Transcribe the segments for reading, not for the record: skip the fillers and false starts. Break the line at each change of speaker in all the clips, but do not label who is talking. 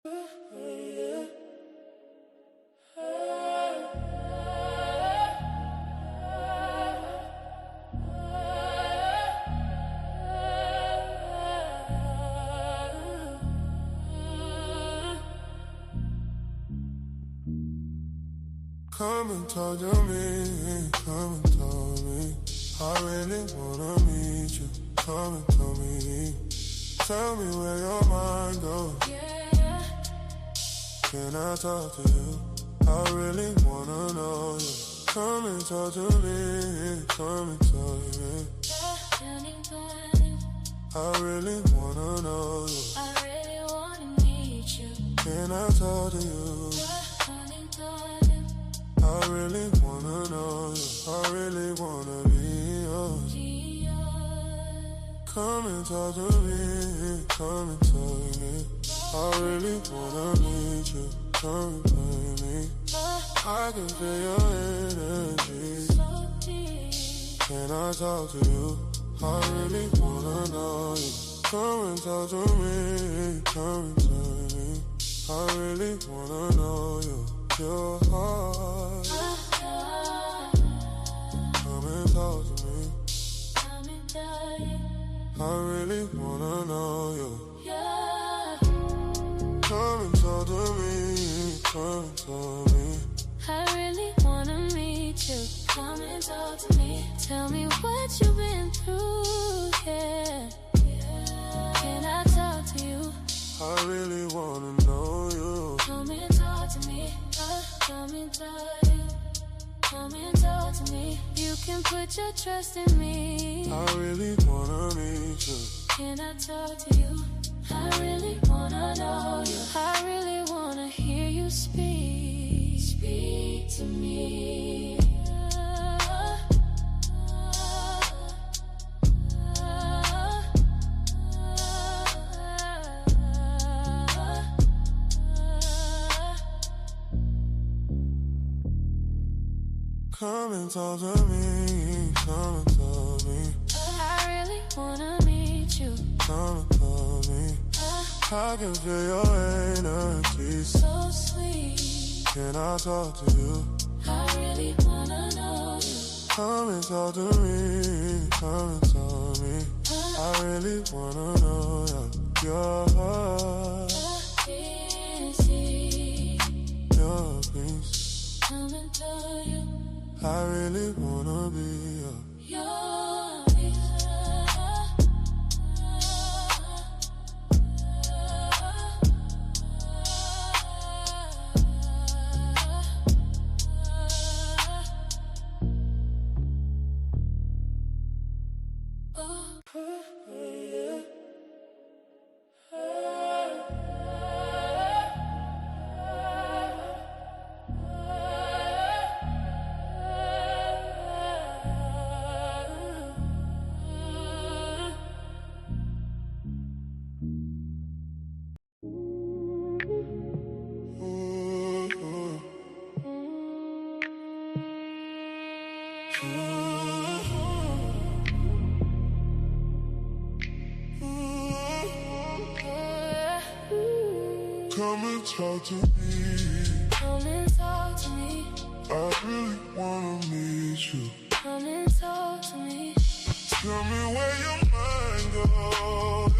Come and talk to me, come and tell me. I really wanna meet you. Come and tell me where your mind goes. Yeah. Can I talk to you? I really wanna know you. Come and talk to me, come and tell me. I really wanna know you.
I really wanna meet you.
Can I talk to you? I really wanna know you. I really wanna be yours. Come and talk to me, come and tell me. I really wanna meet you. Come and tell me. I can feel your energy. Can I talk to you? I really wanna know you. Come and talk to me, come and tell me. I really wanna know you. Your heart. Come and talk to me. I really wanna know you. Come and talk to me. Come and talk to me.
I really wanna meet you. Come and talk to me. Tell me what you've been through. Yeah. Can I talk to you?
I really wanna know you.
Come and talk to me. Come and talk to you. Come and talk to me. You can put your trust in me.
I really wanna meet you.
Can I talk to you? I really wanna know you. I really wanna hear you speak. Speak to me.
Come and talk to me, come and tell me.
I really wanna meet you.
Come and tell me. I can feel your energy.
So sweet.
Can I talk to you?
I really wanna know you.
Come and talk to me, come and tell me. I really wanna know your heart. Your peace.
Come and tell you.
I really wanna be
your
Come and talk to me.
Come and talk to me.
I really wanna meet you.
Come and talk to me.
Tell me where your mind goes.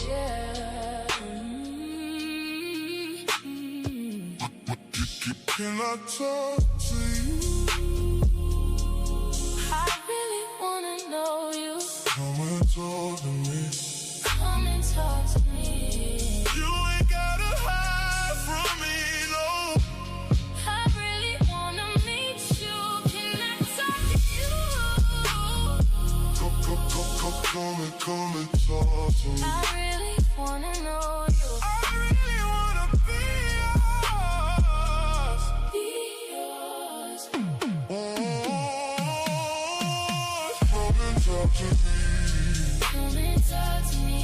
Yeah.
Can I talk to you?
I really wanna know you.
Come and talk to me.
Come and talk to me.
You ain't gotta hide from me, no.
I really wanna meet you. Can I talk to you?
Come and talk to me.
I really wanna know you.
I really wanna be yours.
Be yours.
Come and talk to me.
Come and talk to me.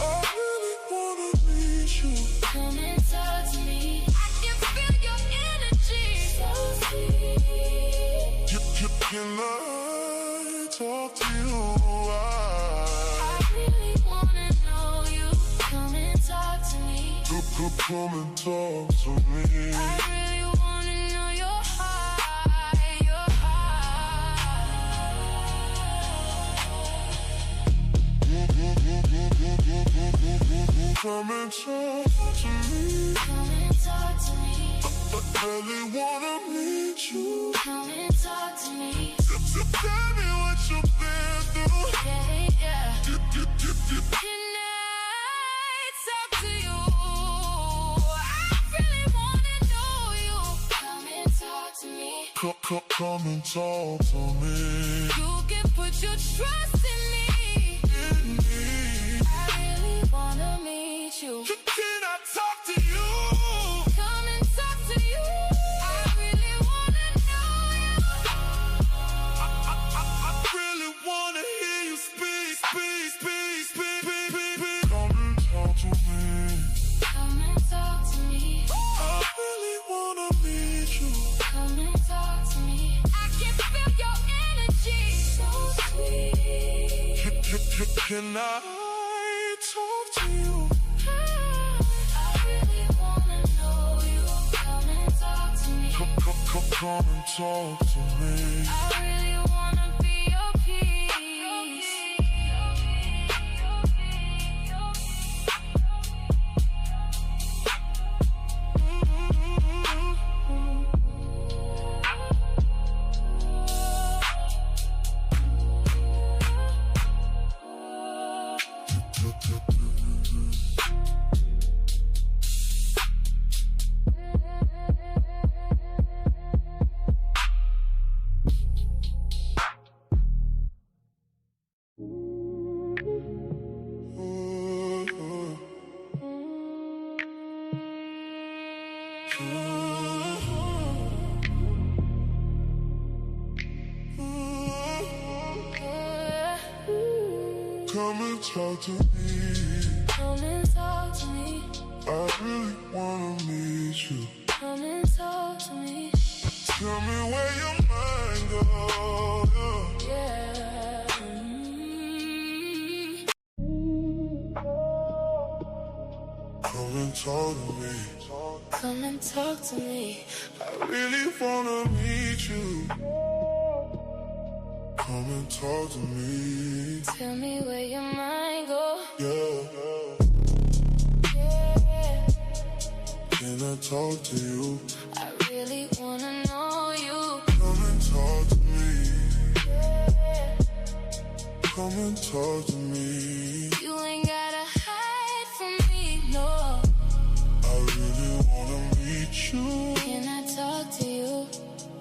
I really wanna meet you.
Come and talk to me. I can feel your energy. So sweet.
Can I talk to you?
I really wanna know you. Come and talk to me.
Come and talk to me.
I really wanna know your heart, your
heart. Come and talk to me.
Come and talk to me.
I really wanna meet you.
Come and talk to me.
Tell me what you've been through.
Yeah. Can I talk to you? I really wanna know you. Come and talk to me.
Come and talk to me.
You can put your trust in me. I really wanna meet you.
Can I talk to you?
Come and talk to you. I really wanna know you.
I really wanna hear you speak. Come and talk to me.
Come and talk to me.
I really wanna meet you.
Come and talk to me. I can feel your energy. So sweet.
Can I talk to you?
I really wanna know you. Come and talk to me.
Come and talk to me.
I really wanna be your peace.
Come and talk to me.
Come and talk to me.
I really wanna meet you.
Come and talk to me.
Tell me where your mind goes.
Yeah.
Come and talk to me.
Come and talk to me.
I really wanna meet you. Come and talk to me.
Tell me where your mind goes.
Yeah.
Yeah.
Can I talk to you?
I really wanna know you.
Come and talk to me.
Yeah.
Come and talk to me.
You ain't gotta hide from me, no.
I really wanna meet you.
Can I talk to you?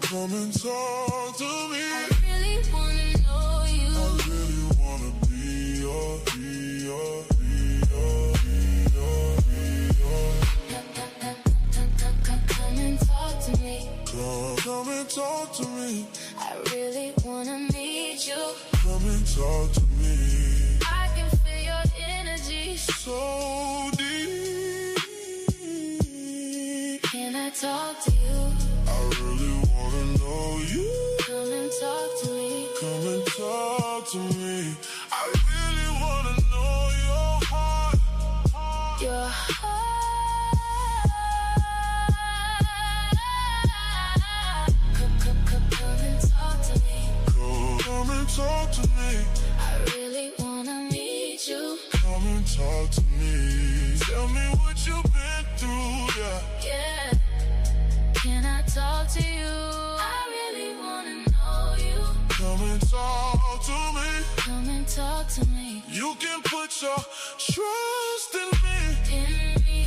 Come and talk to me.
I really wanna know you.
I really wanna be your.
Come and talk to me.
Come and talk to me.
I really wanna meet you.
Come and talk to me.
I can feel your energy
So deep.
Can I talk to you?
I really wanna know you.
Come and talk to me.
Come and talk to me. I really wanna know your heart.
Your heart. Come and talk to me.
Come and talk to me.
I really wanna meet you.
Come and talk to me. Tell me what you've been through, yeah.
Yeah. Can I talk to you? I really wanna know you.
Come and talk to me.
Come and talk to me.
You can put your trust in me.
In me.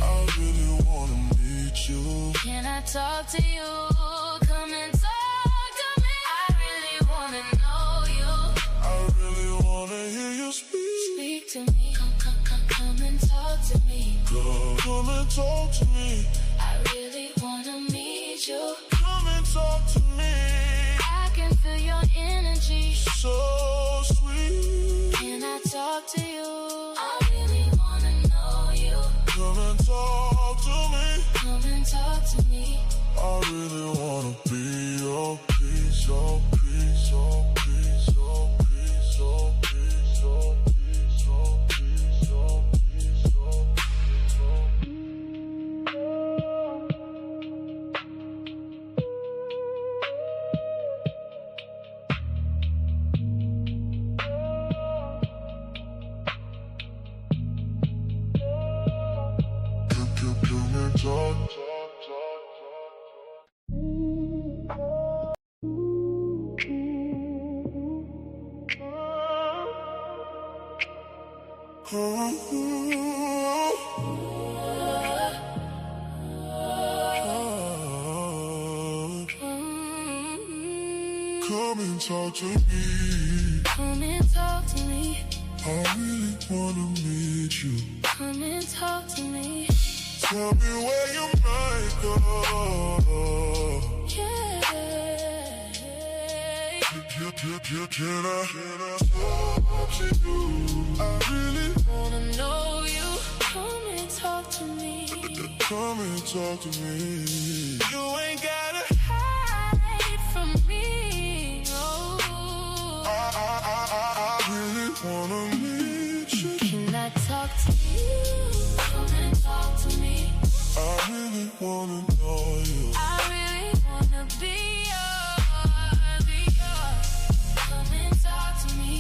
I really wanna meet you.
Can I talk to you? Come and talk to me. I really wanna know you.
I really wanna hear you speak.
Speak to me. Come and talk to me.
Come and talk to me.
I really wanna meet you.
Come and talk to me.
I can feel your energy.
So sweet.
Can I talk to you? I really wanna know you.
Come and talk to me.
Come and talk to me.
I really wanna Come and talk to me.
Come and talk to me.
I really wanna meet you.
Come and talk to me.
Tell me where you might go.
Yeah.
Can I talk to you? I really
Wanna know you. Come and talk to me.
come and talk to me. You ain't gotta
Hide from me. Oh.
I really wanna meet you.
Can I talk to you? Come and talk to me.
I really wanna know you.
I really wanna be yours. Come and talk to me.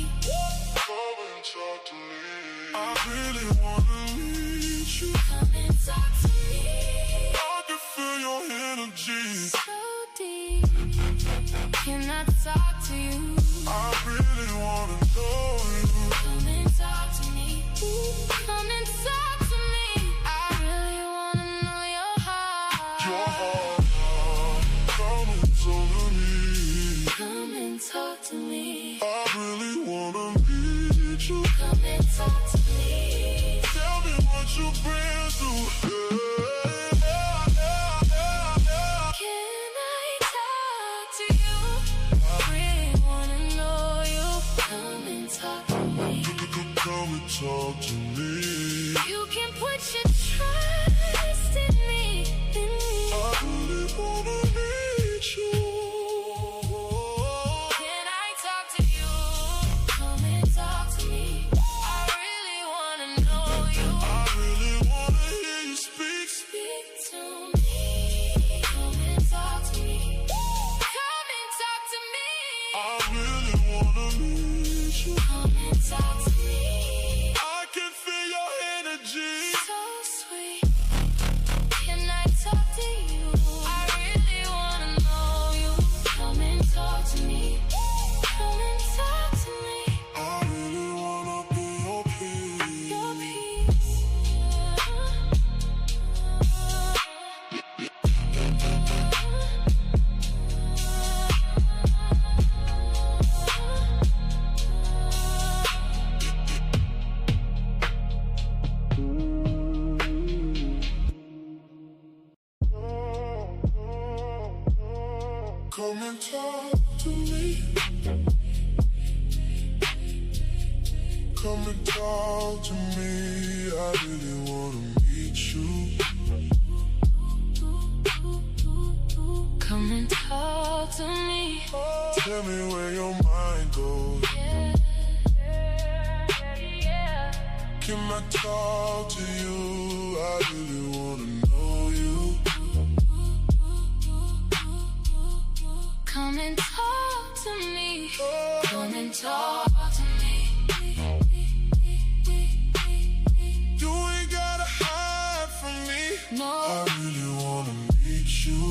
Come and talk to me. I really wanna meet you.
Come and talk to me.
I can feel your energy.
So deep. Can I talk to you?
I really wanna know you.
Come and talk to me. Come and talk to me. I really wanna know your heart.
Your heart, come and talk to me.
Come and talk to me.
I really wanna meet you.
Come and talk to me.
Tell me what you've been through.
Can I talk to you? I really wanna know you. Come and talk to me.
Come and talk to me.
You can put your trust in me.
I really wanna meet you.
Can I talk to you? Come and talk to me. I really wanna know you.
I really wanna hear you speak.
Speak to me. Come and talk to me. Come and talk to me.
I really wanna meet you.
Come and talk to me.
I can feel your energy.
So sweet. Can I talk to you? I really wanna know you. Come and talk to me. Come and talk to me.
I really wanna be your peace.
Your peace.
Come and talk to me. Come and talk to me. I really wanna meet you.
Come and talk to me.
Tell me where your mind goes.
Yeah.
Can I talk to you? I really wanna know you.
Come and talk to me. Come and talk to me.
You ain't gotta hide from me.
No.
I really wanna meet you.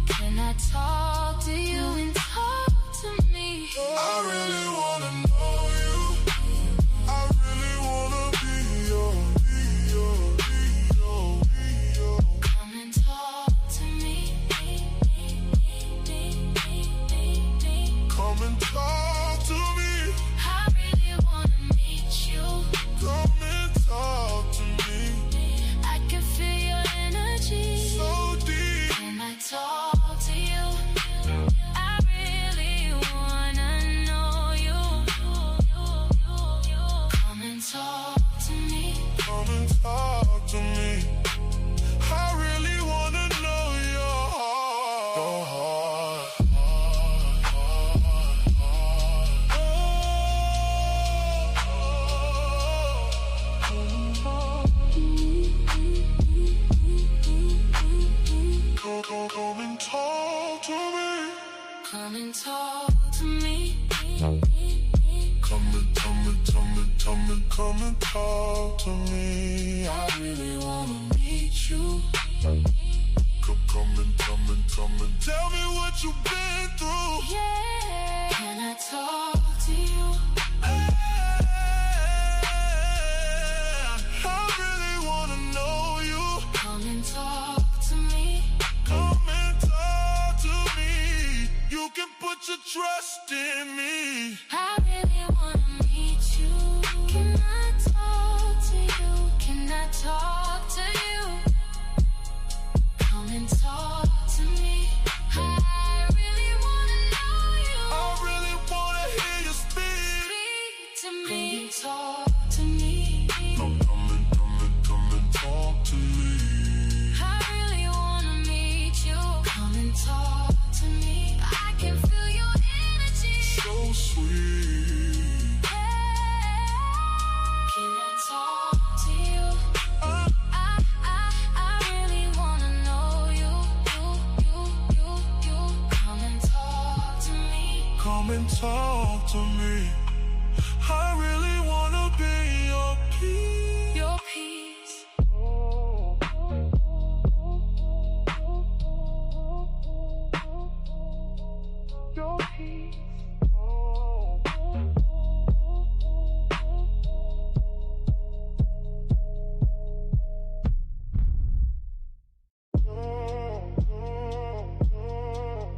Can I talk to you and talk to me?
I really wanna know you. I really wanna be your.
Come and talk to me.
Come and talk to me.
I really wanna meet you.
Come and talk to me.
I can feel your energy.
So deep.
Can I talk to you? I really wanna know you. Come and talk to me.
Come and talk to me. I really wanna know your heart. Your heart. Come and talk to me.
Come and talk to me.
Come and talk to me. I really wanna meet you. Come and tell me what you've been through.
Yeah. Can I talk to you?
Hey. put your trust in me.
I really wanna meet you. Can I talk to you? Can I talk to you? Come and talk to me. I really wanna know you.
I really wanna hear you speak.
Speak to me. Talk to me.
Come and talk to me.
I really wanna meet you. Come and talk to me. I can feel your energy.
So sweet.
Can I talk to you? I really wanna know you. Come and talk to me.
Come and talk to me. I really wanna be your peace.
Your peace.
Your peace.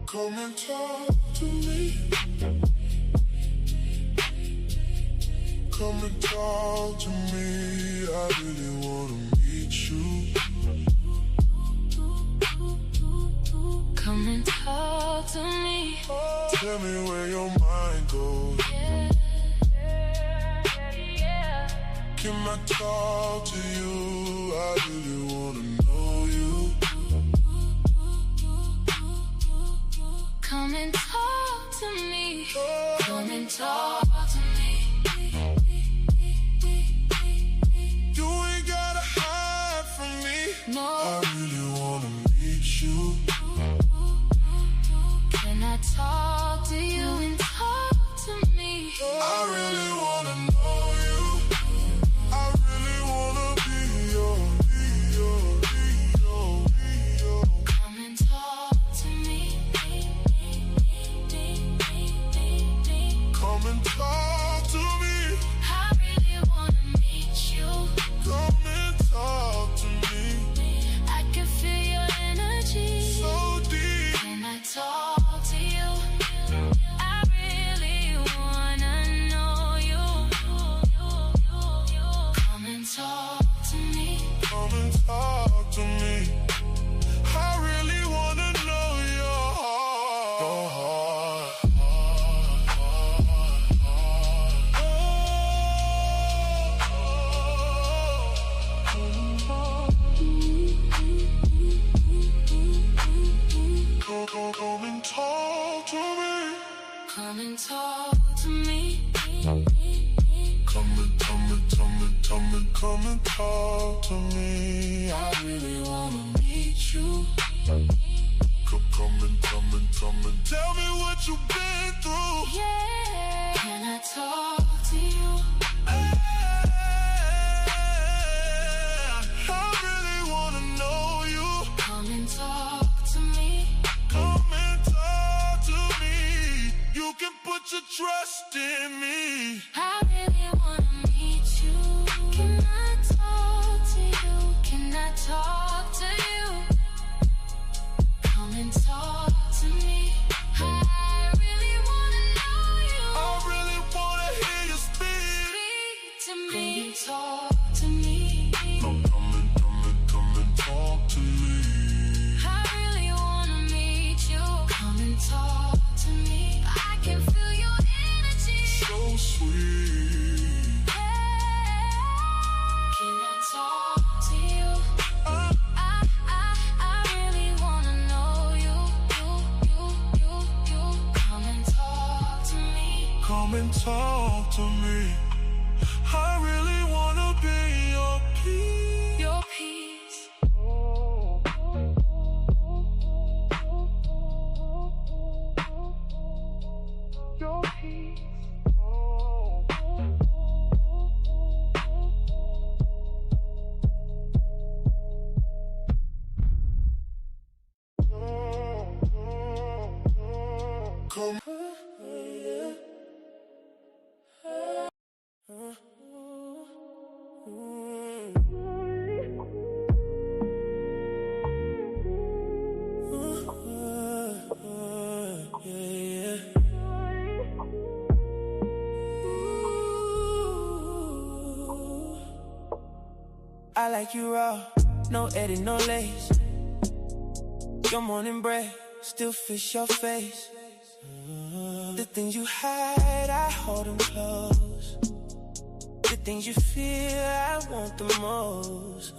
Come and talk to me. Come and talk to me. I really wanna meet you.
Come and talk to me.
Tell me where your mind goes.
Yeah.
Can I talk to you? I really wanna know you.
Come and talk to me. Come and talk to me.
You ain't gotta hide from me.
No.
I really wanna meet you.
Can I talk to you and talk to me?
I really wanna know you. I really wanna be your.
Come and talk to me.
Come and talk to me.
I really wanna meet you.
Come and talk to me.
I can feel your energy.
So deep.
Can I talk to you? I really wanna know you. Come and talk to me.
Come and talk to me. I really wanna know your heart. Your heart. Come and talk to me.
Come and talk to me.
Come and talk to me. I really wanna meet you. Come and tell me what you've been through.
Yeah. Can I talk to you?
I really wanna know you.
Come and talk to me.
Come and talk to me. You can put your trust in me.
I really wanna meet you. Can I talk to you? Can I talk to you? Come and talk to me. I really wanna know you.
I really wanna hear you speak.
Speak to me. Talk to me.
Come and talk to me.
I really wanna meet you. Come and talk to me. I can feel your energy.
So sweet.
Can I talk to you? I really wanna know you. Come and talk to me.
Come and talk to me. I really wanna be your peace.
Your peace.
Your peace. Come. Yeah.
like you raw, no edit, no lace. Your morning bread still fits your face. The things you hide, I hold them close. The things you feel, I want the most.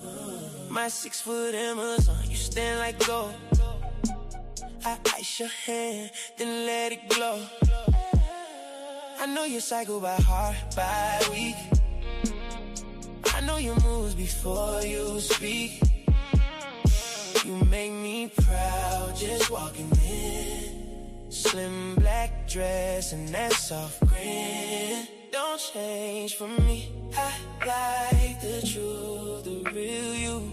My 6-foot Amazon, you stand like gold. I ice your hand, then let it glow. I know you cycle by heart, by week. I know your moves before you speak. You make me proud just walking in. Slim black dress and that soft grin. Don't change for me. I like the truth, the real you.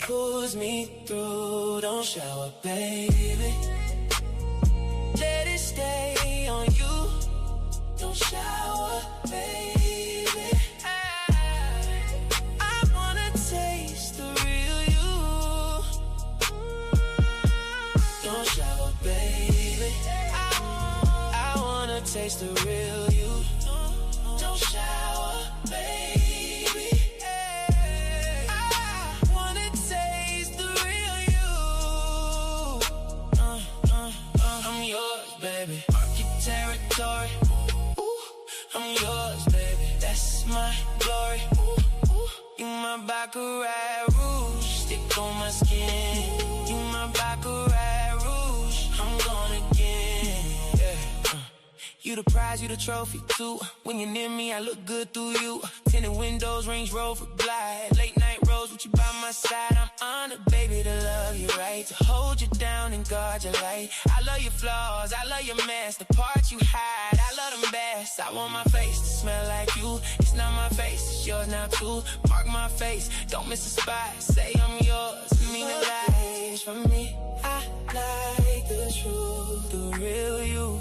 Pulls me through, don't shower, baby. Let it stay on you. Don't shower, baby. I wanna taste the real you. Don't shower, baby. I wanna taste the real you. Don't shower, baby. I wanna taste the real you. I'm yours, baby. Mark your territory. I'm yours, baby. That's my glory. You my Baccarat rouge, stick on my skin. You my Baccarat rouge, I'm gone again. Yeah. You the prize, you the trophy too. When you're near me, I look good through you. Tinted windows, Range Rover glide. Late night roads with you by my side. I'm honored, baby, to love you right. To hold you down and guard your light. I love your flaws, I love your mess. The parts you hide, I love them best. I want my face to smell like you. It's not my face, it's yours now too. Mark my face, don't miss a spot. Say I'm yours, mean it lies for me. I like the truth, the real you.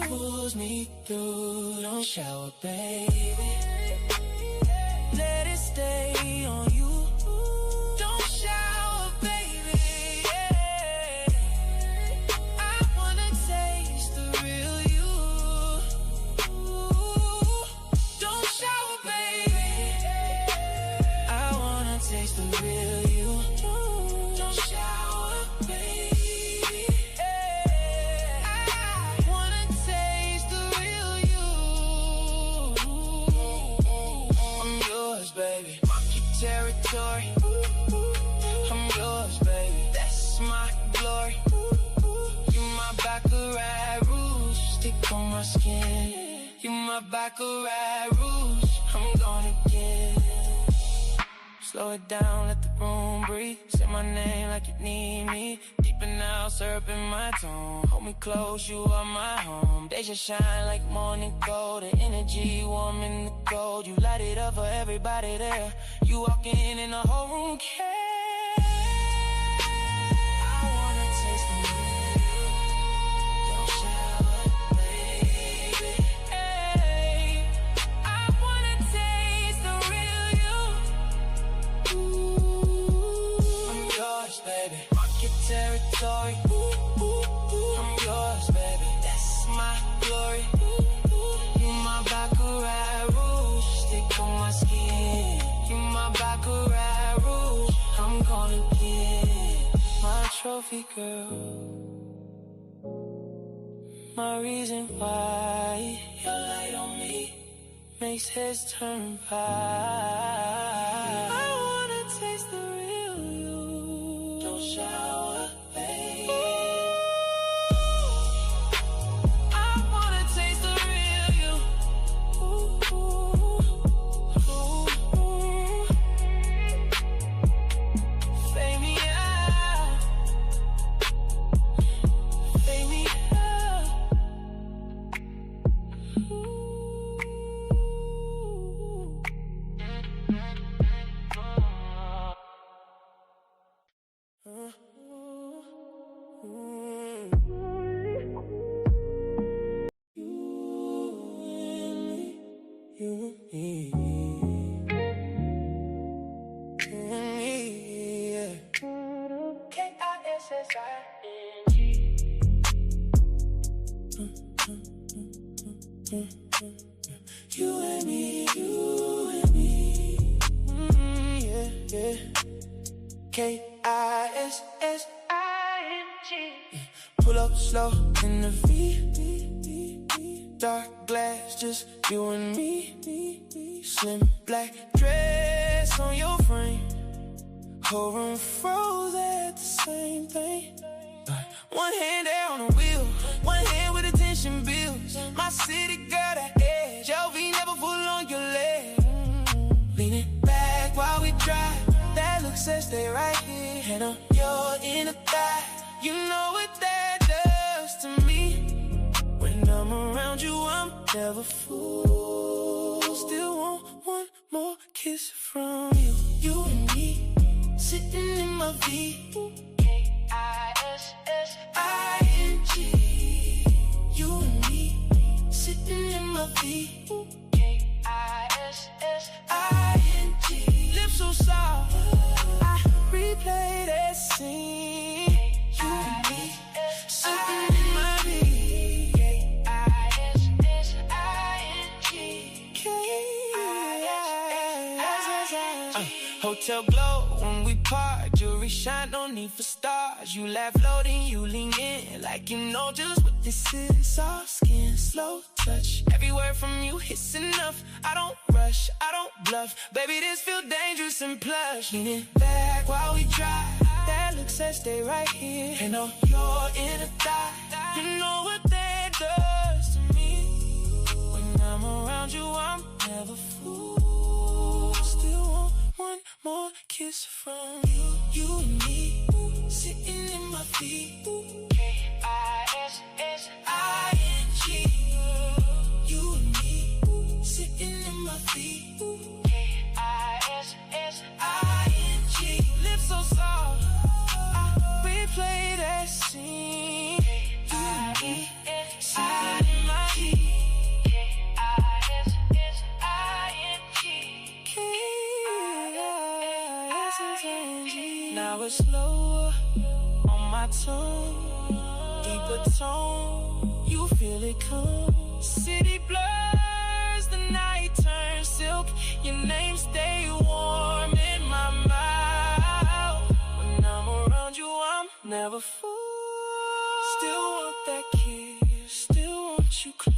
Pulls me through, don't shower, baby. Let it stay on you. Don't shower, baby. Yeah. I wanna taste the real you. Don't shower, baby. I wanna taste the real you. Don't shower, baby. Baby, mark your territory. I'm yours, baby. That's my glory. You my Baccarat rouge, stick on my skin. You my Baccarat rouge, I'm gone again. Slow it down, let the room breathe. Say my name like you need me. Deeper now, syrup in my tone. Hold me close, you are my home. They just shine like morning gold. The energy warm in the cold. You light it up for everybody there. You walk in and the whole room cares. I wanna taste the real you. Don't shower, baby. Hey, I wanna taste the real you. I'm yours, baby. Mark your territory. I'm yours, baby. That's my glory. You my Baccarat rouge, stick on my skin. You my Baccarat rouge, I'm gone again. My trophy girl, my reason why. Your light on me makes heads turn pie. I wanna taste the real you. Don't shower, baby. I wanna taste the real you. Fade me out. Fade me out. You and me, you and me. yeah. K-I-S-S-I-N-G. Pull up slow in the V. Dark glass, just you and me. Slim black dress on your frame. Whole room froze at the same thing. One hand there on the wheel, one hand with attention bills. My city girl, that edge, LV never full on your leg. Leaning back while we drive, that look says stay right here. Hand on your inner thigh, you know what that does to me. When I'm around you, I'm never fooled. Still want one more kiss from you. You and me, sitting in my V. K-I-S-S-I-N-G. You and me, sitting in my V. K-I-S-S-I-N-G. Lips so soft, I replay that scene. You and me, sitting in my V. K-I-S-S-I-N-G. K-I-S-S-I-N-G. Hotel glow when we part, jewelry shine, no need for stars. You laugh low, then you lean in, like you know just what this is. Soft skin, slow touch, every word from you hits enough. I don't rush, I don't bluff, baby this feel dangerous and plush. Leaning back while we drive, that look says stay right here. Hand on your inner thigh, you know what that does to me. When I'm around you, I'm never fooled. Still want one more kiss from you. You and me, sitting in my feet. K-I-S-S-I-N-G. You and me, sitting in my feet. K-I-S-S-I-N-G. Lips so soft, I replay that scene. You and me, sitting in my feet. Now it's slower on my tongue, deeper tone, you feel it come. City blurs, the night turns silk, your name stay warm in my mouth. When I'm around you, I'm never fooled. Still want that kiss, still want you close.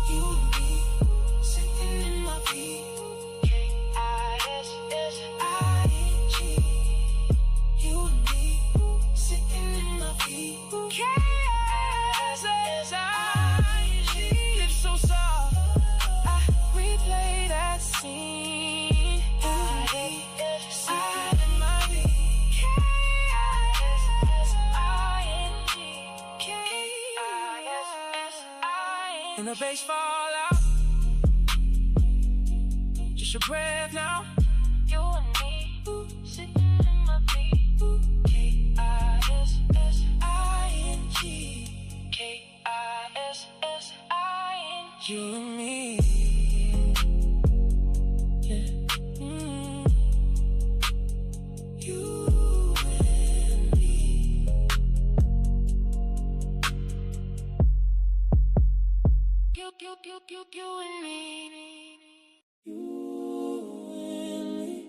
You and me, sitting in my feet. Lips so soft, I replay that scene. Side in my K-I-S-S-I-N-G. And the bass fall out, just your breath now. You and me, sitting in my feet. K-I-S-S-I-N-G. K-I-S-S-I-N-G. You and me, yeah. You and me. You and me.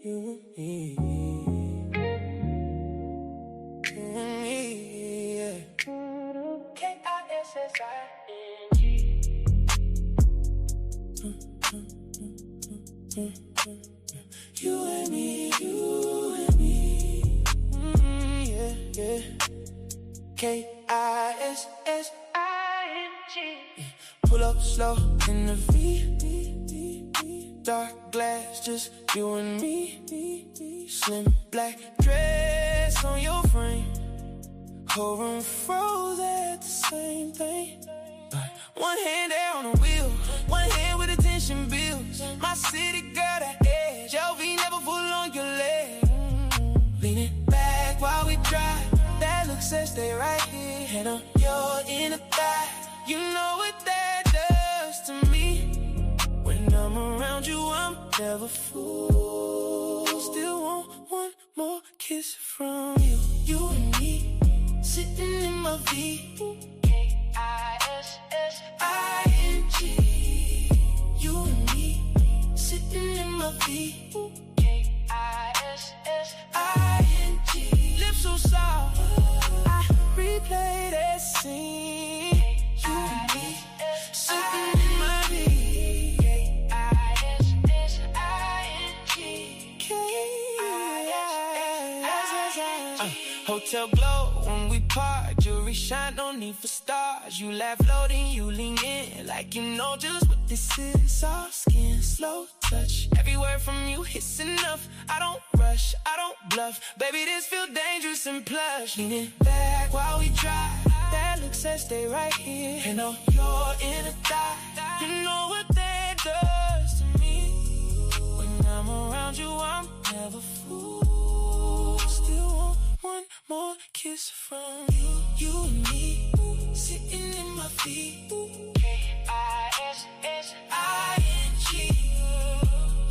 You and me. K-I-S-S-I-N-G. You and me, yeah, yeah. K-I-S-S-I-N-G. Pull up slow in the V. Dark glass, just you and me. Slim black dress on your frame. Whole room froze at the same thing. One hand there on the wheel, one hand with attention bills. My city girl, that edge, LV never full on your leg. Leaning back while we drive, that look says stay right here. Hand on your inner thigh, you know what that does to me. When I'm around you, I'm never fooled. Still want one more kiss from you. You and me, sitting in my V. K-I-S-S-I-N-G. You and me, sitting sitting in my feet. K-I-S-S-I-N-G. Lips so soft, I replay that scene. You and me, sitting in my feet. K-I-S-S-I-N-G. K-I-S-S-I-N-G. Hotel glow when we part, jewelry shine, no need for stars. You laugh low, then you lean in, like you know just what this is. Soft skin, slow touch, every word from you hits enough. I don't rush, I don't bluff, baby this feel dangerous and plush. Leaning back while we drive, that look says stay right here. And on your inner thigh, you know what that does to me. When I'm around you, I'm never fooled. Still want one more kiss from you. You and me, sitting in my feet. K-I-S-S-I-N-G.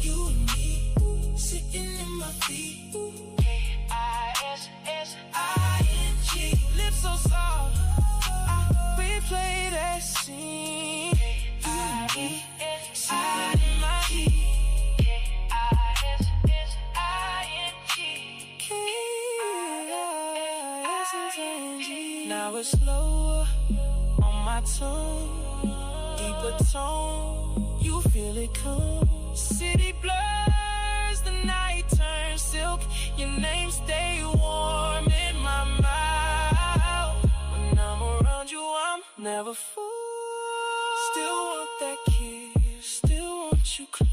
You and me, sitting in my feet. K-I-S-S-I-N-G. Lips so soft, I replay that scene. K-I-S-S-I-N-G. Now it's slower on my tongue, deeper tone, you feel it come. City blurs, the night turns silk, your name stay warm in my mouth. When I'm around you, I'm never fooled. Still want that kiss, still want you close.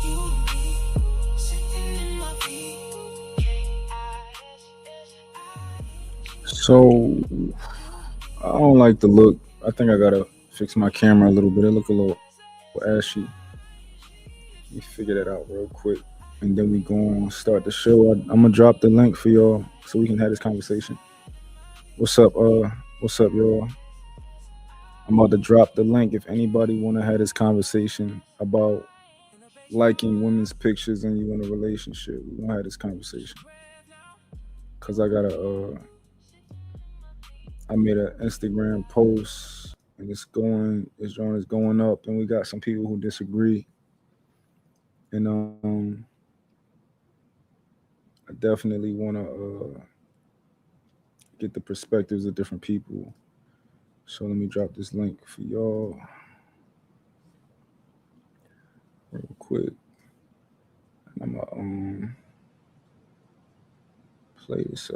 You and me, sitting in my feet.
So I don't like the look. I think I gotta fix my camera a little bit. It look a little ashy. Let me figure that out real quick, and then we gonna start the show. I'm gonna drop the link for y'all so we can have this conversation. What's up? What's up, y'all? I'm about to drop the link if anybody wanna have this conversation about liking women's pictures and you in a relationship. We gonna have this conversation because I made an Instagram post and it's going up, and we got some people who disagree, and I definitely want to get the perspectives of different people. So let me drop this link for y'all real quick, and I'm gonna play this.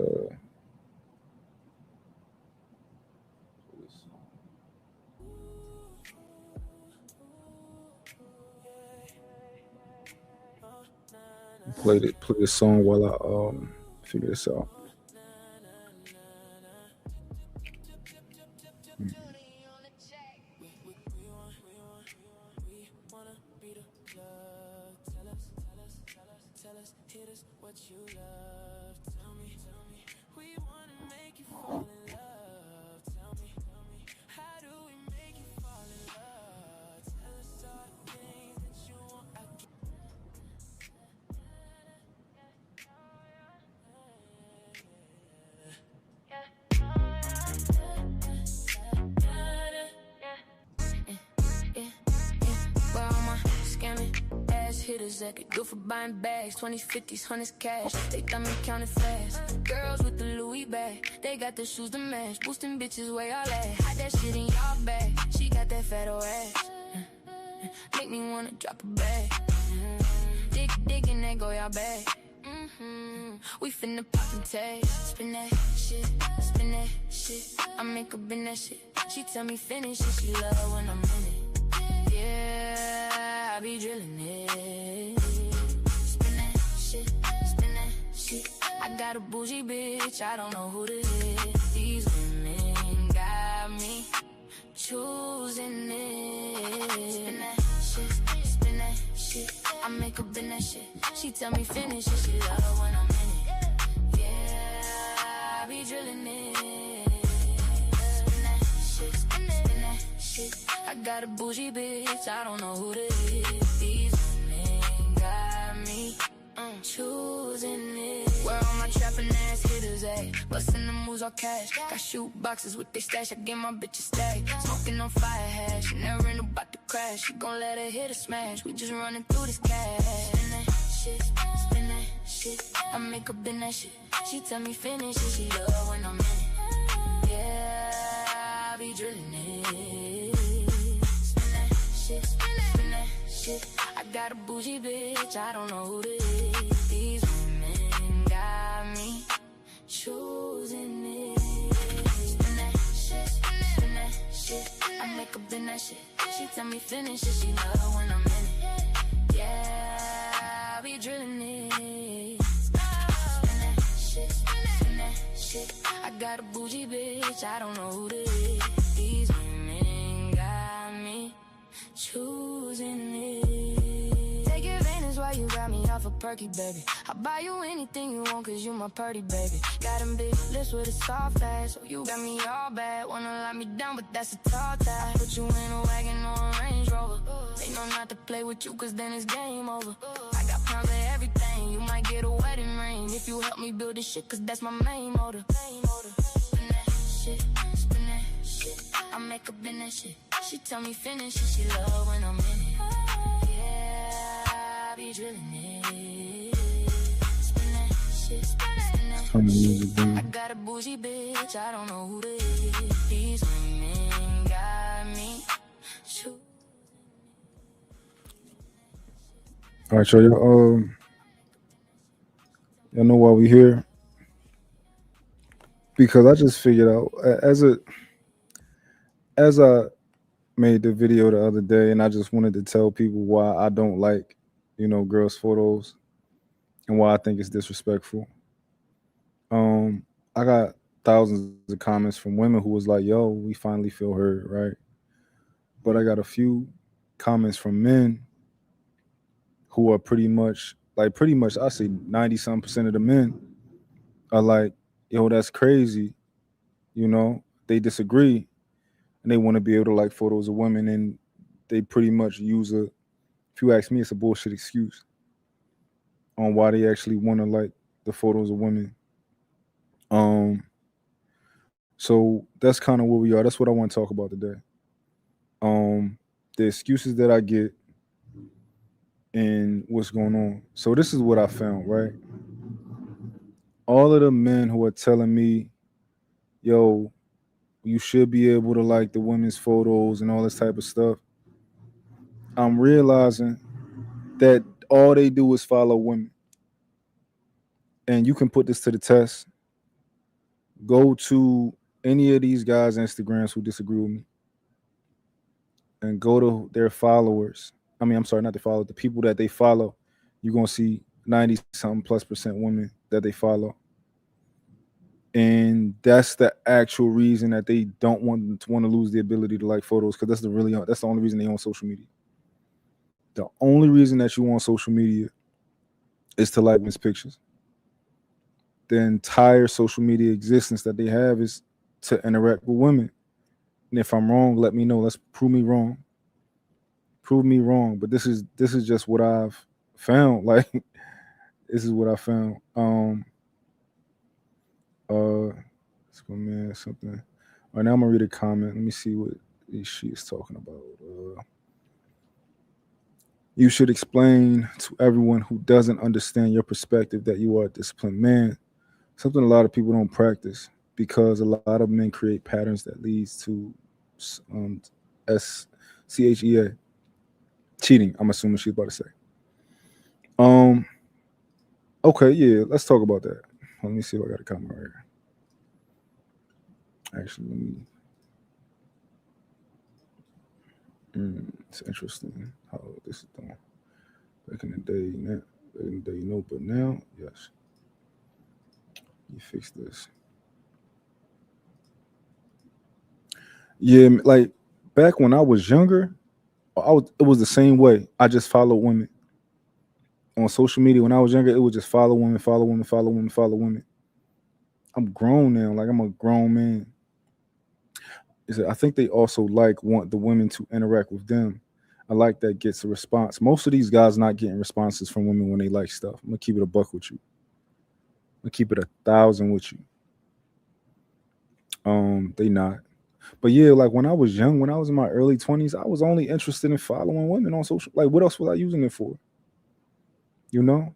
Play this song while I figure this out.
Hitters that could go for buying bags, 20s, 50s, 100s cash. They thought me counting fast. Girls with the Louis bag, they got the shoes to match. Boosting bitches where y'all at. Hide that shit in y'all bag. She got that fat old ass. Make me wanna drop a bag. Dig in that go y'all bag. We finna pop and taste. Spin that shit, spin that shit. I make her bend that shit. She tell me finish it, she love when I'm in it. Yeah, I be drilling it. Spin that shit, spin that shit. I got a bougie bitch, I don't know who to hit. These women got me choosing it. Spin that shit, spin that shit. I make her bend that shit. She tell me finish it, she love when I'm in it. Yeah, I be drilling it. Spin that shit, spin that shit. I got a bougie bitch, I don't know who to hit. These women got me choosing it. Where all my trapping ass hitters Bustin' the moves all cash. Got shoe boxes with they stash. I get my bitch a stack. Smoking on fire hash. Never ain't about to crash. She gon' let her hit a smash. We just running through this cash. Spin that shit, spin that shit. I make up in that shit. She tell me finish it. She love when I'm in it. Yeah, I be drilling it. Spin that shit, spin that shit. I got a bougie bitch. I don't know who this is. These women got me choosing it. Spin that shit, spin that shit. I make up in that shit. She tell me finish it. She love when I'm in it. Yeah, I be drilling it. Spin that shit, spin that shit. I got a bougie bitch. I don't know who this is. These women got me choosing it. Take advantage while you got me off a perky, baby. I'll buy you anything you want, cause you my purty, baby. Got them big lips with a soft ass, so you got me all bad. Wanna lock me down, but that's a tall task. Put you in a wagon or a Range Rover. They know not to play with you, cause then it's game over. I got pounds of everything, you might get a wedding ring if you help me build this shit, cause that's my main motive. Spin that shit, spin that shit. I make up in that shit. She tell me finish it, she love when I'm in it. Yeah, I be drilling it. Spin that shit, spin that shit. I got a bougie bitch, I don't know who this is. These women got me.
All right, y'all. Y'all know why we here? Because I just figured out as I made the video the other day, and I just wanted to tell people why I don't like, girls' photos and why I think it's disrespectful. I got thousands of comments from women who was like, "Yo, we finally feel heard," right? But I got a few comments from men who are pretty much I say 90-some% of the men are like, "Yo, that's crazy," they disagree. And they want to be able to like photos of women, and they pretty much use if you ask me, it's a bullshit excuse on why they actually want to like the photos of women. So that's kind of where we are. That's what I want to talk about today. The excuses that I get and what's going on. So this is what I found, right? All of the men who are telling me, "Yo, you should be able to like the women's photos and all this type of stuff," I'm realizing that all they do is follow women. And you can put this to the test. Go to any of these guys' Instagrams who disagree with me and go to their followers. I mean, I'm sorry, not the followers, the people that they follow. You're going to see 90-something+% women that they follow. And that's the actual reason that they don't want to lose the ability to like photos, because that's the only reason they on social media. The only reason that you on social media is to like women's pictures. The entire social media existence that they have is to interact with women. And if I'm wrong, let me know. Let's prove me wrong. Prove me wrong. But this is just what I've found. Like, this is what I found. Let's go, man. Something. All right, now I'm gonna read a comment. Let me see what she is talking about. You should explain to everyone who doesn't understand your perspective that you are a disciplined man. Something a lot of people don't practice, because a lot of men create patterns that leads to SCHEA, cheating. I'm assuming she's about to say. Okay, yeah, let's talk about that. Let me see if I got a comment right here. Actually, let me. It's interesting how this is done. Back in the day, but now, yes. You fix this. Yeah, like back when I was younger, it was the same way. I just followed women on social media. When I was younger, it was just follow women, follow women, follow women, follow women. I'm grown now. Like, I'm a grown man. I think they also want the women to interact with them. I like that gets a response. Most of these guys not getting responses from women when they like stuff. I'm gonna keep it a buck with you. I'm gonna keep it 1,000 with you. They not. But yeah, like when I was young, when I was in my early 20s, I was only interested in following women on social. Like, what else was I using it for? You know,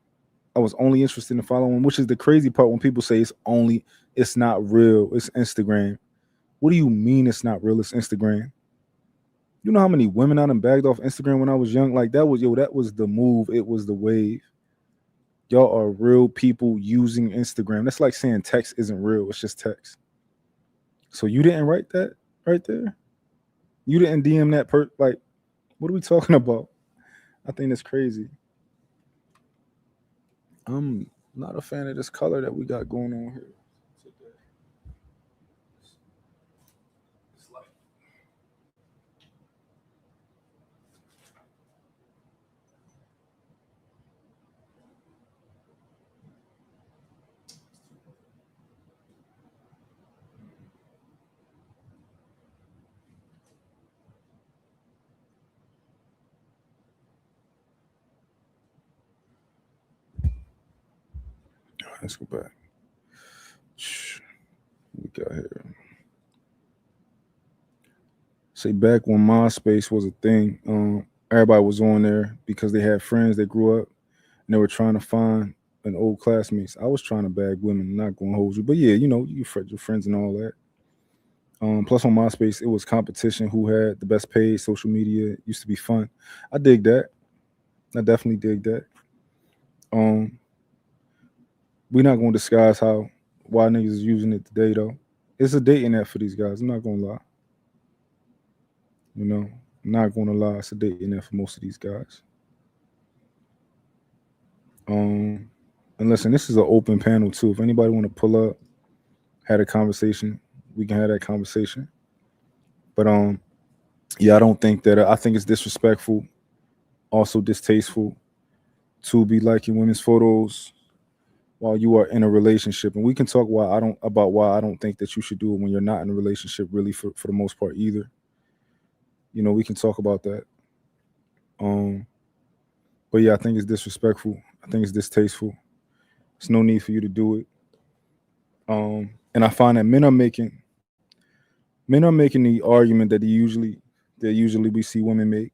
I was only interested in following, which is the crazy part when people say it's not real, it's Instagram. What do you mean it's not real? It's Instagram. You know how many women I done bagged off Instagram when I was young? Like that was the move. It was the wave. Y'all are real people using Instagram. That's like saying text isn't real. It's just text. So you didn't write that right there? You didn't DM that like what are we talking about? I think that's crazy. I'm not a fan of this color that we got going on here. Let's go back. We got here. Say back when MySpace was a thing, everybody was on there because they had friends that grew up and they were trying to find an old classmates. I was trying to bag women, not going to hold you, but yeah, you know, your friends and all that. Plus on MySpace, it was competition who had the best page. Social media it used to be fun. I dig that. I definitely dig that. Um, we're not going to disguise how why niggas is using it today though. It's a dating app for these guys. I'm not gonna lie. You know, I'm not gonna lie. It's a dating app for most of these guys. Um, and listen, this is an open panel too. If anybody want to pull up, had a conversation, we can have that conversation. But yeah, I don't think that. I think it's disrespectful, also distasteful to be liking women's photos while you are in a relationship. And we can talk why I don't think that you should do it when you're not in a relationship. Really, for the most part, either. You know, we can talk about that. Um, but yeah, I think it's disrespectful. I think it's distasteful. There's no need for you to do it. And I find that men are making the argument that usually we see women make.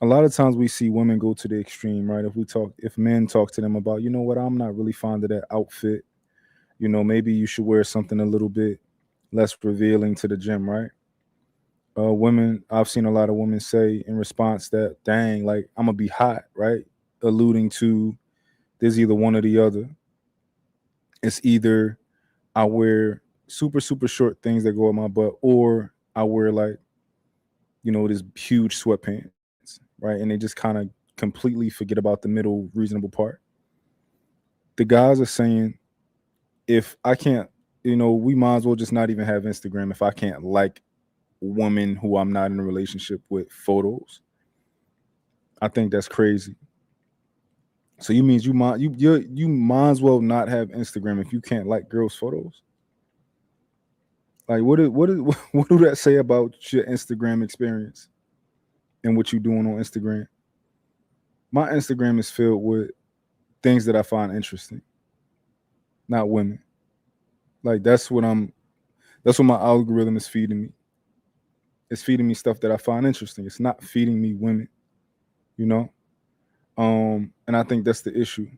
A lot of times we see women go to the extreme, right? If men talk to them about, you know what, I'm not really fond of that outfit. You know, maybe you should wear something a little bit less revealing to the gym, right? Women, I've seen a lot of women say in response that, dang, like I'm gonna be hot, right? Alluding to there's either one or the other. It's either I wear super short things that go up my butt, or I wear like this huge sweatpants, right? And they just kind of completely forget about the middle reasonable part. The guys are saying if I can't, we might as well just not even have Instagram if I can't like women who I'm not in a relationship with photos. I think that's crazy. So you means you might as well not have Instagram if you can't like girls' photos. Like what do that say about your Instagram experience and what you're doing on Instagram? My Instagram is filled with things that I find interesting, not women. Like that's what my algorithm is feeding me. It's feeding me stuff that I find interesting. It's not feeding me women, you know? And I think that's the issue.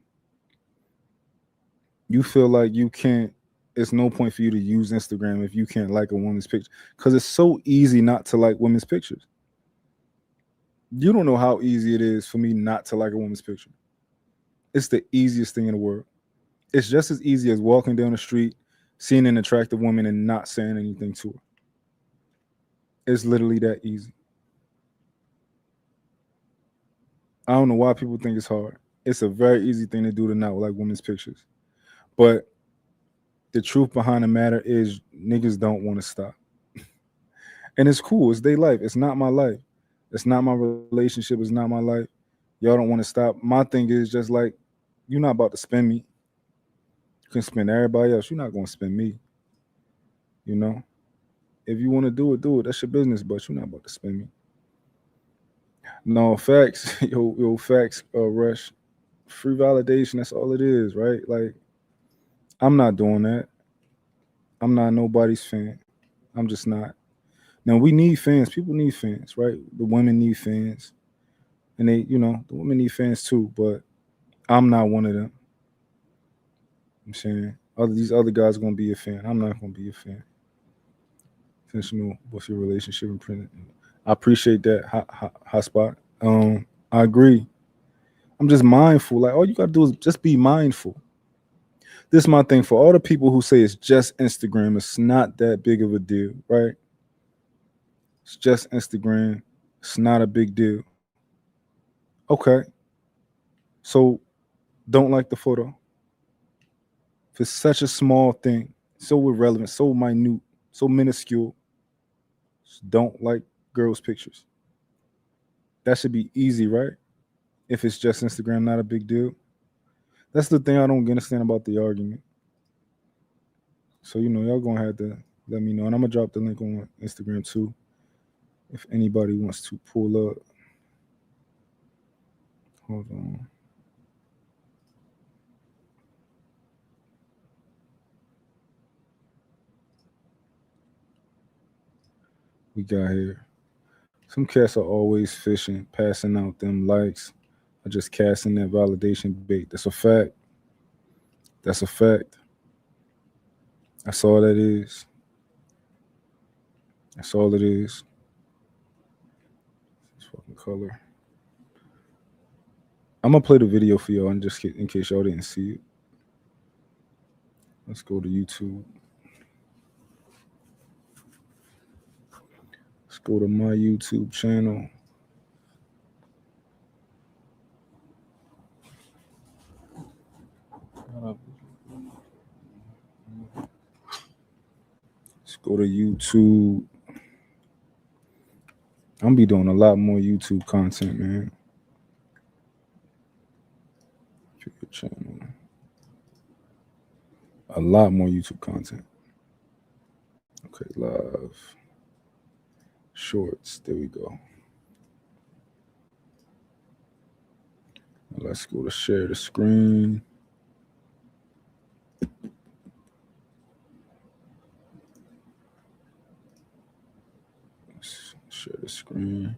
You feel like you can't it's no point for you to use Instagram if you can't like a woman's picture. Because it's so easy not to like women's pictures. You don't know how easy it is for me not to like a woman's picture. It's the easiest thing in the world. It's just as easy as walking down the street, seeing an attractive woman and not saying anything to her. It's literally that easy. I don't know why people think it's hard. It's a very easy thing to do to not like women's pictures. But the truth behind the matter is niggas don't want to stop. And it's cool. It's their life. It's not my life. It's not my relationship. It's not my life. Y'all don't want to stop. My thing is just like, you're not about to spend me. You can spend everybody else. You're not going to spend me. You know? If you want to do it, do it. That's your business, but you're not about to spend me. No, facts. Facts, Rush. Free validation, that's all it is, right? Like, I'm not doing that. I'm not nobody's fan. I'm just not. Now we need fans. People need fans, right? The women need fans, and the women need fans too. But I'm not one of them. I'm saying these other guys are gonna be a fan. I'm not gonna be a fan. Intentional. What's your relationship and print? I appreciate that hot spot. I agree. I'm just mindful. Like all you gotta do is just be mindful. This is my thing for all the people who say it's just Instagram. It's not that big of a deal, right? It's just Instagram. It's not a big deal. Okay. So don't like the photo. If it's such a small thing, so irrelevant, so minute, so minuscule, just don't like girls' pictures. That should be easy, right? If it's just Instagram, not a big deal. That's the thing I don't understand about the argument. So, y'all gonna have to let me know. And I'm gonna drop the link on Instagram too. If anybody wants to pull up. Hold on. We got here. Some cats are always fishing, passing out them likes, or just casting that validation bait. That's a fact. That's a fact. That's all that is. That's all it is. This fucking color. I'm gonna play the video for y'all, and just in case y'all didn't see it. Let's go to YouTube. Let's go to my YouTube channel. Let's go to YouTube. I'm gonna be doing a lot more YouTube content, man. Channel. A lot more YouTube content. Okay, live. Shorts. There we go. Let's go to share the screen. Let's share the screen.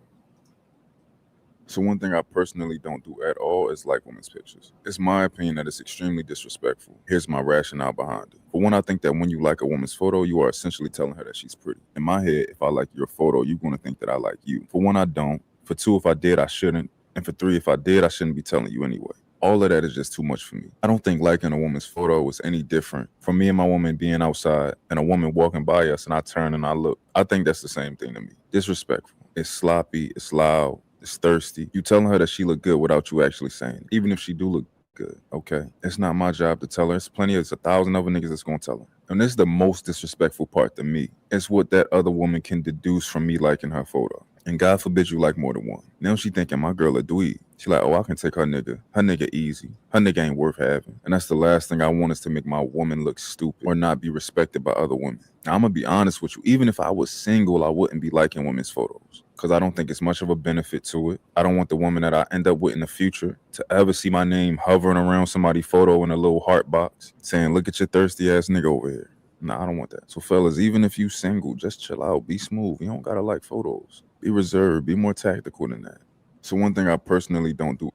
So one thing I personally don't do at all is like women's pictures. It's my opinion that it's extremely disrespectful. Here's my rationale behind it. For one, I think that when you like a woman's photo, you are essentially telling her that she's pretty. In my head, if I like your photo, you're going to think that I like you. For one, I don't. For two, if I did, I shouldn't. And for three, if I did, I shouldn't be telling you anyway. All of that is just too much for me. I don't think liking a woman's photo is any different from me and my woman being outside and a woman walking by us and I turn and I look. I think that's the same thing to me. Disrespectful. It's sloppy. It's loud. It's thirsty. You telling her that she look good without you actually saying it. Even if she do look good, okay? It's not my job to tell her. It's 1,000 other niggas that's gonna tell her. And this is the most disrespectful part to me. It's what that other woman can deduce from me liking her photo. And God forbid you like more than one. Now she thinking my girl a dweeb. She like, oh, I can take her nigga. Her nigga easy. Her nigga ain't worth having. And that's the last thing I want is to make my woman look stupid or not be respected by other women. Now, I'm gonna be honest with you. Even if I was single, I wouldn't be liking women's photos because I don't think it's much of a benefit to it. I don't want the woman that I end up with in the future to ever see my name hovering around somebody's photo in a little heart box saying, look at your thirsty ass nigga over here. Nah, I don't want that. So fellas, even if you single, just chill out, be smooth. You don't gotta like photos. Be reserved, be more tactical than that. So one thing I personally don't do.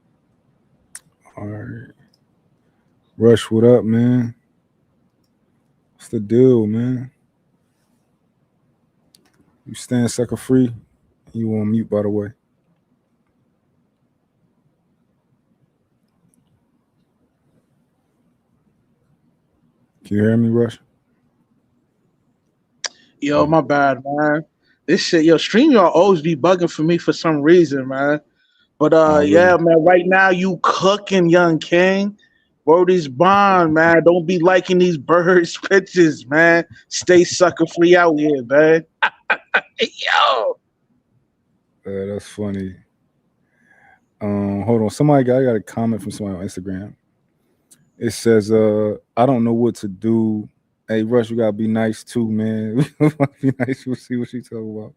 All right. Rush, what up, man? What's the deal, man? You stand sucker free? You on mute, by the way. Can you hear me, Rush?
Yo, my bad, man. This shit, yo, StreamYard always be bugging for me for some reason, man. But
Really?
yeah, man, right now you cooking, young king. Word is bond, man. Don't be liking these birds' pictures, man. Stay sucker free out here, man. Yo.
That's funny. Hold on. I got a comment from somebody on Instagram. It says, I don't know what to do. Hey, Rush, you gotta be nice too, man. Be nice. We'll see what she talking about.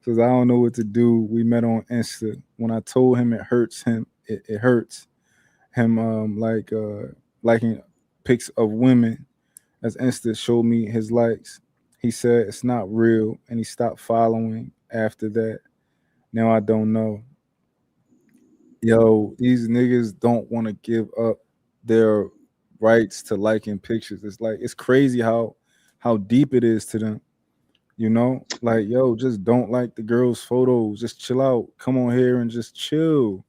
Says, I don't know what to do. We met on Insta. When I told him it hurts him, it hurts him liking pics of women as Insta showed me his likes. He said it's not real, and he stopped following after that. Now I don't know. Yo, these niggas don't want to give up their rights to liking pictures. It's like it's crazy how deep it is to them. You know, like yo, just don't like the girls' photos. Just chill out. Come on here and just chill.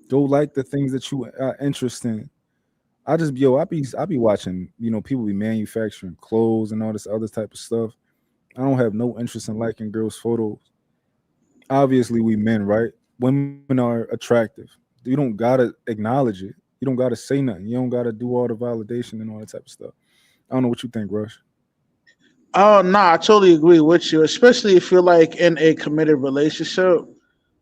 Go like the things that you are interested in. I be watching. You know, people be manufacturing clothes and all this other type of stuff. I don't have no interest in liking girls' photos. Obviously, we men, right? Women are attractive. You don't gotta acknowledge it. You don't gotta say nothing. You don't gotta do all the validation and all that type of stuff. I don't know what you think, Rush.
Oh no, I totally agree with you, especially if you're like in a committed relationship.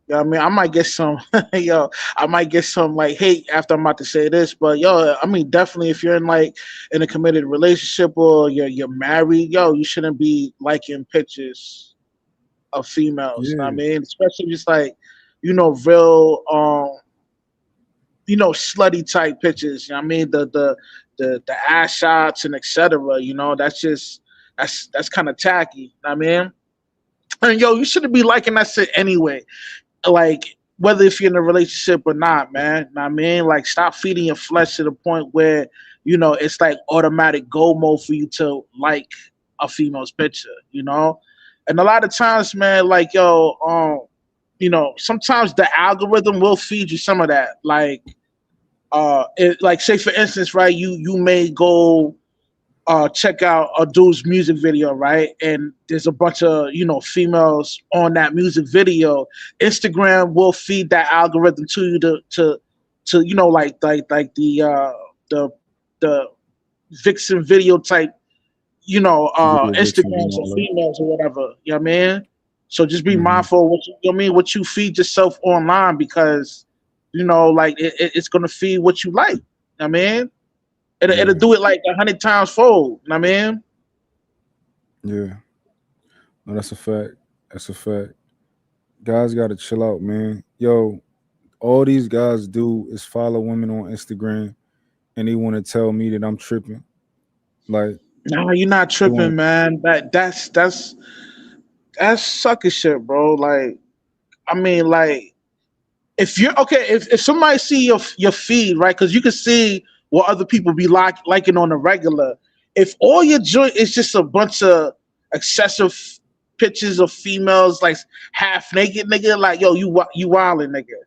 Yeah, I mean, I might get some, yo, I might get some like hate after I'm about to say this, but yo, I mean, definitely if you're in like in a committed relationship or you're married, yo, you shouldn't be liking pictures of females. I
Yeah,
mean, especially just like, real, slutty type pictures. You know what I mean, the ass shots and etc. That's just that's kind of tacky. You know what I mean, and yo, you shouldn't be liking that shit anyway. Like whether if you're in a relationship or not, man. Know what I mean, like stop feeding your flesh to the point where it's like automatic go mode for you to like a female's picture. And a lot of times, man, like sometimes the algorithm will feed you some of that. Like say for instance, right, you may go check out a dude's music video, right? And there's a bunch of females on that music video. Instagram will feed that algorithm to you to like the the vixen video type
video vixens and
Instagrams for
all that.
females or whatever. You know what I mean? So just be
Hmm.
mindful of what you feed yourself online because like it's gonna feed what you like. I mean, it'll
Yeah,
do it like 100 times fold. I mean,
yeah. No, that's a fact. That's a fact. Guys got to chill out, man. Yo, all these guys do is follow women on Instagram, and they want to tell me that I'm tripping. Like
nah, you're not
they
tripping,
want.
man. That's sucker shit, bro. Like, I mean, like, if you're okay, if somebody see your feed, right? Because you can see what other people be liking on the regular. If all your joint is just a bunch of excessive pictures of females like half naked, nigga, like yo, you wildin', nigga.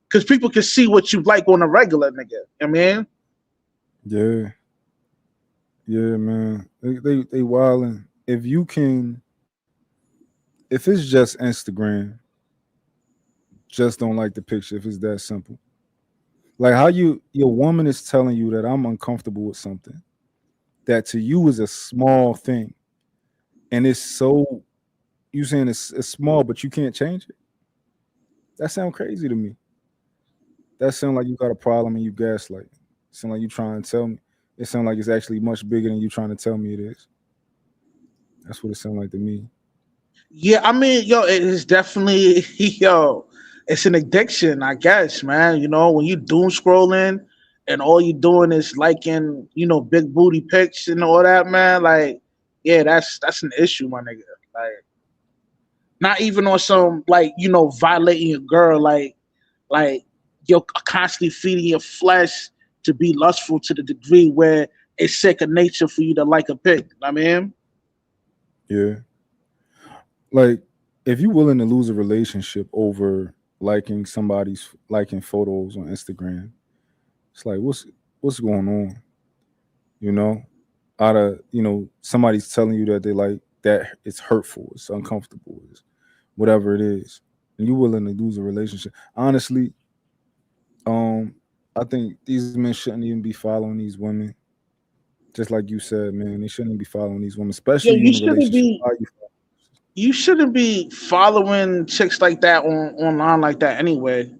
Because people can see what you like on the regular, nigga. I mean,
Yeah, yeah, man. They wilding. If you can, if it's just Instagram, just don't like the picture. If it's that simple. Like how your woman is telling you that I'm uncomfortable with something that to you is a small thing, and it's so you saying it's small, but you can't change it. That sounds crazy to me. That sound like you got a problem and you gaslight. Sound like you trying to tell me. It sound like it's actually much bigger than you trying to tell me it is. That's what it sound like to me.
yeah, I mean, yo, it is definitely yo, it's an addiction, I guess, man. When you doom scrolling and all you doing is liking, big booty pics and all that, man. Like, yeah, that's an issue, my nigga. Like, not even on some like violating a girl, like you're constantly feeding your flesh to be lustful to the degree where it's second nature for you to like a pic. I mean.
Yeah. Like if you willing to lose a relationship over liking somebody's liking photos on Instagram, it's like what's going on? You know? Out of, somebody's telling you that they like that it's hurtful, it's uncomfortable, it's whatever it is. And you willing to lose a relationship. Honestly, um, I think these men shouldn't even be following these women. Just like you said, man, they shouldn't be following these women,
Yo,
especially you in a relationship. Why you
you shouldn't be following chicks like that online like that anyway. You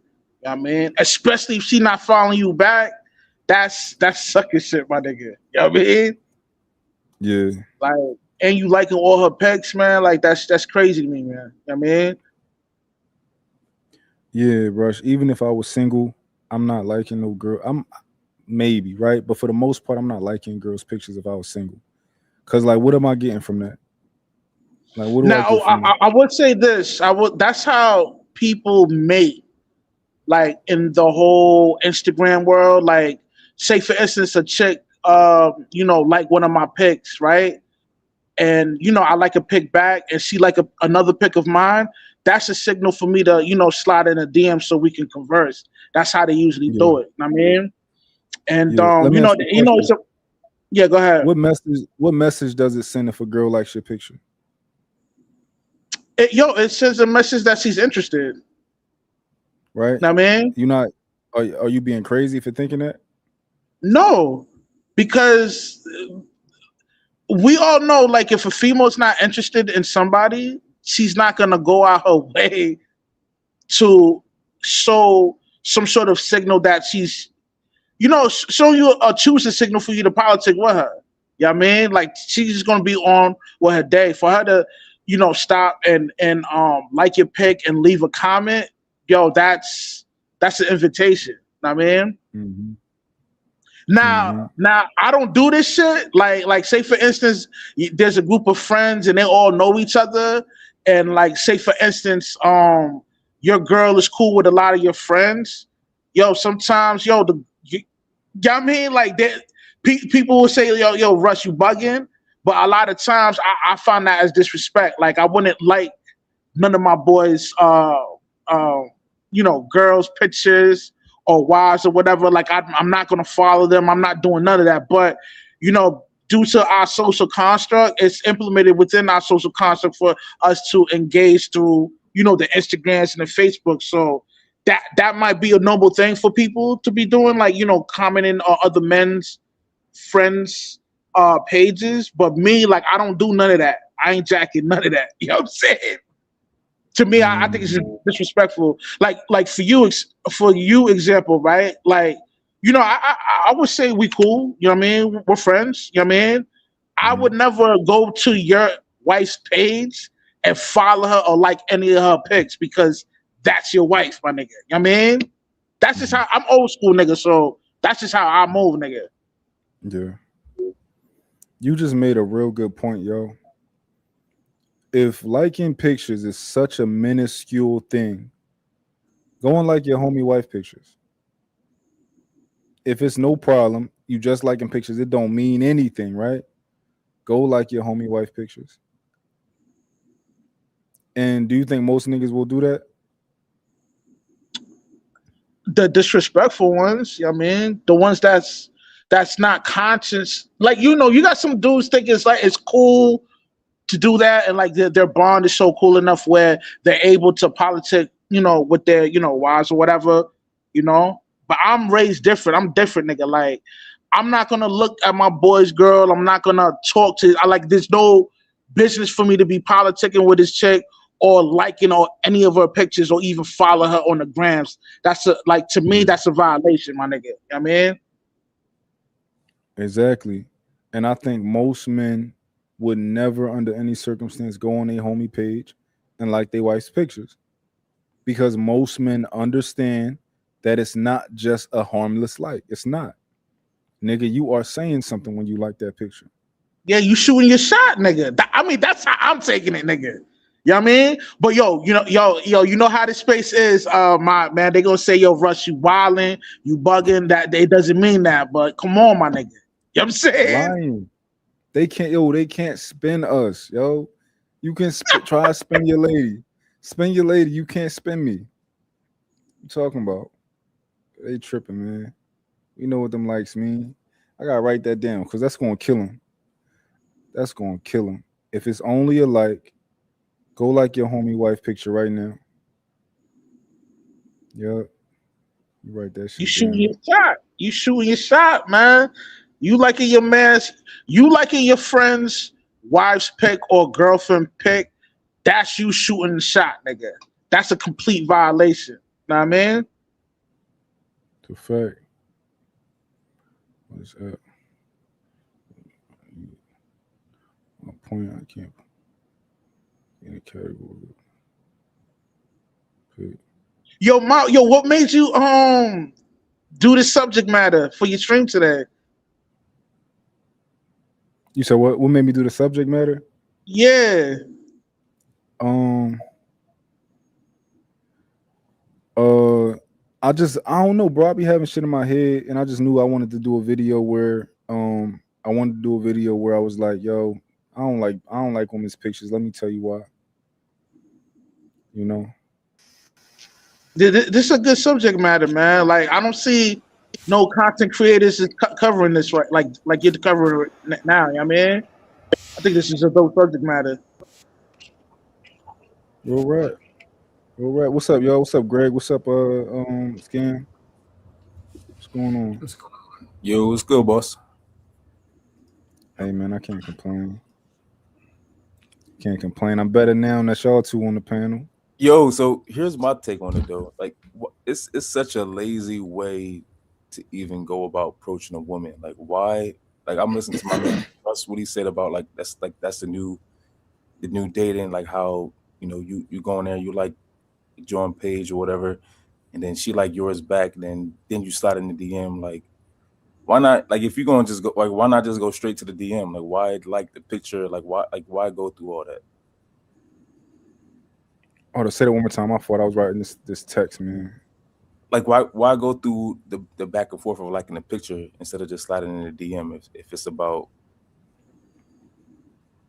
know what I mean? Especially if she not following you back. That's sucker shit, my nigga. You know what I mean?
yeah,
Like, and you liking all her pics, man. Like that's crazy to me, man. You know what I mean?
yeah, Rush. Even if I was single, I'm not liking no girl. maybe, right? But for the most part, I'm not liking girls' pictures if I was single. Cause like, what am I getting from that? Like, what do I
Now,
get from that?
I would say this. I would. That's how people mate, like in the whole Instagram world. Like, say for instance, a chick, like one of my pics, right? And I like a pic back, and she like another pic of mine. That's a signal for me to slide in a DM so we can converse. That's how they usually
Yeah,
do it. I mean, and
yeah. Let me ask you a question.
it's a, yeah. Go ahead.
What message does it send if a girl likes your picture?
It sends a message that she's interested.
Right?
I mean,
You not are you being crazy for thinking that?
no, because we all know, like, if a female's not interested in somebody, she's not gonna go out her way to show some sort of signal that she's, show you choose a signal for you to politic with her. You know what I mean? Like, she's just gonna be on with her day. For her to, stop and like your pic and leave a comment, that's an invitation. You know what I mean?
Hmm.
Now, I don't do this shit. Like, say for instance, there's a group of friends and they all know each other, and like, say for instance, your girl is cool with a lot of your friends. Sometimes, you know what I mean? Like, people will say, yo, Russ, you bugging. But a lot of times, I find that as disrespect. Like, I wouldn't like none of my boys, uh, girls' pictures or wives or whatever. Like, I'm not gonna follow them. I'm not doing none of that. But due to our social construct, it's implemented within our social construct for us to engage through the Instagrams and the Facebook. So that might be a noble thing for people to be doing, like commenting on other men's friends pages. But me, like, I don't do none of that. I ain't jacking none of that. You know what I'm saying? To me, I think it's disrespectful. Like for you example, right? Like, I would say we cool. You know what I mean? We're friends. You know what I mean? I would never go to your wife's page and follow her or like any of her pics because that's your wife, my nigga. You know what I mean? That's just how I'm old school, nigga. So that's just how I move, nigga.
Yeah. You just made a real good point, yo. If liking pictures is such a minuscule thing, go and like your homie wife pictures. If it's no problem, you just liking pictures, it don't mean anything, right? Go like your homie wife pictures. And do you think most niggas will do that?
The disrespectful ones, you know what I mean? The ones that's not conscious. Like, you got some dudes think it's like it's cool to do that, and like their bond is so cool enough where they're able to politic, with their, wives or whatever, you know. But I'm raised different. I'm different, nigga. Like, I'm not gonna look at my boy's girl. I'm not gonna talk to. I like. There's no business for me to be politicking with this chick or liking or any of her pictures or even follow her on the grams. That's to me, that's a violation, my nigga. You know what I mean?
Exactly. And I think most men would never, under any circumstance, go on a homie page and like their wife's pictures. Because most men understand that it's not just a harmless like. It's not. Nigga, you are saying something when you like that picture.
Yeah, you shooting your shot, nigga. I mean, that's how I'm taking it, nigga. You know what I mean? But you know how this space is, my man. They gonna say, yo, Russ, you wilding, you bugging. That it doesn't mean that, but come on, my nigga. You know what I'm saying?
Lying. They can't spin us, yo. You can try to spin your lady. Spin your lady, you can't spin me. You talking about? They tripping, man. You know what them likes mean. I gotta write that down because that's gonna kill him. That's gonna kill him. If it's only a like, go like your homie wife picture right now. Yup. You write that
You
shit
shooting
down.
your shot. You shooting your shot, man. You liking your man's. You liking your friend's wife's pick or girlfriend pick. That's you shooting the shot, nigga. That's a complete violation. Know what I mean?
The fact. What is that? My point. I can't in a category. Pick.
Yo, what made you Do the subject matter for your stream today.
You said what? What made me do the subject matter?
Yeah.
Um. I don't know, bro. I be having shit in my head, and I just knew I wanted to do a video where I wanted to do a video where I was like, yo, I don't like women's pictures. Let me tell you why. You know.
This is a good subject matter, man. Like I don't see no content creators is covering this right, like you're covering it now. You know what I mean, I think this is a dope subject matter.
All right. All right. What's up, yo? What's up, Greg? What's up, Scan? What's going on?
What's going on?
Yo, what's good, boss?
Hey, man, I can't complain. Can't complain. I'm better now than y'all two on the panel.
Yo, so here's my take on it though. Like, it's such a lazy way to even go about approaching a woman. Like, why? Like, I'm listening to my man. That's what he said about that's the new dating. Like how you go in there, you like join page or whatever, and then she like yours back, then you slide in the DM. Like, why not? Like, if you're gonna just go, like, why not just go straight to the DM? Like, why like the picture? Like, why go through all that?
Oh, to say that one more time. I thought I was writing this text, man.
Like, why go through the back and forth of liking the picture instead of just sliding in the DM if it's about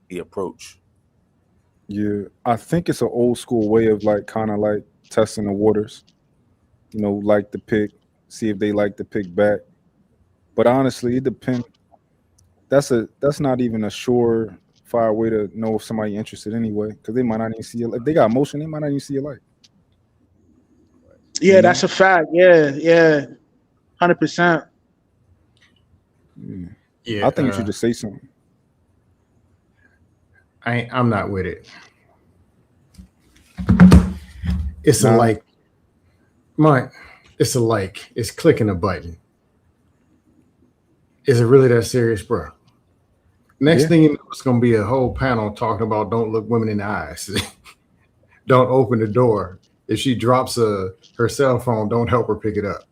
the approach?
Yeah, I think it's an old school way of like kind of like testing the waters. You know, like the pick, see if they like the pick back. But honestly, it depends. That's not even a surefire way to know if somebody interested anyway, because they might not even see it. If they got emotion, they might not even see it like.
Yeah, that's a fact. Yeah, 100%.
Yeah,
I think you should just say something.
I'm not with it. It's a like. It's a like. It's clicking a button. Is it really that serious, bro? Next thing you know, it's going to be a whole panel talking about don't look women in the eyes. Don't open the door. If she drops her cell phone, don't help her pick it up.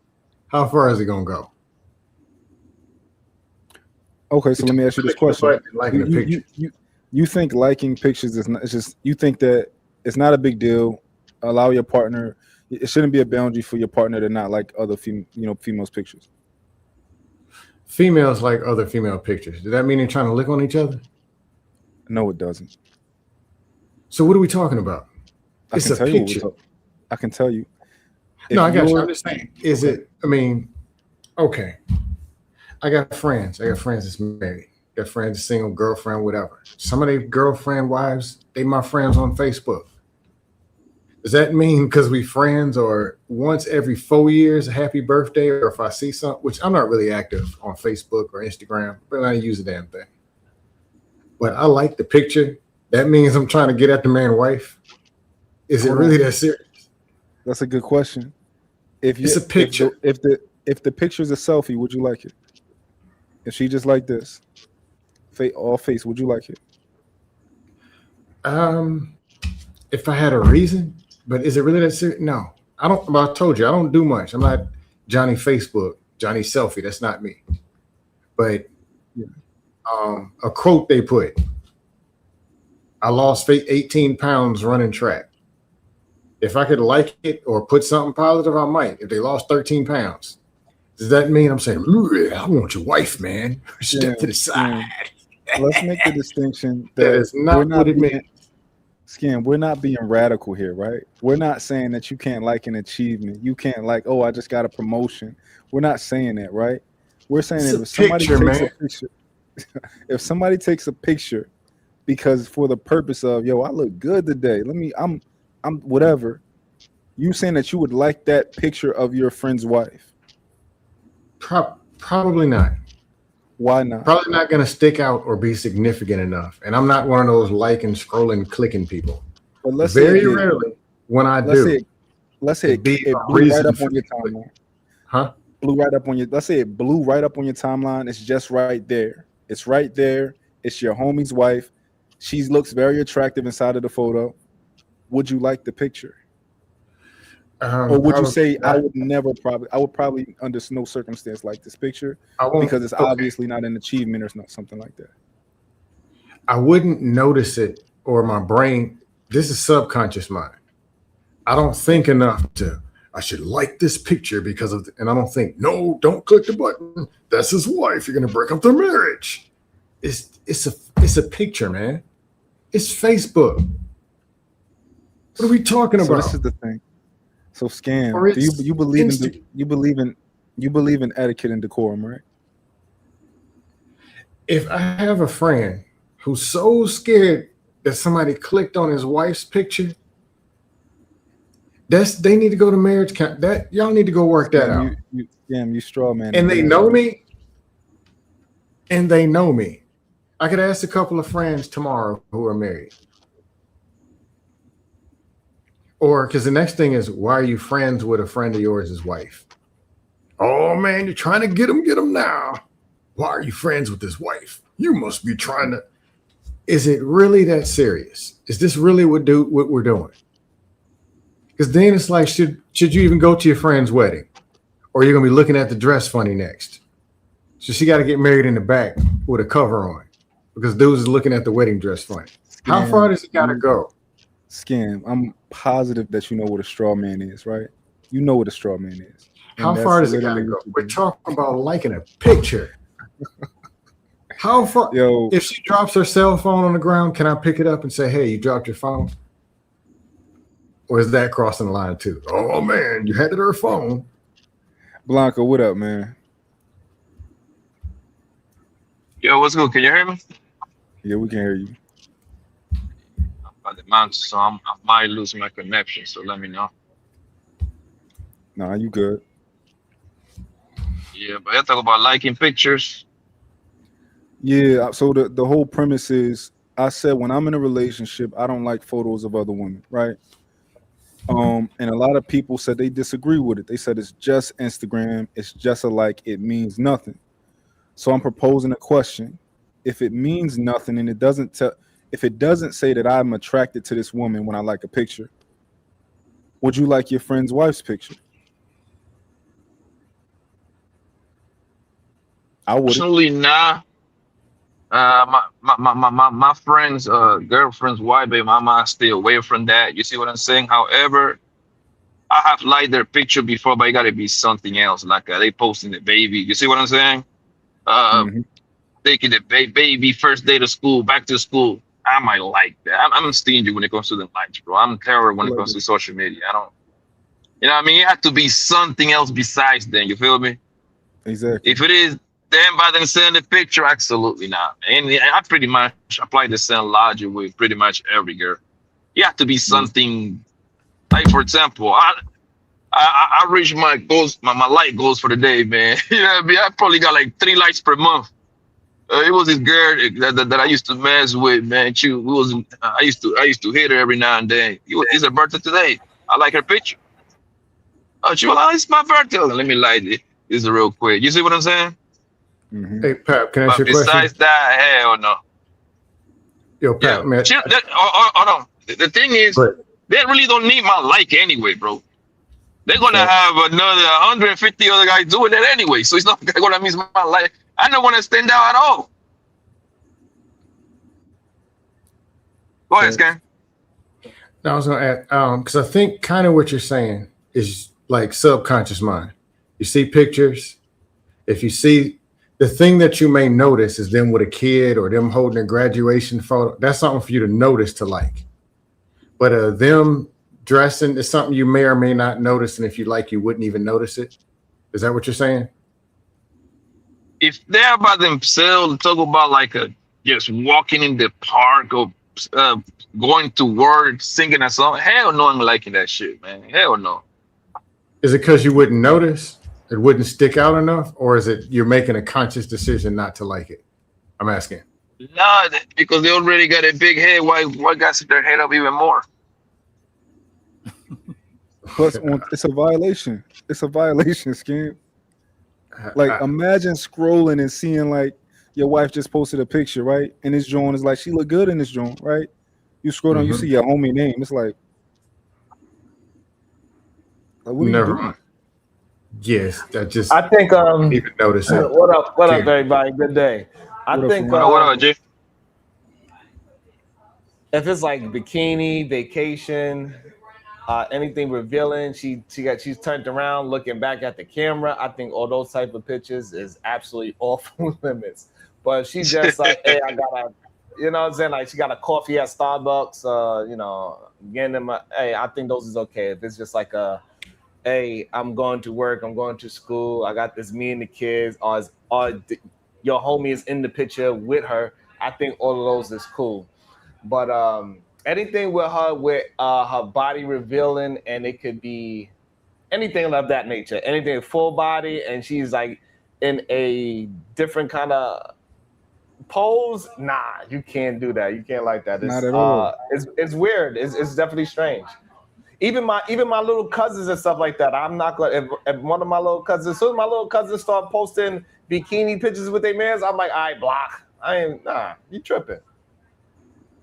How far is it going to go?
Okay, so let me ask you this question.
Liking a picture.
You think liking pictures is not, it's just, you think that it's not a big deal. Allow your partner, it shouldn't be a boundary for your partner to not like other females' pictures.
Females like other female pictures. Does that mean they're trying to lick on each other?
No, it doesn't.
So what are we talking about? It's a picture.
I can tell you.
No, I got you. I'm just saying. Is it? I mean, okay. I got friends that's married. Got friends, single, girlfriend, whatever. Some of their girlfriend wives, they my friends on Facebook. Does that mean because we friends or once every 4 years, a happy birthday, or if I see something, which I'm not really active on Facebook or Instagram, but I use a damn thing. But I like the picture. That means I'm trying to get at the man's wife. Is it really that serious?
That's a good question.
It's a picture.
If the picture's a selfie, would you like it? If she just like this, all face, would you like it?
If I had a reason, but is it really that serious? No, I don't. But I told you I don't do much. I'm not Johnny Facebook, Johnny Selfie. That's not me. But a quote they put: "I lost 18 pounds running track." If I could like it or put something positive, I might. If they lost 13 pounds, does that mean I'm saying, I want your wife, man? Step to the side.
Let's make the distinction
that is not what it means.
Skin, we're not being radical here, right? We're not saying that you can't like an achievement. You can't like, oh, I just got a promotion. We're not saying that, right? We're saying that if somebody takes a picture, if somebody takes a picture because for the purpose of, yo, I look good today. I'm whatever. You saying that you would like that picture of your friend's wife?
Probably not.
Why not?
Probably not going to stick out or be significant enough. And I'm not one of those liking, scrolling, clicking people.
But let's
very rarely when I do.
Let's say it blew right up on your timeline.
Huh?
Blew right up on your. Let's say it blew right up on your timeline. It's just right there. It's right there. It's your homie's wife. She looks very attractive inside of the photo. Would you like the picture? Or would you say
Probably
I would probably under no circumstance like this picture
I won't,
because it's
okay.
obviously not an achievement or not something like that.
I wouldn't notice it, or my brain. This is subconscious mind. I don't think enough to. I should like this picture because of, and I don't think. No, don't click the button. That's his wife. You're gonna break up their marriage. It's a picture, man. It's Facebook. What are we talking
So
about?
this is the thing. So
Or
scam. Do
it's
you believe in
Insta-
you believe in etiquette and decorum, right?
If I have a friend who's so scared that somebody clicked on his wife's picture, they need to go to marriage camp. That y'all need to go work that out.
You straw man.
And they know me. And they know me. I could ask a couple of friends tomorrow who are married. Or because the next thing is, why are you friends with a friend of yours' wife? Oh man, you're trying to get him now. Why are you friends with his wife? You must be trying to. Is it really that serious? Is this really what we're doing? Because then it's like, should you even go to your friend's wedding? Or you're gonna be looking at the dress funny next. So she got to get married in the back with a cover on. Because dudes is looking at the wedding dress funny. How far does it gotta go?
Scam. I'm positive that you know what a straw man is, right? You know what a straw man is. And
How
that's
far does it gotta
literally
go?
what you
We're
do.
talking about liking a picture. How far?
Yo,
If she drops her cell phone on the ground, can I pick it up and say, "Hey, you dropped your phone"? Or is that crossing the line too? Oh man, you handed her a phone.
Blanca, what up, man?
Yo, what's good? Can you hear me?
Yeah, we can hear you.
By the mountain, so I might lose my connection. So let me know.
Nah, you good.
Yeah, but I talk about liking pictures.
Yeah, so the whole premise is I said when I'm in a relationship, I don't like photos of other women, right? And a lot of people said they disagree with it. They said it's just Instagram, it's just a like, it means nothing. So I'm proposing a question. If it means nothing and if it doesn't say that I'm attracted to this woman when I like a picture, would you like your friend's wife's picture? I would.
Personally, nah. My friend's girlfriend's wife, baby mama, I stay away from that. You see what I'm saying? However, I have liked their picture before, but it gotta be something else. Like they posting the baby. You see what I'm saying?
Mhm.
Taking the baby first day to school, back to school. I might like that. I'm stingy when it comes to the likes, bro. I'm terrible when it comes to social media. I don't. You know what I mean? It has to be something else besides then. You feel me?
Exactly.
If it is them by themselves the picture, absolutely not. And I pretty much apply the same logic with pretty much every girl. You have to be something like, for example, I reached my goals, my light goals for the day, man. You know what I mean? I probably got like 3 likes per month. It was this girl that I used to mess with, man. I used to hit her every now and then. It's her birthday today. I like her picture. Oh, she was like, oh, it's my birthday. Let me light it. This is real quick. You see what I'm saying?
Mm-hmm.
Hey, Pat, can I ask
But
you a question?
besides that, hell no.
Yo, Pat, man.
Hold on. The thing is, they really don't need my like anyway, bro. They're gonna have another 150 other guys doing that anyway, so it's not gonna miss my like. I don't want to stand out at all. Go ahead, Scan.
I was gonna add, because I think kind of what you're saying is like subconscious mind. You see pictures. If you see the thing that you may notice is them with a kid or them holding a graduation photo, that's something for you to notice to like. But them dressing is something you may or may not notice, and if you like, you wouldn't even notice it. Is that what you're saying?
If they're by themselves, talk about like just walking in the park or going to work, singing a song. Hell no, I'm liking that shit, man. Hell no.
Is it because you wouldn't notice? It wouldn't stick out enough? Or is it you're making a conscious decision not to like it? I'm asking.
Nah, because they already got a big head. Why guys sit their head up even more?
Plus, it's a violation. It's a violation, Skim. Like, imagine scrolling and seeing like your wife just posted a picture, right? And this joint is like, she look good in this joint, right? You scroll down, you see your homie name. It's like, Like, what are you
Never
doing?
mind. Yes, I just
I think
didn't even notice it.
what up
Can't.
everybody? Good day. I
What up,
think
Faran?
What up, Jay?
if it's like bikini, vacation, anything revealing, she's turned around looking back at the camera. I think all those type of pictures is absolutely off limits. But she just like, hey, I got a, you know what I'm saying? Like she got a coffee at Starbucks, getting them hey, I think those is okay. If it's just like a hey, I'm going to work, I'm going to school, I got this me and the kids, your homie is in the picture with her. I think all of those is cool. But anything with her with her body revealing, and it could be anything of that nature, anything full body, and she's like in a different kind of pose. Nah, you can't do that. You can't like that.
Not at all.
It's weird. It's definitely strange. Even my little cousins and stuff like that. I'm not gonna if one of my little cousins, as soon as my little cousins start posting bikini pictures with their mans, I'm like, all right, block. I ain't nah, you tripping.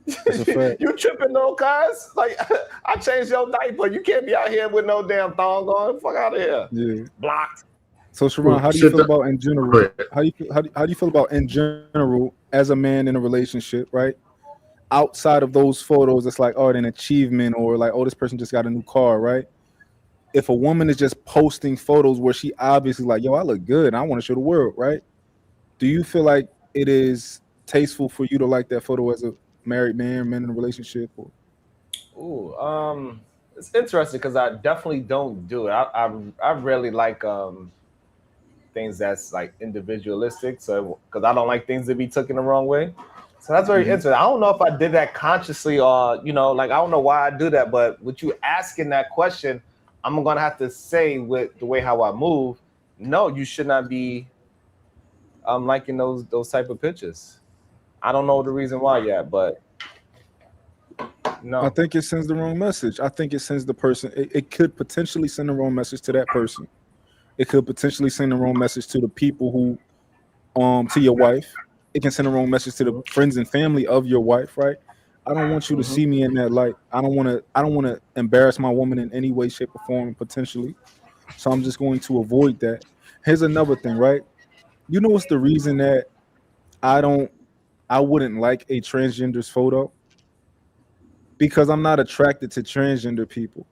That's a fact.
You tripping though, cuz? Like I changed your diaper. You can't be out here with no damn thong on. Fuck out of here.
Yeah.
Blocked.
So, Sharon, how do you
Shit,
feel about in
go
general?
ahead.
How do you feel about in general as a man in a relationship, right? Outside of those photos, it's like, oh, an achievement, or like, oh, this person just got a new car, right? If a woman is just posting photos where she obviously like, yo, I look good, I want to show the world, right? Do you feel like it is tasteful for you to like that photo as a married man in a relationship? Or
Ooh, it's interesting because I definitely don't do it. I really like things that's like individualistic. So because I don't like things to be taken the wrong way. So that's very
Mhm.
interesting. I don't know if I did that consciously or like I don't know why I do that. But with you asking that question, I'm gonna have to say with the way how I move, no, you should not be liking those type of pictures. I don't know the reason why yet, but
I
no.
think it sends the wrong message. I think it sends the person. It could potentially send the wrong message to that person. It could potentially send the wrong message to the people who, to your wife. It can send the wrong message to the friends and family of your wife, right? I don't want you to
Hmm.
see me in that light. I don't want to. I don't want to embarrass my woman in any way, shape, or form, potentially. So I'm just going to avoid that. Here's another thing, right? You know what's the reason that I don't, I wouldn't like a transgender's photo? Because I'm not attracted to transgender people.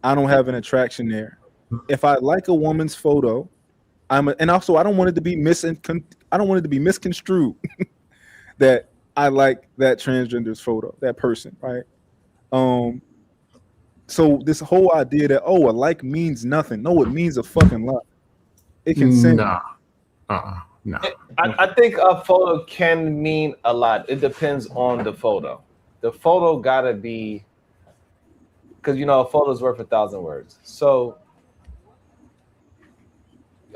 I don't have an attraction there. If I like a woman's photo, and also I don't want it to be I don't want it to be misconstrued that I like that transgender's photo, that person, right? Um, so this whole idea that, oh, a like means nothing. No, it means a fucking lot. It can send.
Nah. Nah.
I think a photo can mean a lot. It depends on the photo. The photo gotta be because a photo's worth 1,000 words. So,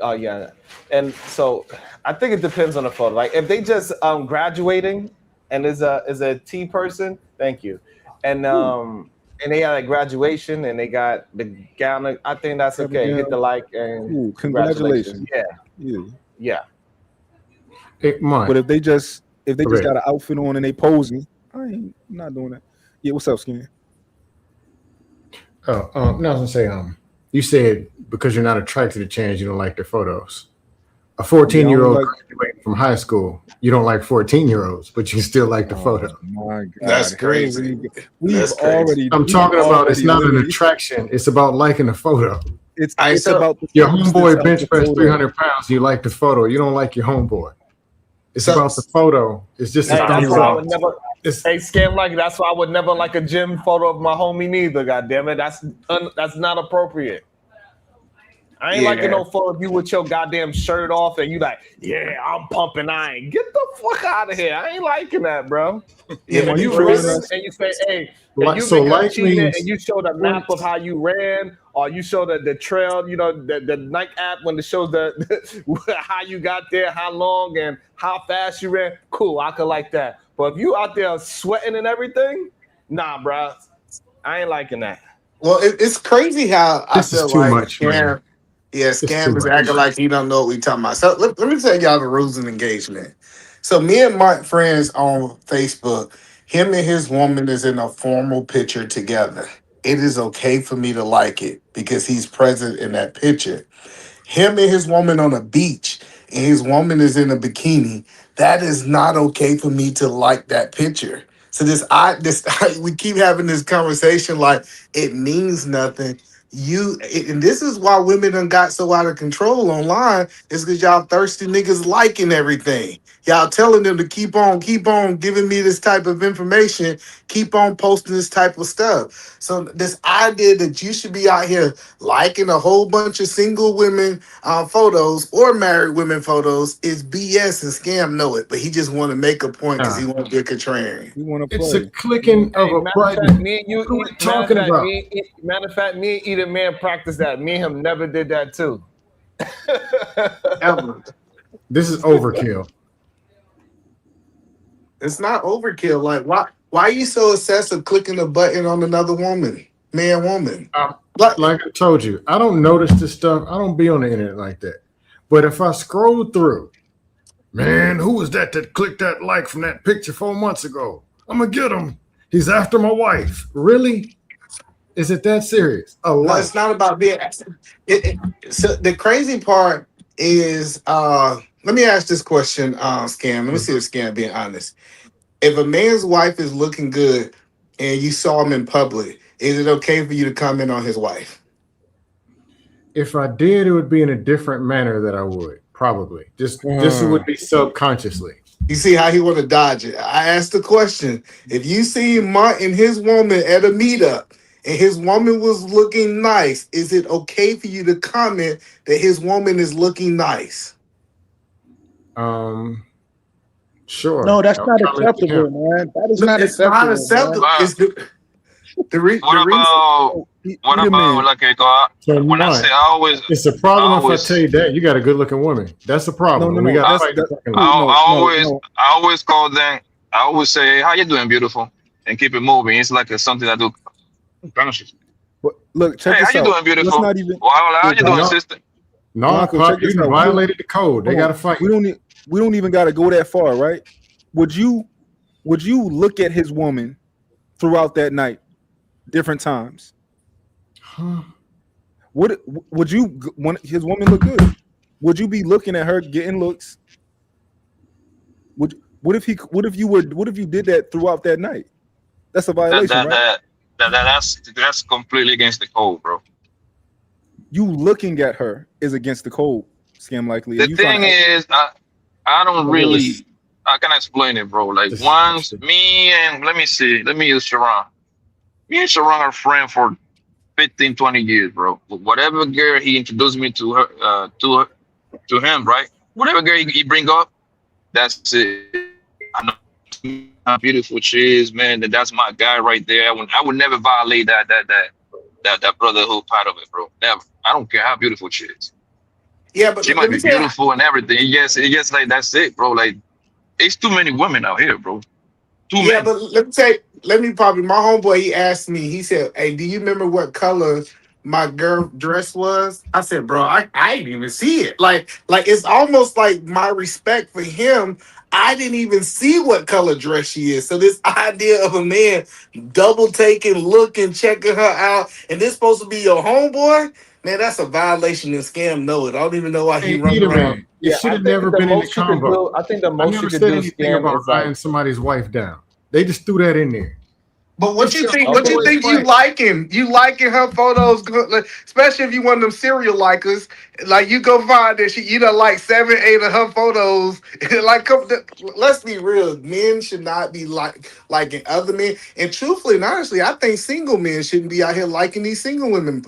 oh yeah, and so I think it depends on the photo. Like if they just graduating and is a T person, thank you, and they had a graduation and they got the gown. I think that's okay. Hit the
Abigail,
like and
ooh,
congratulations.
congratulations.
Yeah,
Yeah.
yeah.
Hey,
But
Mike.
if they just
Okay.
got an outfit on and they posing, I'm not doing that. Yeah, what's up, Skin?
Oh, no, I was gonna say, you said because you're not attracted to change, you don't like their photos. A
Yeah,
14
I
year
only
old
like.
graduating from high school, you don't like 14-year-olds, but you still like the
Oh
photo.
my
That's
God! Here
crazy.
we go.
That's crazy.
I'm
We've
talking about it's
already
not an
literally.
attraction, it's about liking the photo.
It's
I
it's
so
about the
Your
substance
homeboy
of
bench
the
pressed
photo.
300 pounds, you like the photo. You don't like your homeboy. It's
so
about the photo. It's just as
Hey,
Stop
that's
things
why I
that
would
it.
never.
it's
Hey, scam like that's why I would never like a gym photo of my homie neither. God damn it, that's not appropriate. I ain't liking
Yeah.
no photo of you with your goddamn shirt off and you like, yeah, I'm pumping iron. Get the fuck out of here. I ain't liking that, bro.
Yeah,
Then
Either
why
but
you
you
trolling
running
us?
and you say, hey, and
like
you
so
make an
like
achievement and
means
you show the map of how you ran, or you show the trail, the Nike app when it shows how you got there, how long and how fast you ran. Cool, I could like that. But if you out there sweating and everything, nah, bro, I ain't liking that.
well, it's crazy how I
this is
feel
too
like
much, man.
scam. Yeah,
It's too
scam is
much.
acting like he don't know what we talking about. So let me tell y'all the rules of engagement. So me and Mark friends on Facebook. Him and his woman is in a formal picture together. it is okay for me to like it because he's present in that picture. Him and his woman on a beach and his woman is in a bikini, that is not okay for me to like that picture. So we keep having this conversation like it means nothing. And this is why women done got so out of control online is because y'all thirsty niggas liking everything. Y'all telling them to keep on giving me this type of information, keep on posting this type of stuff. So this idea that you should be out here liking a whole bunch of single women photos or married women photos is BS, and Scam know it, but he just want to make a point because he want to be a contrarian.
We want to
It's
play.
a clicking of a button.
Me and you,
What are we talking about?
Matter of fact, me and Eat a Man practice that. Me and him never did that too.
Ever.
This is overkill.
It's not overkill. Like, why are you so obsessed with clicking a button on another woman? Woman.
Like I told you, I don't notice this stuff. I don't be on the internet like that. But if I scroll through, man, who was that clicked that like from that picture 4 months ago? I'm going to get him. He's after my wife. Really? Is it that serious?
No, it's not about being. So the crazy part is, let me ask this question, Scam. Let me see if Scam being honest. If a man's wife is looking good and you saw him in public, is it okay for you to comment on his wife?
If I did, it would be in a different manner that I would, probably. This would be subconsciously.
You see how he want to dodge it. I asked the question. If you see Mont and his woman at a meetup and his woman was looking nice, is it okay for you to comment that his woman is looking nice?
Sure.
No, that's not acceptable, man. That is not acceptable.
Not acceptable. It's
what about like when I say I always?
It's a problem if I tell you that you got a good looking woman. That's a problem.
No,
we got to fight.
I always call them. I always say, hey, "How you doing, beautiful?" and keep it moving. It's like something I do.
But look, check
hey,
this
how
out.
you doing, beautiful?
Let's not even.
How you doing, sister?
No, Pop, you violated the code. They got to fight.
We don't even got to go that far, right? Would you look at his woman throughout that night, different times?
Huh.
Would you want his woman look good? Would you be looking at her getting looks? What if you did that throughout that night? That's a violation, right?
That's completely against the code, bro.
You looking at her is against the code, Scam likely.
The thing is, I don't really. I can explain it, bro. Like once me and let me use Sharon. Me and Sharon are friends for 15, 20 years, bro. Whatever girl he introduced me to her, to him, right? Whatever girl he bring up, that's it. I know how beautiful she is, man. That's my guy right there. I would never violate that brotherhood part of it, bro. Never. I don't care how beautiful she is.
Yeah, but
she might be beautiful and everything. It gets like that's it, bro. Like it's too many women out here, bro. Too many.
But my homeboy, he asked me, he said, hey, do you remember what color my girl dress was? I said, bro, I didn't even see it. Like it's almost like my respect for him. I didn't even see what color dress she is. So this idea of a man double taking, looking, checking her out, and this supposed to be your homeboy, man, that's a violation and Scam know it. I don't even know why he runs around.
It should have never been in the combo.
I think the most you could do is
anything about eyeing somebody's wife down. They just threw that in there.
But what you think? What you think you liking? You liking her photos, especially if you one of them serial likers. Like you go find that you done like 7, 8 of her photos. Like, let's be real. Men should not be liking other men. And truthfully and honestly, I think single men shouldn't be out here liking these single women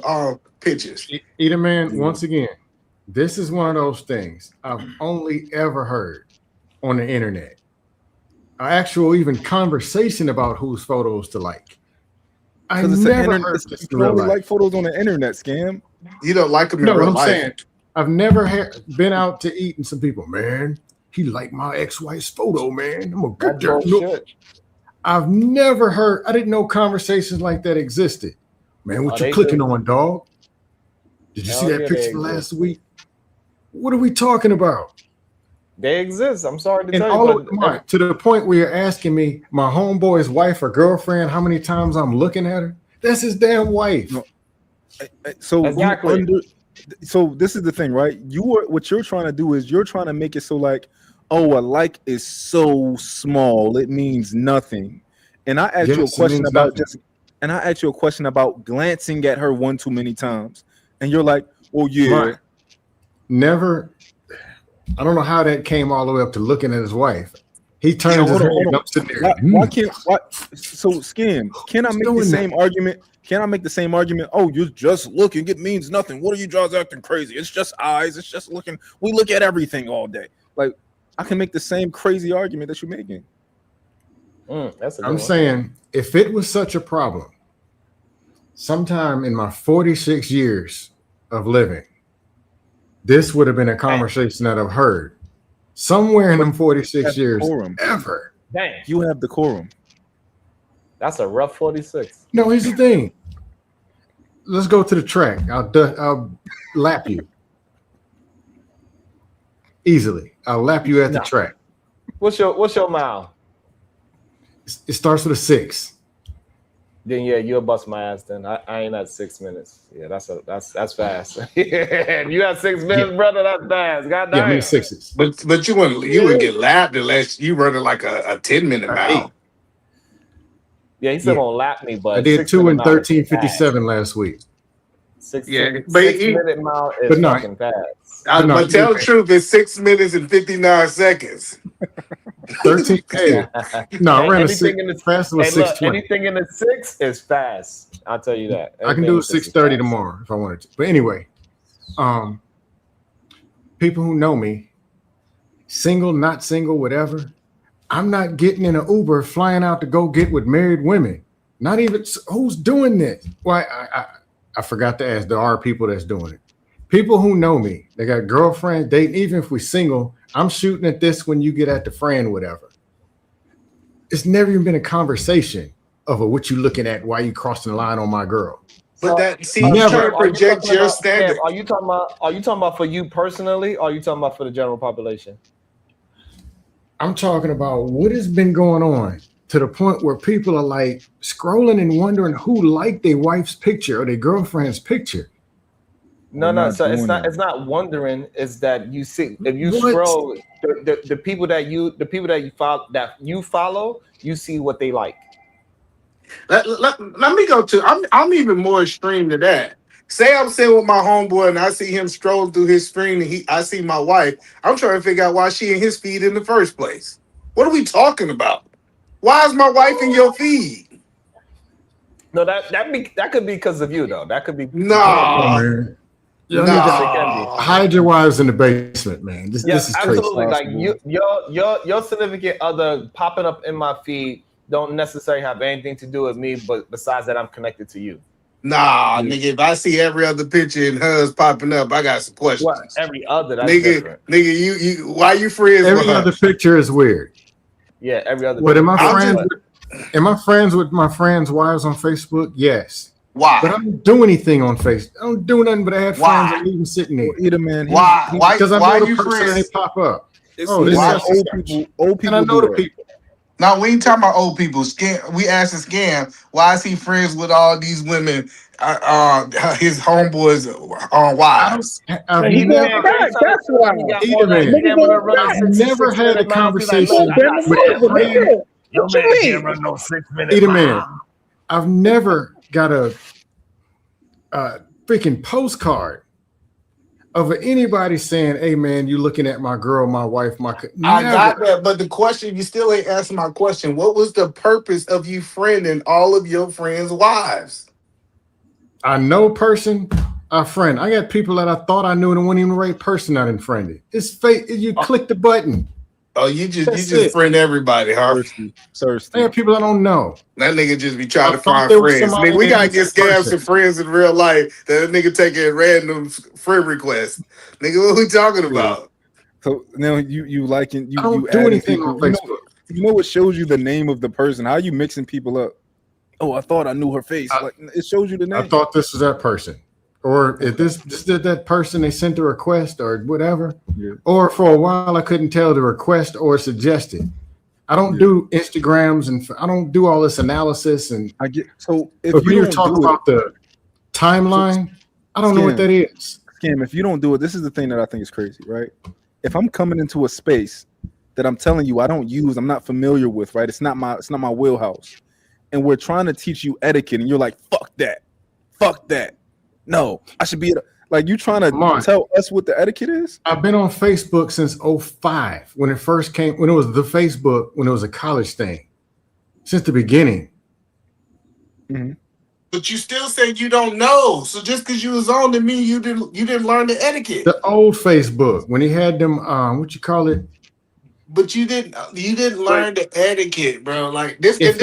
pictures.
Eat a Man, once again, this is one of those things I've only ever heard on the internet. Actual even conversation about whose photos to like. I never heard this in real life.
Like photos on the internet, Scam.
You don't like them in real life.
Saying, I've never been out to eat and some people, man, he liked my ex-wife's photo, man. I'm gonna get there. I've never heard, I didn't know conversations like that existed. Man, what you clicking on, dog? Did you see that picture last week? What are we talking about?
They exist. I'm sorry to tell you.
To the point where you're asking me, my homeboy's wife or girlfriend, how many times I'm looking at her? That's his damn wife.
No, so
Exactly.
so this is the thing, right? What you're trying to do is you're trying to make it so like, oh, a like is so small, it means nothing. And I asked you a
Yes, it
question
means
about
nothing.
and I asked you a question about glancing at her one too many times, and you're like, well, yeah.
Right. Never. I don't know how that came all the way up to looking at his wife. He turns his head and I'm sitting there.
Why can't? So Skin, can I make the same argument? Can I make the same argument? Oh, you're just looking. It means nothing. What are you guys acting crazy? It's just eyes. It's just looking. We look at everything all day. Like, I can make the same crazy argument that you're making.
I'm saying, if it was such a problem, sometime in my 46 years of living, this would have been a conversation that I've heard somewhere in them 46 years ever.
Dang.
You have decorum.
That's a rough 46.
No, here's the thing. Let's go to the track. I'll lap you easily. I'll lap you at the track.
What's your mile?
It starts with a 6.
Then yeah, you'll bust my ass. Then I ain't at 6 minutes. Yeah, that's fast. Yeah, you got 6 minutes, brother. That's fast. God damn.
Yeah, me 6s.
But you wouldn't get lapped unless you running like a 10-minute mile.
Yeah, he's still gonna lap me, but
I did 2 and 13:57 last week.
6-minute mile is fucking fast.
But tell the truth, it's 6 minutes and 59 seconds.
13. Hey, no, I ran a 6. Fast was 6:20.
Anything in the 6 is fast. I'll tell you that.
I can do it 6:30 tomorrow if I wanted to. But anyway, people who know me, single, not single, whatever, I'm not getting in an Uber flying out to go get with married women. Not even who's doing this. Why? I forgot to ask. There are people that's doing it. People who know me, they got girlfriends, dating. Even if we're single, I'm shooting at this when you get at the friend, whatever. It's never even been a conversation of what you looking at, why you crossing the line on my girl.
But that trying to project your standard.
Are you talking about for you personally, or are you talking about for the general population?
I'm talking about what has been going on to the point where people are like scrolling and wondering who liked their wife's picture or their girlfriend's picture.
No. So it's not wondering. It's that you see if you scroll the people that you follow, you see what they like.
Let me go to. I'm even more extreme than that. Say I'm sitting with my homeboy and I see him strolling through his screen and I see my wife. I'm trying to figure out why she in his feed in the first place. What are we talking about? Why is my wife in your feed?
No, that could be because of you though. That could be
Hide your wives in the basement, man. This is
absolutely.
crazy.
Like your significant other popping up in my feed don't necessarily have anything to do with me, but besides that, I'm connected to you.
Nah, nigga, if I see every other picture and hers popping up, I got some questions.
What? Every other? That's
nigga,
different.
Nigga, you why you friends with her?
Every other picture is weird.
Yeah, every other.
But am I friends with my friends' wives on Facebook? Yes.
Why?
But I don't do anything on Facebook. I don't do nothing but add friends and leave them sitting there.
Either man.
Why?
Because I
why
know
you
the person and they pop up.
This is old people.
And I know the people.
No, we ain't talking about old people. We asked a scam. Why is he friends with all these women? His homeboys wives.
I've never had a conversation with a friend.
Your man can't run no 6 minutes.
Either man. I've never got a freaking postcard of anybody saying, "Hey man, you looking at my girl, my wife, my."
I got that, but the question, you still ain't answering my question. What was the purpose of you friending all of your friends' wives?
I know person, a friend. I got people that I thought I knew and wasn't even the right person I didn't friend it. It's fake. You click the button.
Oh, you just friend everybody, huh?
I have people I don't know.
That nigga just be trying to find friends. Nigga, we gotta get scams and friends in real life. That nigga taking random friend requests. Nigga, what we talking about?
So now you liking you.
I don't
you
do anything
people.
on Facebook.
You know what shows you the name of the person? How are you mixing people up? Oh, I thought I knew her face. Like it shows you the name.
I thought this was that person. Or if this that person, they sent a request or whatever. Yeah. Or for a while I couldn't tell the request or suggested. I don't do Instagrams and I don't do all this analysis. And
I get so if
but
you
when you
don't
talk
do
about the timeline, I don't know what that is.
Scam, if you don't do it, this is the thing that I think is crazy, right? If I'm coming into a space that I'm telling you I don't use, I'm not familiar with, right? It's not my wheelhouse. And we're trying to teach you etiquette, and you're like, fuck that. No, I should be like you trying to tell us what the etiquette is?
I've been on Facebook since 05 when it first came, when it was the Facebook, when it was a college thing. Since the beginning.
Mm-hmm.
But you still said you don't know. So just because you was on to me, you didn't learn the etiquette.
The old Facebook, when he had them what you call it?
But you didn't learn the etiquette, bro. Like this
If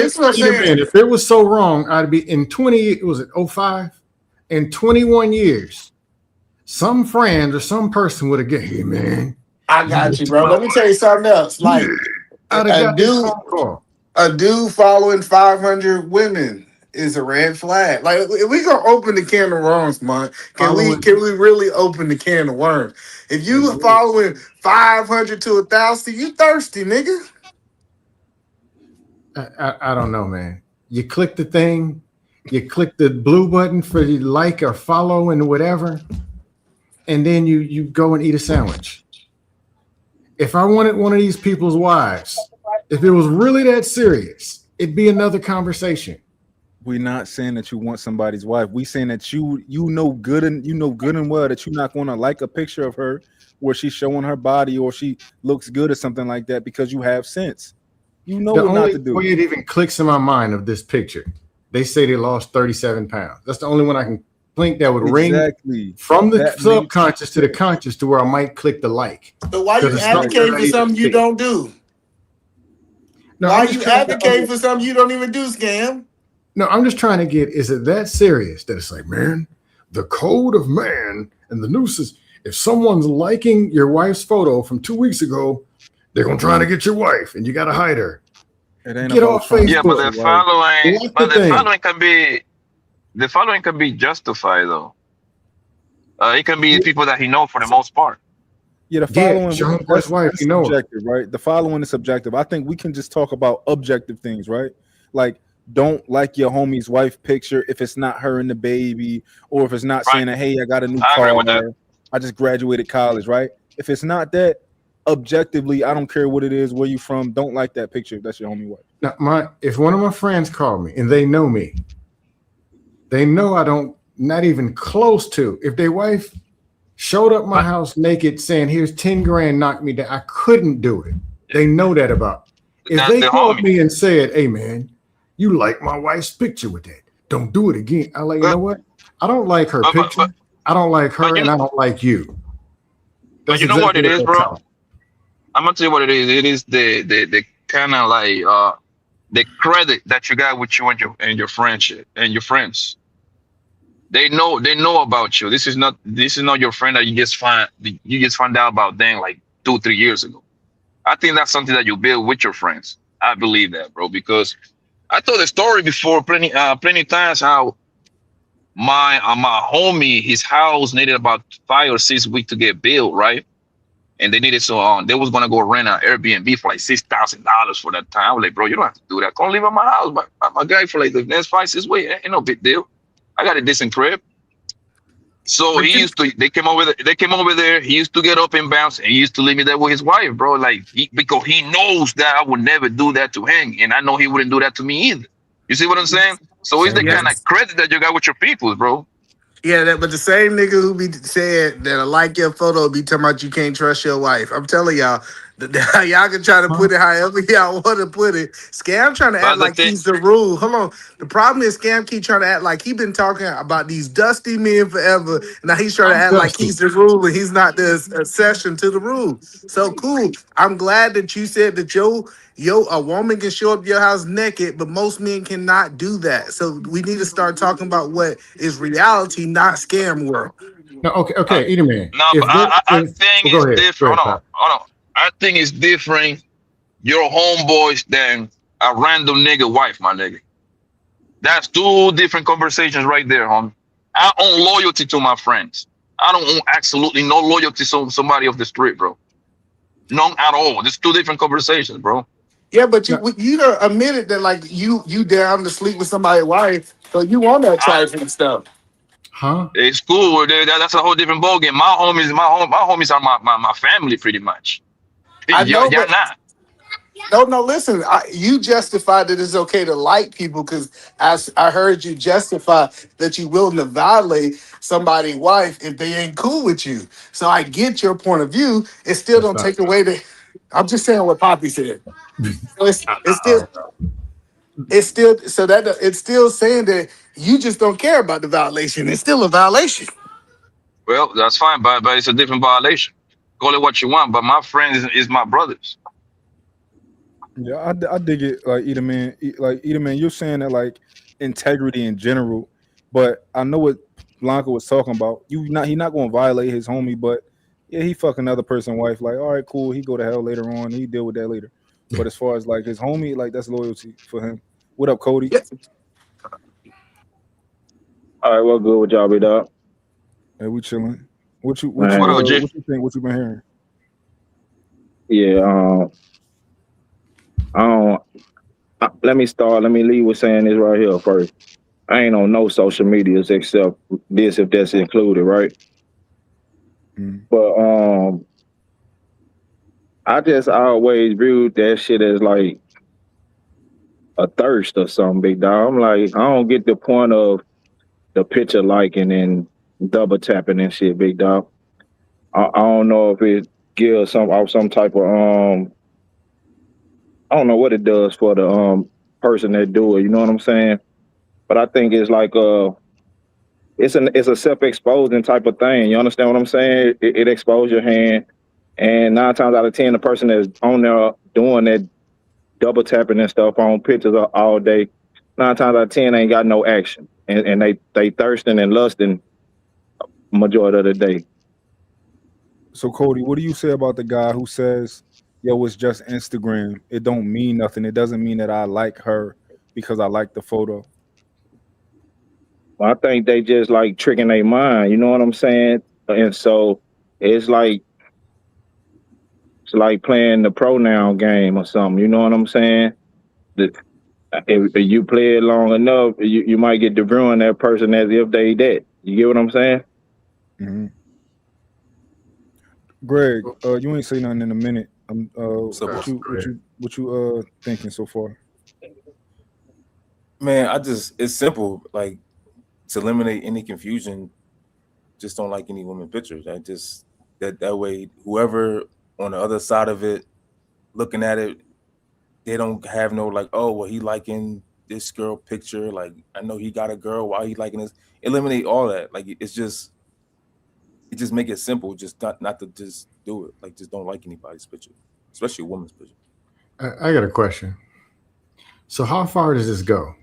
it was so wrong, I'd be in 20, was it 05? In 21 years, some friend or some person would have get, hey man.
I got you, bro. Let me tell you something else. Like a dude following 500 women is a red flag. Like if we gonna open the can of worms, man, can we really open the can of worms? If you following 500 to 1,000, you thirsty, nigga.
I don't know, man. You click the thing, you click the blue button for the like or follow and whatever, and then you go and eat a sandwich. If I wanted one of these people's wives, if it was really that serious, it'd be another conversation.
We're not saying that you want somebody's wife. We saying that you know good and well that you're not going to like a picture of her where she's showing her body or she looks good or something like that because you have sense. You know what not to do.
The only way it even clicks in my mind of this picture, they say they lost 37 pounds. That's the only one I can think that would ring from the subconscious to the conscious to where I might click the like.
So why you advocating for something you don't do? No, why you advocating for something you don't even do, Scam?
No, I'm just trying to get, is it that serious that it's like, man, the code of man and the noose is, if someone's liking your wife's photo from 2 weeks ago, they're going to try to get your wife and you got to hide her.
Get off
Facebook. Yeah, but the following can be justified though. It can be people that he knows for the most part.
Yeah, the following that's subjective, right? The following is subjective. I think we can just talk about objective things, right? Like, don't like your homie's wife picture if it's not her and the baby, or if it's not saying that, hey, I got a new car, I just graduated college, right? If it's not that, objectively, I don't care what it is, where you from, don't like that picture if that's your homie wife.
Now, if one of my friends called me and they know me, they know I don't, not even close to, if their wife showed up my house naked saying, here's 10 grand, knock me down, I couldn't do it. They know that about me. If they called me and said, hey man, you like my wife's picture with that, don't do it again. I like, you know what? I don't like her picture. I don't like her, and I don't like you.
But you know what it is, bro? I'm gonna tell you what it is. It is the kind of like the credit that you got with you and your friendship and your friends. They know about you. This is not your friend that you just find out about them like 2-3 years ago. I think that's something that you build with your friends. I believe that, bro, because I told the story before plenty times how my homie, his house needed about 5 or 6 weeks to get built, right? And they needed they was gonna go rent an Airbnb for like $6,000 for that time. I was like, bro, you don't have to do that. Come live at my house, my guy, for like the next 5-6 weeks. Ain't no big deal. I got a decent crib. So they came over there. He used to get up and bounce, and he used to leave me there with his wife, bro. Like because he knows that I would never do that to him, and I know he wouldn't do that to me either. You see what I'm saying? So it's the kind of credit that you got with your people, bro.
Yeah, but the same nigga who be said that I like your photo be talking about you can't trust your wife. I'm telling y'all, y'all can try to put it however y'all want to put it. Scam trying to act like he's the rule. Hold on. The problem is Scam keep trying to act like he been talking about these dusty men forever. Now he's trying to act like he's the rule and he's not the exception to the rule. So cool. I'm glad that you said that a woman can show up your house naked, but most men cannot do that. So we need to start talking about what is reality, not scam world.
No, okay, either man.
No, but I think it's different. Hold on. I think it's different. Your homeboys than a random nigga wife, my nigga. That's 2 different conversations right there, homie. I own loyalty to my friends. I don't own absolutely no loyalty to somebody off the street, bro. None at all. There's 2 different conversations, bro.
Yeah, but
No,
you done admitted that like you down to sleep with somebody's wife, so you want that
I,
trifling stuff.
huh?
it's cool. That's a whole different ballgame. My homies are my family pretty much.
I know,
Y'all
but
not.
no. Listen, you justified that it's okay to like people because I heard you justify that you willing to violate somebody's wife if they ain't cool with you. So I get your point of view. It still
That's
don't
not.
take away the. I'm just saying what Poppy said. So it's still so that it's still saying that you just don't care about the violation. It's still a violation.
Well, that's fine, but it's a different violation. Call it what you want, but my friends is my brothers.
Yeah, I dig it. Like either man, you're saying that like integrity in general, but I know what Blanco was talking about. He not going to violate his homie, but yeah, he fuck another person's wife. Like, all right, cool. He go to hell later on. He deal with that later. But as far as like his homie, like that's loyalty for him. What up, Cody?
Yeah.
All right, well, good with y'all, big dog.
Hey, we chilling. What you what
What
you
Man,
up, G?
what you think? What you been hearing?
yeah. I don't. Let me start. Let me lead with saying this right here first. I ain't on no social medias except this, if that's included, right?
Mm.
But I just always viewed that shit as like a thirst or something, big dog. I'm like, I don't get the point of the picture liking and double tapping and shit, big dog. I don't know if it gives some type of I don't know what it does for the person that do it. You know what I'm saying? But I think it's like it's a self exposing type of thing. You understand what I'm saying? It exposes your hand, and 9 times out of 10, the person that's on there doing that double tapping and stuff on pictures all day, 9 times out of 10 ain't got no action, and they thirsting and lusting majority of the day.
So Cody, what do you say about the guy who says, "Yo, it's just Instagram. It don't mean nothing. It doesn't mean that I like her because I like the photo."
I think they just like tricking their mind. You know what I'm saying? And so it's like it's like playing the pronoun game or something. You know what I'm saying? The, if you play it long enough, you might get to ruin that person as if they dead. You get what I'm saying?
Hmm. Greg, you ain't say nothing in a minute.
What's up,
What
boss?
you thinking so far?
Man, it's simple. Like to eliminate any confusion, just don't like any women pictures. I just that way, whoever on the other side of it looking at it, they don't have no like, oh, well, he liking this girl picture. Like, I know he got a girl. Why he liking this? Eliminate all that. Like, it just make it simple. Just not to just do it. Like, just don't like anybody's picture, especially a woman's picture.
I got a question. So how far does this go?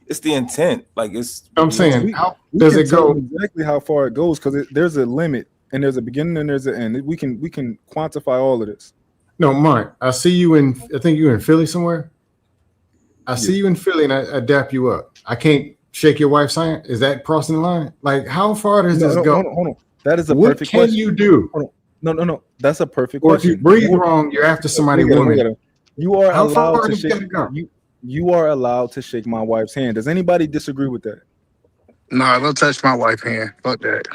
It's the intent. Like, it's
I'm
you know,
saying,
We
how
we
does
can
it
tell
go?
them exactly how far it goes because there's a limit and there's a beginning and there's an end. We can quantify all of this.
No, Mark, I see you in, I think you in Philly somewhere. I
Yeah.
see you in Philly and I dap you up. I can't shake your wife's hand. Is that crossing the line? Like, how far does
No,
this
no,
go?
hold on. That is a
What
perfect
can
question.
you do?
Hold on. No. That's a perfect
Or if you
question.
breathe wrong, you're after somebody
Look
woman.
at him. You are
How
allowed
far
to
does
shake
it go?
you are allowed to shake my wife's hand. Does anybody disagree with that?
Nah, don't touch my wife hand. Fuck that.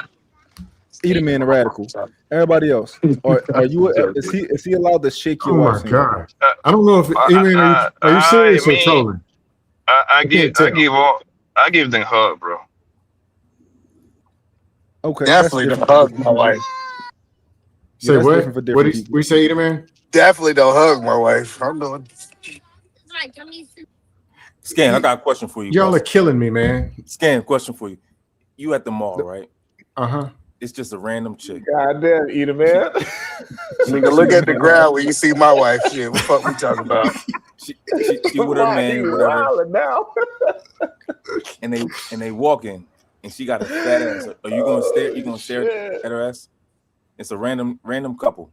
Either man a radical. Everybody else. Or are you
Joking.
is he allowed to shake your
Oh my
wife's hand?
God. I don't know if, Amen, are you
I
serious or
mean,
trolling? I can't tell.
I give them hug, bro.
Okay, that's
Definitely
different
don't
for
hug my
different people.
wife.
Say
That's
what?
different for
What do
different people.
we say, Amen?
Definitely don't hug my wife. I'm doing.
Scan. I got a question for you,
Y'all are
boss.
killing me, man.
Scan. Question for you. You at the mall, right?
Uh-huh.
It's just a random chick.
God damn, eater
She,
man.
Nigga, look at the ground when you see my wife. Shit, what the fuck we talking about?
she with her
Why he
man, whatever,
wilding now?
and they walking, and she got a fat ass. Are you gonna stare? You
Oh,
gonna stare
shit.
at her ass? It's a random couple.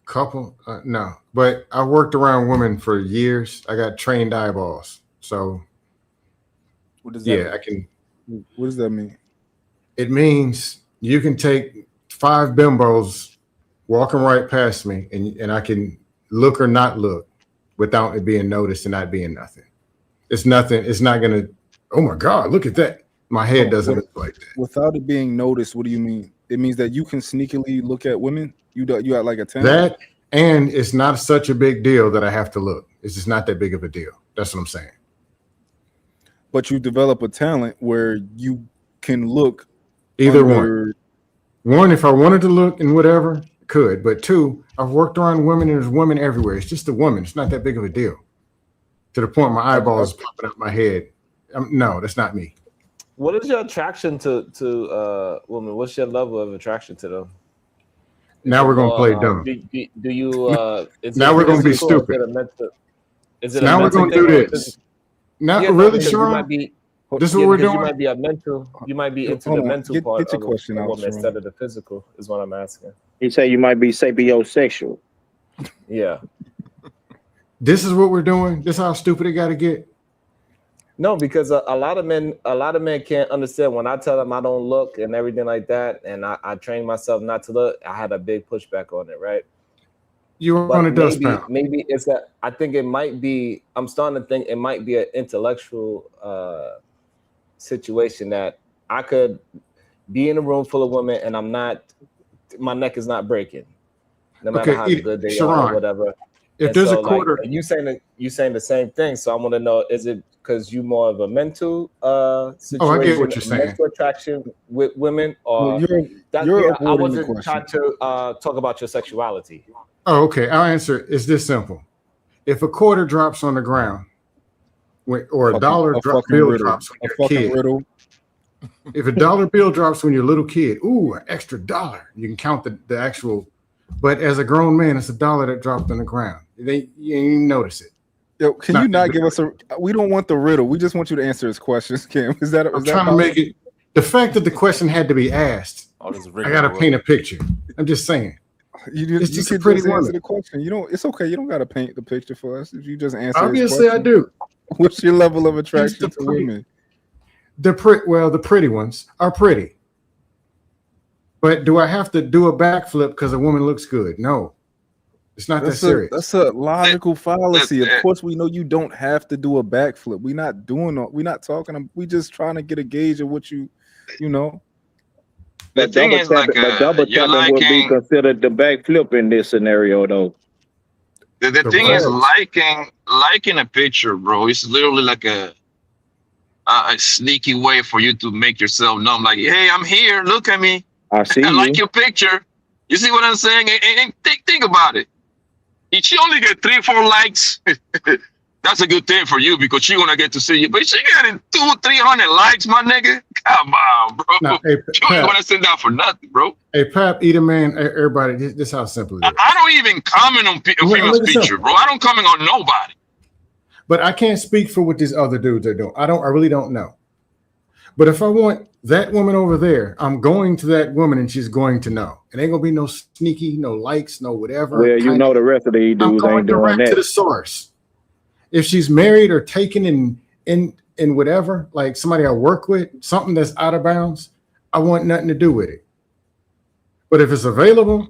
Couple? No. But I worked around women for years. I got trained eyeballs. So
What does that
yeah,
mean?
I can.
What does that mean?
It means you can take 5 bimbos walking right past me and I can look or not look without it being noticed and not being nothing. It's nothing. It's not gonna. Oh my God! Look at that. My head doesn't look like that.
Without it being noticed, what do you mean? It means that you can sneakily look at women. You got like a talent.
That, and it's not such a big deal that I have to look. It's just not that big of a deal. That's what I'm saying.
But you develop a talent where you can look.
Either one. One, if I wanted to look and whatever, could. But two, I've worked around women and there's women everywhere. It's just a woman. It's not that big of a deal. To the point my eyeballs is popping out my head. No, that's not me.
What is your attraction to women? What's your level of attraction to them?
Now we're gonna play dumb.
Do you?
Now we're gonna be stupid. Now we're gonna do this. Now, really, Sharon? This is what we're doing.
You might be into the mental part of a woman instead of the physical. Is what I'm asking.
You say you might be sapiosexual.
Yeah.
This is what we're doing. This is how stupid it got to get.
No, because a lot of men can't understand when I tell them I don't look and everything like that, and I train myself not to look. I had a big pushback on it, right?
You're on a dust pound.
Maybe it's that I think it might be. I'm starting to think it might be an intellectual situation that I could be in a room full of women and I'm not. My neck is not breaking, no matter how good they are or whatever.
If there's a quarter,
you saying the same thing. So I want to know: is it because you more of a mental situation,
I get what you're saying.
Mental attraction with women, or I wasn't trying to talk about your sexuality.
Oh, okay. I'll answer it. It's this simple. If a quarter drops on the ground, or a dollar bill drops when you're a kid, if a dollar bill drops when you're a little kid, ooh, an extra $1. You can count the actual. But as a grown man, it's a $1 that dropped on the ground. You ain't even notice it.
Yo, can you not give us a? We don't want the riddle. We just want you to answer his questions, Kim. Is that?
I'm trying to make it. The fact that the question had to be asked, I got to paint a picture. I'm just saying.
It's just a pretty answer the question. You don't. It's okay. You don't got to paint the picture for us. If you just answer.
Obviously, I do.
What's your level of attraction to women?
The pretty ones are pretty. But do I have to do a backflip because a woman looks good? No. It's not that serious.
That's a logical fallacy. Of course, we know you don't have to do a backflip. We're not doing. We're not talking. We just trying to get a gauge of what you know.
The thing is, like,
double tapping would be considered the backflip in this scenario, though.
The thing is, liking a picture, bro. It's literally like a sneaky way for you to make yourself known. Like, hey, I'm here. Look at me.
I see.
I like your picture. You see what I'm saying? And think about it. If she only get 3-4 likes, that's a good thing for you because she gonna get to see you. But she getting 200-300 likes, my nigga. Come on, bro.
Now, hey,
you ain't gonna send out for nothing, bro.
Hey, Pap, eat a man. Everybody, this is how simple it is.
I don't even comment on female's picture, bro. I don't comment on nobody.
But I can't speak for what these other dudes are doing. I really don't know. But if I want that woman over there, I'm going to that woman and she's going to know. It ain't gonna be no sneaky, no likes, no whatever.
Well, you know the rest of these dudes
I'm going
ain't doing
direct
that.
to the source. If she's married or taken in whatever, like somebody I work with, something that's out of bounds, I want nothing to do with it. But if it's available,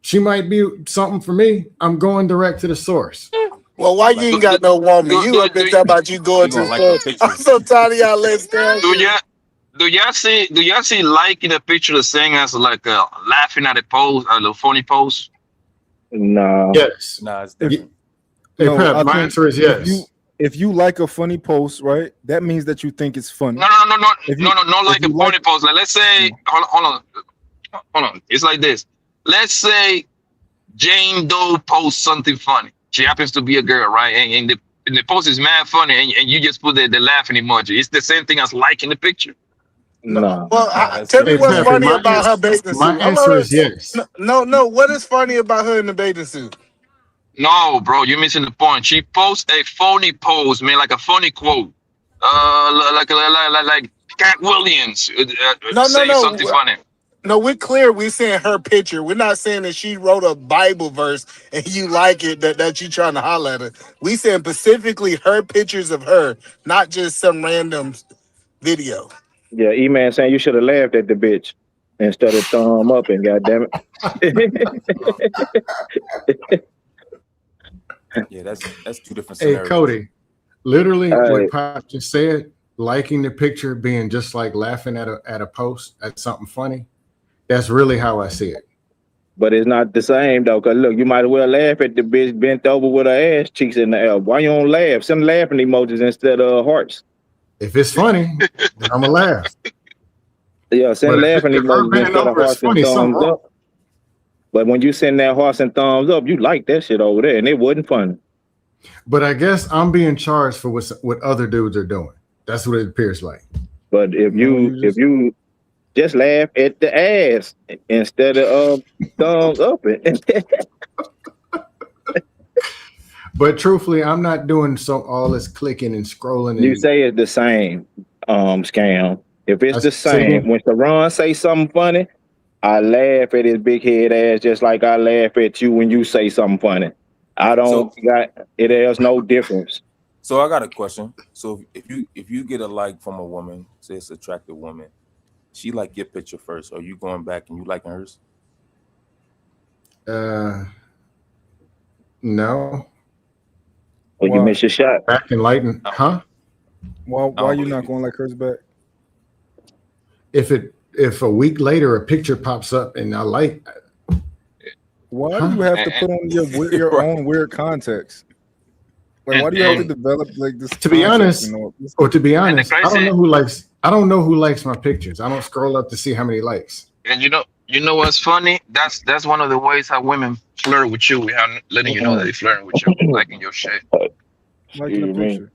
she might be something for me. I'm going direct to the source.
Well, why you ain't got no woman? You up there talking about you going to the store. I'm so tired of y'all let's down.
Do y'all see liking a picture the same as like laughing at a pose, a little funny pose?
No.
Yes.
Nah, it's different.
Hey, Pep, my answer is yes.
If you like a funny post, right, that means that you think it's funny.
No, like a funny post. Like, let's say, hold on. It's like this. Let's say Jane Doe posts something funny. She happens to be a girl, right? And the post is mad funny, and you just put the laughing emoji. It's the same thing as liking the picture.
No.
Well, tell me what's funny about her bathing suit.
My answer is yes.
No. What is funny about her in the bathing suit?
No, bro, you're missing the point. She posts a phony pose, man, like a funny quote. Like Cat Williams saying something funny.
No, we're clear. We're saying her picture. We're not saying that she wrote a Bible verse and you like it, that you trying to holler at her. We saying specifically her pictures of her, not just some random video.
Yeah, E-Man saying you should have laughed at the bitch instead of thumb up and goddamn it.
Yeah, that's two different
Hey,
scenarios.
Cody, literally
Hey,
what Pop just said, liking the picture being just like laughing at a post at something funny. That's really how I see it.
but it's not the same though. Cause look, you might as well laugh at the bitch bent over with her ass cheeks in the air. Why you don't laugh? Send laughing emojis instead of hearts.
If it's funny, then I'm gonna laugh.
Yeah, send
But
laughing
if her
emojis
bending
instead of
over is
hearts and
funny, something
thumbs
wrong.
up. But when you send that hearts and thumbs up, you like that shit over there, and it wasn't funny.
But I guess I'm being charged for what other dudes are doing. That's what it appears like.
But if
No,
you just laugh at the ass instead of thumbs up it.
But truthfully, I'm not doing all this clicking and scrolling.
You
And
say it's the same, scam. If it's the
say
same,
again?
when Sharon say something funny, I laugh at his big head ass just like I laugh at you when you say something funny. I don't got it. There's no difference.
So I got a question. So if you get a like from a woman, say it's an attractive woman, she like your picture first, or you going back and you liking hers?
No.
Well, you miss your shot.
Back and lighten, huh?
Why you not going like hers back?
If a week later a picture pops up and I like,
why do you have to put on your own weird context? Like, why do you have to develop like this?
To be honest, to be honest, I don't know who likes my pictures. I don't scroll up to see how many likes.
And you know what's funny? That's one of the ways how women flirt with you. We have letting you know that they flirting with you, liking your shit.
Liking a picture.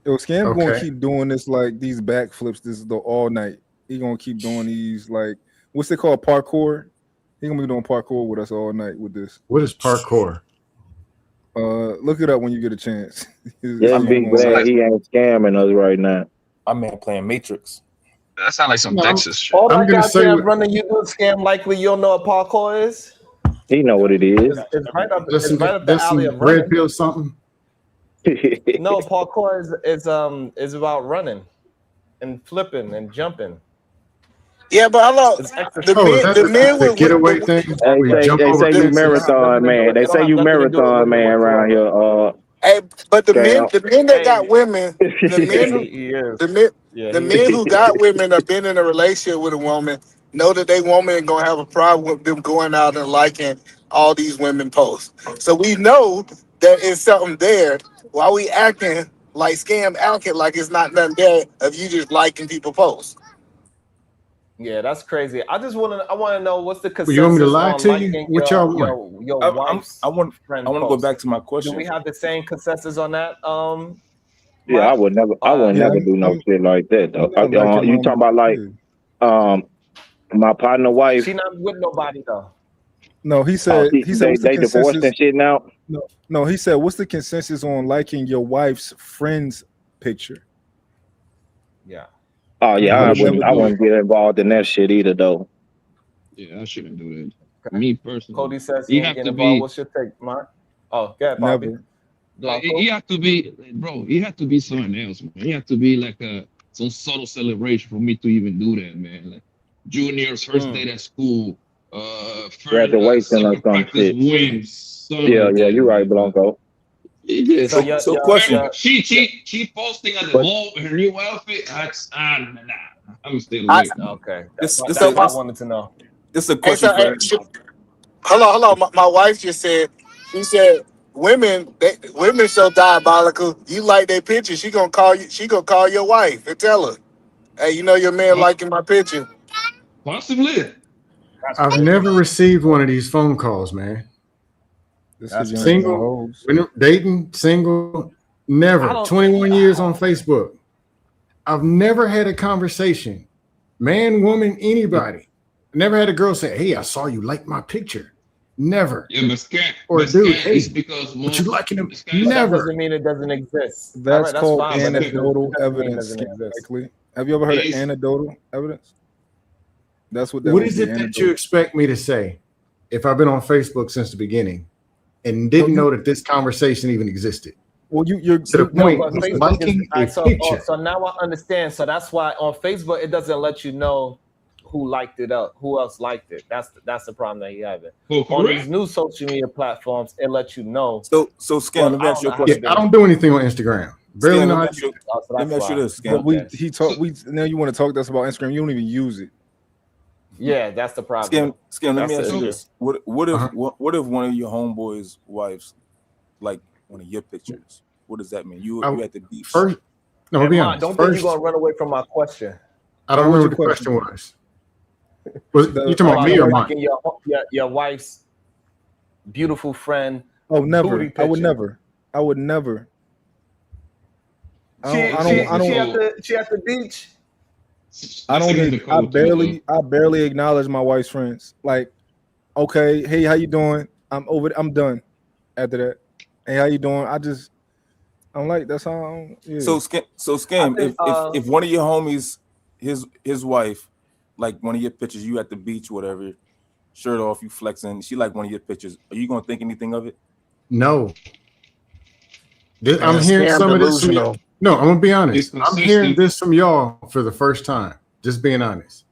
Yo, Scam gonna keep doing this like these backflips. This is the all night. He gonna keep doing these like what's they called parkour. He gonna be doing parkour with us all night with this.
What is parkour?
Look it up when you get a chance.
I'm big glad he ain't scamming us right now.
My man playing Matrix.
That sounds like some Texas shit.
All that goddamn running you do scam likely you don't know what parkour is?
He know what it is.
It's right up
There's
the alley of
red
running.
pill something.
No, parkour is about running and flipping and jumping.
Yeah, but hello, the men with
getaway thing.
They say you marathon man. They say you marathon man around here.
Hey, but the men that got women, the men who got women have been in a relationship with a woman know that they woman gonna have a problem with them going out and liking all these women posts. So we know that it's something there. Why we acting like like it's not nothing there if you just liking people posts?
Yeah, that's crazy. I want to know what's the consensus.
You want me to lie
on
to
liking
you? What y'all want?
Your wife's
I want
friend
to go
post.
back to my question.
Do we have the same consensus on that?
Yeah, I would never do no shit like that though. You talking about like my partner wife?
She not with nobody though.
No, he said
they divorced and shit now.
No, he said what's the consensus on liking your wife's friend's picture?
Yeah.
Oh yeah, I wouldn't get involved in that shit either though.
Yeah, I shouldn't do that. Me personally.
Cody says
he
he
have
get
to
involved.
be.
What's your take, Mark? Oh, yeah, Bobby.
He have to be, bro. He have to be something else, man. He have to be like some subtle celebration for me to even do that, man. Like junior's first day at school,
graduation or some shit.
Wins,
yeah, you're right, Blanco.
Yeah,
so question.
She posting at the mall her new outfit. Nah. I'm staying away.
Okay.
That's
what I wanted to know.
This is a question for
Hold on. My wife just said, she said, women so diabolical. You like their picture, she gonna call you. She gonna call your wife and tell her, "Hey, you know your man liking my picture."
Possibly.
I've never received one of these phone calls, man. Single, dating, single, never. 21 years on Facebook. I've never had a conversation, man, woman, anybody. Never had a girl say, "Hey, I saw you like my picture." Never.
Yeah, but scam.
Or dude, hey,
it's because
but you liking him?
Never. That doesn't mean it doesn't exist.
That's called
fine,
anecdotal evidence. Have you ever heard of anecdotal evidence? That's what.
What is it that you expect me to say if I've been on Facebook since the beginning and didn't know that this conversation even existed?
Well, you're
to the point liking a picture.
So now I understand. So that's why on Facebook it doesn't let you know who liked it up, who else liked it. That's the problem that he having.
Oh,
On
correct.
these new social media platforms, it lets you know.
So Scam, let me ask you a question.
I don't do anything on Instagram. Barely
Scam,
know
let
how
me
to
ask you,
Oh, so
let me
that's
ask you
why.
this,
But
Scam.
now you want to talk to us about Instagram? You don't even use it.
Yeah, that's the problem.
Scam, let me
That's
ask
the
you
issue.
this. What if one of your homeboys' wives like one of your pictures? What does that mean? You at the beach.
First, no,
And
be
Ma,
honest.
don't
First,
think you're gonna run away from my question.
I don't remember what the question was. Was you talking about me or mine?
Liking your wife's beautiful friend.
Oh, never.
Booty
I would
picture.
never. I would never.
She at the beach.
I barely acknowledge my wife's friends. Like, okay, hey, how you doing? I'm done. After that, hey, how you doing? I'm like, that's how. Yeah.
So Scam, if one of your homies, his wife, like one of your pictures, you at the beach, whatever, shirt off, you flexing, she like one of your pictures, are you gonna think anything of it?
No. I'm hearing some of this. No, I'm gonna be honest. I'm hearing this from y'all for the first time. Just being honest.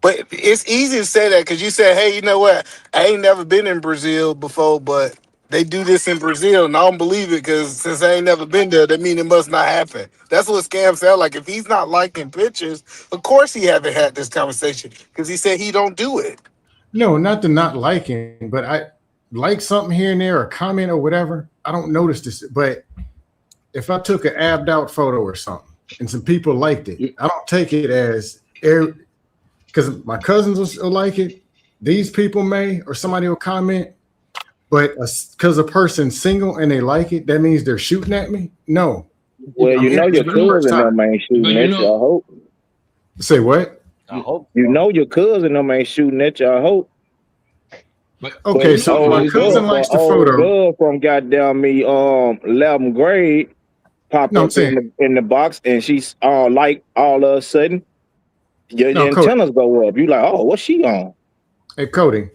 But it's easy to say that because you said, hey, you know what? I ain't never been in Brazil before, but they do this in Brazil, and I don't believe it because since I ain't never been there, that means it must not happen. That's what Scam sound like. If he's not liking pictures, of course he haven't had this conversation because he said he don't do it.
No, not the not liking, but I like something here and there, or comment or whatever. I don't notice this, but if I took an abbed out photo or something and some people liked it, I don't take it as because my cousins will like it. These people may, or somebody will comment, but because a person's single and they like it, that means they're shooting at me. No.
Well, you know your cousin them ain't shooting at you. I hope.
Say what?
I hope.
You know your cousin them ain't shooting at you. I hope.
Okay, so my cousin likes the photo.
Girl from goddamn me 11th grade popped up in the box, and she's like all of a sudden your antennas go up. You like, oh, what's she on?
Hey Cody,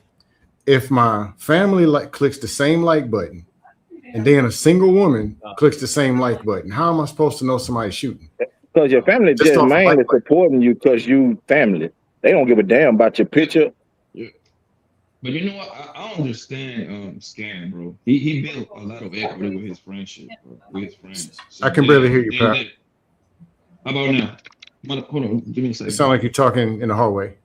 if my family clicks the same like button, and then a single woman clicks the same like button, how am I supposed to know somebody's shooting?
Because your family just mainly supporting you because you family. They don't give a damn about your picture.
Yeah. But you know what? I understand Scam, bro. He built a lot of equity with his friendship, bro, with his friends. So
I can barely hear you, Pat.
How about now? Hold on, give me a second.
It sounds like you're talking in the hallway.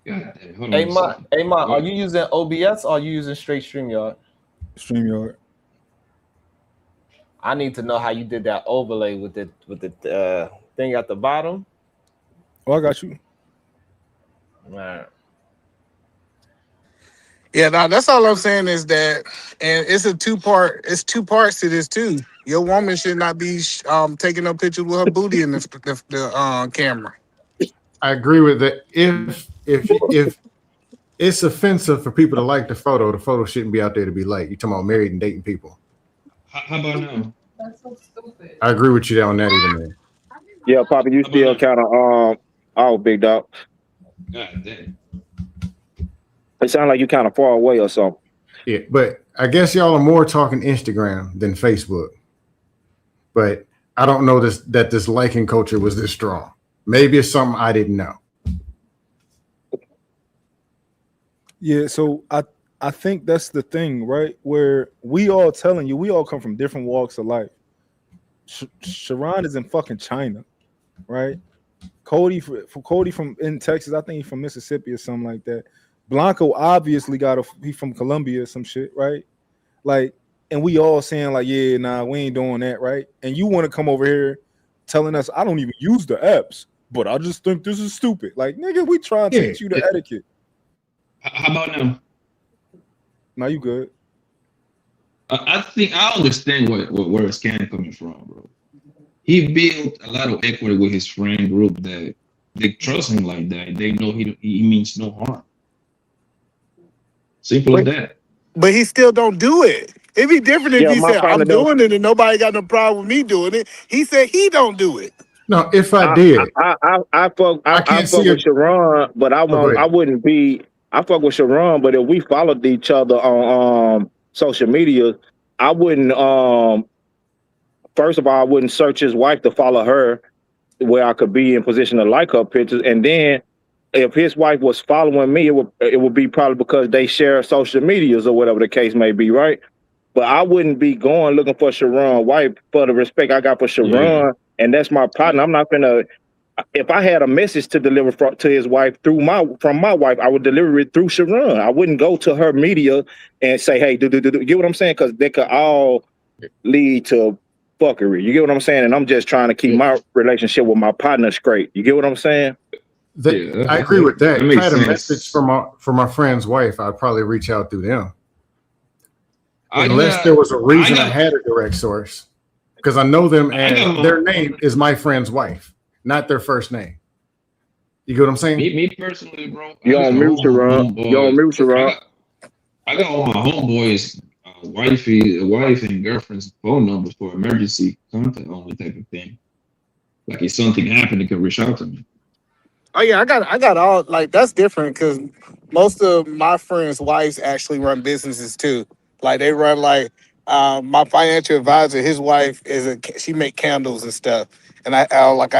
God damn, hold on.
Hey, Ma, are you using OBS or are you using straight StreamYard?
StreamYard.
I need to know how you did that overlay with the thing at the bottom.
Oh, I got you.
All right.
Yeah, now that's all I'm saying is that, and it's two parts to this too. Your woman should not be taking no pictures with her booty in the camera.
I agree with that. If it's offensive for people to like the photo shouldn't be out there to be liked. You're talking about married and dating people.
How about now?
That's so stupid.
I agree with you on that, even there.
Yeah, Papa, you still kind of big dog.
God damn.
It sounds like you kind of far away or something.
Yeah, but I guess y'all are more talking Instagram than Facebook. But I don't know that this liking culture was this strong. Maybe it's something I didn't know.
Yeah, so I think that's the thing, right? Where we all come from different walks of life. Sharon is in fucking China, right? Cody from in Texas, I think he's from Mississippi or something like that. Blanco obviously he's from Colombia or some shit, right? Like, and we all saying like, yeah, nah, we ain't doing that, right? And you want to come over here telling us I don't even use the apps, but I just think this is stupid. Like, nigga, we trying to teach you the etiquette.
How about now?
Now you good.
I think I understand where Scam coming from, bro. He built a lot of equity with his friend group that they trust him like that. They know he means no harm. Simple as that.
But he still don't do it. It'd be different if he said, I'm doing it and nobody got no problem with me doing it. He said he don't do it.
No, if I did.
I fuck with Sharon, but I wouldn't be. I fuck with Sharon, but if we followed each other on social media, I wouldn't. First of all, I wouldn't search his wife to follow her, where I could be in position to like her pictures, and then if his wife was following me, it would be probably because they share social medias or whatever the case may be, right? But I wouldn't be going looking for Sharon's wife for the respect I got for Sharon, and that's my partner. I'm not gonna. If I had a message to deliver to his wife from my wife, I would deliver it through Sharon. I wouldn't go to her media and say, "Hey, do." You get what I'm saying? Because they could all lead to fuckery. You get what I'm saying? And I'm just trying to keep my relationship with my partner straight. You get what I'm saying?
I agree with that. If I had a message from my friend's wife, I'd probably reach out through them. Unless there was a reason I had a direct source. Because I know them and their name is my friend's wife, not their first name. You get what I'm saying?
Me personally, bro.
You're on mute, Sharon.
I got all my homeboys' wife and girlfriend's phone numbers for emergency contact only type of thing. Like if something happened, they could reach out to me.
Oh yeah, I got all like that's different because most of my friends' wives actually run businesses too. Like they run like my financial advisor, his wife she make candles and stuff, and I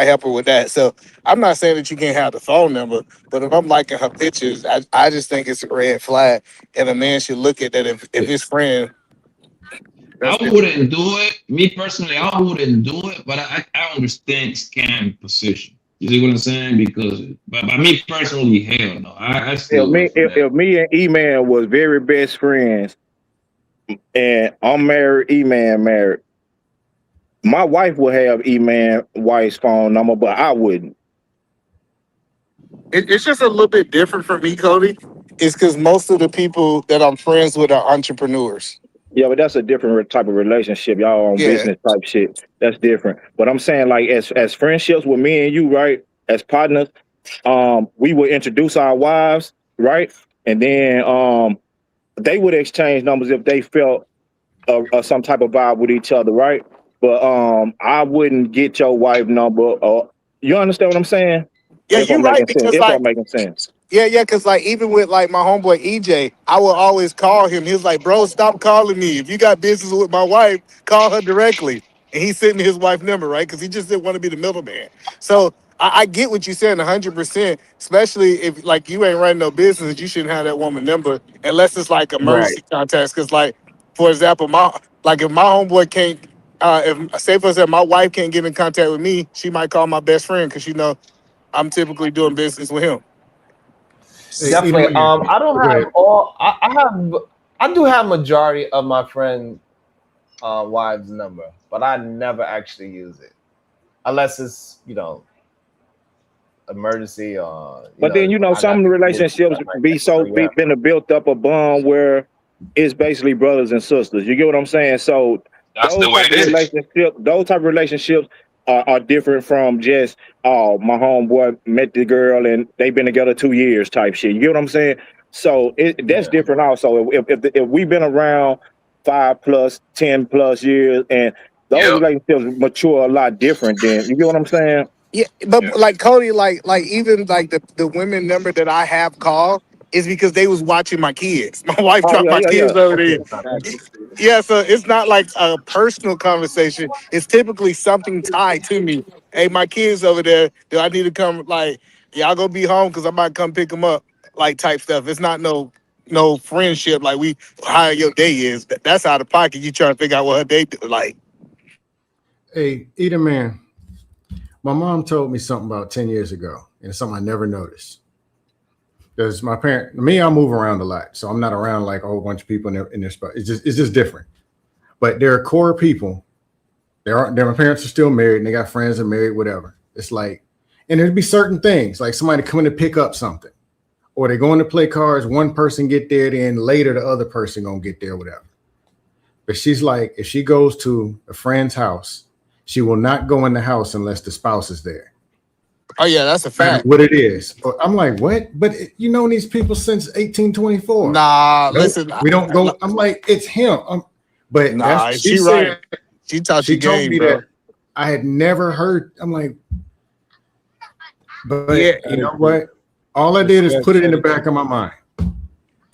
help her with that. So I'm not saying that you can't have the phone number, but if I'm liking her pictures, I just think it's a red flag, and a man should look at that if his friend.
I wouldn't do it. Me personally, I wouldn't do it, but I understand scam position. You see what I'm saying? Because, but by me personally, hell no. I still
if me and E-Man was very best friends, and I'm married, E-Man married, my wife would have E-Man wife's phone number, but I wouldn't.
It's just a little bit different for me, Cody. It's because most of the people that I'm friends with are entrepreneurs.
Yeah, but that's a different type of relationship. Y'all on business type shit. That's different. But I'm saying, like, as friendships with me and you, right, as partners, we would introduce our wives, right, and then they would exchange numbers if they felt some type of vibe with each other, right? But I wouldn't get your wife number. You understand what I'm saying?
Yeah, you're right. Because
I'm making sense.
Yeah, because like even with like my homeboy EJ, I will always call him. He was like, "Bro, stop calling me. If you got business with my wife, call her directly." And he's sending his wife number, right? Because he just didn't want to be the middleman. So I get what you're saying 100%. Especially if like you ain't running no business, you shouldn't have that woman number unless it's like emergency contacts. Because like, for example, if my homeboy can't, if say for example my wife can't get in contact with me, she might call my best friend because I'm typically doing business with him.
Definitely. I don't have all. I do have majority of my friend wives' number, but I never actually use it unless it's emergency or.
But then some relationships been a built up a bond where it's basically brothers and sisters. You get what I'm saying? So
that's the way it is.
Those type of relationships are different from just my homeboy met the girl and they've been together 2 years type shit. You get what I'm saying? So that's different also. If we've been around 5+, 10+ years and those relationships mature a lot different, then you get what I'm saying?
Yeah, but like Cody, like even like the women number that I have called is because they was watching my kids. My wife dropped my kids over there. Yeah, so it's not like a personal conversation. It's typically something tied to me. Hey, my kids over there. Do I need to come? Like, y'all gonna be home because I might come pick them up. Like type stuff. It's not no friendship. Like how your day is. That's out of pocket. You trying to figure out what her day do. Like,
hey, Eda man. My mom told me something about 10 years ago, and it's something I never noticed. Because I move around a lot, so I'm not around like a whole bunch of people in their spot. It's just different. But there are core people. My parents are still married, and they got friends that are married, whatever. It's like, and there'd be certain things, like somebody coming to pick up something, or they're going to play cards. One person get there, then later the other person gonna get there, whatever. But she's like, if she goes to a friend's house, she will not go in the house unless the spouse is there.
Oh yeah, that's a fact.
What it is. I'm like, what? But you know these people since 1824.
Nah, listen.
We don't go. I'm like, it's him. But
nah,
she
said, right. She told me
that I had never heard. I'm like, but you know what? All I did is put it in the back of my mind.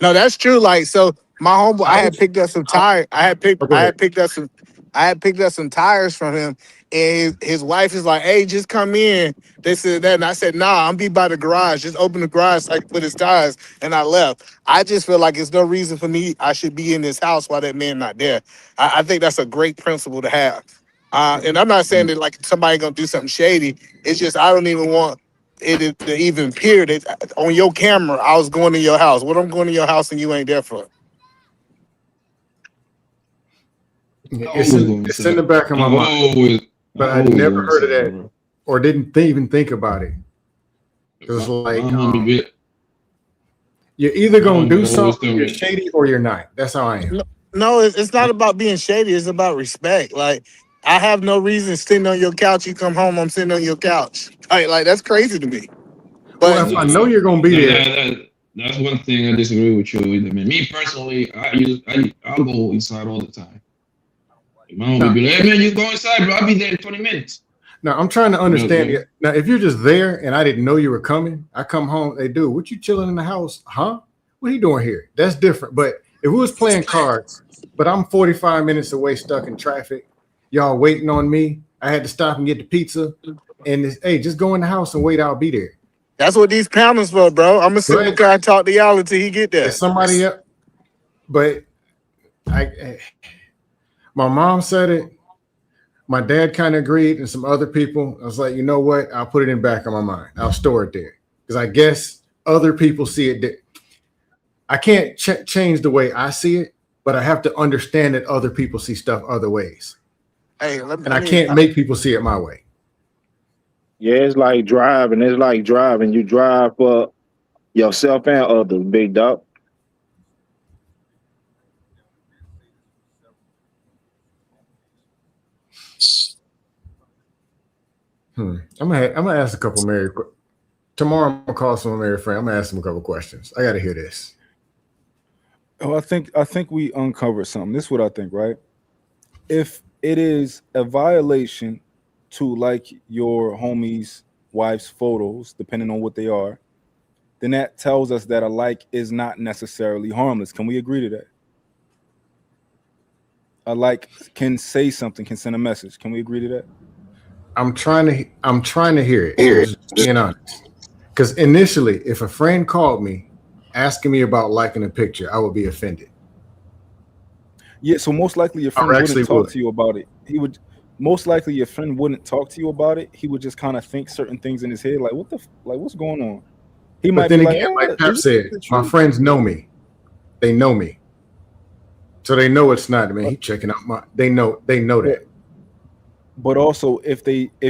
No, that's true. Like, so My homeboy,
I
I had
was,
picked up some
I,
tires.
oh, go ahead.
I had picked up some tires from him, and his wife is like, "Hey, just come in." They said that, and I said, "Nah, I'm be by the garage. Just open the garage so I can put his tires." And I left. I just feel like there's no reason for me. I should be in this house while that man not there. I think that's a great principle to have. And I'm not saying that like somebody gonna do something shady. It's just I don't even want it to even appear that on your camera I was going to your house. What I'm going to your house and you ain't there for?
I always go
It's in the
inside.
back of my mind,
I
but I
always
never
go
heard of
inside,
that
bro.
or didn't even think about it. Because
My
like,
homie bit.
you're either
My
gonna do
homie always
something,
tell
you're
me.
shady, or you're not. That's how I am.
No, it's not about being shady. It's about respect. Like I have no reason sitting on your couch. You come home, I'm sitting on your couch. Like that's crazy to me.
Well,
But
if I know you're gonna be there,
That's one thing I disagree with you with. I mean, me personally, I'll go inside all the time. My homie
now,
be like, "Hey man, you go inside, bro. I'll be there in 20 minutes."
now I'm trying to
You know,
understand it. Now, if you're just there and I didn't know you were coming, I come home, hey dude, what you chilling in the house? Huh? What are you doing here? That's different. But if we was playing cards, but I'm 45 minutes away stuck in traffic, y'all waiting on me. I had to stop and get the pizza. And it's, hey, just go in the house and wait, I'll be there.
that's what these panels for, bro. I'm gonna sit in the
But
car and talk to y'all until he get
if
there.
somebody else, but my mom said it. My dad kind of agreed, and some other people. I was like, you know what? I'll put it in back of my mind. I'll store it there because I guess other people see it. I can't change the way I see it, but I have to understand that other people see stuff other ways,
Hey,
and I can't make people see it my way.
Yeah, it's like driving. It's like driving. You drive for yourself and others, big dog.
I'm gonna ask a couple married. Tomorrow I'm gonna call some married friend. I'm gonna ask them a couple questions. I gotta hear this.
Oh, I think we uncovered something. This is what I think, right? If it is a violation to like your homie's wife's photos, depending on what they are, then that tells us that a like is not necessarily harmless. Can we agree to that? A like can say something, can send a message. Can we agree to that?
I'm trying to hear it. I'm just being honest. Because initially, if a friend called me asking me about liking a picture, I would be offended.
Yeah, so most likely your
I
friend
actually
wouldn't talk
would.
to you about it. He would most likely your friend wouldn't talk to you about it. He would just kind of think certain things in his head, like like what's going on? He
But
might be
then
like,
again, like Pep
is
said,
it
my
true?
friends know me. They know me. So they know it's not me. He checking out my they know
But
that.
but also if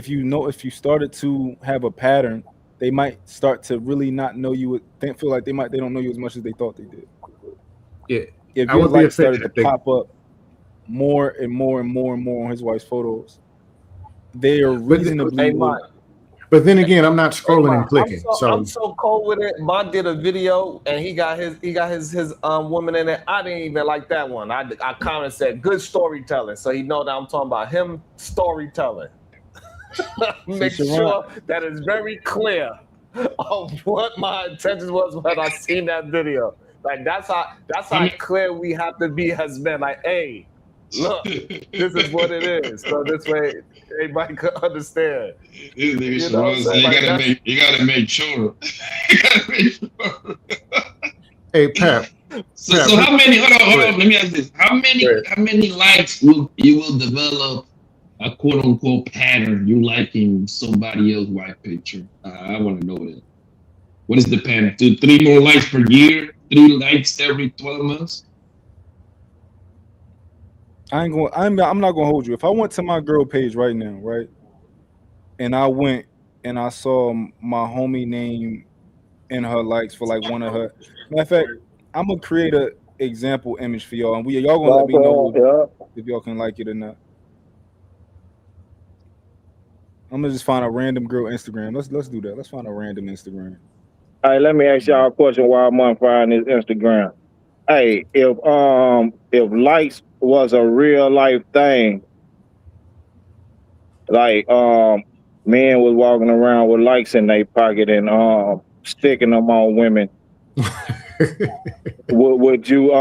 you started to have a pattern, they might start to really not know you. Feel like they don't know you as much as they thought they did.
Yeah.
If
I
your
would be
likes
offended
started to
if they
pop up more and more and more and more on his wife's photos, they are
but
reasonably
Hey,
will.
Mike.
but then again, I'm not
Hey,
scrolling and
Ma,
clicking.
I'm
So
so cold with it. Ma did a video and he got his woman in it. I didn't even like that one. I commented said good storytelling, so he know that I'm talking about him storytelling. Make
Sharon,
sure that is very clear of what my intentions was when I seen that video. Like that's how clear we have to be as men. Like, hey, look, this is what it is. So this way everybody could understand.
This nigga
You know what I'm
Sharon said
saying? Like that's
you gotta make sure. You gotta make sure.
hey Pep,
So
let me
how many?
go
Hold
ahead.
on. Let me ask this:
Go ahead.
how many likes will you will develop a quote unquote pattern? You liking somebody else's wife picture? I want to know that. What is the pattern? 3 more likes per year? 3 likes every 12 months?
I'm not gonna hold you. If I went to my girl page right now, right, and I went and I saw my homie name in her likes for like one of her. Matter of fact, I'm gonna create a example image for y'all, and y'all gonna let me know if y'all can like it or not. I'm gonna just find a random girl Instagram. Let's do that. Let's find a random Instagram.
All right, let me ask y'all a question while I'm on fire on this Instagram. Hey, if likes was a real life thing, like men was walking around with likes in their pocket and sticking them on women, Would you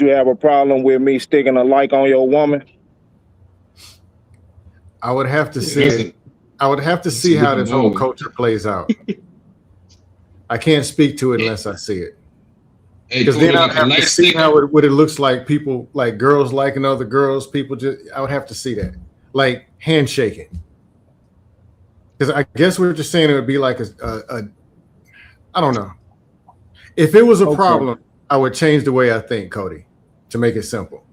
have a problem with me sticking a like on your woman?
I would have to see
That's
it. I would have to see how this whole culture plays out. I can't speak to it unless I see it. Because then I'd have to see what it looks like. People like girls liking other girls. People just I would have to see that, like handshaking. Because I guess we're just saying it would be like a I don't know. If it was a problem, I would change the way I think, Cody, to make it simple.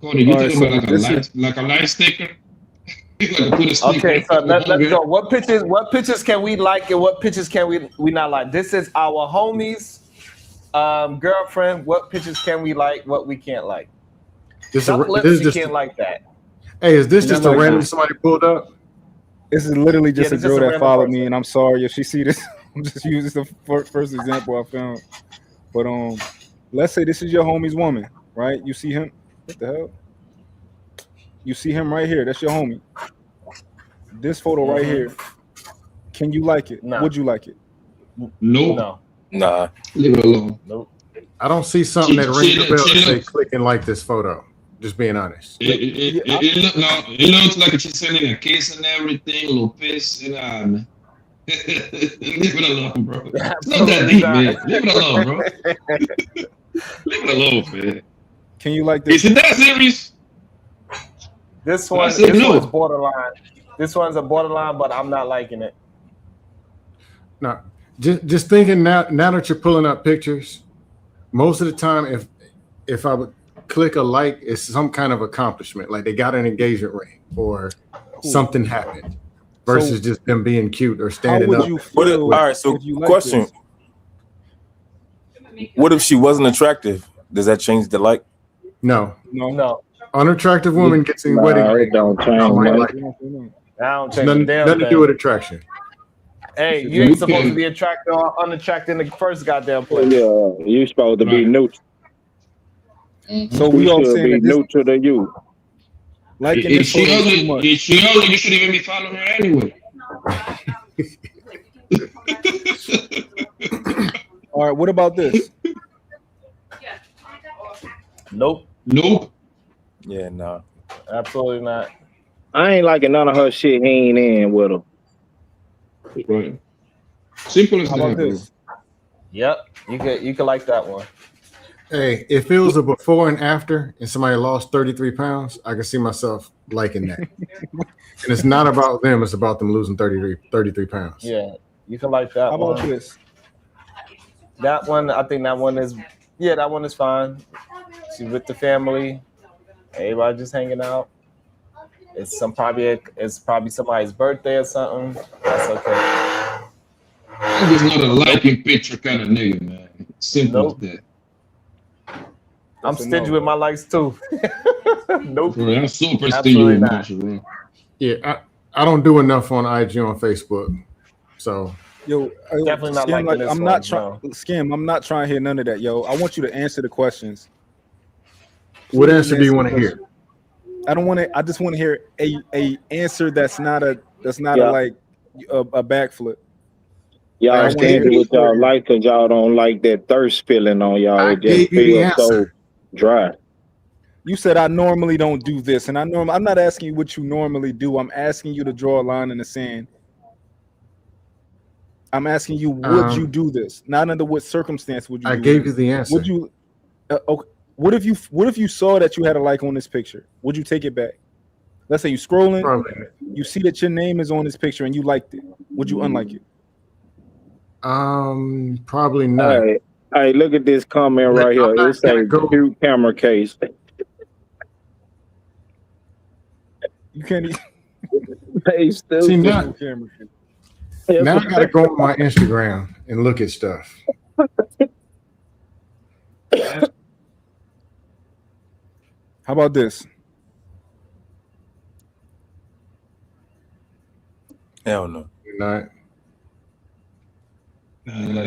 Cody, you talking about like a light sticker?
Okay, so let's go. What pictures can we like and what pictures can we not like? This is our homies, girlfriend. What pictures can we like? What we can't like?
This
you can't like that.
Hey, is this just a random somebody pulled up?
This is literally just a girl that followed me, and I'm sorry if she see this. I'm just using the first example I found. But let's say this is your homie's woman, right? You see him? What the hell? You see him right here. That's your homie. This photo right here. Can you like it?
No.
Would you like it?
No.
Nah.
Leave it alone.
Nope.
I don't see something that rings a bell to say clicking like this photo. Just being honest.
It looks like she's sending a kiss and everything, a little piss, and man. Leave it alone, bro. It's not that deep, man. Leave it alone, bro. Leave it alone, man.
Can you like this?
Is it that serious?
This one's borderline. This one's a borderline, but I'm not liking it.
No, just thinking now that you're pulling up pictures, most of the time, if I would click a like, it's some kind of accomplishment, like they got an engagement ring or something happened, versus just them being cute or standing up.
All right, so question: what if she wasn't attractive? Does that change the like?
No.
Unattractive
woman gets a wedding ring.
Don't change.
Nothing to do with attraction.
Hey, you ain't supposed to be attracted or unattracted in the first goddamn place.
Yeah, you supposed to be neutral.
So we all saying
be neutral to you.
Like
if she ugly, you shouldn't even be following her anyway.
All right, what about this?
Nope.
Yeah, no.
Absolutely not.
I ain't liking none of her shit. He ain't in with her.
Right. Simple as
How about this?
Yep, you can like that one.
Hey, if it was a before and after and somebody lost 33 pounds, I can see myself liking that. And it's not about them, it's about them losing 33 pounds.
Yeah, you can like that one.
How about this?
That one, I think that one is fine. She's with the family. Everybody just hanging out. It's probably somebody's birthday or something. That's okay.
I'm just not a liking picture kind of nigga, man. Simple as that.
I'm stingy with my likes too. Nope.
Bro, I'm super stingy with my shit, bro.
Yeah, I don't do enough on IG on Facebook. So
definitely not
Skim,
liking this
I'm
one,
not trying Skim, I'm not trying to hear none of that, yo. I want you to answer the questions.
What answer do you want to hear?
I just want to hear a answer that's not a like a backflip.
Y'all stingy with y'all like because y'all don't like that thirst feeling on y'all. It just feels so dry.
You said I normally don't do this, and I'm not asking you what you normally do. I'm asking you to draw a line in the sand. I'm asking you, would you do this? Not under what circumstance would you?
I gave you the answer.
Would you? Okay. What if you saw that you had a like on this picture? Would you take it back? Let's say you scrolling, you see that your name is on this picture and you liked it. Would you unlike it?
Probably not.
Hey, look at this comment right here. It's a cute camera case.
You can't even.
See, now I gotta go on my Instagram and look at stuff.
How about this?
Hell no.
You're not.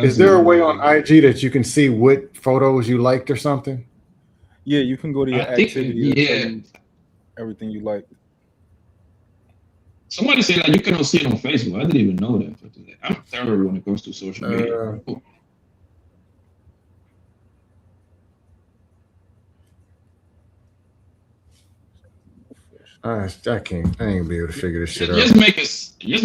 Is there a way on IG that you can see what photos you liked or something?
Yeah, you can go to your activity.
Yeah.
Everything you like.
Somebody said like you cannot see it on Facebook. I didn't even know that. I'm terrible when it comes to social media.
I can't. I ain't gonna be able to figure this shit out.
Just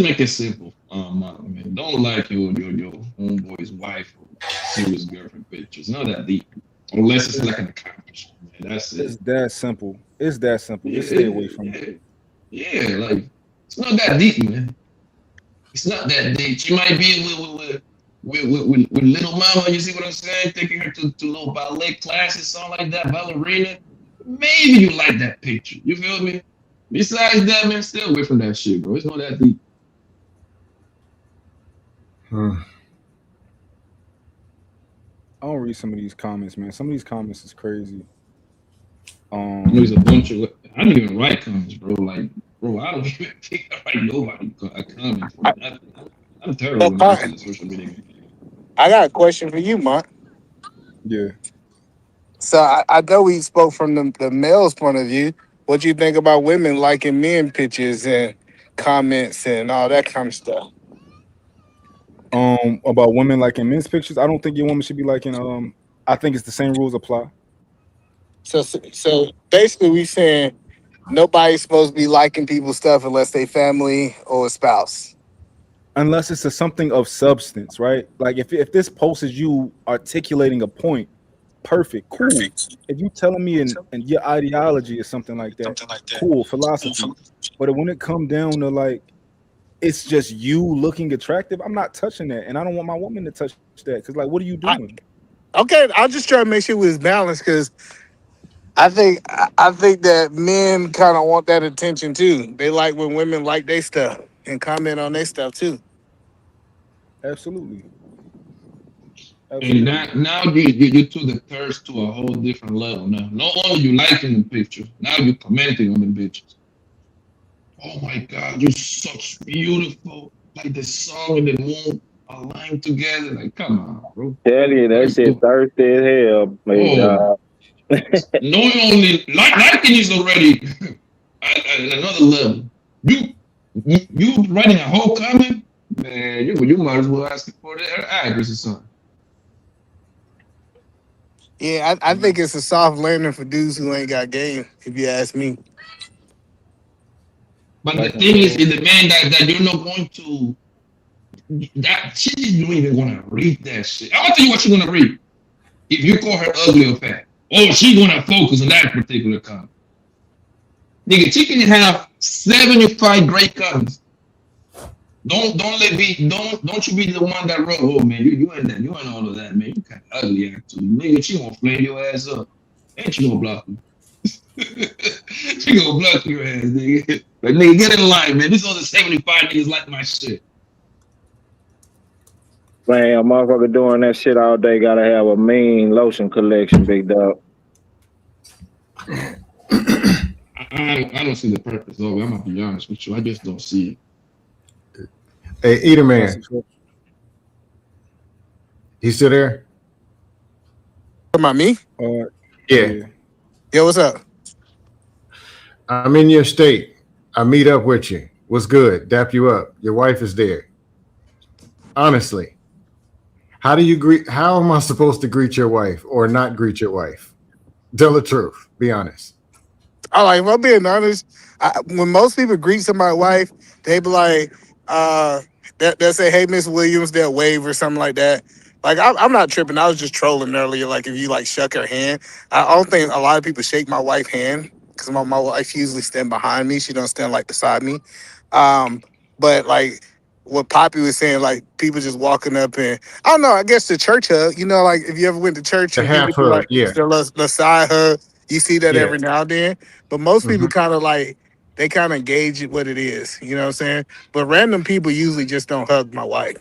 make it simple. Man, don't like your homeboy's wife or serious girlfriend pictures. Not that deep, unless it's
It's,
like an accomplishment. Man, that's it.
it's that simple. It's that simple.
Yeah,
Just stay away from it.
yeah, yeah. Like it's not that deep, man. It's not that deep. She might be with little mama. You see what I'm saying? Taking her to little ballet classes, something like that, ballerina. Maybe you like that picture. You feel me? Besides that, man, stay away from that shit, bro. It's not that deep.
Hmm.
I don't read some of these comments, man. Some of these comments is crazy.
You know, there's a
Um,
bunch of. I don't even write comments, bro. Like, bro, I don't even think I write nobody a comment for nothing. I'm terrible
So,
when it comes to the social media.
I got a question for you, Mark.
yeah.
So I know we spoke from the male's point of view. What do you think about women liking men pictures and comments and all that kind of stuff?
About women liking men's pictures, I don't think your woman should be liking. I think it's the same rules apply.
So basically, we saying nobody's supposed to be liking people's stuff unless they family or spouse.
Unless it's a something of substance, right? Like if this post is you articulating a point, perfect, cool. If you telling me and your ideology is something like that, cool, philosophy. But when it come down to like it's just you looking attractive, I'm not touching that, and I don't want my woman to touch that because like, what are you
I,
doing?
okay, I'll just try to make sure it was balanced because I think that men kind of want that attention too. They like when women like their stuff and comment on their stuff too.
Absolutely,
And
absolutely.
now you took the thirst to a whole different level. Now, not only you liking the picture, now you commenting on the pictures. Oh my God, you're such beautiful. Like the sun and the moon aligned together. Like, come on, bro.
Tell you
What are
that
you
shit
doing?
thirsty as hell, man.
Oh, knowing only liking is already at another level. You you writing a whole comment, man. You might as well ask for their address or something.
Yeah, I think it's a soft landing for dudes who ain't got game. If you ask me.
But the
Liking
thing is,
photos.
in the man that you're not going to that she's not even gonna read that shit. I'm gonna tell you what she's gonna read. If you call her ugly or fat, oh, she's gonna focus on that particular comment. Nigga, she can have 75 great comments. Don't you be the one that wrote, oh man, you ain't all of that, man. You kinda ugly actually. Nigga, she gonna flame your ass up. And she gonna block you. She gonna block your ass, nigga. Like nigga, get in line, man. This other 75 niggas like my shit.
Man, a motherfucker doing that shit all day gotta have a mean lotion collection, big dog.
I don't see the purpose of it. I'm gonna be honest with you. I just don't see it.
Hey, Eater
That's
Man,
a
you still there?
Talking about me?
Yeah.
yeah.
Yo, what's up?
I'm in your state. I meet up with you. What's good? Dap you up. Your wife is there. Honestly, how do you greet? How am I supposed to greet your wife or not greet your wife? Tell the truth. Be honest.
I like, if I'm being honest, when most people greet somebody's wife, they be like, they'll say, hey, Miss Williams, they'll wave or something like that. Like, I'm not tripping. I was just trolling earlier. Like, if you, like, shuck her hand. I don't think a lot of people shake my wife's hand because my wife usually stand behind me. She don't stand, like, beside me. Um, but, like, what Poppy was saying, like, people just walking up and, I don't know, I guess the church hug, you know, like, if you ever went to church
The
and people
half
do,
hug.
like,
Yeah.
the side hug, you see that
Yeah.
every now and then. But most
Hmm.
people kind of like they kind of gauge it what it is. You know what I'm saying? But random people usually just don't hug my wife,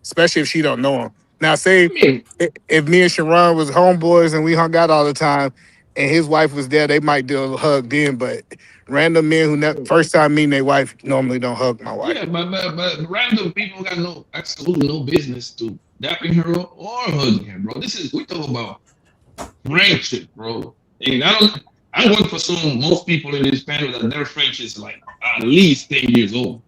especially if she don't know him. Now, say
I mean,
if me and Sharon was homeboys and we hung out all the time, and his wife was there, they might do a hug then. But random men who first time meeting their wife normally don't hug my wife.
yeah, but random people got no absolutely no business to dapping her up or hugging her, bro. This is we talking about friendship, bro. And I work for some most people in this panel that their friendship is like at least 10 years old.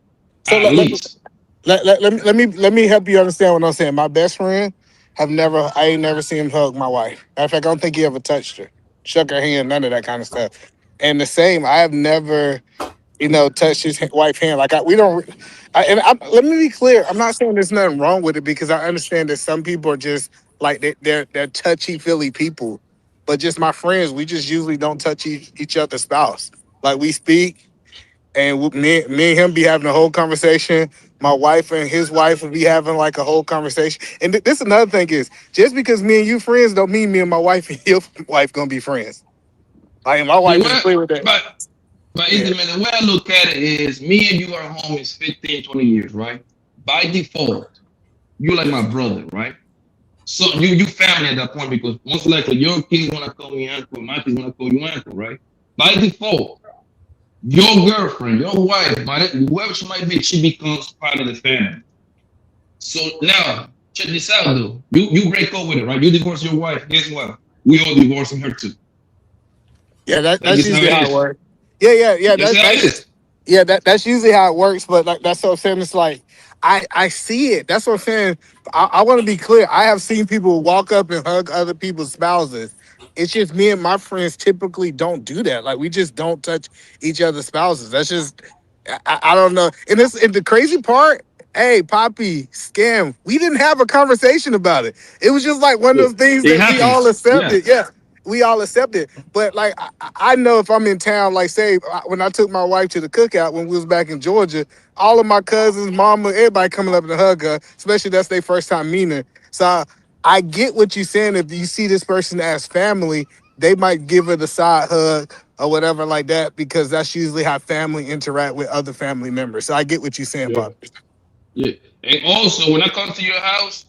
So
At least.
let me help you understand what I'm saying. My best friend I ain't never seen him hug my wife. Matter of fact, I don't think he ever touched her, shook her hand, none of that kind of stuff. And the same, I have never, touched his wife hand. Like we don't. Let me be clear. I'm not saying there's nothing wrong with it because I understand that some people are just like they're touchy feely people. But just my friends, we just usually don't touch each other's spouse. Like we speak, and me and him be having a whole conversation. My wife and his wife will be having like a whole conversation. And this another thing is just because me and you friends don't mean me and my wife and your wife gonna be friends. Like my
The
wife is
way,
clear with that.
but
Yeah.
man, the way I look at it is me and you are homies 15, 20 years, right? By default, you're like my brother, right? So you family at that point because most likely your kids wanna call me uncle, my kids wanna call you uncle, right? By default, your girlfriend, your wife, whoever she might be, she becomes part of the family. So now, check this out though. You break up with it, right? You divorce your wife. Guess what? We all divorcing her too.
Yeah,
That's
that's
just how
usually
it
how it
is.
works. Yeah.
That's how it is.
That's usually how it works. But like that's what I'm saying. It's like I see it. That's what I'm saying. I want to be clear. I have seen people walk up and hug other people's spouses. It's just me and my friends typically don't do that. Like we just don't touch each other's spouses. That's just I don't know. And the crazy part. Hey, Poppy, scam. We didn't have a conversation about it. It was just like one of those things
It
that we all
happens. Yeah.
accepted. Yeah, we all accepted. But like I know if I'm in town, like say when I took my wife to the cookout when we was back in Georgia, all of my cousins, mama, everybody coming up to hug her, especially that's their first time meeting her. So I get what you're saying. If you see this person as family, they might give her the side hug or whatever like that because that's usually how family interact with other family members. So I get what you're saying,
Yeah.
Pop.
Yeah. And also, when I come to your house,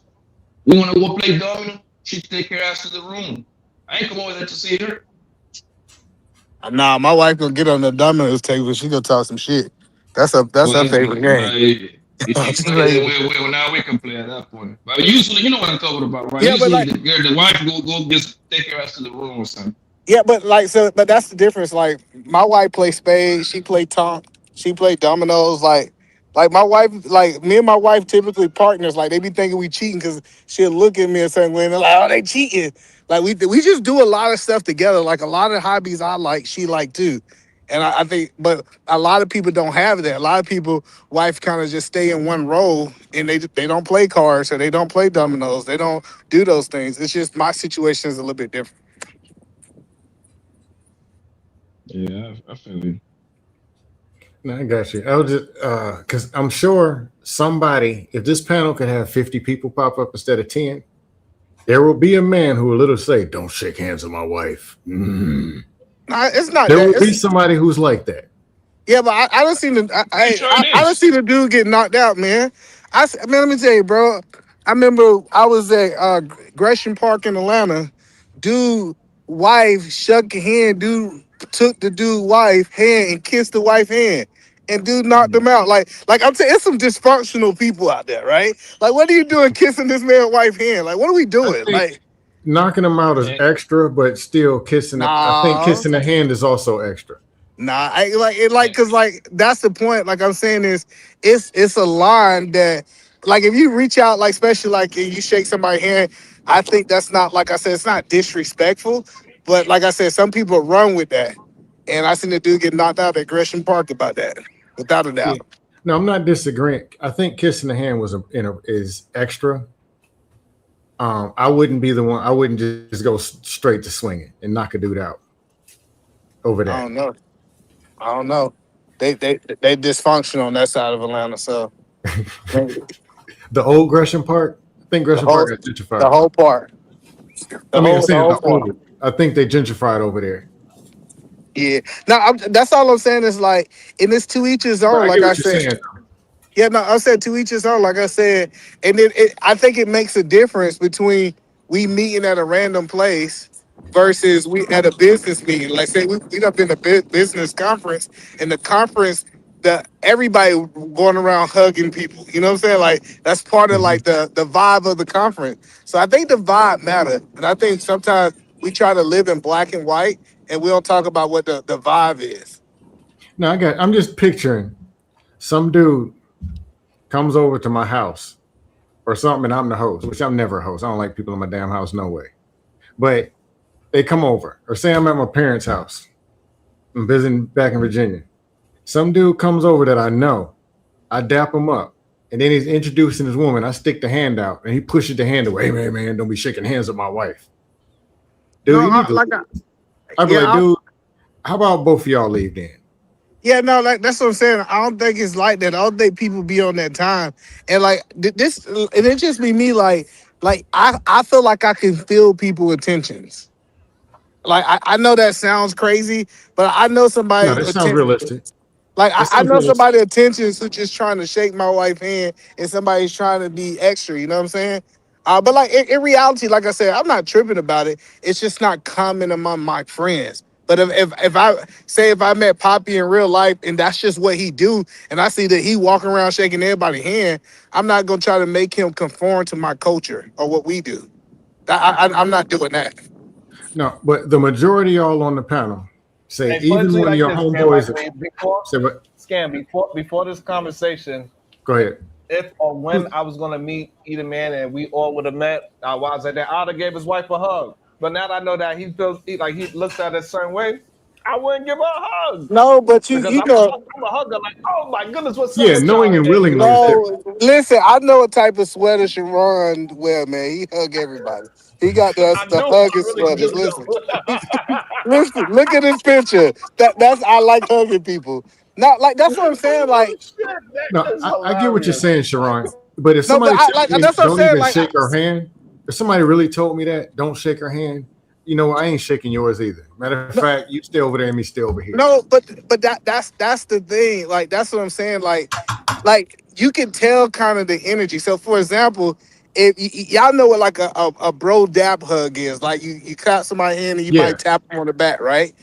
we want to go play domino. She take her ass to the room. I ain't come over there to see her.
Nah, my wife gonna get on the dominoes table. She gonna talk some shit. That's her favorite game.
If she play, then now we can play at that point. But usually, you know what I'm talking about, right?
Yeah, but
Usually,
like
the wife go just take her ass to the room or something.
Yeah, but but that's the difference. Like my wife play spades, she play tonk, she play dominoes. Like my wife, like me and my wife typically partners. Like they be thinking we cheating because she'll look at me a certain way and they're like, oh, they cheating. Like we just do a lot of stuff together. Like a lot of hobbies I like, she like too. And I think, but a lot of people don't have that. A lot of people, wife kind of just stay in one role and they don't play cards or they don't play dominoes. They don't do those things. It's just my situation is a little bit different.
Yeah, I feel you.
No, I got you. I was just because I'm sure somebody, if this panel could have 50 people pop up instead of 10, there will be a man who will literally say, "Don't shake hands with my wife." Mm.
Nah, it's not
There
that.
will be somebody who's like that.
Yeah, but I don't see the
Pretty sure it
I don't
is.
see the dude get knocked out, man. Man, let me tell you, bro. I remember I was at Gresham Park in Atlanta. Dude, wife shook a hand. Dude took the dude wife hand and kissed the wife hand, and dude knocked him out. Like I'm saying, it's some dysfunctional people out there, right? Like, what are you doing kissing this man's wife hand? Like, what are we
I
doing?
think
Like,
knocking them out is
And,
extra, but still kissing. I think
nah.
kissing the hand is also extra.
Nah, I like it like
and
cause like that's the point. Like I'm saying is it's a line that like if you reach out, like especially like if you shake somebody's hand, I think that's not like I said, it's not disrespectful. But like I said, some people run with that. And I seen the dude get knocked out at Gresham Park about that, without a
Yeah.
doubt.
No, I'm not disagreeing. I think kissing the hand is extra. I wouldn't be the one. I wouldn't just go straight to swinging and knock a dude out over
I
that.
don't know. I don't know. They dysfunctional on that side of Atlanta. So the
The old Gresham Park. I think Gresham
whole
Park got
the
gentrified.
whole part.
I mean, I'm
The
saying
whole
the
part.
old. I think they gentrified over there.
Yeah. Now that's all I'm saying is like, and it's to each his
But
own.
I
Like
get
I
what you're
said,
saying.
yeah. No, I said to each his own. Like I said, and then I think it makes a difference between we meeting at a random place versus we at a business meeting. Like say we up in a business conference, and the conference. Everybody going around hugging people, you know what I'm saying? Like that's part of
Mhm.
like the vibe of the conference. So I think the vibe matter, and I think sometimes we try to live in black and white, and we don't talk about what the vibe is.
No, I'm just picturing some dude comes over to my house or something, and I'm the host, which I'm never a host. I don't like people in my damn house, no way. But they come over, or say I'm at my parents' house. I'm visiting back in Virginia. Some dude comes over that I know. I dap him up. And then he's introducing his woman. I stick the hand out and he pushes the hand away. Hey, man, don't be shaking hands with my wife. Dude, you need to. I'd be like, dude, how about both of y'all leave then?
Yeah, no, like that's what I'm saying. I don't think it's like that. I don't think people be on that time. And like this, and it just be me. Like I feel like I can feel people's intentions. Like I know that sounds crazy, but I know
No,
somebody's
that sounds
attention.
realistic.
Like
That
I
sounds
know
realistic.
somebody's intentions who just trying to shake my wife's hand, and somebody's trying to be extra. You know what I'm saying? But like in reality, like I said, I'm not tripping about it. It's just not common among my friends. But if I say if I met Poppy in real life and that's just what he do, and I see that he walking around shaking everybody's hand, I'm not gonna try to make him conform to my culture or what we do. I'm not doing that.
No, but the majority of y'all on the panel say
Hey, put it
even
to you
one of
like
your
this, Scam. Like
homeboys
before,
say what?
Scam, before this conversation,
Go ahead.
if or when I was gonna meet either man and we all would have met, while I was at that, I'd have gave his wife a hug. But now that I know that he feels like he looks at it a certain way, I wouldn't give her a hug
No, but
because
you know.
I'm a hugger. Like, oh my goodness, what's up
Yeah,
with y'all?
knowing and
And
willingly is different.
No, listen, I know what type of sweater Sharon wear, man. He hug everybody. He got
I
the
do,
hugging
I really
sweaters.
do
Listen,
know.
listen, look at this picture. That's I like hugging people. Not like that's what I'm saying.
Oh
Like
shit,
No,
that is
I get what you're
hilarious.
saying, Sharon. But if
no, but
somebody
I
tells
like
me
that's what I'm
don't
saying.
even
Like
shake her hand, if somebody really told me that, don't shake her hand, you know, I ain't shaking yours either. Matter of fact, you stay over there and me stay over here.
no, but that's the thing. Like that's what I'm saying. Like you can tell kind of the energy. So for example, if y'all know what like a bro dap hug is, like you clap somebody's hand and you
Yeah,
might tap them on the back, right?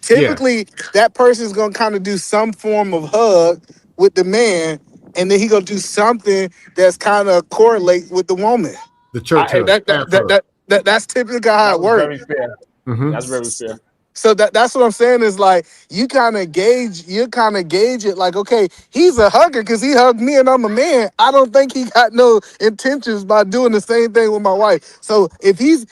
yeah.
Typically, that person's gonna kind of do some form of hug with the man, and then he gonna do something that's kind of correlate with the woman.
The church
I,
hug, half hug.
that's typically how
That
it
was
works.
very fair.
Mm-hmm.
That's very fair.
So that's what I'm saying is like you kind of gauge it like, okay, he's a hugger because he hugged me and I'm a man. I don't think he got no intentions by doing the same thing with my wife. So if he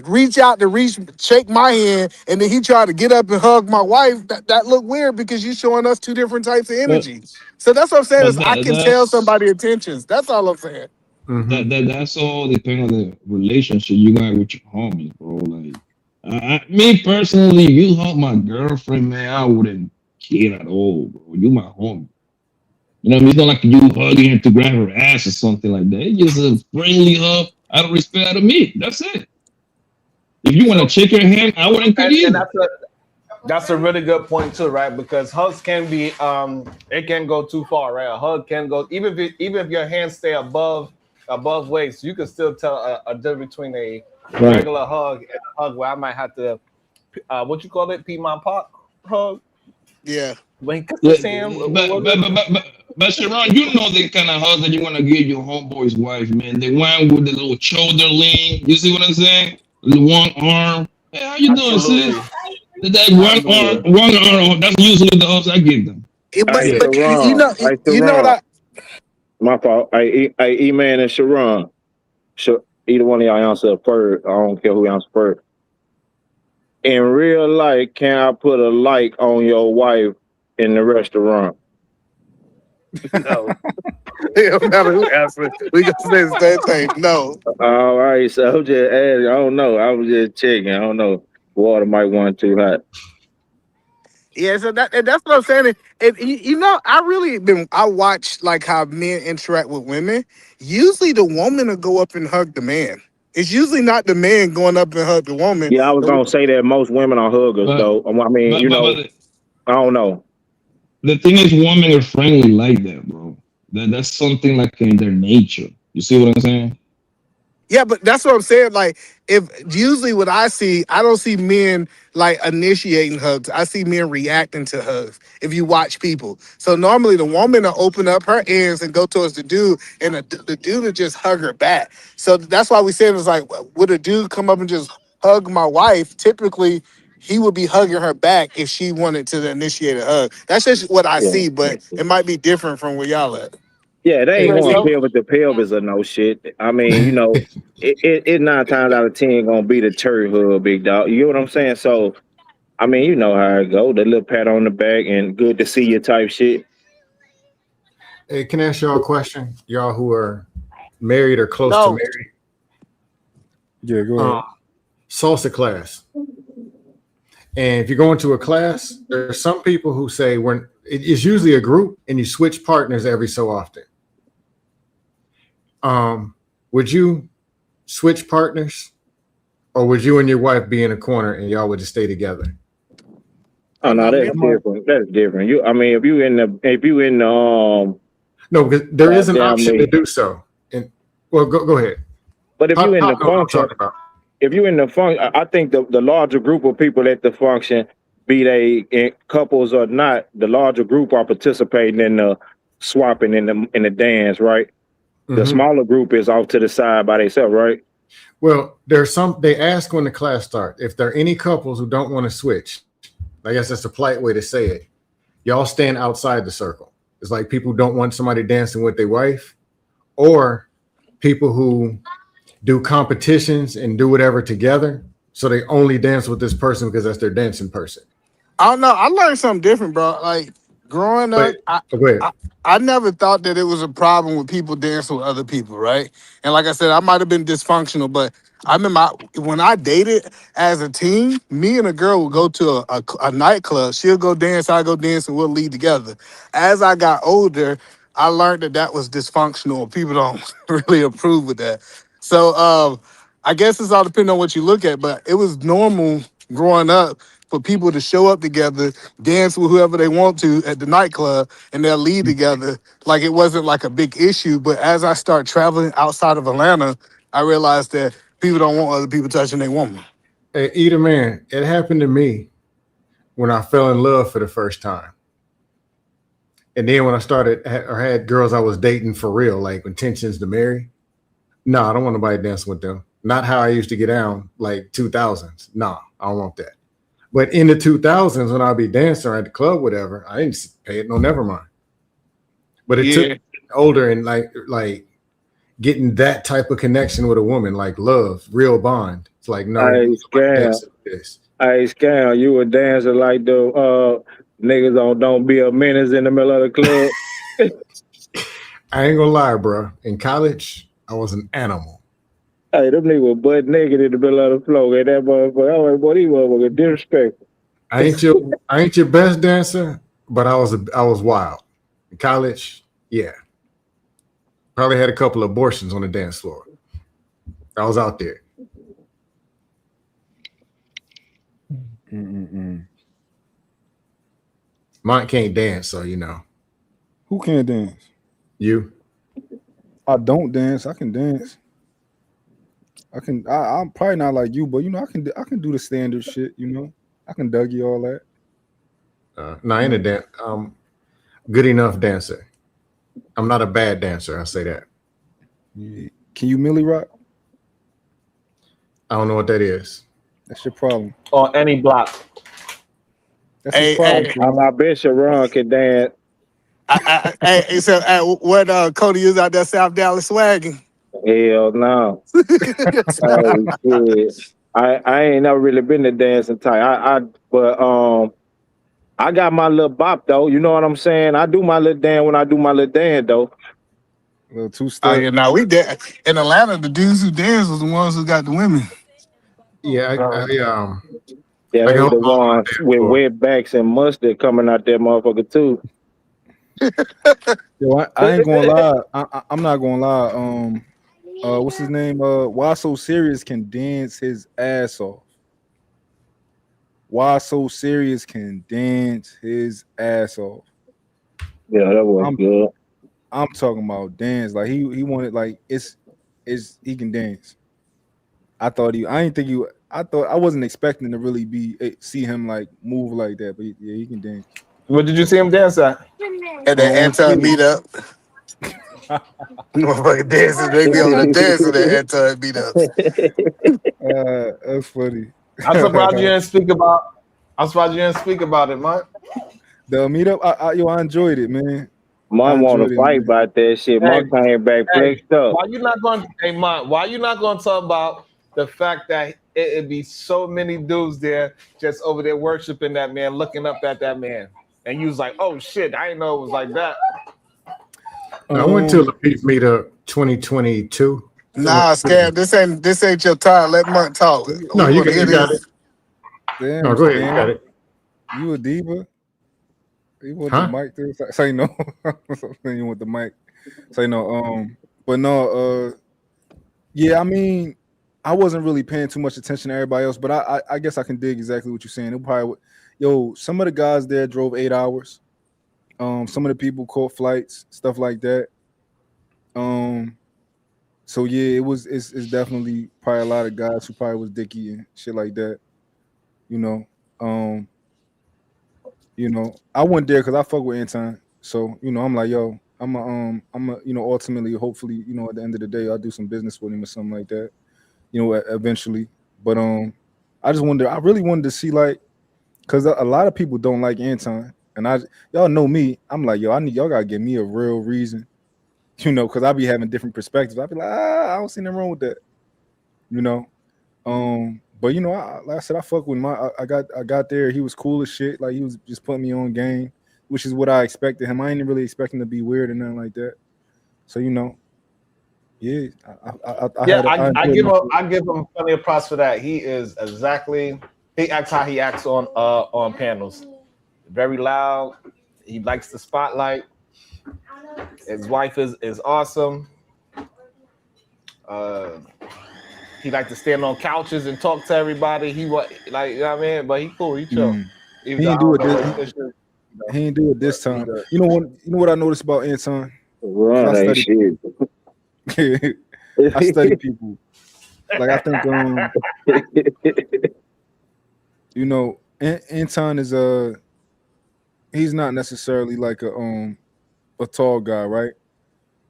reach out to shake my hand and then he try to get up and hug my wife, that look weird because you're showing us two different types of
But
energy. So that's what I'm saying
but
is I can tell somebody intentions. That's all I'm saying.
Mm-hmm.
that's all depend on the relationship you got with your homies, bro. Like, me personally, if you hug my girlfriend, man, I wouldn't care at all, bro. You my homie. You know what I mean? It's not like you hugging her to grab her ass or something like that. It's just a friendly hug out of respect out of me. That's it. If you want to shake her hand, I wouldn't care
And
either.
that's a really good point too, right? Because hugs can be it can go too far, right? A hug can go even if your hands stay above waist, you can still tell a difference between a
Right.
regular hug and a hug where I might have to what you call it, pee my pot hug.
Yeah.
When he cuts
Yeah,
his hand, what
but
was
but but
it?
but but, but Sharon, you know the kind of hug that you want to give your homeboy's wife, man. The one with the little shoulder lean. You see what I'm saying? The one arm. Hey, how you doing, sis?
Absolutely.
That
Absolutely.
one arm. That's usually the hugs I give them.
But
Hey,
Yeah.
but
Sharon. Hey,
you know what
Sharon.
I
My fault. Hey, E-Man and Sharon. Either one of y'all answer first. I don't care who answers first. In real life, can I put a like on your wife in the restaurant?
no. It don't matter who answers. We gonna say the same thing. No.
All right, so I'm just asking. I don't know. I was just checking. I don't know. Water might want too hot.
Yeah, so that's what I'm saying. And you know, I watch like how men interact with women. Usually the woman will go up and hug the man. It's usually not the man going up and hug the woman.
Yeah, I was gonna say that most women are huggers,
But
though. I mean,
but
I don't know.
the thing is, women are friendly like that, bro. That's something like in their nature. You see what I'm saying?
Yeah, but that's what I'm saying. Like, if usually what I see, I don't see men like initiating hugs. I see men reacting to hugs. If you watch people, so normally the woman will open up her hands and go towards the dude, and the dude will just hug her back. So that's why we said it's like, would a dude come up and just hug my wife? Typically, he would be hugging her back if she wanted to initiate a hug. That's just what I
Yeah,
see, but it might be different from where y'all at.
yeah, they
You
ain't
think
going
so?
pelvis to pelvis or no shit. I mean, it 9 times out of 10 gonna be the church hug, big dog. You know what I'm saying? So I mean, you know how it go. The little pat on the back and good to see you type shit.
Hey, can I ask y'all a question? Y'all who are married or close to
No.
married.
Yeah, go ahead.
Salsa class. And if you go into a class, there's some people who say it's usually a group and you switch partners every so often. Would you switch partners, or would you and your wife be in a corner and y'all would just stay together?
Oh no, that's different. That's different. You, I mean, if you in the
no, because there is an option to do so. And well, go ahead.
But if you in the function, if you in the function, I think the larger group of people at the function, be they in couples or not, the larger group are participating in the swapping in the dance, right? The smaller group is off to the side by themselves, right?
Well, they ask when the class starts if there are any couples who don't want to switch. I guess that's a polite way to say it. Y'all stand outside the circle. It's like people don't want somebody dancing with their wife, or people who do competitions and do whatever together. So they only dance with this person because that's their dancing person.
I don't know. I learned something different, bro. Like growing up, I never thought that it was a problem with people dancing with other people, right? And like I said, I might have been dysfunctional, but I remember when I dated as a teen, me and a girl would go to a nightclub. She'll go dance, I go dance, and we'll lead together. As I got older, I learned that was dysfunctional. People don't really approve with that. So I guess it's all depending on what you look at, but it was normal growing up for people to show up together, dance with whoever they want to at the nightclub, and they'll leave together. Like it wasn't like a big issue. But as I start traveling outside of Atlanta, I realized that people don't want other people touching their woman.
Hey, Eater Man, it happened to me when I fell in love for the first time. And then when I started or had girls I was dating for real, like intentions to marry, no, I don't want nobody dancing with them. Not how I used to get down, like 2000s. No, I don't want that. But in the 2000s, when I'd be dancing at the club, whatever, I didn't pay it no never mind. But it took older and like getting that type of connection with a woman, like love, real bond. It's like, no,
I scam. You a dancer like the niggas on Don't Be a Menace in the middle of the club.
I ain't gonna lie, bro. In college, I was an animal.
Hey, them niggas were butt naked in the middle of the floor. And that motherfucker, boy, these motherfuckers disrespectful.
I ain't your best dancer, but I was wild. In college, yeah. Probably had a couple of abortions on the dance floor. I was out there. Mine can't dance, so you know.
Who can't dance?
You.
I don't dance. I can dance. I'm probably not like you, but you know, I can do the standard shit. You know, I can Dougie all that.
No, I ain't a dance. Good enough dancer. I'm not a bad dancer. I say that.
Yeah. Can you Millie Rock?
I don't know what that is.
That's your problem.
Or any block.
That's your problem.
I bet Sharon can dance.
Hey, so what Cody is out there South Dallas swagging?
Hell no. I ain't never really been to dancing type. But I got my little bop though. You know what I'm saying? I do my little dance when I do my little dance though.
Little two-step.
Oh yeah, now we did in Atlanta. The dudes who dance was the ones who got the women.
Yeah,
they the ones with wet backs and mustard coming out that motherfucker too.
Yo, I ain't gonna lie. I'm not gonna lie. What's his name? Why So Serious can dance his ass off. Why So Serious can dance his ass off.
Yeah, that was good.
I'm talking about dance. Like he wanted like it's he can dance. I thought I wasn't expecting to really see him like move like that, but yeah, he can dance.
What did you see him dance at?
At the Anton meetup. Motherfucking dancing, they be on the dance at the Anton meetup.
That's funny.
I'm surprised you didn't speak about it, man.
The meetup, I enjoyed it, man.
Mom want to fight about that shit. Mom came back flexed up.
Why you not going to talk about the fact that it'd be so many dudes there just over there worshiping that man, looking up at that man. And you was like, oh shit, I didn't know it was like that.
I went to the Peace Meetup 2022.
Nah, Scam, this ain't your time. Let Monk talk.
No,
We
you
want to hear
got
this.
it.
Damn,
No, go ahead. You
Scam.
got it.
You a diva? You want
Huh?
the mic there? Say no. You want the mic? Say no. But no. Yeah, I mean, I wasn't really paying too much attention to everybody else, but I guess I can dig exactly what you're saying. It probably some of the guys there drove 8 hours. Some of the people caught flights, stuff like that. So yeah, it's definitely probably a lot of guys who probably was dicky and shit like that. You know. I went there because I fuck with Anton. So, I'm like, yo, I'm a, ultimately, hopefully, at the end of the day, I'll do some business with him or something like that, eventually. But I really wanted to see, like, because a lot of people don't like Anton. And y'all know me. I'm like, yo, y'all gotta give me a real reason, because I be having different perspectives. I be like, I don't see nothing wrong with that, But like I said, I fuck with I got there. He was cool as shit. Like he was just putting me on game, which is what I expected him. I ain't really expecting to be weird or nothing like that. So yeah,
I give him plenty of props for that. He is he acts how he acts on panels. Very loud. He likes the spotlight. His wife is awesome. He liked to stand on couches and talk to everybody. He was like, you know what I mean? But he cool, he chill.
He ain't do it. He ain't do it this time. You know what I noticed about Anton? I study people. Like I think Anton is he's not necessarily like a tall guy, right?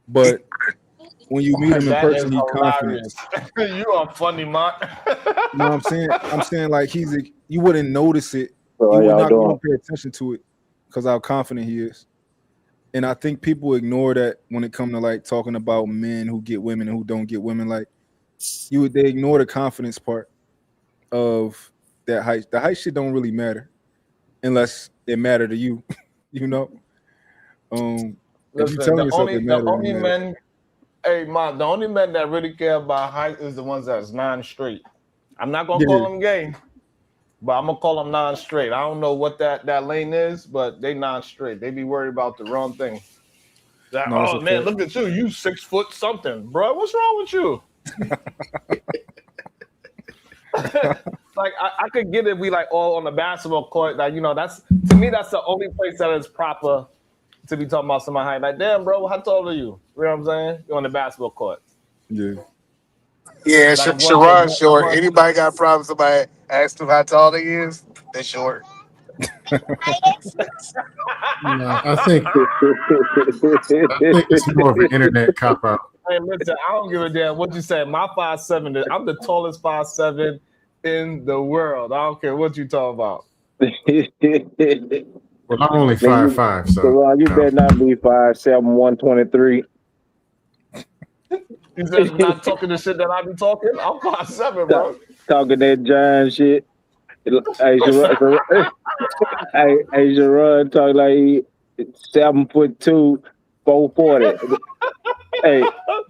But when you meet him in person, he's confident.
You are funny, Mark.
No, I'm saying like you wouldn't notice it. You wouldn't pay attention to it because how confident he is. And I think people ignore that when it comes to like talking about men who get women and who don't get women. Like they ignore the confidence part of that height. The height shit don't really matter unless it matter to you.
Listen,
if you tell yourself it matters,
the only men that really care about height is the ones that's non-straight. I'm not gonna call them gay, but I'm gonna call them non-straight. I don't know what that lane is, but they non-straight. They be worried about the wrong thing. Man, look at you 6 foot something, bro. What's wrong with you? Like I could get it. We like all on the basketball court. Like that's to me that's the only place that is proper to be talking about somebody height. Like, damn, bro, how tall are you? You know what I'm saying? You're on the basketball court.
Yeah.
Yeah, Sharon short. Anybody got problems? Somebody asked him how tall he is? They're short.
No, I think it's more of an internet cop out.
Hey, listen, I don't give a damn what you say. My 5'7", I'm the tallest 5'7" in the world. I don't care what you talk about.
Well, I'm only 5'5", so
you better not be 5'7", 123.
You said not talking the shit that I be talking. I'm 5'7", bro.
Talking that giant shit. Hey, Gerard talk like he 7'2", 440. Hey,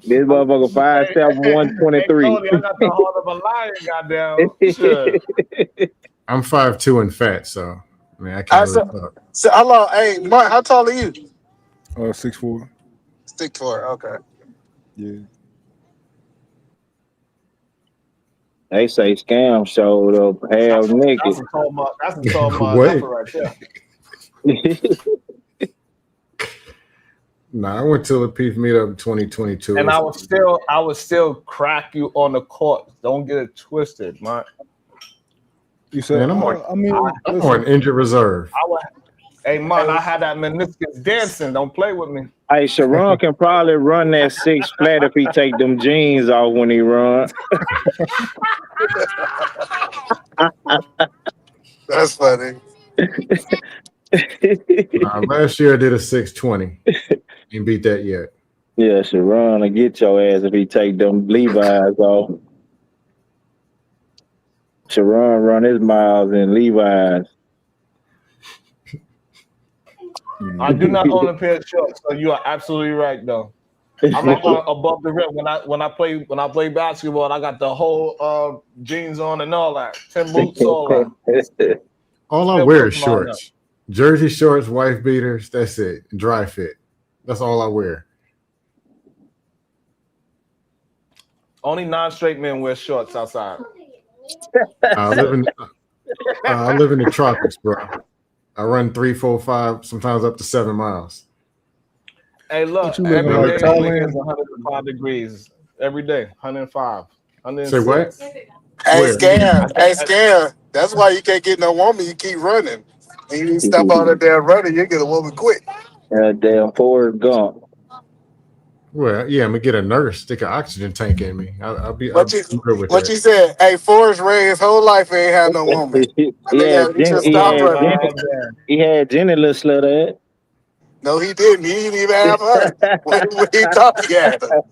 this motherfucker 5'7", 123.
Hey, Cody, I got the heart of a lion, goddamn. Shit.
I'm 5'2" and fat, so I mean I can't really talk.
So hello, hey Mark, how tall are you?
6'4".
6'4", okay.
Yeah.
They say Scam showed up half naked.
That's a tall motherfucker right there.
Nah, I went to the Peace Meetup in 2022.
And I would still crack you on the court. Don't get it twisted, man.
You said,
man, I'm on injured reserve.
Hey, man, I had that meniscus dancing. Don't play with me.
Hey, Sharon can probably run that 6 flat if he take them jeans off when he run.
That's funny.
Last year I did a 620. Ain't beat that yet.
Yeah, Sharon will get your ass if he take them Levi's off. Sharon run his miles in Levi's.
I do not own a pair of shorts, so you are absolutely right, though. I'm not going above the rim when I play basketball. And I got the whole jeans on and all that, 10 boots, all that.
All I
Still
wear is
put mine up.
shorts, jersey shorts, wife beaters. That's it. Dry fit. That's all I wear.
Only non-straight men wear shorts outside.
I live in the tropics, bro. I run 3, 4, 5, sometimes up to 7 miles.
Hey, look,
You live in
every
like
day only
Thailand?
gets 105 degrees. Every day, 105,
Say
106.
what?
Hey,
Where?
Scam. That's why you can't get no woman. You keep running. And you step on that damn running, you get a woman quick.
Damn Forrest Gump.
Well, yeah, I'm gonna get a nurse, stick an oxygen tank in me. I'll be
What you
good with
what
that.
you said? Hey, Forrest Ray his whole life ain't had no woman. I think he
Jenny,
just stopped running.
he had Jenny little slut at.
No, he didn't. He didn't even have her. When he thought he had her.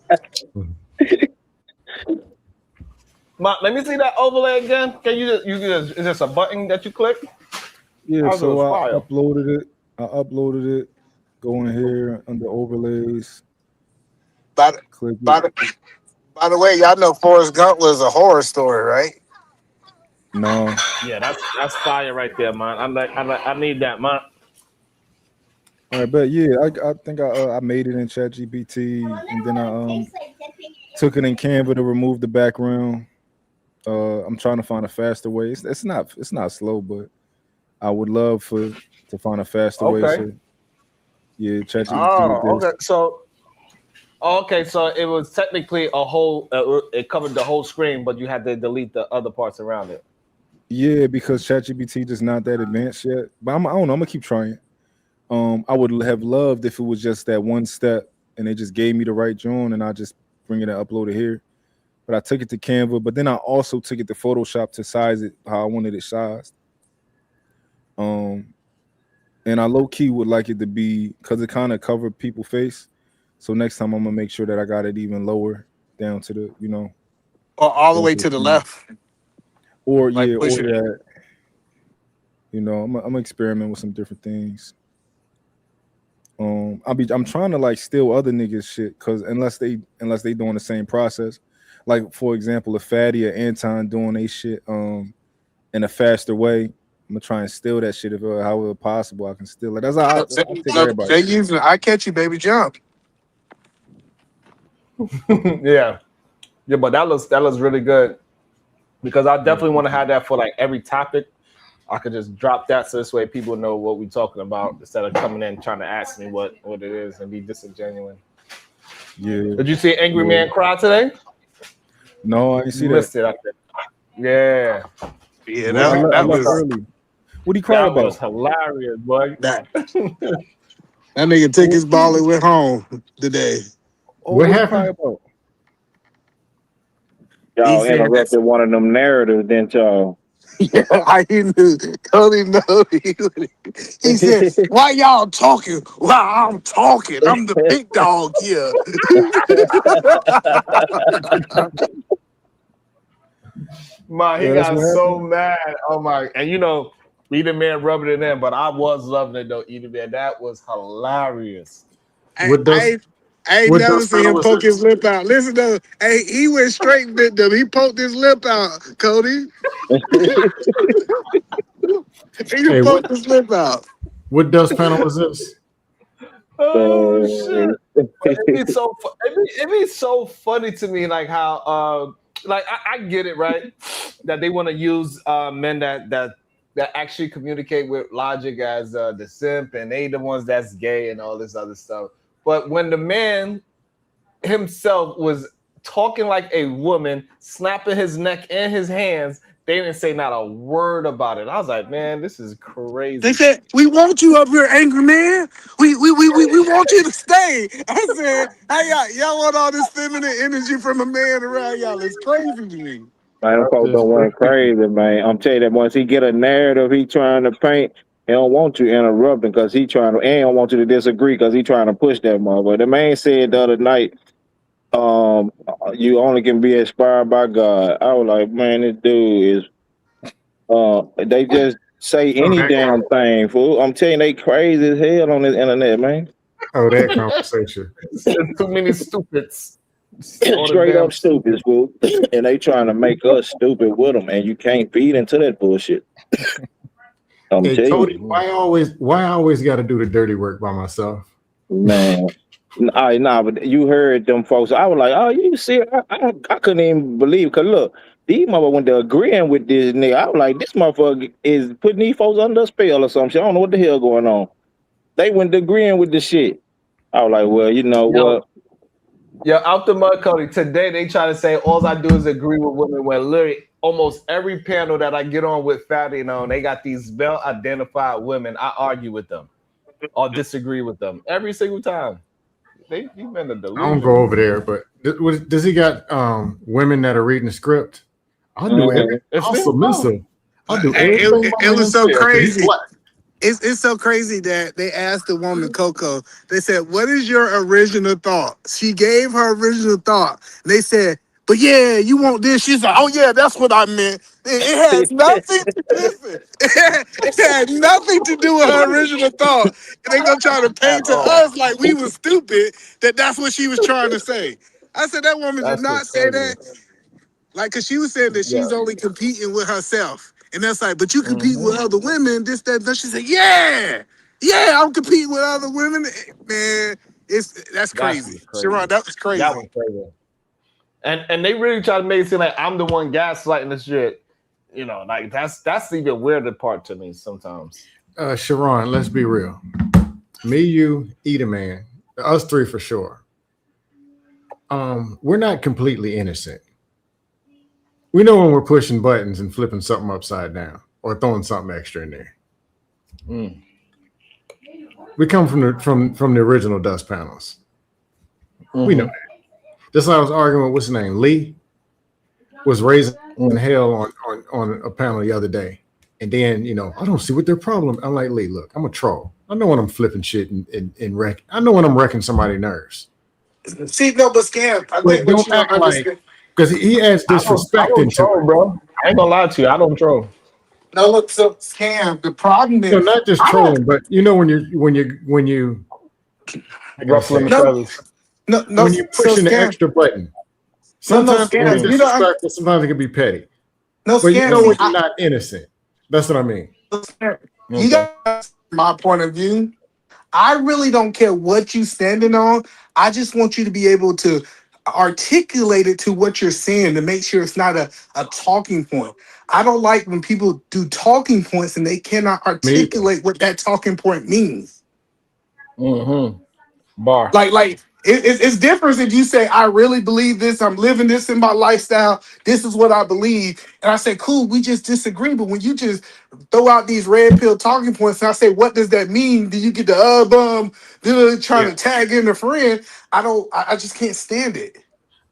Let me see that overlay again. Can you just is this a button that you click?
Yeah,
How's
so
it
I
file?
uploaded it. Go in here under overlays.
By
Click
by
it.
the, by the way, y'all know Forrest Gump was a horror story, right?
No.
Yeah, that's fire right there, man. I need that, man.
All right, but yeah, I think I made it in ChatGPT, and then I took it in Canva to remove the background. I'm trying to find a faster way. It's not slow, but I would love to find a faster way.
Okay.
So yeah, ChatGPT
Oh,
did this.
okay. So it was technically a whole. It covered the whole screen, but you had to delete the other parts around it.
Yeah, because ChatGPT just not that advanced yet. But I don't know. I'm gonna keep trying. I would have loved if it was just that one step, and they just gave me the right joint, and I just bring it and upload it here. But I took it to Canva, but then I also took it to Photoshop to size it how I wanted it sized. And I low key would like it to be because it kind of covered people's face. So next time I'm gonna make sure that I got it even lower down to the
Or all the
down
way
to
to the
the
left.
or
Like
yeah, or
push it.
that. I'm gonna experiment with some different things. I'm trying to like steal other niggas shit because unless they doing the same process, like for example, if Fatty or Anton doing they shit in a faster way, I'm gonna try and steal that shit if however possible I can steal it. That's how I take
No,
everybody
they
shit.
using I catch you, baby, jump.
Yeah, but that looks really good because I definitely want to have that for like every topic. I could just drop that so this way people know what we're talking about instead of coming in trying to ask me what it is and be disingenuous.
Yeah.
Did you see Angry Man cry today?
No, I didn't see
You
that.
missed it, I think. Yeah.
Yeah,
I
that
left
was
early. What he cried
That
about?
was hilarious, boy.
that nigga took his ball and went home today.
What he cry about?
Y'all
He said
interrupted one of them narratives, didn't y'all?
yeah, I knew. Cody know he said, "Why y'all talking while I'm talking? I'm the big dog here."
Man, he
Yeah, that's
got
what
so
happened.
mad. Oh my! And Eden Man rubbing it in, but I was loving it though. Eden Man, that was hilarious.
What does
I ain't
what
never
does
seen him poke his lip out. Listen to hey, he went straight with them. He poked his lip out, Cody. He
hey
poked his lip out.
what dust panel is this?
Oh shit! It'd be so funny to me, like how like I get it, right? That they want to use men that actually communicate with logic as the simp, and they the ones that's gay and all this other stuff. But when the man himself was talking like a woman, snapping his neck and his hands, they didn't say not a word about it. I was like, man, this is crazy.
They said, "We want you up here, angry man. We want you to stay." I said, "Hey, y'all want all this feminine energy from a man around y'all? It's crazy to me."
Man, them folks don't went crazy, man. I'm telling you that once he get a narrative he trying to paint, he don't want you interrupting because he trying to, and he don't want you to disagree because he trying to push that motherfucker. The man said the other night, you only can be inspired by God. I was like, man, this dude is They just say any damn thing, fool. I'm telling you, they crazy as hell on this internet, man.
Oh, that conversation.
Too many stupids. All the
Straight
damn
up stupid, fool. And they trying to make us stupid with them, and you can't feed into that bullshit. I'm
Hey,
telling
Cody,
you,
why I always got to do the dirty work by myself?
man. But you heard them folks. I was like, oh, you see, I couldn't even believe. Cause look, these motherfuckers went to agreeing with this nigga. I was like, this motherfucker is putting these folks under a spell or some shit. I don't know what the hell going on. They went to agreeing with the shit. I was like, well, you know what?
Yeah, out the mud, Cody. Today they try to say all I do is agree with women. When literally almost every panel that I get on with Fatty on, they got these well-identified women. I argue with them or disagree with them every single time. You've been a delusion.
I don't go over there, but does he got women that are reading the script? I'll do everything. I'll submissive. I'll do everything.
It was so crazy. It's so crazy that they asked the woman Coco. They said, "What is your original thought?" She gave her original thought. They said, "But yeah, you want this?" She's like, "Oh yeah, that's what I meant." It has nothing. Listen, it had nothing to do with her original thought. And they gonna try to paint to us like we was stupid. That's what she was trying to say. I said that woman did not say that. Like, cause she was saying that she's only competing with herself. And that's like, but you compete with other women, this, that, that. She said, yeah, I'm competing with other women. Man, that's crazy. Sharon, that was crazy.
That was crazy. And they really try to make it seem like I'm the one gaslighting the shit. You know, like that's the even weirder part to me sometimes.
Sharon, let's be real. Me, you, Eater Man, us three for sure. We're not completely innocent. We know when we're pushing buttons and flipping something upside down or throwing something extra in there. We come from the original dust panels. We know that. Just like I was arguing with what's his name, Lee, was raising hell on a panel the other day, and then I don't see what their problem. I'm like, Lee, look, I'm a troll. I know when I'm flipping shit and wreck. I know when I'm wrecking somebody's nerves.
See, no, but Scam, I think
don't act like. Because he adds disrespect
I don't
into
troll,
it.
bro. I ain't gonna lie to you. I don't troll.
No, look, so Scam. The problem is
not just trolling, but when you
ruffling the feathers.
No,
when you're pushing the extra button. Sometimes it's disrespectful. Sometimes it can be petty.
No,
but when you're not innocent. That's what I mean.
You got my point of view. I really don't care what you standing on. I just want you to be able to articulate it to what you're saying to make sure it's not a talking point. I don't like when people do talking points and they cannot articulate what that talking point means.
Bar.
Like it's different if you say, I really believe this, I'm living this in my lifestyle, this is what I believe. And I say, cool, we just disagree. But when you just throw out these red pill talking points and I say, what does that mean? Do you get the trying to tag in a friend? I just can't stand it.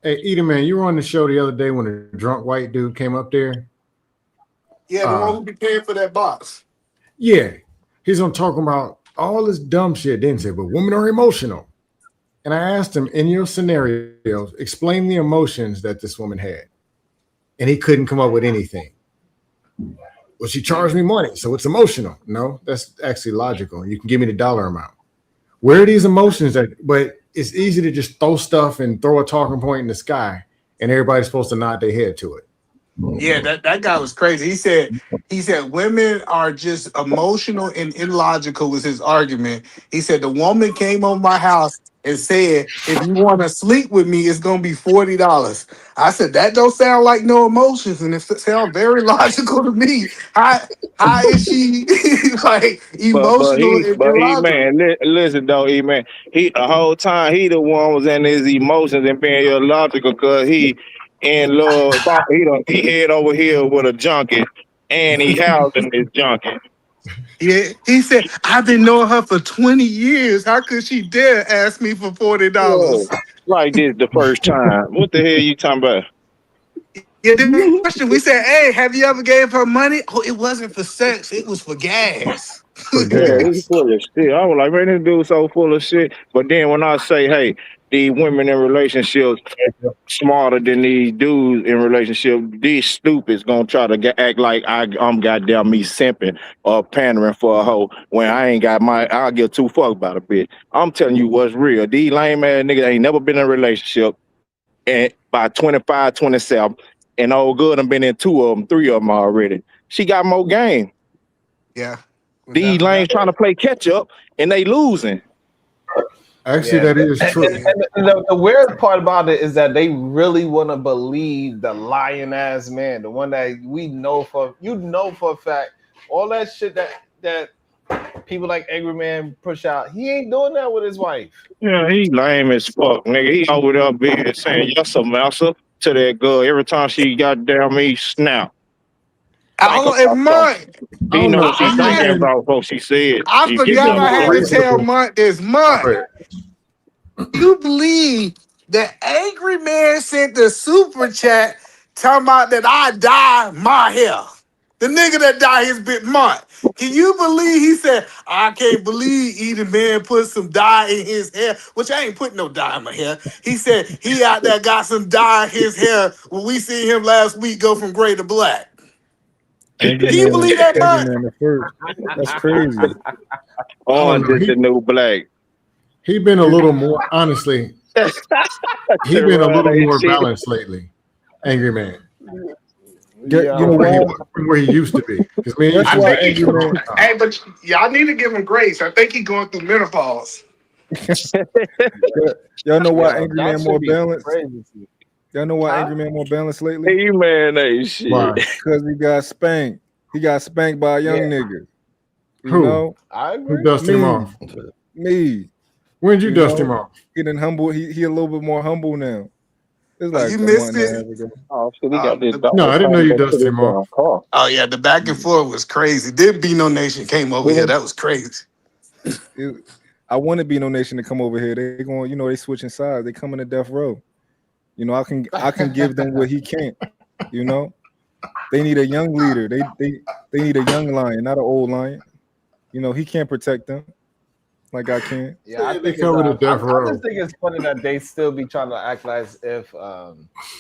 Hey, Eater Man, you were on the show the other day when a drunk white dude came up there.
Yeah, the one who be paying for that box.
Yeah. He's on talking about all this dumb shit, didn't say, but women are emotional. And I asked him, in your scenarios, explain the emotions that this woman had. And he couldn't come up with anything. Well, she charged me money, so it's emotional. No, that's actually logical. You can give me the dollar amount. Where are these emotions but it's easy to just throw stuff and throw a talking point in the sky, and everybody's supposed to nod their head to it.
Yeah, that guy was crazy. He said women are just emotional and illogical was his argument. He said the woman came on my house and said, if you want to sleep with me, it's gonna be $40. I said, that don't sound like no emotions, and it sounds very logical to me. How is she like emotional and illogical?
Man, listen though, man. He the whole time he the one was in his emotions and being illogical because he in love. He head over here with a junkie and he housing this junkie.
Yeah, he said, I've been knowing her for 20 years. How could she dare ask me for $40?
Like this the first time. What the hell you talking about?
Yeah, the question we said, hey, have you ever gave her money? Oh, it wasn't for sex, it was for gas.
Yeah, he's full of shit. I was like, man, this dude's so full of shit. But then when I say, hey, these women in relationships smarter than these dudes in relationship. These stupids gonna try to act like I'm goddamn me simping or pandering for a hoe when I ain't got I'll give two fuck about a bitch. I'm telling you what's real. These lame ass niggas ain't never been in a relationship and by 25, 27, and old good I've been in two of them, three of them already. She got more game.
Yeah.
These lanes trying to play catch up and they losing.
Actually, that is true.
And the weird part about it is that they really want to believe the lying ass man, the one that we know for a fact, all that shit that people like Angry Man push out. He ain't doing that with his wife.
Yeah, he lame as fuck, nigga. He over there being saying yes sir, massa to that girl every time she got down me snap. He know what she thinking about what she said.
I forgot I had to tell Munt this month. You believe that Angry Man sent the super chat talking about that I dye my hair? The nigga that dyed his bit Munt. Can you believe he said, I can't believe either man put some dye in his hair, which I ain't putting no dye in my hair. He said he out there got some dye in his hair when we see him last week go from gray to black.
Angry
Can you believe that, Munt?
Man the first. That's crazy.
Orange is the new black.
He been a little more, honestly, he been a little more balanced lately. Angry Man.
You know why?
Where he used to be.
Hey, but y'all need to give him grace. I think he's going through menopause.
Y'all know why Angry Man more balanced? Y'all know why Angry Man more balanced lately?
Hey man, ain't shit.
Because he got spanked. He got spanked by a young nigga. You know?
Who dusted him off?
Me.
When'd you dust him off?
He didn't humble. He a little bit more humble now. It's like
you missed it.
Oh, so we got this
no, I didn't know you dusted him off.
Oh yeah, the back and forth was crazy. Then Bino Nation came over here. That was crazy.
I wanted Bino Nation to come over here. They going, you know, they switching sides. They coming to death row. You know, I can give them what he can't. You know, they need a young leader. They need a young lion, not an old lion. You know, he can't protect them like I can.
Yeah, I think
covered the death row.
I just think it's funny that they still be trying to act like as if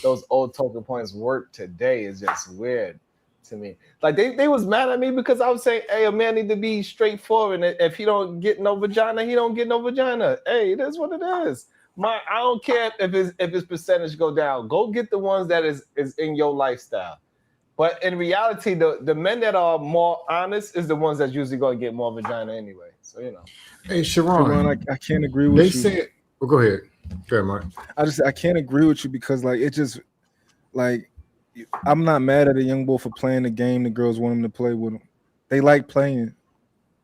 those old talking points work today is just weird to me. Like they was mad at me because I was saying, hey, a man need to be straightforward. And if he don't get no vagina, he don't get no vagina. Hey, it is what it is. I don't care if his percentage go down. Go get the ones that is in your lifestyle. But in reality, the men that are more honest is the ones that's usually going to get more vagina anyway. So, you know.
Hey, Sharon,
I can't agree with
you.
They
said, well, go ahead. Go ahead, Mark.
I can't agree with you because, like, it just, like, I'm not mad at a young boy for playing the game the girls want him to play with them. They like playing.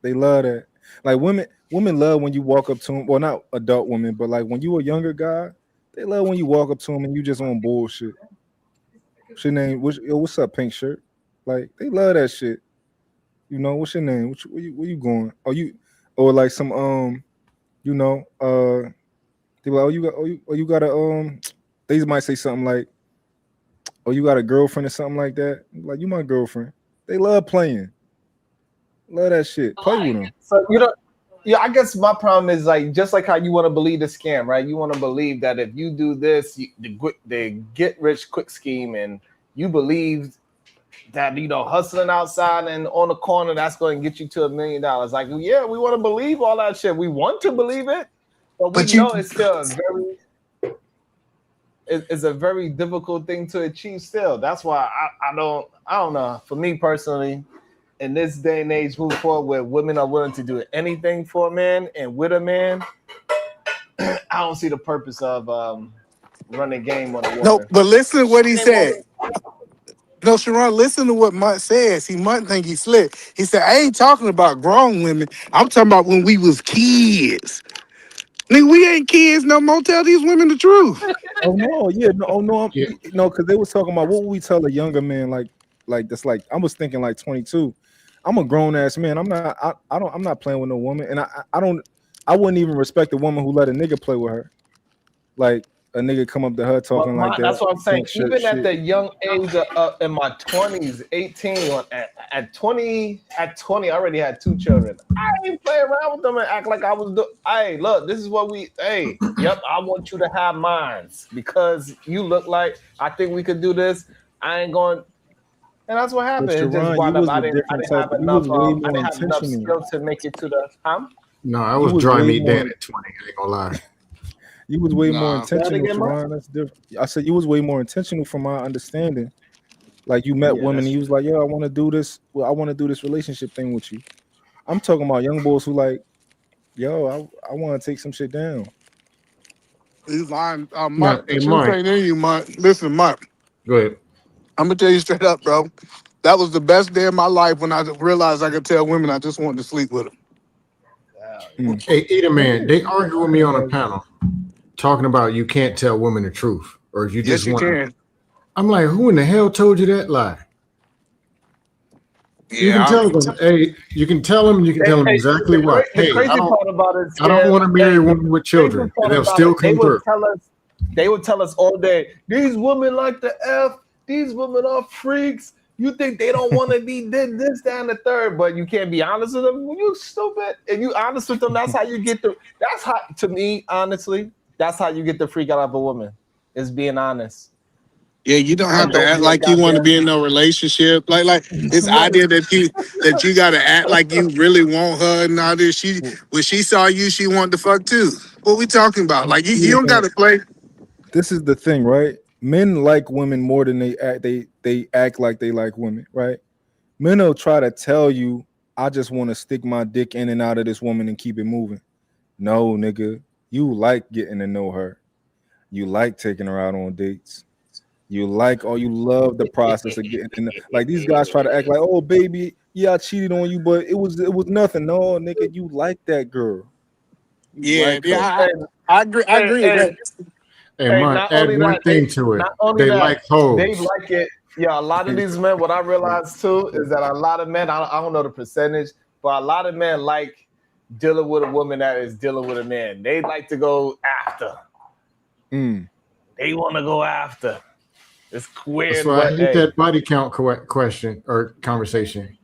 They love that. Like, women love when you walk up to them. Well, not adult women, but, like, when you a younger guy, they love when you walk up to them and you just on bullshit. What's your name? What's up, pink shirt? Like, they love that shit. You know, what's your name? Where you going? Or like some you know, they like, you got a they might say something like, oh, you got a girlfriend or something like that. Like, you my girlfriend. They love playing. Love that shit. Play with them.
So you know, yeah, I guess my problem is like just like how you want to believe the scam, right? You want to believe that if you do this, the get rich quick scheme, and you believe that, you know, hustling outside and on the corner, that's going to get you to $1 million. Like, yeah, we want to believe all that shit. We want to believe it, but we know it's still it's a very difficult thing to achieve still. That's why I don't know. For me personally, in this day and age, move forward where women are willing to do anything for a man and with a man, I don't see the purpose of running game on a woman.
No, but listen to what he said. No, Sharon, listen to what Mutt says. Mutt think he's slick. He said, I ain't talking about grown women. I'm talking about when we was kids. Nigga, we ain't kids no more. Tell these women the truth.
Oh no, yeah, no, because they was talking about what would we tell a younger man like that's like I was thinking like 22. I'm a grown ass man. I'm not playing with no woman, and I wouldn't even respect a woman who let a nigga play with her. Like, a nigga come up to her talking like that.
That's what I'm saying.
Shit,
Even at
shit.
the young age of in my 20s, 18, at 20, I already had 2 children. I ain't play around with them and act like I was doing. Hey, look, this is what we. Hey, yep, I want you to have mines because you look like I think we could do this. I ain't going. And that's what happened. It just
Sharon,
wound
you
up.
was a different type. You was way more
I didn't have enough
intentional.
skill to make it to the.
No, I
You
was
was
dry
way
meat
more-
Dan at 20. I ain't gonna lie.
You was way more
Nah.
intentional,
again, Mark?
Sharon. That's different. I said you was way more intentional from my understanding. Like you met
Yeah,
women
that's
and you was like, yo, I want to do this. Well, I want to do this relationship thing with you. I'm talking about young boys who like, yo, I want to take some shit down.
He's lying.
Now,
Mark,
hey,
the truth
Mark,
ain't in you, Mark. Listen, Mark,
go ahead.
I'm gonna tell you straight up, bro. That was the best day of my life when I realized I could tell women I just wanted to sleep with them.
Hey, Eater Man, they argue with me on a panel talking about you can't tell women the truth, or if you
Yes,
just
you
want.
can.
I'm like, who in the hell told you that lie? You can
Yeah,
tell them. Hey, you can tell them. You can tell them exactly what.
The
Hey,
crazy part about it is
I don't want to marry a woman with children, and they'll still come through.
They would tell us all day, these women like the F, these women are freaks. You think they don't want to be this, that, and the third, but you can't be honest with them? You stupid. If you honest with them, that's how you get that's how, to me, honestly, that's how you get the freak out of a woman, is being honest.
yeah. You don't have to
Don't
act
be a
like you want to
goddamn-
be in no relationship. Like this idea that you got to act like you really want her and all this. When she saw you, she wanted to fuck too. What we talking about? Like you don't got to play.
This is the thing, right? Men like women more than they act. They act like they like women, right? Men will try to tell you, I just want to stick my dick in and out of this woman and keep it moving. No, nigga, you like getting to know her. You like taking her out on dates. You like, or you love the process of getting in. Like these guys try to act like, oh baby, yeah, I cheated on you, but it was nothing. No, nigga, you like that girl. You
Yeah,
like
yeah.
her.
I agree. I agree with that.
Hey, Mark,
not
add
only
one
that,
thing to it.
not only
They
that,
like hoes.
they like it. Yeah, a lot of these men, what I realized too, is that a lot of men, I don't know the percentage, but a lot of men like dealing with a woman that is dealing with a man. They like to go after. They want to go after. It's weird.
That's why I hate that body count question or conversation.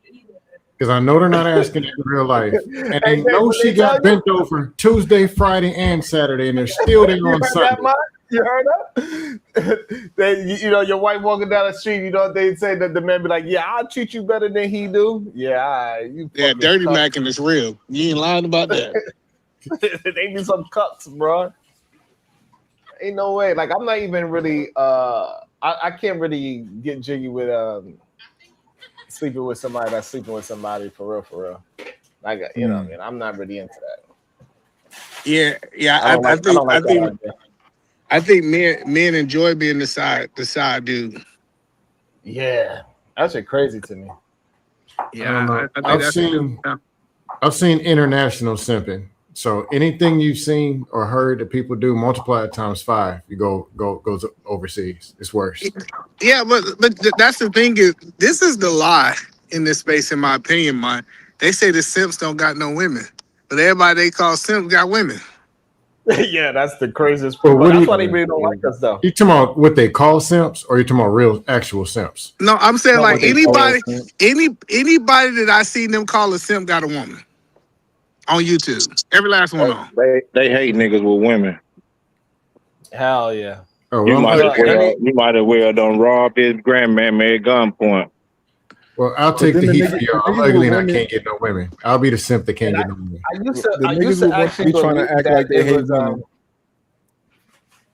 Because I know they're not asking it in real life. And they know she got bent over Tuesday, Friday, and Saturday, and they're still there on Sunday.
You heard that? You know, your wife walking down the street, you know what they say, that the man be like, yeah, I'll treat you better than he do. Yeah,
Dirty Mackin is real. You ain't lying about that.
They be some cucks, bro. Ain't no way. Like, I'm not even really I can't really get jiggy with sleeping with somebody that's sleeping with somebody for real. Like, you know what I mean? I'm not really into that.
Yeah. I think men enjoy being the side dude.
Yeah, that's shit crazy to me.
Yeah,
I've seen international simping. So anything you've seen or heard that people do, multiply it times 5. You goes overseas. It's worse.
Yeah, but that's the thing is, this is the lie in this space, in my opinion, man. They say the simps don't got no women, but everybody they call simps got women.
Yeah, that's the craziest part. Well, that's why they really don't like us, though.
You talking about what they call simps, or you talking about real, actual simps?
No, I'm saying like anybody that I see them call a simp got a woman on YouTube. Every last one of them.
They hate niggas with women.
Hell yeah.
Oh,
You might as well done rob his grandmammy at gunpoint.
Well, I'll take the heat for y'all. I'm ugly and I can't get no women. I'll be the simp that can't get no women.
I used to actually
be trying to act like they hate women.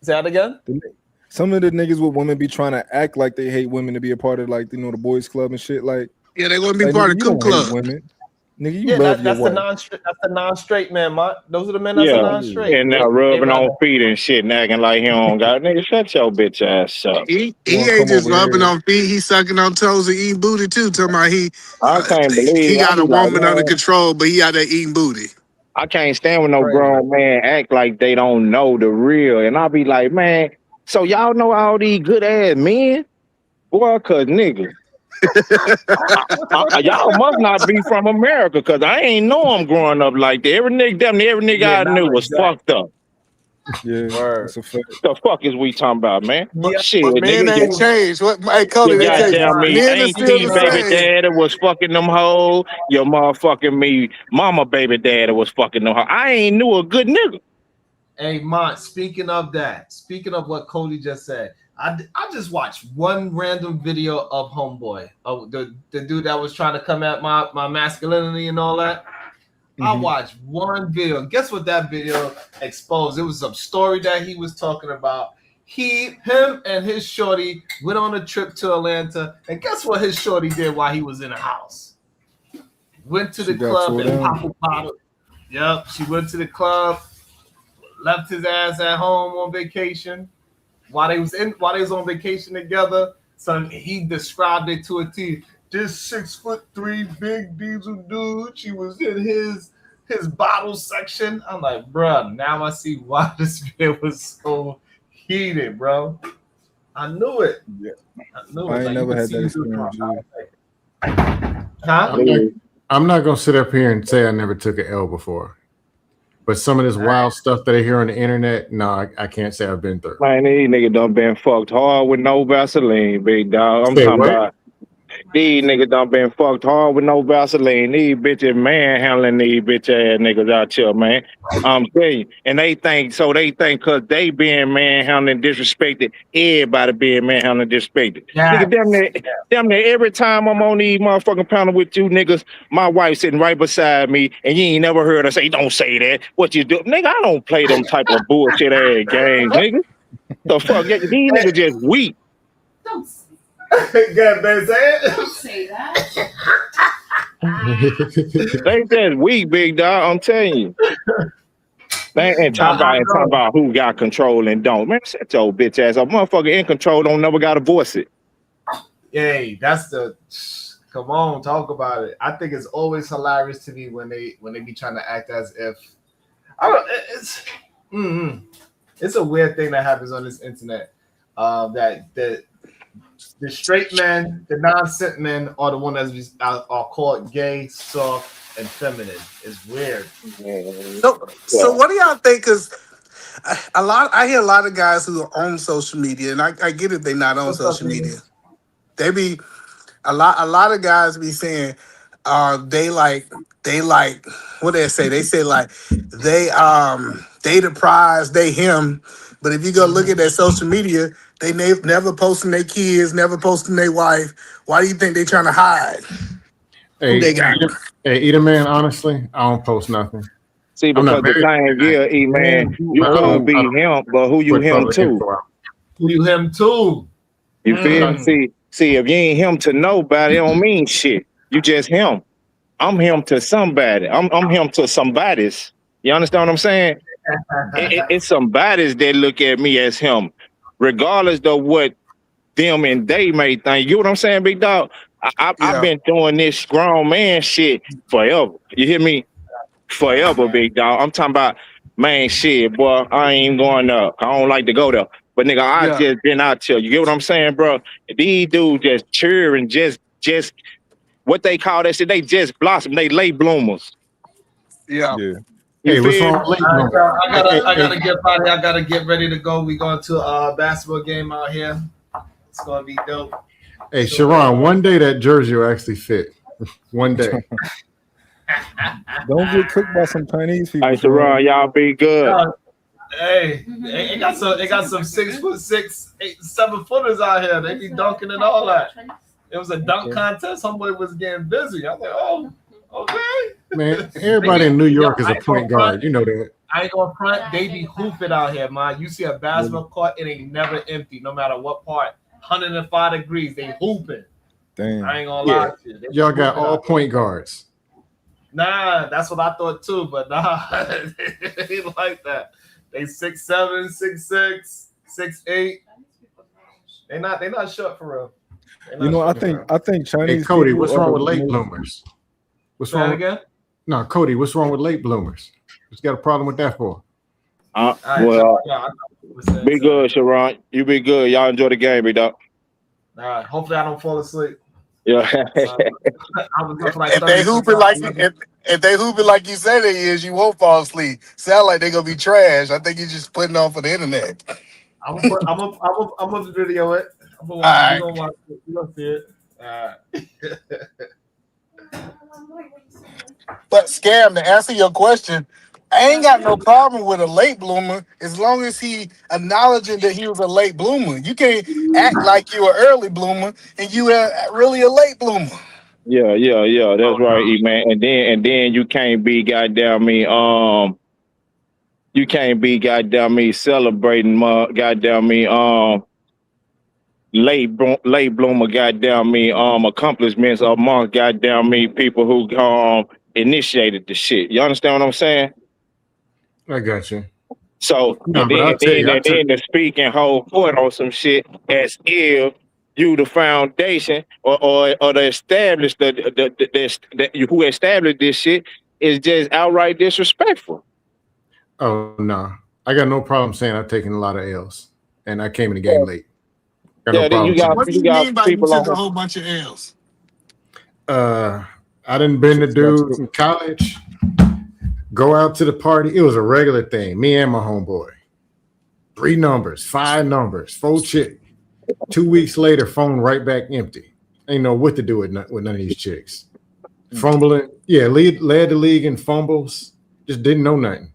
Say that again?
Some of the niggas with women be trying to act like they hate women to be a part of, like, you know, the boys club and shit. Like,
yeah, they want to be part of Coop Club.
Women. Nigga, you love your wife.
That's the non-straight man, Mark. Those are the men that's a non-straight.
And now rubbing on feet and shit and acting like he don't got nigga. Shut your bitch ass up.
He ain't just rubbing on feet. He's sucking on toes and eating booty too. Talking about
I can't believe
he got a woman under control, but he out there eating booty.
I can't stand when no grown man act like they don't know the real. And I'll be like, man, so y'all know all these good ass men? Boy, cause nigga. Y'all must not be from America, cause I ain't know I'm growing up like that. Every nigga I knew was fucked up.
Yeah,
Word.
that's a fact.
The fuck is we talking about, man?
But,
Shit,
but men
nigga.
ain't changed. What? Hey, Cody,
You
they tell you,
goddamn me,
men are
ain't
still
T
the
baby
same.
daddy was fucking them hoes. Your motherfucking me, mama baby daddy was fucking them hoes. I ain't knew a good nigga.
Hey, Mont, speaking of what Cody just said, I just watched one random video of Homeboy, the dude that was trying to come at my masculinity and all that. I watched one video. Guess what that video exposed? It was some story that he was talking about. Him and his shorty went on a trip to Atlanta, and guess what his shorty did while he was in the house? Went to the club and popped a bottle. Yep, she went to the club, left his ass at home on vacation. While they was on vacation together, so he described it to a T. This 6'3" big diesel dude, she was in his bottle section. I'm like, bro, now I see why this man was so heated, bro. I knew it.
Yeah.
I knew
I
it.
ain't
Like,
never had that experience.
Huh?
I'm not gonna sit up here and say I never took an L before. But some of this wild stuff that I hear on the internet, no, I can't say I've been through.
Man, these niggas done been fucked hard with no Vaseline, big dog. I'm
Say
talking
what?
about these niggas done been fucked hard with no Vaseline. These bitches manhandling these bitch ass niggas out here, man. I'm telling you. And they think cause they being manhandled and disrespected, everybody being manhandled and disrespected.
Yes.
Nigga, damn near every time I'm on these motherfucking panel with you niggas, my wife sitting right beside me, and you ain't never heard her say, don't say that. What you do? Nigga, I don't play them type of bullshit ass games, nigga. The fuck? These niggas just weak.
Don't say
Good, man, say it.
Don't say that.
They just weak, big dog. I'm telling you. And talking about who got control and don't. Man, shut your bitch ass up. Motherfucker in control don't never gotta voice it.
Hey, that's the come on, talk about it. I think it's always hilarious to me when they be trying to act as if it's a weird thing that happens on this internet. That the straight men, the non-simp men are the one that's are called gay, soft, and feminine. It's weird.
So what do y'all think? Because I hear a lot of guys who are on social media, and I get it, they not on social media. They be a lot of guys be saying they like what they say? They say like they the prize, they him. But if you go look at their social media, they never posting their kids, never posting their wife. Why do you think they trying to hide?
Hey,
They got
either man, honestly, I don't post nothing.
See, because the thing, man, you gonna be him, but who you him to?
Who you him to?
You feel me? See, if you ain't him to nobody, it don't mean shit. You just him. I'm him to somebody. I'm him to somebody's. You understand what I'm saying? It's somebody's that look at me as him, regardless of what them and they may think. You know what I'm saying, big dog? I've been doing this grown man shit forever. You hear me? Forever, big dog. I'm talking about, man, shit, boy, I ain't going up. I don't like to go there. But nigga, I just been out here. You get what I'm saying, bro? These dudes just cheering, just what they call that shit, they just blossom, they late bloomers.
Yeah.
Hey, what's wrong with late bloomers?
I gotta get out here. I gotta get ready to go. We going to a basketball game out here. It's gonna be dope.
Hey, Sharon, one day that jersey will actually fit. One day.
Don't get cooked by some Chinese people.
Hey, Sharon, y'all be good.
Hey, they got some 6'6", 8, 7 footers out here. They be dunking and all that. It was a dunk contest. Homeboy was getting busy. I'm like, oh, okay.
Man, everybody in New York is a point guard. You know that.
I ain't gonna front. They be hooping out here, man. You see a basketball court, it ain't never empty, no matter what part. 105 degrees, they hooping.
Damn.
I ain't gonna lie to you.
Y'all got all point guards.
Nah, that's what I thought too, but nah, they ain't like that. They 6'7", 6'6", 6'8". They not short for real.
You know, I think Chinese.
Hey, Cody,
people
what's
are
wrong
the
with late
most-
bloomers? What's
Say
wrong
that again?
No, Cody, what's wrong with late bloomers? What's got a problem with that for?
Well, be good, Sharon. You be good. Y'all enjoy the game, big dog.
All right. Hopefully I don't fall asleep.
Yeah.
I was up for like
If they
30 some
hooping like
hours.
if they hooping like you said it is, you won't fall asleep. Sound like they gonna be trash. I think you're just putting on for the internet.
I'm gonna video it. I'm gonna
All
watch it. We
right.
gonna watch it. We gonna see it.
But scam, to answer your question, I ain't got no problem with a late bloomer as long as he acknowledging that he was a late bloomer. You can't act like you an early bloomer and you really a late bloomer.
Yeah.
Oh
That's right,
no.
E man. And then you can't be goddamn me. You can't be goddamn me celebrating goddamn me. Late bloomer goddamn me accomplishments among goddamn me people who initiated the shit. You understand what I'm saying?
I got you.
So
No, but I'll tell you, I
and
took
then to speak and hold point on some shit as if you the foundation or the established who established this shit is just outright disrespectful.
oh no. I got no problem saying I've taken a lot of L's and I came in the game late. Got no
Yeah, then
problem saying
What do
you
you
got
mean by you
people
took a
on.
whole bunch of L's?
I done been the
Shit's got
dudes
you.
in college, go out to the party. It was a regular thing. Me and my homeboy. 3 numbers, 5 numbers, 4 chick. 2 weeks later, phone right back empty. Ain't know what to do with none of these chicks. Fumbling. Yeah, led the league in fumbles. Just didn't know nothing.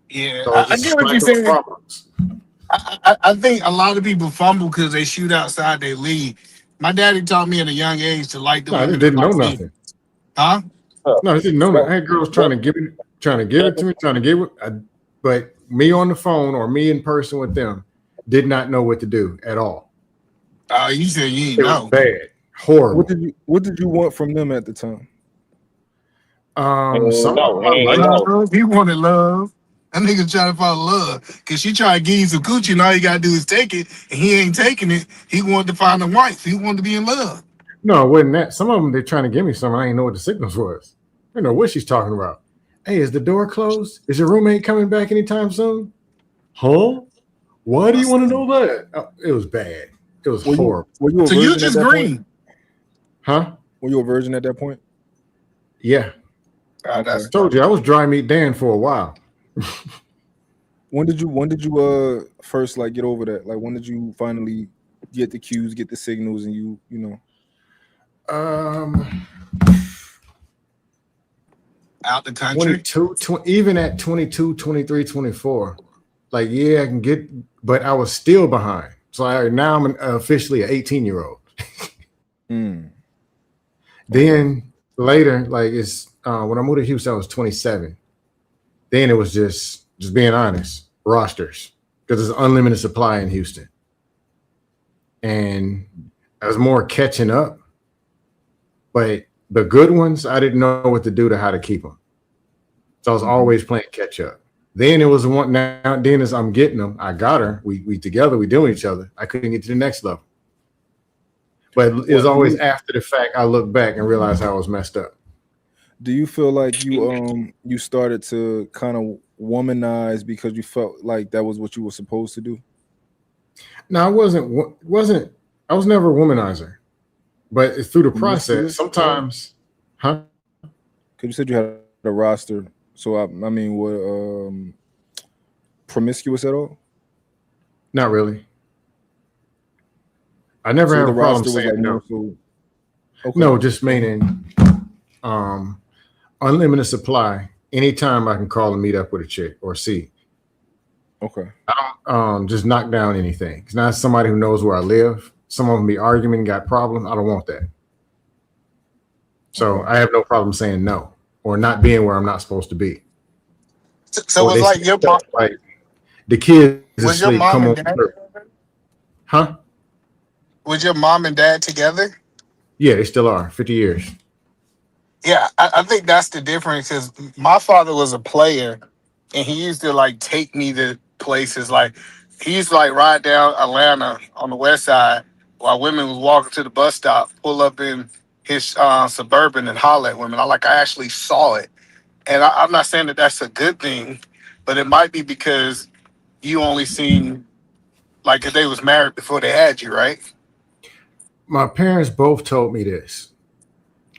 Yeah,
So it's
I
just a
get what you're
cycle of
saying.
problems.
I think a lot of people fumble because they shoot outside their league. My daddy taught me at a young age to like the
No, I just
women that
didn't know
like me.
nothing.
Huh?
No, I didn't know nothing. I had girls trying to give it to me, trying to give it. But me on the phone or me in person with them did not know what to do at all.
Oh, you said you ain't
It was
know.
bad, horrible.
What did you want from them at the time?
Some of
No,
them I
and
liked.
no.
Love. He wanted love. That nigga trying to find love. Cause she trying to give you some coochie and all you gotta do is take it, and he ain't taking it. He wanted to find a wife. He wanted to be in love.
No, it wasn't that. Some of them they're trying to give me something. I didn't know what the signals was. I didn't know what she's talking about. Hey, is the door closed? Is your roommate coming back anytime soon? Huh? Why do you want to know that? Oh, it was bad. It was horrible.
Were you a
So you
virgin at
just
that
green.
point?
Huh?
Were you a virgin at that point?
Yeah.
That's
Told you I was dry meat Dan for a while.
When did you first like get over that? Like when did you finally get the cues, get the signals, and you know?
out the country.
22, even at 22, 23, 24. Like, yeah, I can get, but I was still behind. So now I'm officially an 18-year-old. Then later, like it's when I moved to Houston, I was 27. Then it was just being honest, rosters, because there's unlimited supply in Houston. And I was more catching up, but the good ones, I didn't know what to do to how to keep them. So I was always playing catch up. Then it was one now. Then as I'm getting them, I got her. We together. We doing each other. I couldn't get to the next level. But it was always after the fact. I look back and realize how I was messed up.
Do you feel like you started to kind of womanize because you felt like that was what you were supposed to do?
No, I wasn't. I was never a womanizer, but through the process, sometimes, huh?
Because you said you had a roster. So I mean, what promiscuous at all?
Not really. I never had a problem saying no.
Okay.
No, just meaning unlimited supply. Anytime I can call and meet up with a chick or see.
Okay.
I don't just knock down anything. It's not somebody who knows where I live. Some of them be arguing, got problems. I don't want that. So I have no problem saying no or not being where I'm not supposed to be.
So it was like your mom,
like the kids
was your
asleep,
mom
come
and
on.
dad?
Huh?
Was your mom and dad together?
Yeah, they still are. 50 years.
Yeah, I think that's the difference. Because my father was a player, and he used to like take me to places. Like he used to like ride down Atlanta on the west side while women was walking to the bus stop, pull up in his Suburban and holler at women. I actually saw it, and I'm not saying that that's a good thing, but it might be because you only seen like if they was married before they had you, right?
My parents both told me this.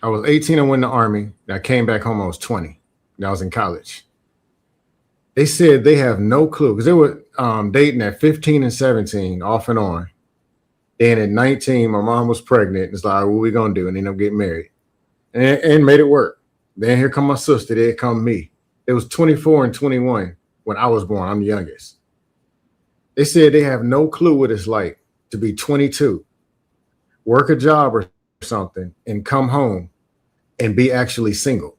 I was 18 and went in the army. And I came back home. I was 20. And I was in college. They said they have no clue because they were dating at 15 and 17, off and on. And at 19, my mom was pregnant. It's like, what are we gonna do? And ended up getting married, and made it work. Then here come my sister. There come me. It was 24 and 21 when I was born. I'm the youngest. They said they have no clue what it's like to be 22, work a job or something, and come home and be actually single.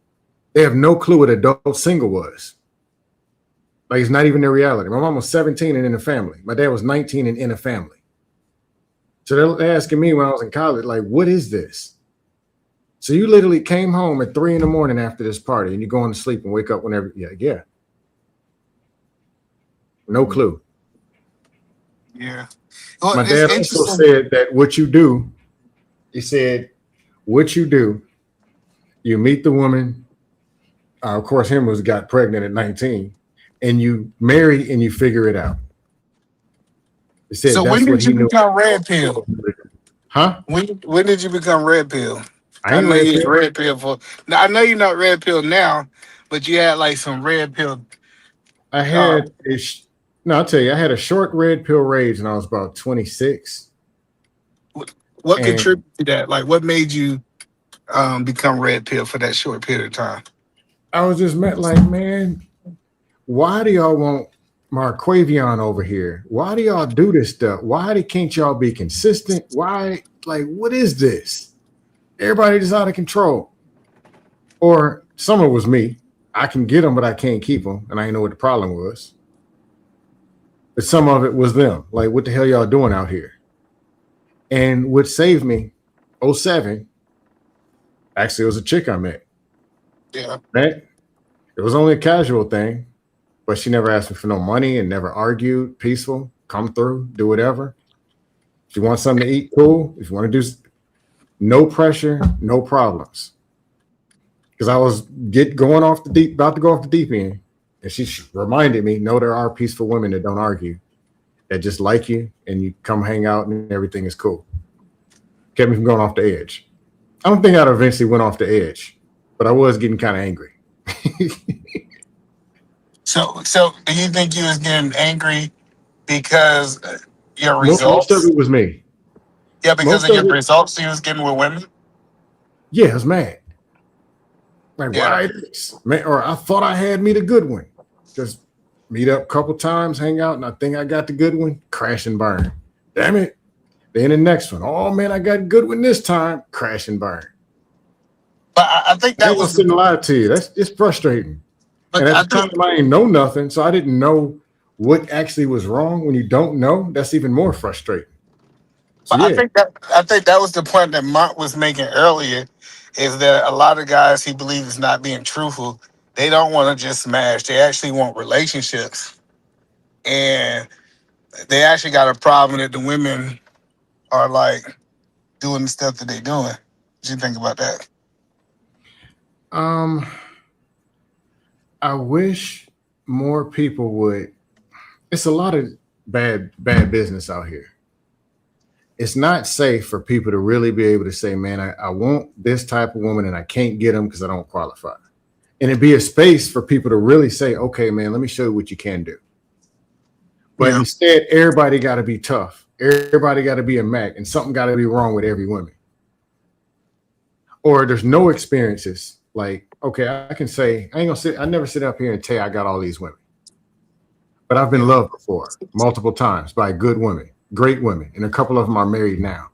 They have no clue what adult single was. Like, it's not even their reality. My mom was 17 and in a family. My dad was 19 and in a family. So they're asking me when I was in college, like, what is this? So you literally came home at 3 a.m. after this party and you're going to sleep and wake up whenever. Yeah. No clue.
Yeah. Well,
My
it's
dad also
interesting.
said that what you do, he said, what you do, you meet the woman. Of course, him was got pregnant at 19, and you marry and you figure it out. He said
So
that's
when
what
did you
he knew.
become red pill?
Huh?
When did you become red pill?
I
I
ain't
know
red
you're
pill.
red pill for. Now I know you're not red pill now, but you had like some red pill.
I had I'll tell you, I had a short red pill rage when I was about 26.
What
And
contributed to that? Like, what made you become red pill for that short period of time?
I was just like, man, why do y'all want Marquavion over here? Why do y'all do this stuff? Why can't y'all be consistent? Why, like, what is this? Everybody just out of control. Or some of it was me. I can get them, but I can't keep them. And I didn't know what the problem was. But some of it was them. Like, what the hell y'all doing out here? And what saved me, 07, actually, it was a chick I met.
Yeah.
Right? It was only a casual thing, but she never asked me for no money and never argued. Peaceful, come through, do whatever. If you want something to eat, cool. If you want to do, no pressure, no problems. Because I was going off the deep, about to go off the deep end, and she reminded me, no, there are peaceful women that don't argue, that just like you, and you come hang out and everything is cool. Kept me from going off the edge. I don't think I'd eventually went off the edge, but I was getting kind of angry.
So do you think you was getting angry because your
Most of
results?
it was me.
Yeah, because
Most
of
of
your
it,
results you was getting with women.
yeah, I was mad. Like,
Yeah.
why this? Man, or I thought I had me the good one. Just meet up a couple times, hang out, and I think I got the good one, crash and burn. Damn it. Then the next one. Oh man, I got a good one this time, crash and burn.
But I think
I
that
ain't gonna
was.
sit and lie to you. It's frustrating.
But
And
I
at the
think.
time I ain't know nothing, so I didn't know what actually was wrong. When you don't know, that's even more frustrating. So
But
yeah.
I think that was the point that Mont was making earlier, is that a lot of guys he believes is not being truthful. They don't want to just smash. They actually want relationships, and they actually got a problem that the women are like doing the stuff that they're doing. What you think about that?
Um, I wish more people would. It's a lot of bad business out here. It's not safe for people to really be able to say, man, I want this type of woman and I can't get them because I don't qualify. And it'd be a space for people to really say, okay, man, let me show you what you can do. But
Yeah.
instead, everybody got to be tough. Everybody got to be a Mac, and something got to be wrong with every woman. Or there's no experiences. Like, okay, I can say, I never sit up here and tell you I got all these women. But I've been loved before, multiple times by good women, great women, and a couple of them are married now.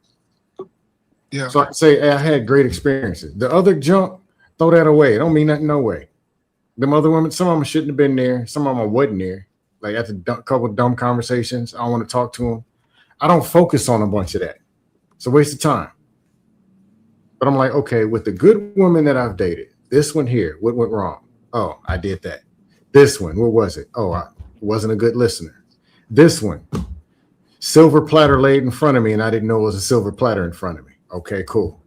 Yeah.
So I can say, hey, I had great experiences. The other junk, throw that away. It don't mean nothing, no way. Them other women, some of them shouldn't have been there. Some of them wasn't there. Like after a couple of dumb conversations, I don't want to talk to them. I don't focus on a bunch of that. It's a waste of time. But I'm like, okay, with the good woman that I've dated, this one here, what went wrong? Oh, I did that. This one, what was it? Oh, I wasn't a good listener. This one, silver platter laid in front of me, and I didn't know it was a silver platter in front of me. Okay, cool.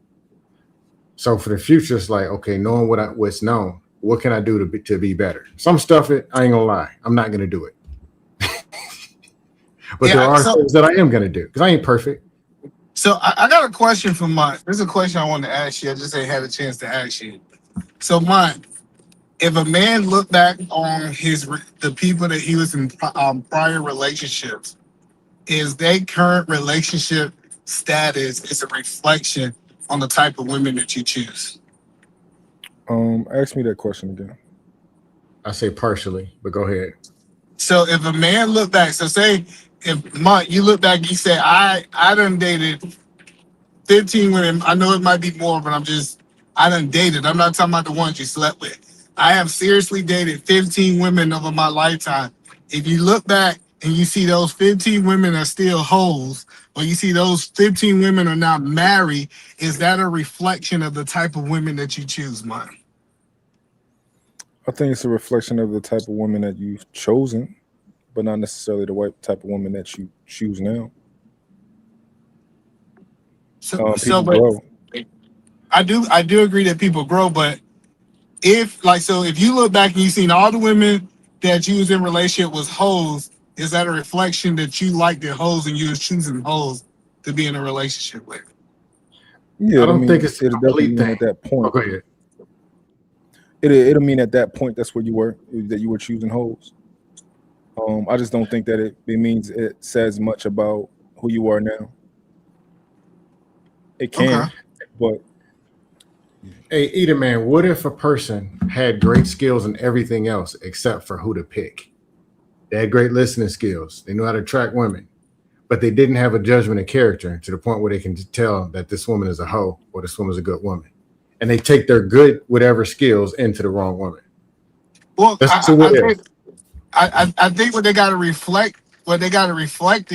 So for the future, it's like, okay, knowing what's known, what can I do to be better? Some stuff, I ain't gonna lie, I'm not gonna do it. But there are things that I am gonna do because I ain't perfect.
So I got a question for Mont. There's a question I wanted to ask you. I just ain't had a chance to ask you. So Mont, if a man looked back on the people that he was in prior relationships, is their current relationship status is a reflection on the type of women that you choose?
Ask me that question again.
I say partially, but go ahead.
So if a man look back, so say if Mont, you look back, you say I done dated 15 women. I know it might be more, but I done dated. I'm not talking about the ones you slept with. I have seriously dated 15 women over my lifetime. If you look back and you see those 15 women are still hoes, or you see those 15 women are not married, is that a reflection of the type of women that you choose, man?
I think it's a reflection of the type of woman that you've chosen, but not necessarily the right type of woman that you choose now. People
But
grow.
I do agree that people grow, but if you look back and you seen all the women that you was in relationship was hoes, is that a reflection that you like the hoes and you was choosing hoes to be in a relationship with?
Yeah,
I don't think it's a
it'll definitely
complete
mean
thing.
at that point.
Oh, go ahead.
It'll mean at that point that's where you were, that you were choosing hoes. I just don't think that it means it says much about who you are now. It can,
Okay.
but
Hey, Eater Man, what if a person had great skills in everything else except for who to pick? They had great listening skills. They knew how to attract women, but they didn't have a judgment of character to the point where they can tell that this woman is a hoe or this woman is a good woman. And they take their good whatever skills into the wrong woman.
Well,
That's a what if.
I think what they got to reflect, is they got to reflect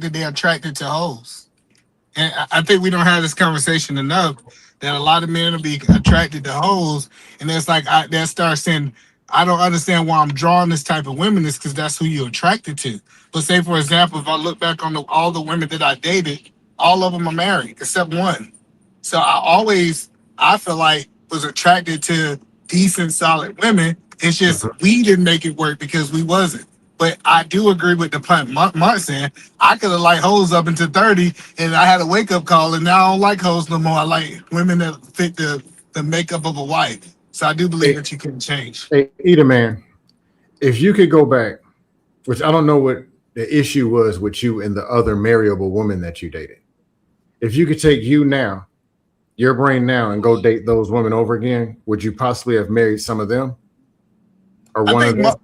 that they're attracted to hoes. And I think we don't have this conversation enough that a lot of men will be attracted to hoes, and it's like that starts saying, I don't understand why I'm drawing this type of women. Is because that's who you're attracted to. But say for example, if I look back on all the women that I dated, all of them are married except one. So I feel like was attracted to decent, solid women. It's just we didn't make it work because we wasn't. But I do agree with the point Mark saying. I could have liked hoes up until 30, and I had a wake up call, and now I don't like hoes no more. I like women that fit the makeup of a wife. So I do believe that you can change.
Hey, Eater Man, if you could go back, which I don't know what the issue was with you and the other marriable woman that you dated. If you could take you now, your brain now, and go date those women over again, would you possibly have married some of them? Or one of them?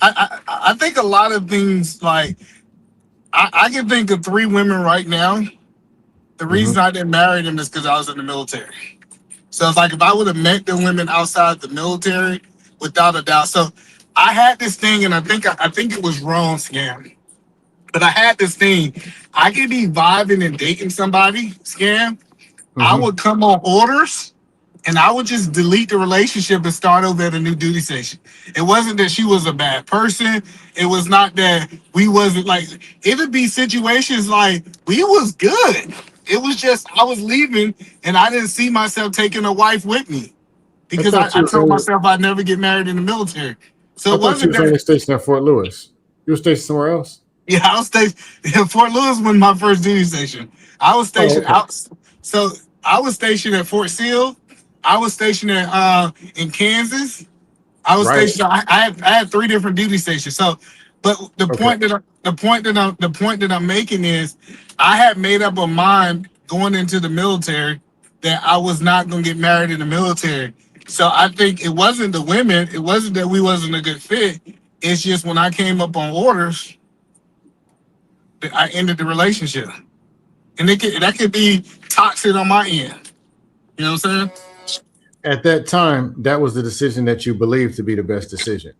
I think a lot of things, like I can think of 3 women right now. The reason I didn't marry them is because I was in the military. So it's like if I would have met the women outside the military, without a doubt. So I had this thing, and I think it was wrong, Scam. But I had this thing. I could be vibing and dating somebody, Scam. I would come on orders, and I would just delete the relationship and start over at a new duty station. It wasn't that she was a bad person. It was not that we wasn't like, it would be situations like we was good. It was just I was leaving and I didn't see myself taking a wife with me because I told myself I'd never get married in the military. So
I
it
thought you
wasn't
was
that.
only stationed at Fort Lewis. You were stationed somewhere else?
Yeah, I was stationed. Fort Lewis was my first duty station. I was stationed
okay.
out. So I was stationed at Fort Sill. I was stationed at in Kansas. I was
Right.
stationed. I had 3 different duty stations. So, but the
Okay.
point that I'm making is, I had made up a mind going into the military that I was not going to get married in the military. So I think it wasn't the women. It wasn't that we wasn't a good fit. It's just when I came up on orders, I ended the relationship, and that could be toxic on my end. You know what I'm saying?
At that time, that was the decision that you believed to be the best decision.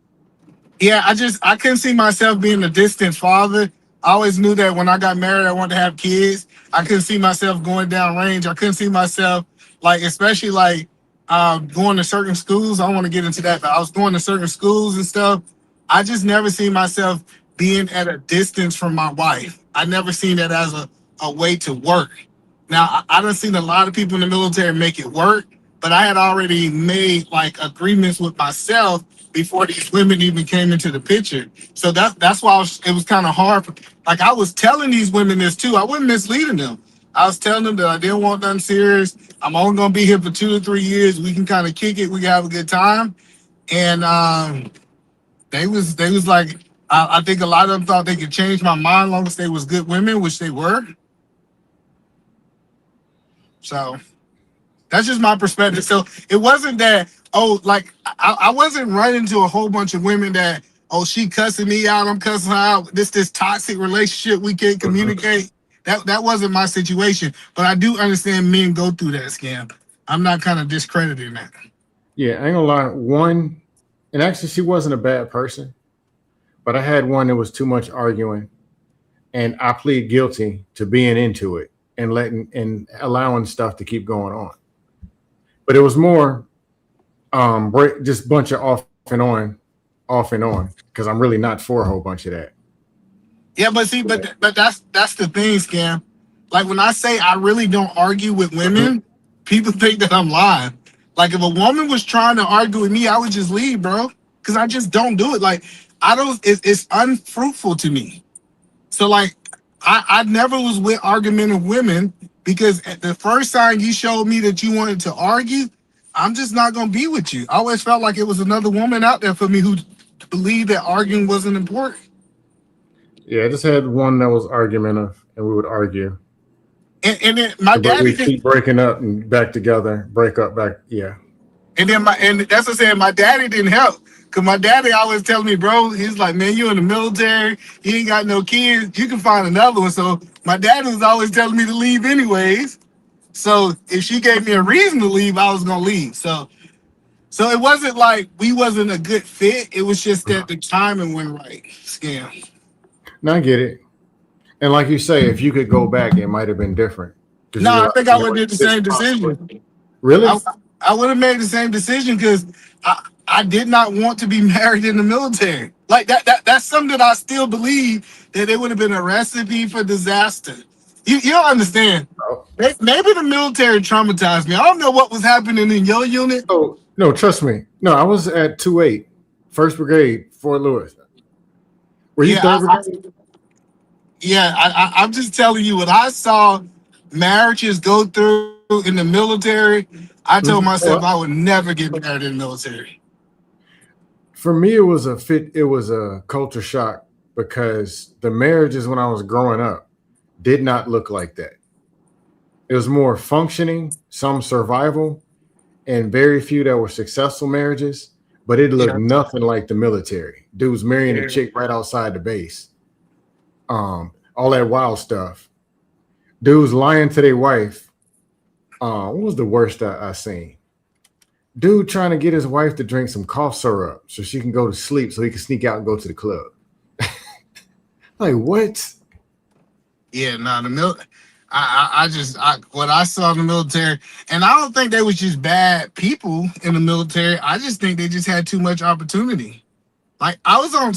Yeah, I couldn't see myself being a distant father. I always knew that when I got married, I wanted to have kids. I couldn't see myself going down range. I couldn't see myself especially going to certain schools. I don't want to get into that, but I was going to certain schools and stuff. I just never seen myself being at a distance from my wife. I never seen that as a way to work. Now, I done seen a lot of people in the military make it work, but I had already made agreements with myself before these women even came into the picture. So that's why it was kind of hard. I was telling these women this too. I wasn't misleading them. I was telling them that I didn't want nothing serious. I'm only gonna be here for 2 or 3 years. We can kind of kick it. We can have a good time. And they was like, I think a lot of them thought they could change my mind as long as they was good women, which they were. So that's just my perspective. So it wasn't that, oh, like I wasn't running to a whole bunch of women that, oh, she cussing me out, I'm cussing her out. This toxic relationship, we can't communicate. That wasn't my situation. But I do understand men go through that scam. I'm not kind of discrediting that.
Yeah, I ain't gonna lie. One, and actually, she wasn't a bad person, but I had one that was too much arguing, and I plead guilty to being into it and letting and allowing stuff to keep going on. But it was more just bunch of off and on, because I'm really not for a whole bunch of that.
Yeah, but see, but that's the thing, scam. Like when I say I really don't argue with women, people think that I'm lying. Like if a woman was trying to argue with me, I would just leave, bro, because I just don't do it. Like I don't. It's unfruitful to me. So like I never was with argumentative women because at the first time you showed me that you wanted to argue, I'm just not gonna be with you. I always felt like it was another woman out there for me who believed that arguing wasn't important.
Yeah, I just had one that was argumentative, and we would argue.
And then my
But
daddy
we keep breaking up and back together, break up, back. Yeah.
and that's what I'm saying. My daddy didn't help. Cause my daddy always tells me, bro, he's like, man, you in the military, you ain't got no kids, you can find another one. So my daddy was always telling me to leave anyways. So if she gave me a reason to leave, I was gonna leave. So it wasn't like we wasn't a good fit. It was just that the timing went right. Scam.
Now I get it. And like you say, if you could go back, it might have been different.
No, I think I would have did the same decision.
Really?
I would have made the same decision because I did not want to be married in the military. Like that's something that I still believe that it would have been a recipe for disaster. You don't understand. Maybe the military traumatized me. I don't know what was happening in your unit.
Oh, no, trust me. No, I was at 2-8, 1st Brigade, Fort Lewis. Were you 3rd Brigade?
I'm just telling you what I saw marriages go through in the military. I told myself I would never get married in the military.
For me, it was a culture shock because the marriages when I was growing up did not look like that. It was more functioning, some survival, and very few that were successful marriages, but it looked nothing like the military. Dudes marrying a chick right outside the base. All that wild stuff. Dudes lying to their wife. What was the worst I seen? Dude trying to get his wife to drink some cough syrup so she can go to sleep so he can sneak out and go to the club. Like what?
Yeah, no, what I saw in the military, and I don't think they was just bad people in the military. I just think they just had too much opportunity. Like I was on,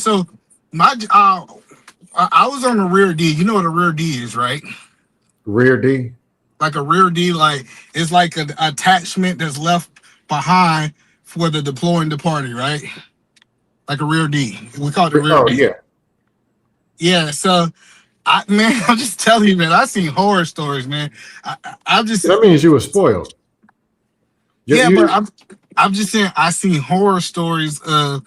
I was on the rear D. You know what a rear D is, right?
Rear D?
Like a rear D, like it's like an attachment that's left behind for the deploying the party, right? Like a rear D. We call it the rear D.
Yeah.
Yeah, so I'm just telling you, man, I've seen horror stories, man.
That means you were spoiled.
But I'm just saying I seen horror stories of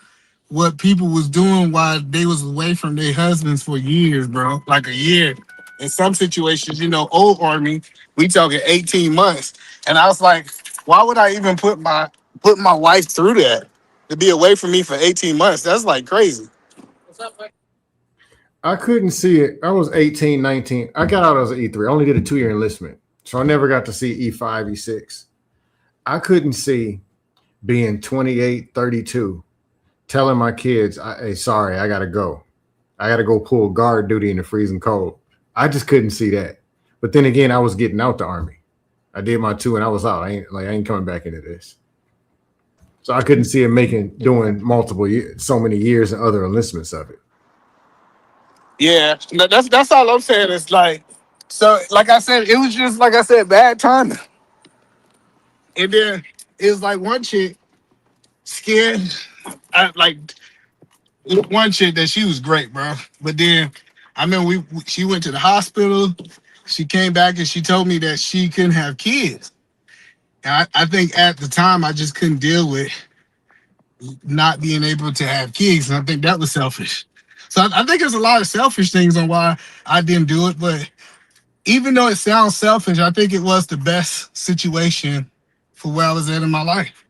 what people was doing while they was away from their husbands for years, bro. Like a year. In some situations, old army, we talking 18 months. And I was like, why would I even put my wife through that? To be away from me for 18 months. That's like crazy.
I couldn't see it. I was 18, 19. I got out as an E3. I only did a 2-year enlistment. So I never got to see E5, E6. I couldn't see being 28, 32, telling my kids, hey, sorry, I got to go. I got to go pull guard duty in the freezing cold. I just couldn't see that. But then again, I was getting out the Army. I did my 2 and I was out. I ain't coming back into this. So I couldn't see it doing multiple years, so many years and other enlistments of it.
Yeah, that's all I'm saying. It's like, so like I said, it was just like I said, bad timing. And then it was like one chick scared, like one chick that she was great, bro. But then I remember she went to the hospital. she came back and she told me that she couldn't have kids. And I think at the time I just couldn't deal with not being able to have kids, and I think that was selfish. So I think there's a lot of selfish things on why I didn't do it. But even though it sounds selfish, I think it was the best situation for where I was at in my life.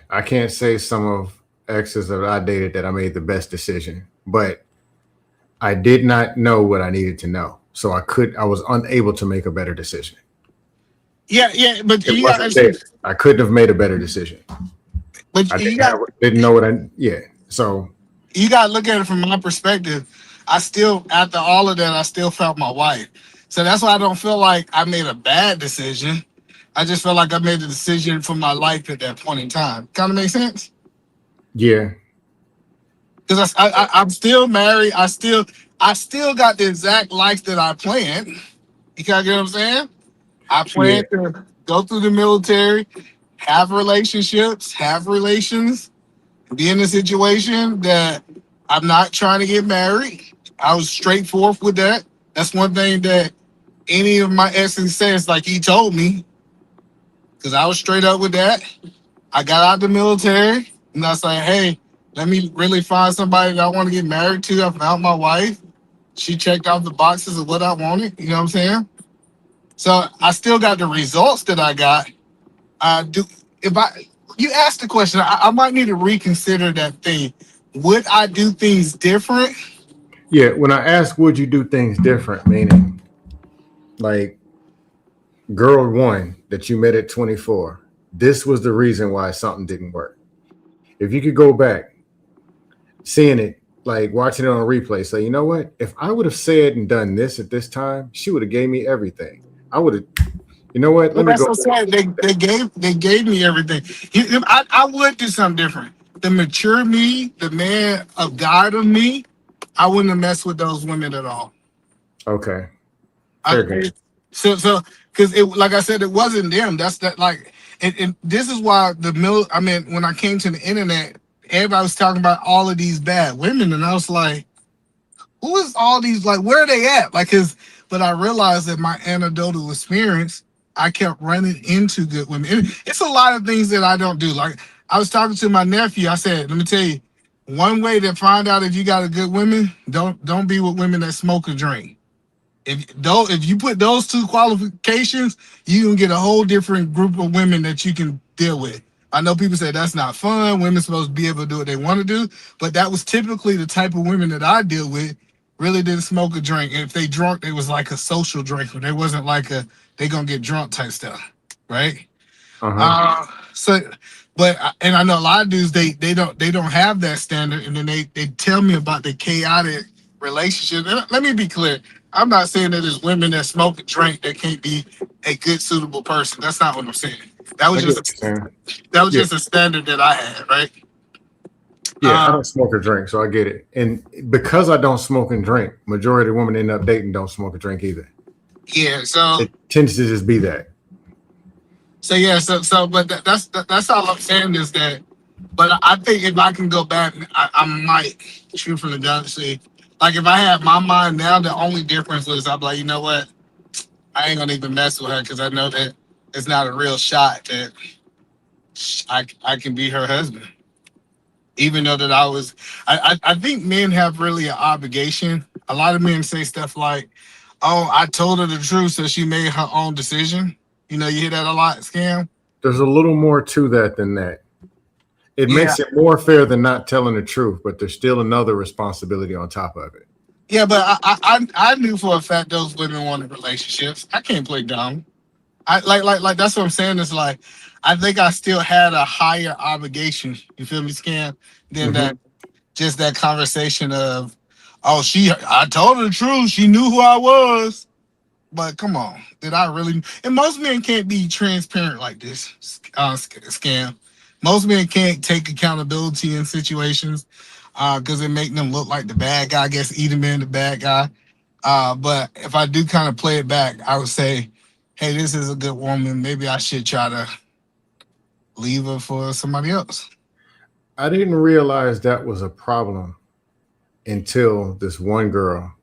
I can't say some of exes that I dated that I made the best decision, but I did not know what I needed to know, so I was unable to make a better decision.
Yeah, but
It wasn't there. I couldn't have made a better decision.
But
I didn't know what I. Yeah, so
you got to look at it from my perspective. I still, after all of that, I still felt my wife. So that's why I don't feel like I made a bad decision. I just felt like I made the decision for my life at that point in time. Kind of make sense?
Yeah.
Because I'm still married. I still got the exact life that I planned. You kind of get what I'm saying? I plan to go through the military, have relationships, have relations, be in a situation that I'm not trying to get married. I was straightforward with that. That's one thing that any of my exes says, like he told me, because I was straight up with that. I got out the military and I was like, hey, let me really find somebody that I want to get married to. I found my wife. She checked off the boxes of what I wanted. You know what I'm saying? So I still got the results that I got. You asked the question, I might need to reconsider that thing. Would I do things different?
Yeah, when I asked would you do things different, meaning like girl one that you met at 24, this was the reason why something didn't work. If you could go back, seeing it, like watching it on a replay, say, you know what? If I would have said and done this at this time, she would have gave me everything. I would have, you know what? Let me go.
What I'm saying. They gave me everything. I would do something different. The mature me, the man of God of me, I wouldn't have messed with those women at all.
Okay.
So because it, like I said, it wasn't them. That's that like, and this is why I mean, when I came to the internet, everybody was talking about all of these bad women, and I was like, who is all these? Like, where are they at? Like, but I realized that my anecdotal experience, I kept running into good women. It's a lot of things that I don't do. Like, I was talking to my nephew. I said, let me tell you, one way to find out if you got a good woman, don't be with women that smoke or drink. If you put those two qualifications, you can get a whole different group of women that you can deal with. I know people say that's not fun. Women supposed to be able to do what they want to do, but that was typically the type of women that I deal with. Really didn't smoke or drink. And if they drunk, it was like a social drinker. They wasn't like they gonna get drunk type stuff, right? And I know a lot of dudes they don't have that standard, and then they tell me about the chaotic relationship. And let me be clear. I'm not saying that there's women that smoke and drink that can't be a good, suitable person. That's not what I'm saying. That was just a standard that I had, right?
Yeah, I don't smoke or drink, so I get it. And because I don't smoke and drink, majority of women end up dating don't smoke or drink either.
Yeah, so
it tends to just be that.
So yeah, but that's all I'm saying is that. But I think if I can go back, I might shoot from the gun. See, like if I had my mind now, the only difference was I'm like, you know what, I ain't gonna even mess with her because I know that it's not a real shot that I can be her husband. Even though that I think men have really an obligation. A lot of men say stuff like, "Oh, I told her the truth, so she made her own decision." You know, you hear that a lot, Scam.
There's a little more to that than that. It makes it more fair than not telling the truth, but there's still another responsibility on top of it.
Yeah, but I knew for a fact those women wanted relationships. I can't play dumb. I like that's what I'm saying. Is like I think I still had a higher obligation. You feel me, Scam? Than that just that conversation of, oh, I told her the truth. She knew who I was. But come on, did I really? And most men can't be transparent like this, Scam. Most men can't take accountability in situations because it make them look like the bad guy. I guess either man the bad guy. But if I do kind of play it back, I would say, hey, this is a good woman. Maybe I should try to leave her for somebody else.
I didn't realize that was a problem until this one girl.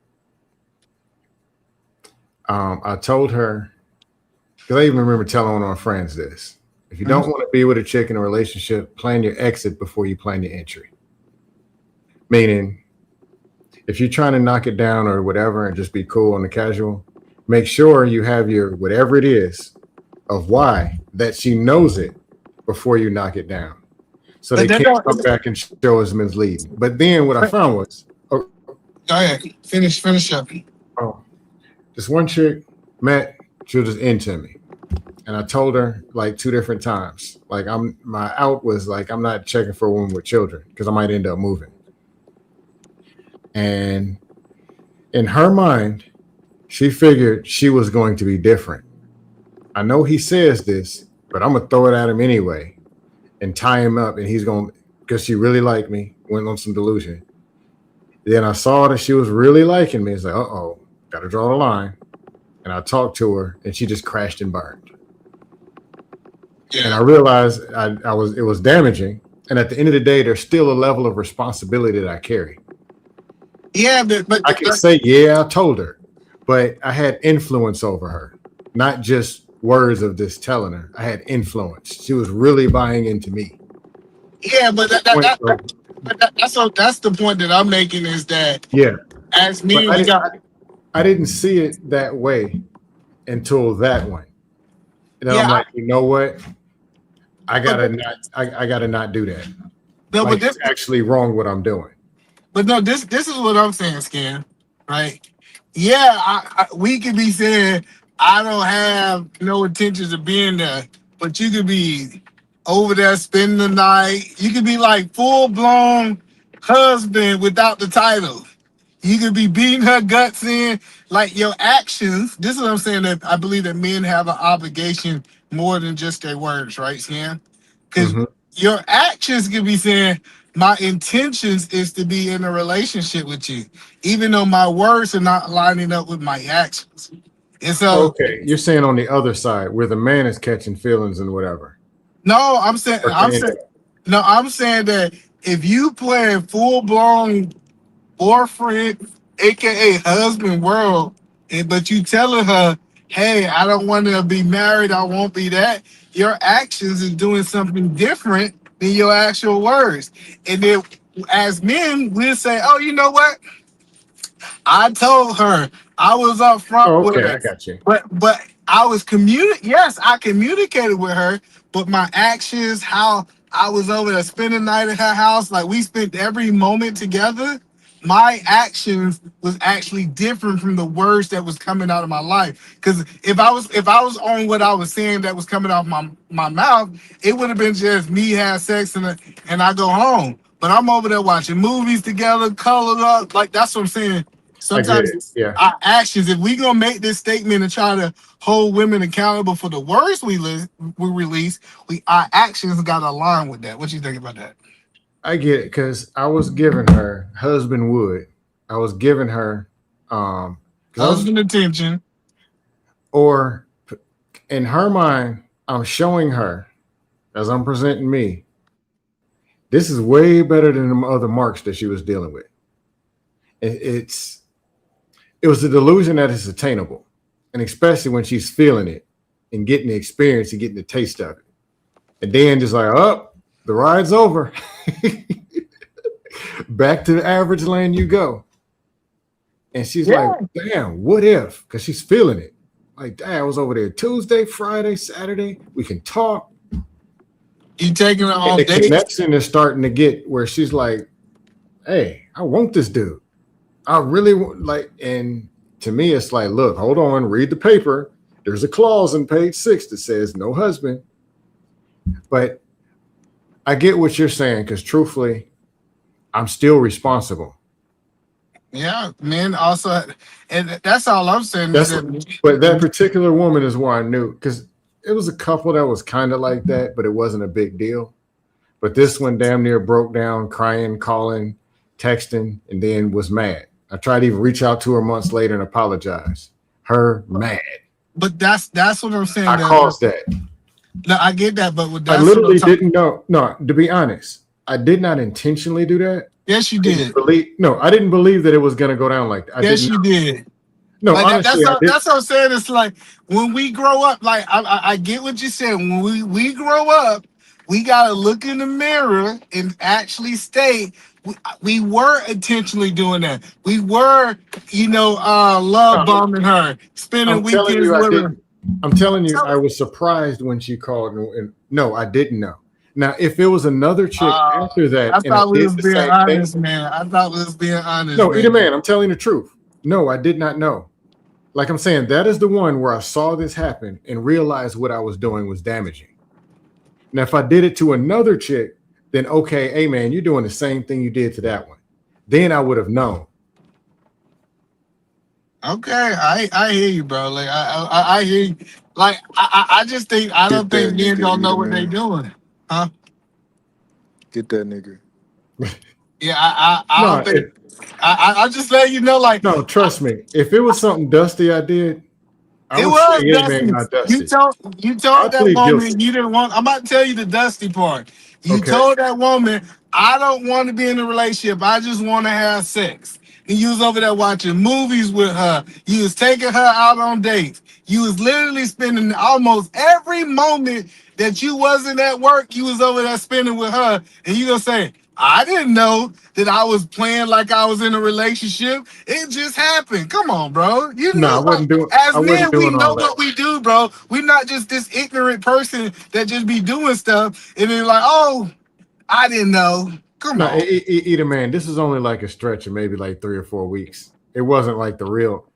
I told her, because I even remember telling one of my friends this. If you don't want to be with a chick in a relationship, plan your exit before you plan your entry. Meaning, if you're trying to knock it down or whatever and just be cool on the casual, make sure you have your whatever it is of why that she knows it before you knock it down. So they can't come back and show us misleading. But then what I found was,
Go ahead, finish up.
Oh, this one chick met, she was just into me. And I told her like 2 different times, like my out was like, I'm not checking for a woman with children because I might end up moving. And in her mind, she figured she was going to be different. I know he says this, but I'm going to throw it at him anyway and tie him up. And he's going, because she really liked me, went on some delusion. Then I saw that she was really liking me. It's like, uh-oh, got to draw the line. And I talked to her and she just crashed and burned. And I realized it was damaging. And at the end of the day, there's still a level of responsibility that I carry.
Yeah, but
I can say, yeah, I told her, but I had influence over her, not just words of this telling her. I had influence. She was really buying into me.
Yeah, but that's the point that I'm making is that as me,
I didn't see it that way until that one. And I'm like, you know what? I gotta not do that.
No,
like,
but this
it's actually wrong what I'm doing.
But no, this is what I'm saying, Scan. Right? Yeah, we could be saying I don't have no intentions of being there, but you could be over there spending the night. You could be like full blown husband without the title. You could be beating her guts in, like your actions. This is what I'm saying, that I believe that men have an obligation more than just their words, right, Scan? Because your actions could be saying, my intentions is to be in a relationship with you, even though my words are not lining up with my actions. And so,
okay, you're saying on the other side where the man is catching feelings and whatever.
No, I'm saying that if you play full blown boyfriend, aka husband world, but you telling her, hey, I don't want to be married, I won't be that, your actions is doing something different than your actual words. And then as men, we'll say, oh, you know what? I told her, I was up front with her.
I got you.
But I was I communicated with her, but my actions, how I was over there spending the night at her house, like we spent every moment together. My actions was actually different from the words that was coming out of my life. Because if I was on what I was saying that was coming out of my mouth, it would have been just me have sex and I go home. But I'm over there watching movies together, colored up. Like that's what I'm saying. Sometimes our actions, if we gonna make this statement and try to hold women accountable for the words we release, our actions gotta align with that. What you think about that?
I get it, because I was giving her husband wood. I was giving her
husband attention.
Or in her mind, I'm showing her as I'm presenting me. This is way better than the other marks that she was dealing with. It was a delusion that is attainable, and especially when she's feeling it and getting the experience and getting the taste of it. And then just like, oh, the ride's over. Back to the average lane you go. And she's like, damn, what if? Because she's feeling it. Like, damn, I was over there Tuesday, Friday, Saturday. We can talk.
You taking her on
the
dates?
Connection is starting to get where she's like, hey, I want this dude. I really want, like, and to me, it's like, look, hold on, read the paper. There's a clause on page 6 that says no husband. But I get what you're saying, because truthfully, I'm still responsible.
Yeah, men also, and that's all I'm saying.
But that particular woman is why I knew, because it was a couple that was kind of like that, but it wasn't a big deal. But this one damn near broke down, crying, calling, texting, and then was mad. I tried to even reach out to her months later and apologize. Her mad.
But that's what I'm saying.
I caused that.
No, I get that, but with
I literally didn't know. No, to be honest, I did not intentionally do that.
Yes, you
I didn't
did.
believe. No, I didn't believe that it was gonna go down like that. I
Yes,
didn't.
you did.
No,
Like
honestly, I did.
that's what I'm saying. It's like when we grow up. Like I get what you said. When we grow up, we gotta look in the mirror and actually state we were intentionally doing that. We were, love
No,
bombing her, spending
I'm telling
weekends
you, I
with her.
didn't. I'm telling you,
So,
I was surprised when she called, and no, I didn't know. Now, if it was another chick after that
I
and I
thought we
did
was
the
being
same thing,
honest, man. I thought we was being honest,
no, either
man.
man, I'm telling the truth. No, I did not know. Like I'm saying, that is the one where I saw this happen and realized what I was doing was damaging. Now, if I did it to another chick, then okay, hey man, you're doing the same thing you did to that one. Then I would have known.
Okay, I hear you, bro. Like I hear you. Like I just think I
Get
don't
that
think men
nigga,
don't know
either
what they
man.
doing, huh?
Get that nigga.
Yeah, I
No,
don't think. I just let you know, like
no, trust me. If it was something dusty I did, I
it
would say,
was
yeah, man,
dusty.
got
You
dusty.
told you
I
told that
plead guilty.
woman you didn't want. I'm about to tell you the dusty part. You
Okay.
told that woman I don't want to be in a relationship. I just want to have sex. And you was over there watching movies with her. You was taking her out on dates. You was literally spending almost every moment that you wasn't at work. You was over there spending with her, and you gonna say, I didn't know that I was playing like I was in a relationship. It just happened. Come on, bro. You
No,
know, like,
I
as
wasn't
men, we
doing
know
all that.
what we do, bro. We're not just this ignorant person that just be doing stuff and then like, oh, I didn't know. Come
No,
on.
either man, this is only like a stretch of maybe like 3 or 4 weeks. It wasn't like the real.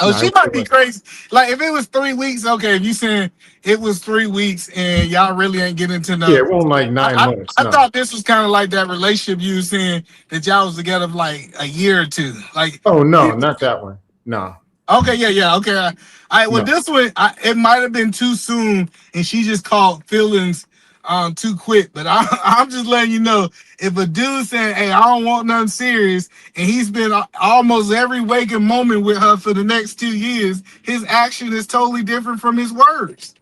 Oh,
No,
she
it
might be
wasn't.
crazy. Like if it was 3 weeks, okay. If you saying it was 3 weeks and y'all really ain't getting to
Yeah,
know,
it wasn't like 9 months.
I
No.
thought this was kind of like that relationship you was saying that y'all was together for like a year or two. Like,
Oh no, not that one. No,
okay, yeah, okay. All right, well,
no.
this one it might have been too soon, and she just called feelings too quick. But I'm just letting you know, if a dude saying, "Hey, I don't want nothing serious," and he's been almost every waking moment with her for the next 2 years, his action is totally different from his words.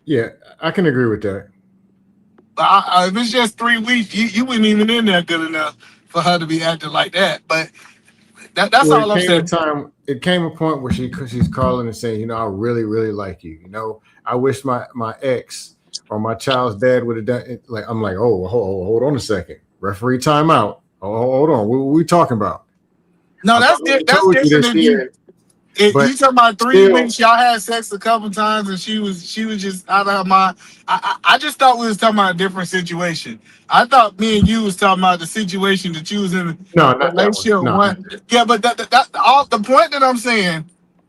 Yeah, I can agree with that.
If it's just 3 weeks, you wouldn't even in there good enough for her to be acting like that. But that's
Well,
all I'm saying.
it came a point where she's calling and saying, I really, really like you. I wish my ex or my child's dad would have done it. Like, I'm like, oh, hold on a second. Referee timeout. Oh, hold on. What are we talking about?
No,
I've
that's
already
that's
told you
different
this
if you.
year,
If
but
you talking about three
still,
weeks, y'all had sex a couple times, and she was just out of her mind. I just thought we was talking about a different situation. I thought me and you was talking about the situation that you was in
no,
a
not that one.
relationship
No,
one. Yeah, but that all the point that I'm saying,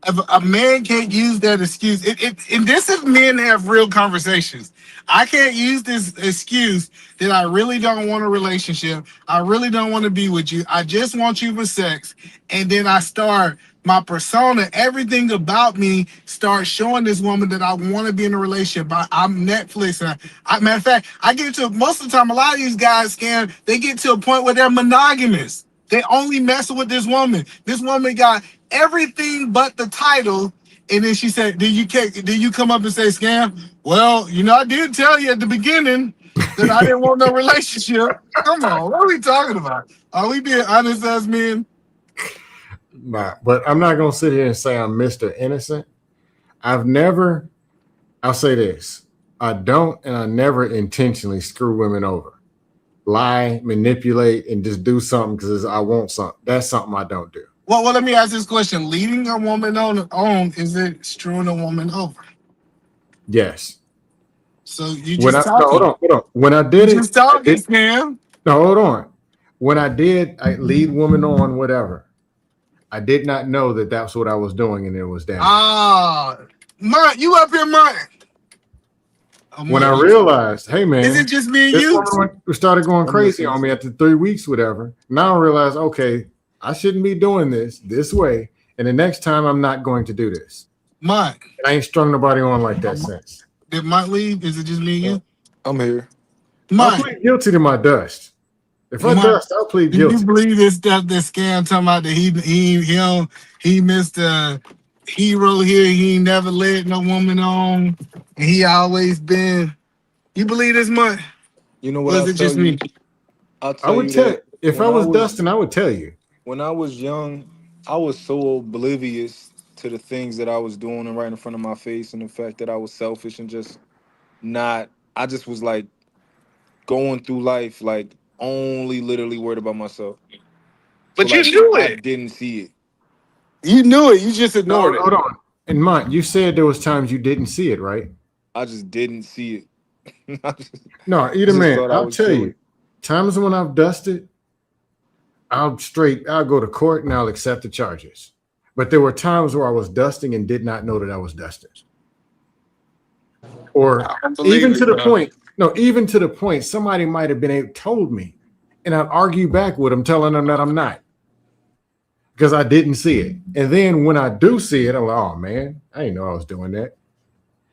if a man can't use that excuse, and this is men have real conversations. I can't use this excuse that I really don't want a relationship. I really don't want to be with you. I just want you for sex, and then I start my persona, everything about me starts showing this woman that I want to be in a relationship. I'm Netflix. And matter of fact, I get to most of the time, a lot of these guys they get to a point where they're monogamous. They only messing with this woman. This woman got everything but the title. And then she said, did you come up and say, Scam? Well, I did tell you at the beginning that I didn't want no relationship. Come on, what are we talking about? Are we being honest as men?
nah. But I'm not gonna sit here and say I'm Mr. Innocent. I'll say this. I don't and I never intentionally screw women over. Lie, manipulate, and just do something because I want something. That's something I don't do.
Well, let me ask this question. Leading a woman on, is it screwing a woman over?
Yes.
So you just
No,
talking.
hold on. When I
You
did it,
just talking, Scam.
no, hold on. When I lead women on, whatever. I did not know that that's what I was doing, and it was damaging.
Mark, you up here, Mark?
When I realized, hey man,
is it just me and
this
you?
woman started going crazy on me after 3 weeks, whatever. Now I realize, okay, I shouldn't be doing this way, and the next time I'm not going to do this.
Mark,
and I ain't strung nobody on like that since.
Did Mark leave? Is it just me and you?
I'm here.
I'll plead guilty to my dust. If I dust, I'll plead guilty.
Do you believe this stuff that Scam talking about that he missed a hero here? He ain't never led no woman on, and he always been. You believe this much?
You know what
Or is
I'll
it
tell
just
you?
me?
I'll
I
tell
would
you
tell
that
if I was Dustin, I would tell you.
when I was young, I was so oblivious to the things that I was doing and right in front of my face, and the fact that I was selfish and just not. I just was like going through life like only literally worried about myself. So
But you
like
knew
I
it.
didn't see it.
You knew it. You just
No,
ignored it.
hold on. And Mont, you said there was times you didn't see it, right?
I just didn't see it. I
No, either
just
man.
thought I
I'll
was
tell
chilling.
you. Times when I've dusted, I'll go to court and I'll accept the charges. But there were times where I was dusting and did not know that I was dusting. Or
I don't believe it, bro.
even to the point somebody might have told me, and I'd argue back with them, telling them that I'm not. Because I didn't see it. And then when I do see it, I'm like, oh man, I didn't know I was doing that.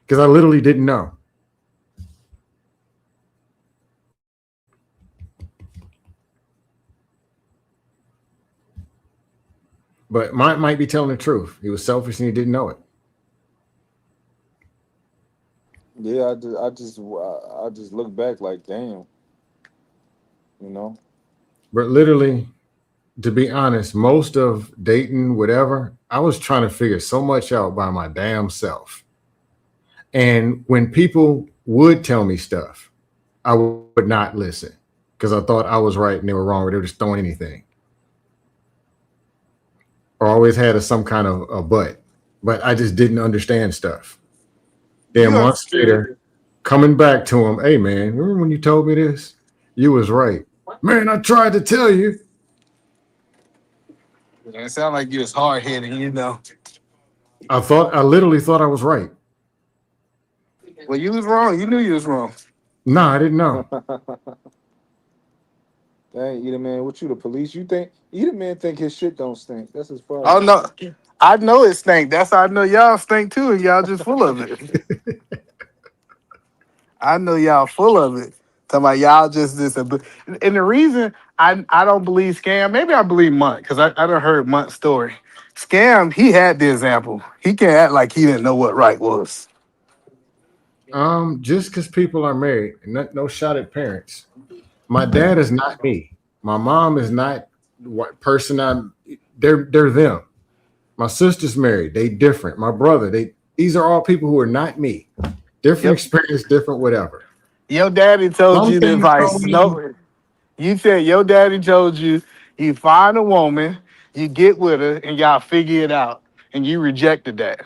Because I literally didn't know. But Mike might be telling the truth. He was selfish and he didn't know it.
Yeah, I just look back like, damn, you know.
But literally, to be honest, most of dating, whatever, I was trying to figure so much out by my damn self. And when people would tell me stuff, I would not listen because I thought I was right and they were wrong, or they were just throwing anything. Or always had some kind of a but I just didn't understand stuff. Then months later, coming back to him, hey man, remember when you told me this? You was right. Man, I tried to tell you.
It sounded like you was hard headed, you know.
I literally thought I was right.
Well, you was wrong. You knew you was wrong.
No, I didn't know.
Dang, Eater Man, what you the police? You think Eater Man think his shit don't stink? That's his problem.
Oh no, I know it stink. That's how I know y'all stink too, and y'all just full of it. I know y'all full of it. Talking about y'all just this, and the reason I don't believe Scam, maybe I believe Munt because I done heard Munt's story. Scam, he had the example. He can't act like he didn't know what right was.
Just because people are married, no shot at parents. My dad is not me. My mom is not what person I'm. They're them. My sister's married. They different. My brother. These are all people who are not me. Different experience, different whatever.
Your daddy told
Some
you the
things
advice.
told me.
No, you said your daddy told you you find a woman, you get with her, and y'all figure it out, and you rejected that.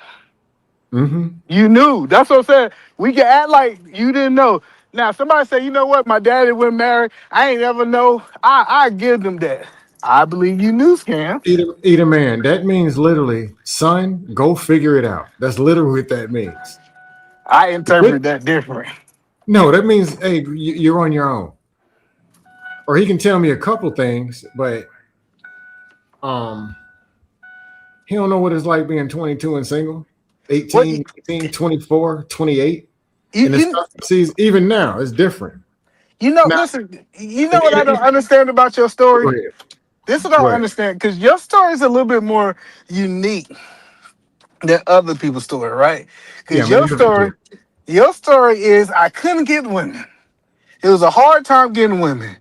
Mm-hmm.
You knew. That's what I'm saying. We can act like you didn't know. Now, somebody say, you know what? My daddy went married. I ain't ever know. I give them that. I believe you knew, Scam.
Eat a man. That means literally, son, go figure it out. That's literally what that means.
I interpret that different.
No, that means, hey, you're on your own. Or he can tell me a couple things, but he don't know what it's like being 22 and single, 18, 19, 24, 28. And the stuff he sees, even now, is different.
You know, listen, you know what I don't understand about your story?
Go ahead.
This is what I don't understand, because your story is a little bit more unique than other people's story, right? Because your story is I couldn't get women. It was a hard time getting women.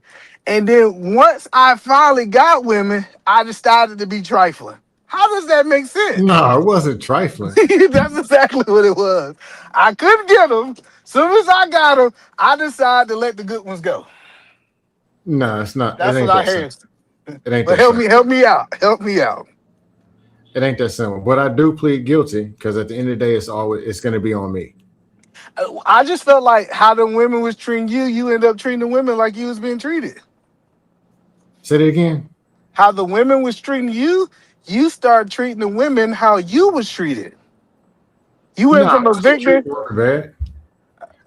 And then once I finally got women, I decided to be trifling. How does that make sense?
No, it wasn't trifling.
That's exactly what it was. I couldn't get them. Soon as I got them, I decided to let the good ones go.
No, it's not.
That's
it ain't
what I
that
heard.
simple. It ain't
But
that simple.
help me out. Help me out.
It ain't that simple. But I do plead guilty because at the end of the day, it's going to be on me.
I just felt like how the women was treating you, you end up treating the women like you was being treated.
Say that again.
How the women was treating you, you start treating the women how you was treated. You went from a victim.
Bad.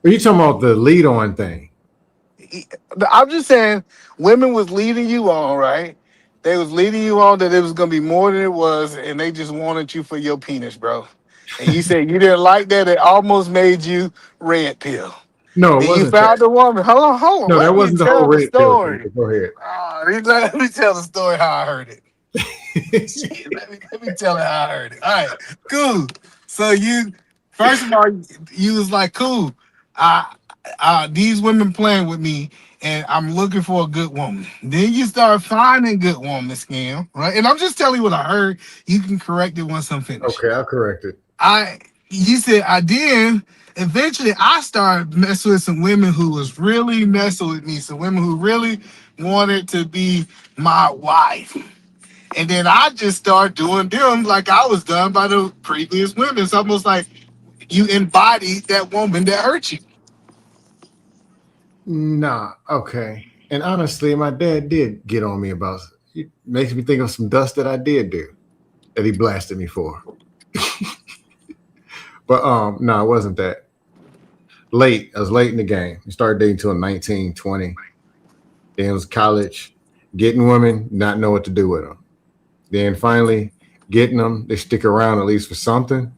Are you talking about the lead on thing?
I'm just saying, women was leading you on, right? They was leading you on that it was gonna be more than it was, and they just wanted you for your penis, bro. And you said you didn't like that. It almost made you red pill.
No, it
and
wasn't.
You found a woman. Hold on.
No, that
Let me
wasn't the
tell
whole
the
red pill
story.
thing. Go ahead.
Let me tell the story how I heard it. let me tell it how I heard it. All right, cool. So you, first of all, you was like, cool. These women playing with me, and I'm looking for a good woman. Then you start finding good woman, Scam, right? And I'm just telling you what I heard. You can correct it once I'm finished.
Okay, I'll correct it.
You said I did. Eventually, I started messing with some women who was really messing with me. Some women who really wanted to be my wife. And then I just started doing them like I was done by the previous women. It's almost like you embodied that woman that hurt you.
Nah, okay. And honestly, my dad did get on me about it. Makes me think of some dust that I did do that he blasted me for. But no, it wasn't that. Late. I was late in the game. We started dating until 19, 20. Then it was college, getting women, not know what to do with them. Then finally getting them, they stick around at least for something.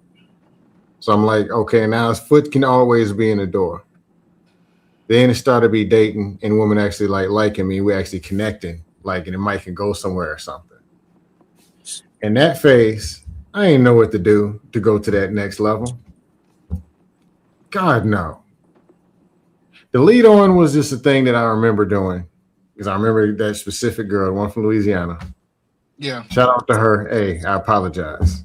So I'm like, okay, now his foot can always be in the door. Then it started to be dating and women actually liking me. We actually connecting, and it might can go somewhere or something. In that phase, I didn't know what to do to go to that next level. God, no. The lead on was just a thing that I remember doing because I remember that specific girl, one from Louisiana.
Yeah.
Shout out to her. Hey, I apologize.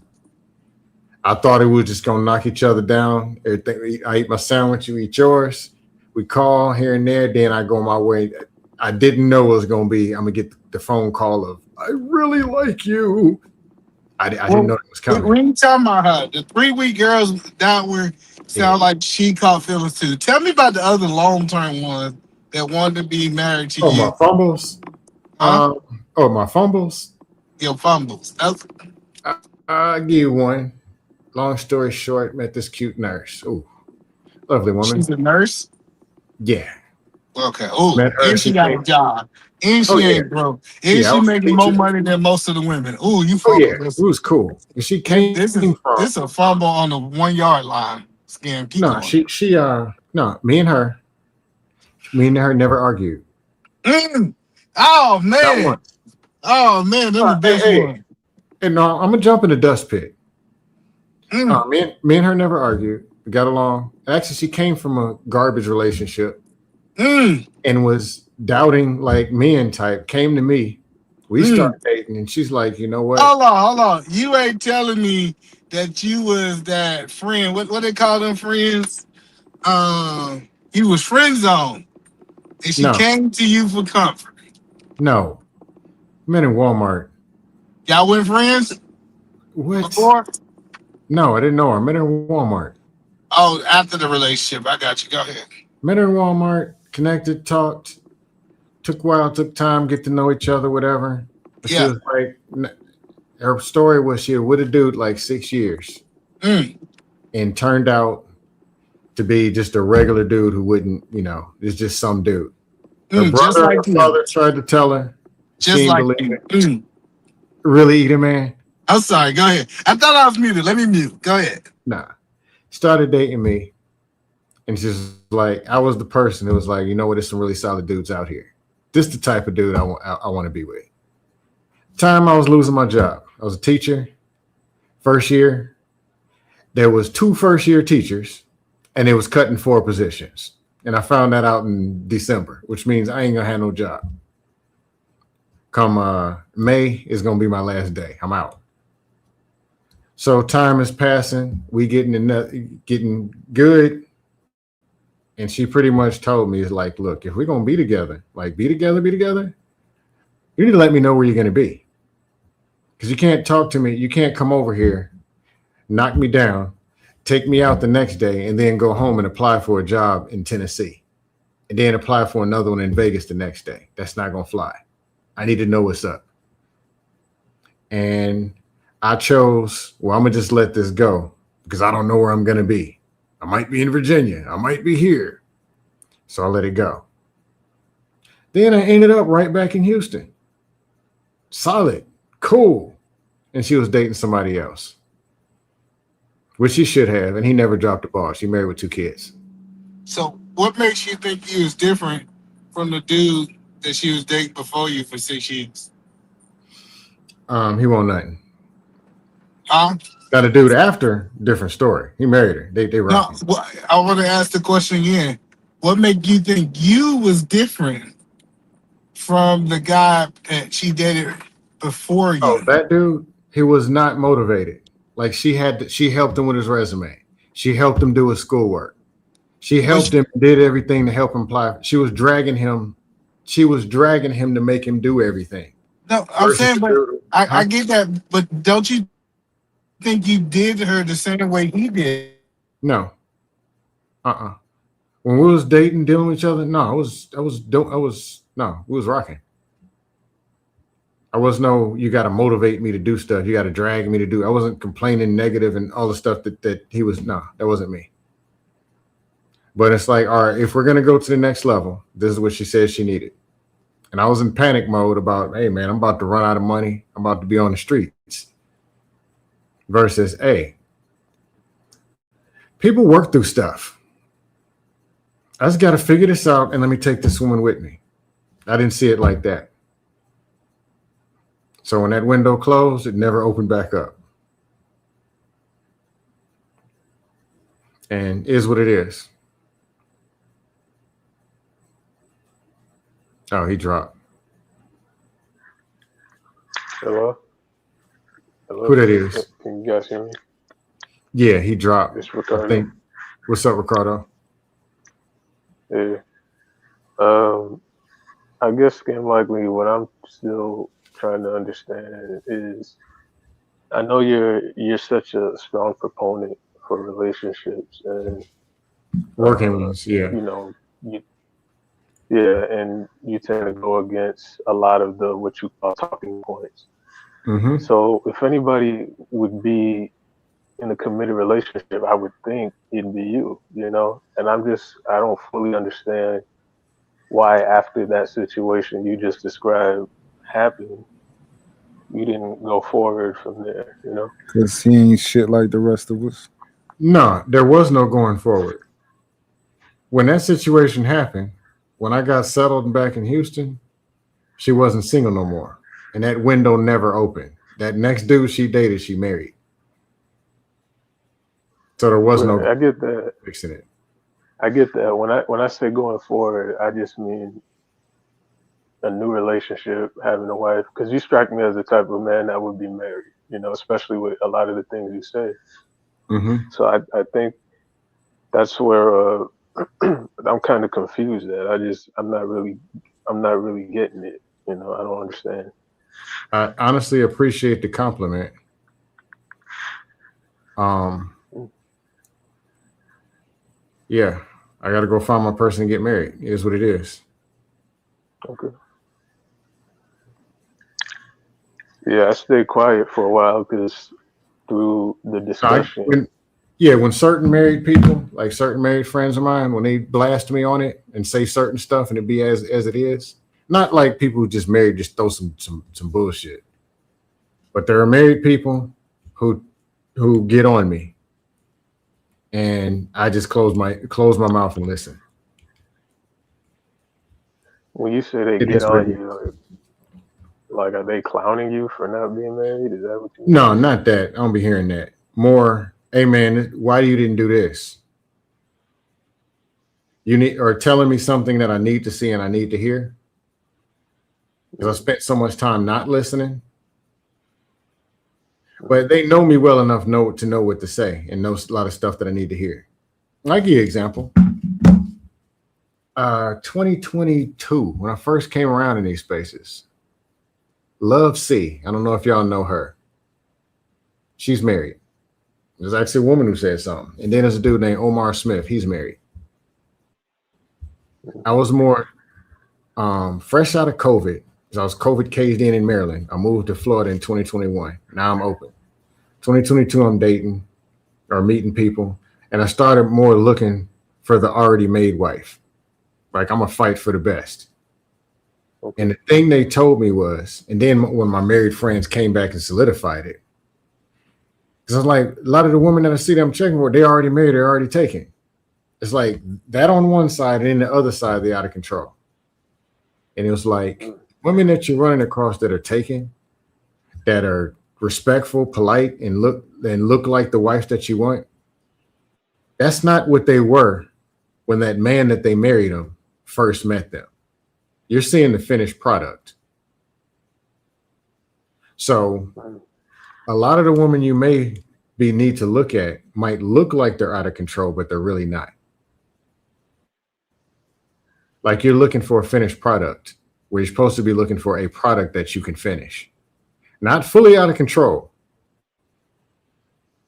I thought we were just going to knock each other down. Everything. I eat my sandwich, you eat yours. We call here and there. Then I go my way. I didn't know it was going to be, I'm going to get the phone call of, I really like you. I didn't know it was coming.
When you talking about her, the 3-week girls that were sound like she caught feelings too. Tell me about the other long-term ones that wanted to be married to you.
My fumbles.
Huh?
My fumbles.
Your fumbles.
I'll give you one. Long story short, met this cute nurse. Ooh, lovely woman.
She's a nurse?
Yeah.
Okay. Oh, and she got a job. And she ain't broke. And she making more money than most of the women. Ooh, you fumbled.
Yeah, it was cool. And she came
This is a fumble on the 1 yard line. Scam. Keep going.
No, me and her never argued.
Oh man. Oh man, that's the best one.
And no, I'm gonna jump in the dust pit. Me and her never argued. We got along. Actually, she came from a garbage relationship and was doubting men type. Came to me. We started dating, and she's like, you know what?
Hold on. You ain't telling me that you was that friend. What they call them friends? You was friend zone, and she came to you for comfort.
No, met in Walmart.
Y'all went friends?
What?
Before?
No, I didn't know her. Met her in Walmart.
Oh, after the relationship. I got you. Go ahead.
Met her in Walmart, connected, talked. Took a while, took time, get to know each other, whatever. But she was her story was she was with a dude 6 years and turned out to be just a regular dude who wouldn't, it's just some dude. Her brother and her father tried to tell her.
Just
she
like
it. Really, Eater Man?
I'm sorry, go ahead. I thought I was muted. Let me mute. Go ahead.
Nah. Started dating me. And she's like, I was the person that was like, you know what, there's some really solid dudes out here. This is the type of dude I want to be with. Time I was losing my job. I was a teacher. First year, there was 2 first-year teachers, and they was cutting 4 positions. And I found that out in December, which means I ain't gonna have no job. Come May is gonna be my last day. I'm out. So time is passing. We getting good. And she pretty much told me, look, if we're going to be together, be together, you need to let me know where you're going to be. Because you can't talk to me. You can't come over here, knock me down, take me out the next day, and then go home and apply for a job in Tennessee. And then apply for another one in Vegas the next day. That's not going to fly. I need to know what's up. And I chose, I'm going to just let this go because I don't know where I'm going to be. I might be in Virginia. I might be here. So I let it go. Then I ended up right back in Houston. Solid. Cool. And she was dating somebody else, which she should have. And he never dropped the ball. She married with 2 kids.
So what makes you think he was different from the dude that she was dating before you for 6 years?
He won't nothing.
Huh?
Got a dude after, different story. He married her. They rocked.
No, I want to ask the question again. What made you think you was different from the guy that she dated before
Oh,
you?
that dude, he was not motivated. Like she helped him with his resume. She helped him do his schoolwork. She helped
Was
him, did everything to help him apply. She was dragging him. She was dragging him to make him do everything.
no, I'm
Versus
saying,
the
but
dude,
I
huh?
get that. But don't you think you did her the same way he did?
No, When we was dating, dealing with each other, no, no, we was rocking. I was no, you got to motivate me to do stuff. You got to drag me to do. I wasn't complaining negative and all the stuff that he was. No, that wasn't me. But it's like, all right, if we're gonna go to the next level, this is what she said she needed. And I was in panic mode about, hey man, I'm about to run out of money. I'm about to be on the streets. Versus, hey, people work through stuff. I just got to figure this out and let me take this woman with me. I didn't see it like that. So when that window closed, it never opened back up. And is what it is. Oh, he dropped.
Hello? Hello?
Who that is?
Can you guys hear me?
Yeah, he dropped.
It's
I
Ricardo.
think. What's up, Ricardo?
Yeah. I guess skin likely what I'm still trying to understand is I know you're such a strong proponent for relationships and
Working ones, yeah.
you know, you yeah, and you tend to go against a lot of the what you call talking points.
Mm-hmm.
So if anybody would be in a committed relationship, I would think it'd be you, you know? And I don't fully understand why after that situation you just described happened, you didn't go forward from there, you know?
Cause he ain't shit like the rest of us.
No, there was no going forward. When that situation happened, when I got settled back in Houston, she wasn't single no more. And that window never opened. That next dude she dated, she married. So there was no
Right, I get that.
fixing it.
I get that. When I say going forward, I just mean a new relationship, having a wife. Because you strike me as the type of man that would be married, you know, especially with a lot of the things you say.
Mm-hmm.
So I think that's where I'm kind of confused at. I'm not really getting it. You know, I don't understand.
I honestly appreciate the compliment. Yeah, I got to go find my person and get married. It is what it is.
Okay. Yeah, I stayed quiet for a while because through the discussion.
When certain married people, like certain married friends of mine, when they blast me on it and say certain stuff and it be as it is, not like people who just married just throw some bullshit, but there are married people who get on me, and I just close my mouth and listen.
When you say they get on you, like are they clowning you for not being married? Is that what you mean?
No, not that. I don't be hearing that. More, hey man, why you didn't do this? You need, or telling me something that I need to see and I need to hear. Because I spent so much time not listening. But they know me well enough to know what to say and know a lot of stuff that I need to hear. I'll give you an example. 2022, when I first came around in these spaces, Love C, I don't know if y'all know her. She's married. There's actually a woman who said something. And then there's a dude named Omar Smith. He's married. I was more fresh out of COVID. I was COVID caged in Maryland. I moved to Florida in 2021. Now I'm open. 2022, I'm dating or meeting people. And I started more looking for the already made wife. Like I'm going to fight for the best. Okay. And the thing they told me was, and then when my married friends came back and solidified it, because I was like, a lot of the women that I see that I'm checking for, they already married, they're already taken. It's like that on one side, and then the other side, they're out of control. And it was like women that you're running across that are taken, that are respectful, polite, and look like the wife that you want. That's not what they were when that man that they married them first met them. You're seeing the finished product. So a lot of the women you may be need to look at might look like they're out of control, but they're really not. Like you're looking for a finished product where you're supposed to be looking for a product that you can finish. Not fully out of control.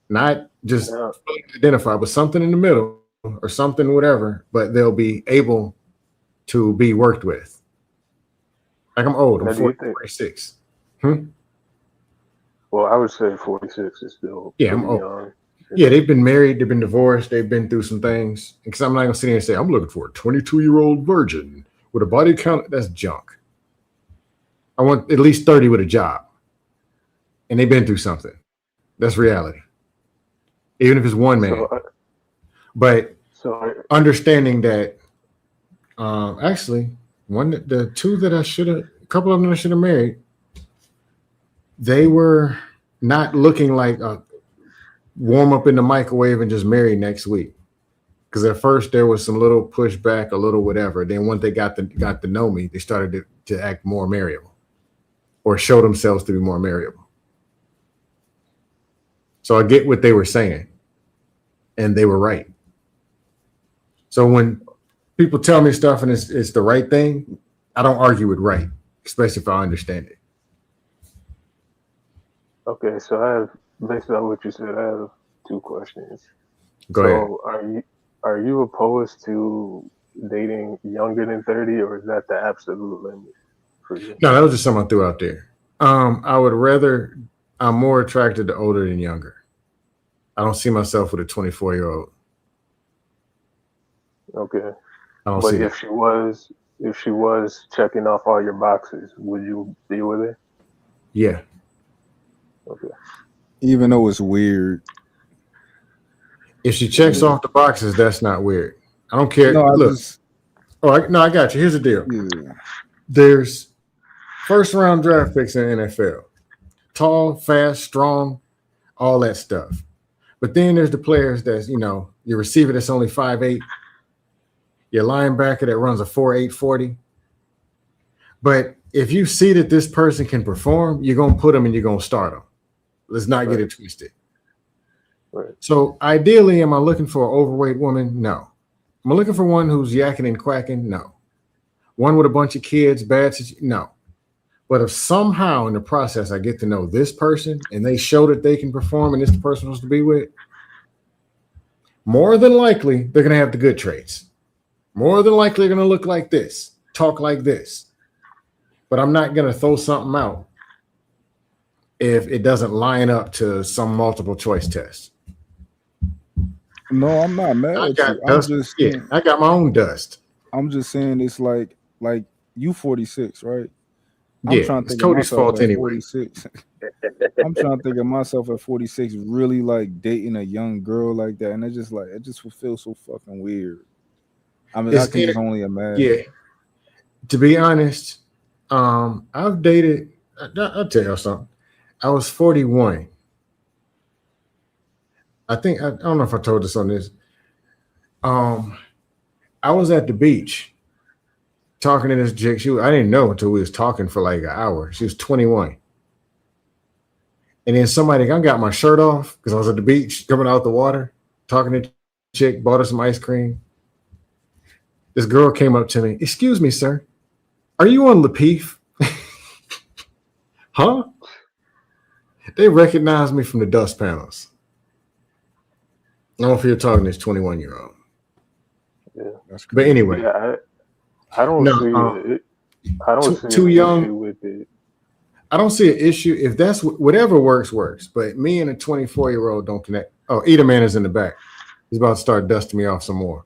Not just fully identified, but something in the middle or something, whatever, but they'll be able to be worked with. Like I'm old, I'm 46.
Well, I would say 46 is still
I'm old. Young. Yeah, they've been married, they've been divorced, they've been through some things. Because I'm not gonna sit here and say I'm looking for a 22-year-old virgin with a body count. That's junk. I want at least 30 with a job, and they've been through something. That's reality. Even if it's one man. But understanding that, actually, the two that a couple of them I should have married, they were not looking like a warm up in the microwave and just marry next week. Because at first there was some little pushback, a little whatever. Then once they got to know me, they started to act more marriable or show themselves to be more marriable. So I get what they were saying, and they were right. So when people tell me stuff and it's the right thing, I don't argue with right, especially if I understand it.
Okay, so I have, based on what you said, I have two questions.
Go ahead.
Are you opposed to dating younger than 30, or is that the absolute limit for you?
No, that was just something I threw out there. I'm more attracted to older than younger. I don't see myself with a 24-year-old.
Okay. But if she was checking off all your boxes, would you be with her?
Yeah.
Okay.
Even though it's weird.
If she checks off the boxes, that's not weird. I don't care.
No,
I got you. Here's the deal.
Yeah.
There's first round draft picks in the NFL. Tall, fast, strong, all that stuff. But then there's the players that's, your receiver that's only 5'8", your linebacker that runs a 4.8 40. But if you see that this person can perform, you're going to put them and you're going to start them. Let's not get it twisted.
Right.
So ideally, am I looking for an overweight woman? No. Am I looking for one who's yakking and quacking? No. One with a bunch of kids, no. But if somehow in the process I get to know this person and they show that they can perform and this the person wants to be with, more than likely they're going to have the good traits. More than likely they're going to look like this, talk like this. But I'm not going to throw something out if it doesn't line up to some multiple choice test.
No, I'm not mad at you.
I got my own dust.
I'm just saying it's like you 46, right?
I'm trying to think Cody's fault anyway.
46. I'm trying to think of myself at 46 really like dating a young girl like that, and it just feels so fucking weird. I mean, I can just only imagine.
Yeah. To be honest, I've dated. I'll tell you something. I was 41. I don't know if I told this on this. I was at the beach talking to this chick. I didn't know until we was talking for like an hour. She was 21. And then I got my shirt off because I was at the beach coming out the water, talking to the chick, bought her some ice cream. This girl came up to me. "Excuse me, sir. Are you on Lapeef?" Huh? They recognized me from the dust panels. I don't know if you're talking to this 21-year-old.
Yeah.
But anyway.
Yeah, I don't see I don't see
too young
issue with it.
I don't see an issue. If that's whatever works. But me and a 24-year-old don't connect. Oh, Edaman is in the back. He's about to start dusting me off some more.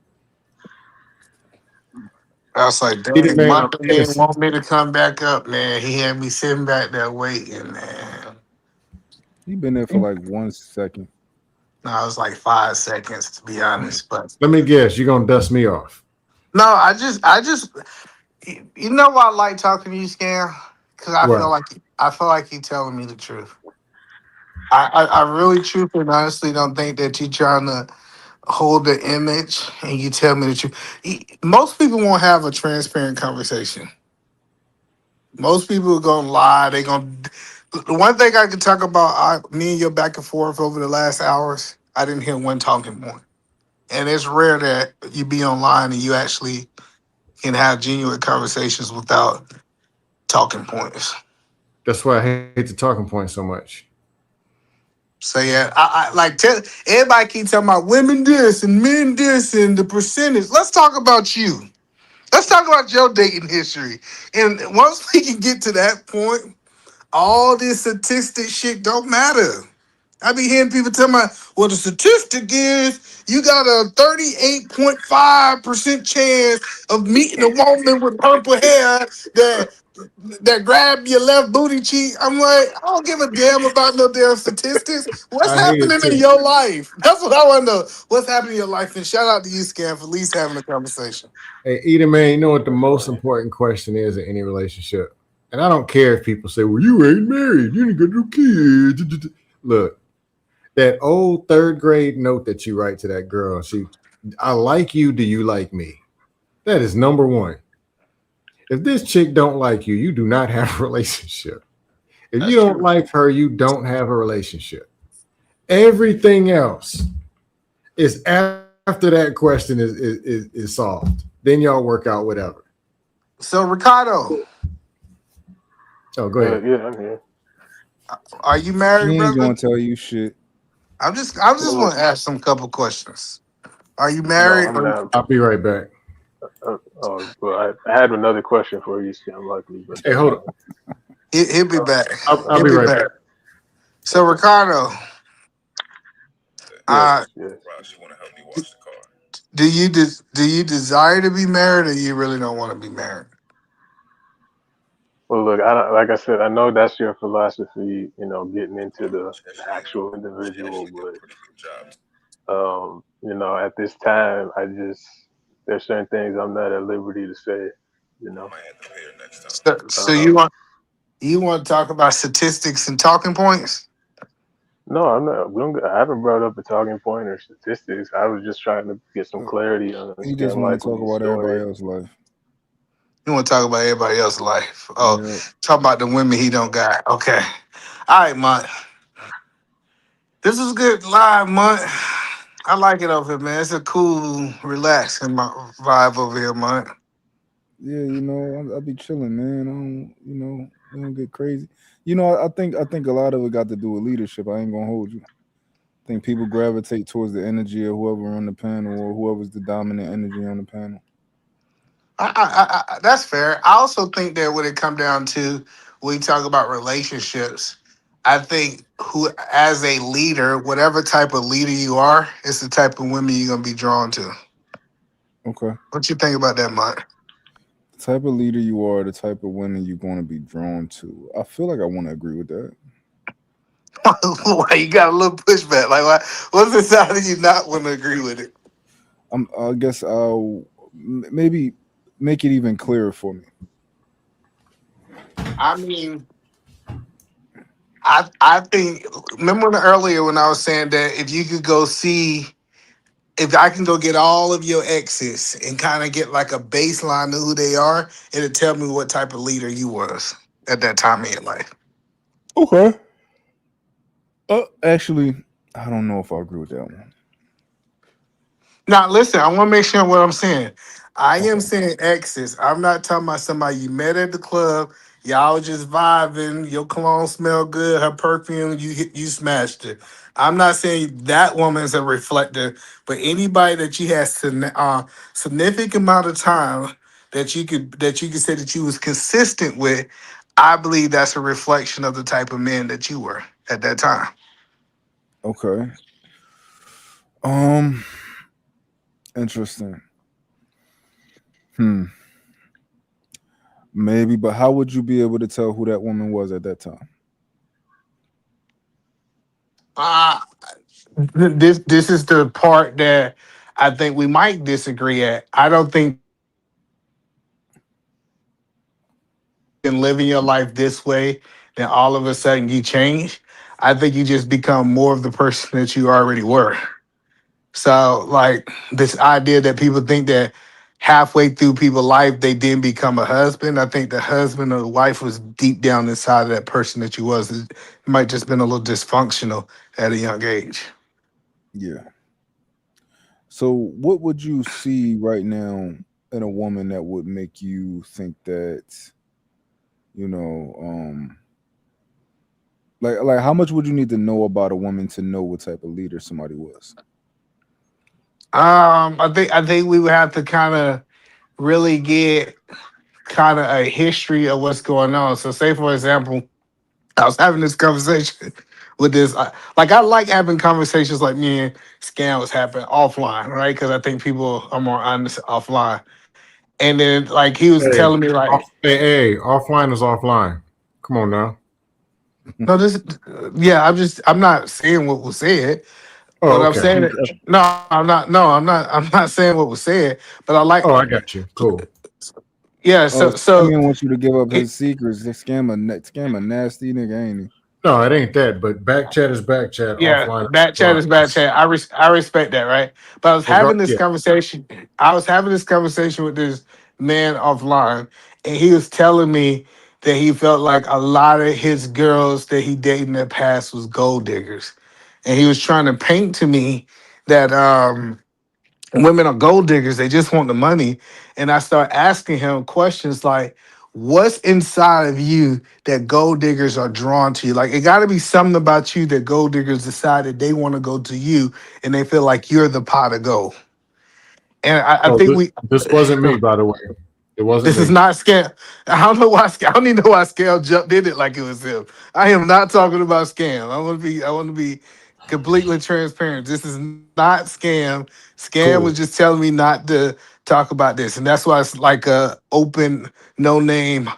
I was like, damn, my man want me to come back up, man. He had me sitting back there waiting, man.
You been there for like 1 second.
No, it was like 5 seconds, to be honest. But
let me guess, you're gonna dust me off.
No, I just, you know why I like talking to you, Scam? Because I feel like you're telling me the truth. I really, truthfully, and honestly don't think that you're trying to hold the image and you tell me that most people won't have a transparent conversation. Most people are gonna lie. They gonna. The one thing I can talk about, me and your back and forth over the last hours, I didn't hear one talking point. And it's rare that you be online and you actually can have genuine conversations without talking points.
That's why I hate the talking point so much.
So yeah, I like everybody keep talking about women this and men this and the percentage. Let's talk about you. Let's talk about your dating history. And once we can get to that point, all this statistic shit don't matter. I be hearing people tell me, well, the statistic is you got a 38.5% chance of meeting a woman with purple hair that grab your left booty cheek. I'm like, I don't give a damn about no damn statistics. What's
I hate it
happening in
too.
your life? That's what I want to know. What's happening in your life? And shout out to you, Scam, for at least having a conversation.
Hey, Eden, man, you know what the most important question is in any relationship? And I don't care if people say, well, you ain't married, you ain't got no kids. Look, that old third grade note that you write to that girl, I like you, do you like me? That is number one. If this chick don't like you, you do not have a relationship. If you don't like her, you don't have a relationship. Everything else is after that question is solved. Then y'all work out whatever.
So, Ricardo.
Oh, go ahead.
Yeah, I'm here.
Are you married,
He ain't
brother?
gonna tell you shit.
I just want to ask some couple questions. Are you married?
No, I'm not.
I'll be right back.
Well, I had another question for you, Scam, luckily. But
Hey, hold on.
He'll be back.
I'll be right back.
So, Ricardo,
yes.
do you desire to be married, or you really don't want to be married?
Well, look, like I said, I know that's your philosophy, getting into the actual individual, but at this time, there's certain things I'm not at liberty to say, you know.
So you want to talk about statistics and talking points?
No, I'm not. I haven't brought up a talking point or statistics. I was just trying to get some clarity on
He just
Scam
want to talk
Likely's
about everybody
story.
else's life.
You want to talk about everybody else's life? Oh,
Yeah.
talk about the women he don't got. Okay, all right, Mutt. This is good live, Mutt. I like it over here, man. It's a cool, relaxing vibe over here, Mutt.
Yeah, I'll be chilling, man. I don't, we don't get crazy. I think a lot of it got to do with leadership. I ain't gonna hold you. I think people gravitate towards the energy of whoever on the panel or whoever's the dominant energy on the panel.
That's fair. I also think that when it come down to when we talk about relationships, I think as a leader, whatever type of leader you are, it's the type of women you're gonna be drawn to.
Okay.
What you think about that, Mike?
The type of leader you are, the type of women you're going to be drawn to. I feel like I want to agree with that.
Why you got a little pushback? Like, what's the side of you not want to agree with it?
I guess I'll maybe make it even clearer for me.
I mean, I think, remember earlier when I was saying that if I can go get all of your exes and kind of get like a baseline of who they are, it'll tell me what type of leader you was at that time in your life.
Okay. Actually, I don't know if I agree with that one.
Now, listen, I want to make sure what I'm saying. I am saying exes. I'm not talking about somebody you met at the club. Y'all just vibing. Your cologne smell good. Her perfume, you smashed it. I'm not saying that woman's a reflector, but anybody that you had significant amount of time that you could say that you was consistent with, I believe that's a reflection of the type of man that you were at that time.
Okay. Interesting. Maybe, but how would you be able to tell who that woman was at that time?
This is the part that I think we might disagree at. I don't think in living your life this way, then all of a sudden you change. I think you just become more of the person that you already were. So like this idea that people think that halfway through people's life they didn't become a husband. I think the husband or the wife was deep down inside of that person that you was. It might just been a little dysfunctional at a young age.
Yeah. So, what would you see right now in a woman that would make you think that you know, like how much would you need to know about a woman to know what type of leader somebody was?
I think we would have to kind of really get kind of a history of what's going on. So, say for example, I was having this conversation with this. Like, I like having conversations like me and Scam was happening offline, right? Because I think people are more honest offline. And then, like, he was
Hey,
telling me, like,
hey, offline is offline. Come on now.
no, this, yeah, I'm not saying what was said. What
Oh,
I'm
okay.
saying, no, I'm not, no, I'm not saying what was said. But I like,
Oh, I got you. Cool.
yeah.
Oh,
So,
Scammer wants you to give up
it,
his secrets. Scammer nasty nigga, ain't he?
No, it ain't that. But back chat is back chat.
yeah,
Offline is
bad chat
offline.
is bad chat. I respect that, right? But I was having this
Yeah.
conversation. I was having this conversation with this man offline, and he was telling me that he felt like a lot of his girls that he dated in the past was gold diggers, and he was trying to paint to me that women are gold diggers. They just want the money. And I start asking him questions like, what's inside of you that gold diggers are drawn to you? Like, it got to be something about you that gold diggers decide that they want to go to you and they feel like you're the pot of gold. And I
Oh,
think we,
this wasn't me, by the way. It wasn't
this is
me.
not scam. I don't know why. I don't even know why Scam jumped in it like it was him. I am not talking about Scam. I want to be completely transparent. This is not Scam. Scam was
Cool.
just telling me not to talk about this, and that's why it's like a open, no name,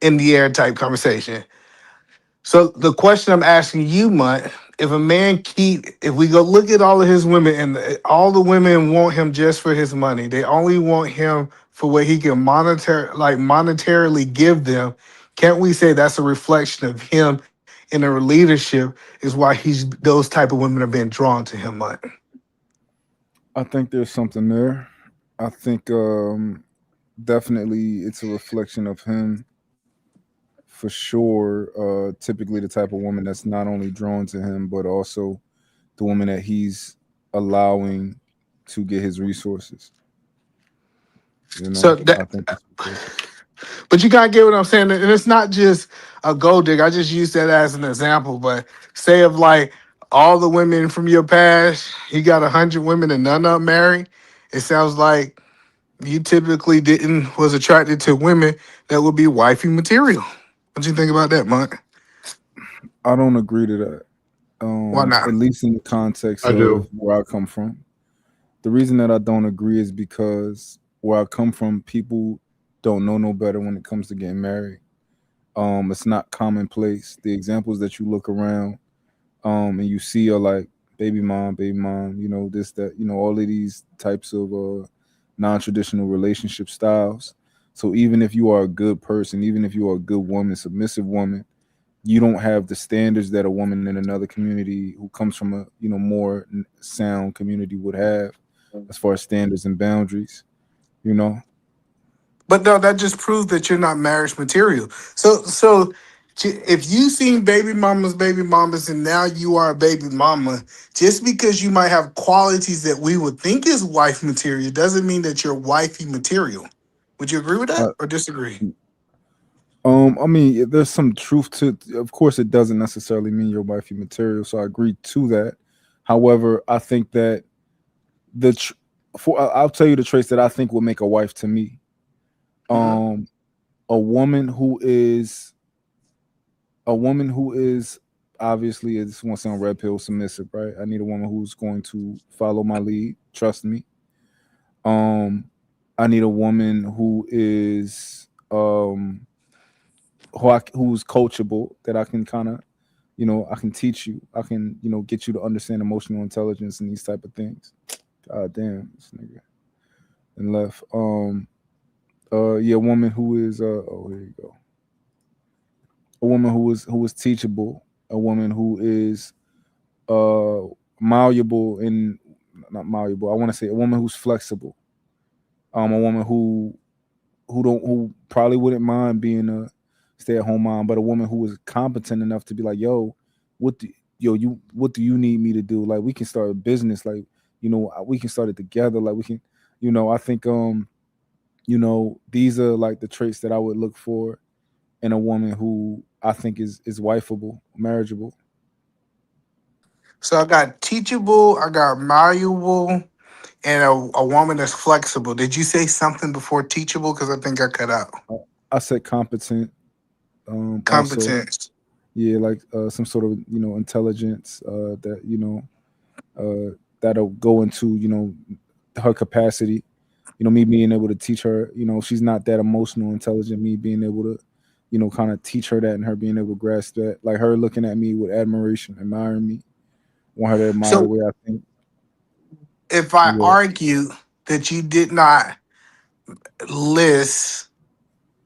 in the air type conversation. So the question I'm asking you, Mutt, if a man if we go look at all of his women and all the women want him just for his money, they only want him for what he can monetarily give them. Can't we say that's a reflection of him in a leadership? Is why those type of women are being drawn to him, Mutt.
I think there's something there. I think definitely it's a reflection of him for sure. Typically the type of woman that's not only drawn to him, but also the woman that he's allowing to get his resources. You
So
know, I
that,
think that's what it is.
but you gotta get what I'm saying, and it's not just a gold digger. I just use that as an example. But say of like all the women from your past, you got 100 women and none of them married. It sounds like you typically didn't was attracted to women that would be wifey material. What you think about that, Monk?
I don't agree to that.
Why not?
At least in the context
I
of
do.
where I come from. The reason that I don't agree is because where I come from, people don't know no better when it comes to getting married. It's not commonplace. The examples that you look around, and you see are like baby mom, you know, this, that, you know, all of these types of non-traditional relationship styles. So even if you are a good person, even if you are a good woman, submissive woman, you don't have the standards that a woman in another community who comes from a more sound community would have as far as standards and boundaries, you know.
But no, that just proves that you're not marriage material. So if you seen baby mamas, and now you are a baby mama, just because you might have qualities that we would think is wife material, doesn't mean that you're wifey material. Would you agree with that
uh,
or disagree?
I mean, there's some truth to. Of course, it doesn't necessarily mean your wifey material, so I agree to that. However, I think that the tr- I'll tell you the traits that I think will make a wife to me.
Mhm.
Um, a woman who is obviously, this won't sound red pill submissive, right? I need a woman who's going to follow my lead, trust me. Um, I need a woman who is who's coachable, that I can kind of, I can teach you, I can, get you to understand emotional intelligence and these type of things. God damn, this nigga and left. Yeah, a woman who is oh, here you go. A woman who is teachable, a woman who is uh malleable, and not malleable. I want to say a woman who's flexible. A woman who probably wouldn't mind being a stay at home mom, but a woman who is competent enough to be like, yo, what do what do you need me to do? Like we can start a business, like we can start it together. Like we can, I think these are like the traits that I would look for in a woman who I think is wifeable, marriageable.
So I got teachable, I got malleable, and a woman that's flexible. Did you say something before teachable? Because I think I cut out.
I said competent. Also,
Competence.
yeah, like some sort of intelligence that that'll go into her capacity. Me being able to teach her. If she's not that emotional intelligent, me being able to kind of teach her that, and her being able to grasp that, like her looking at me with admiration, admiring me, want her to admire the
So
way I think.
if I
Yeah.
argue that you did not list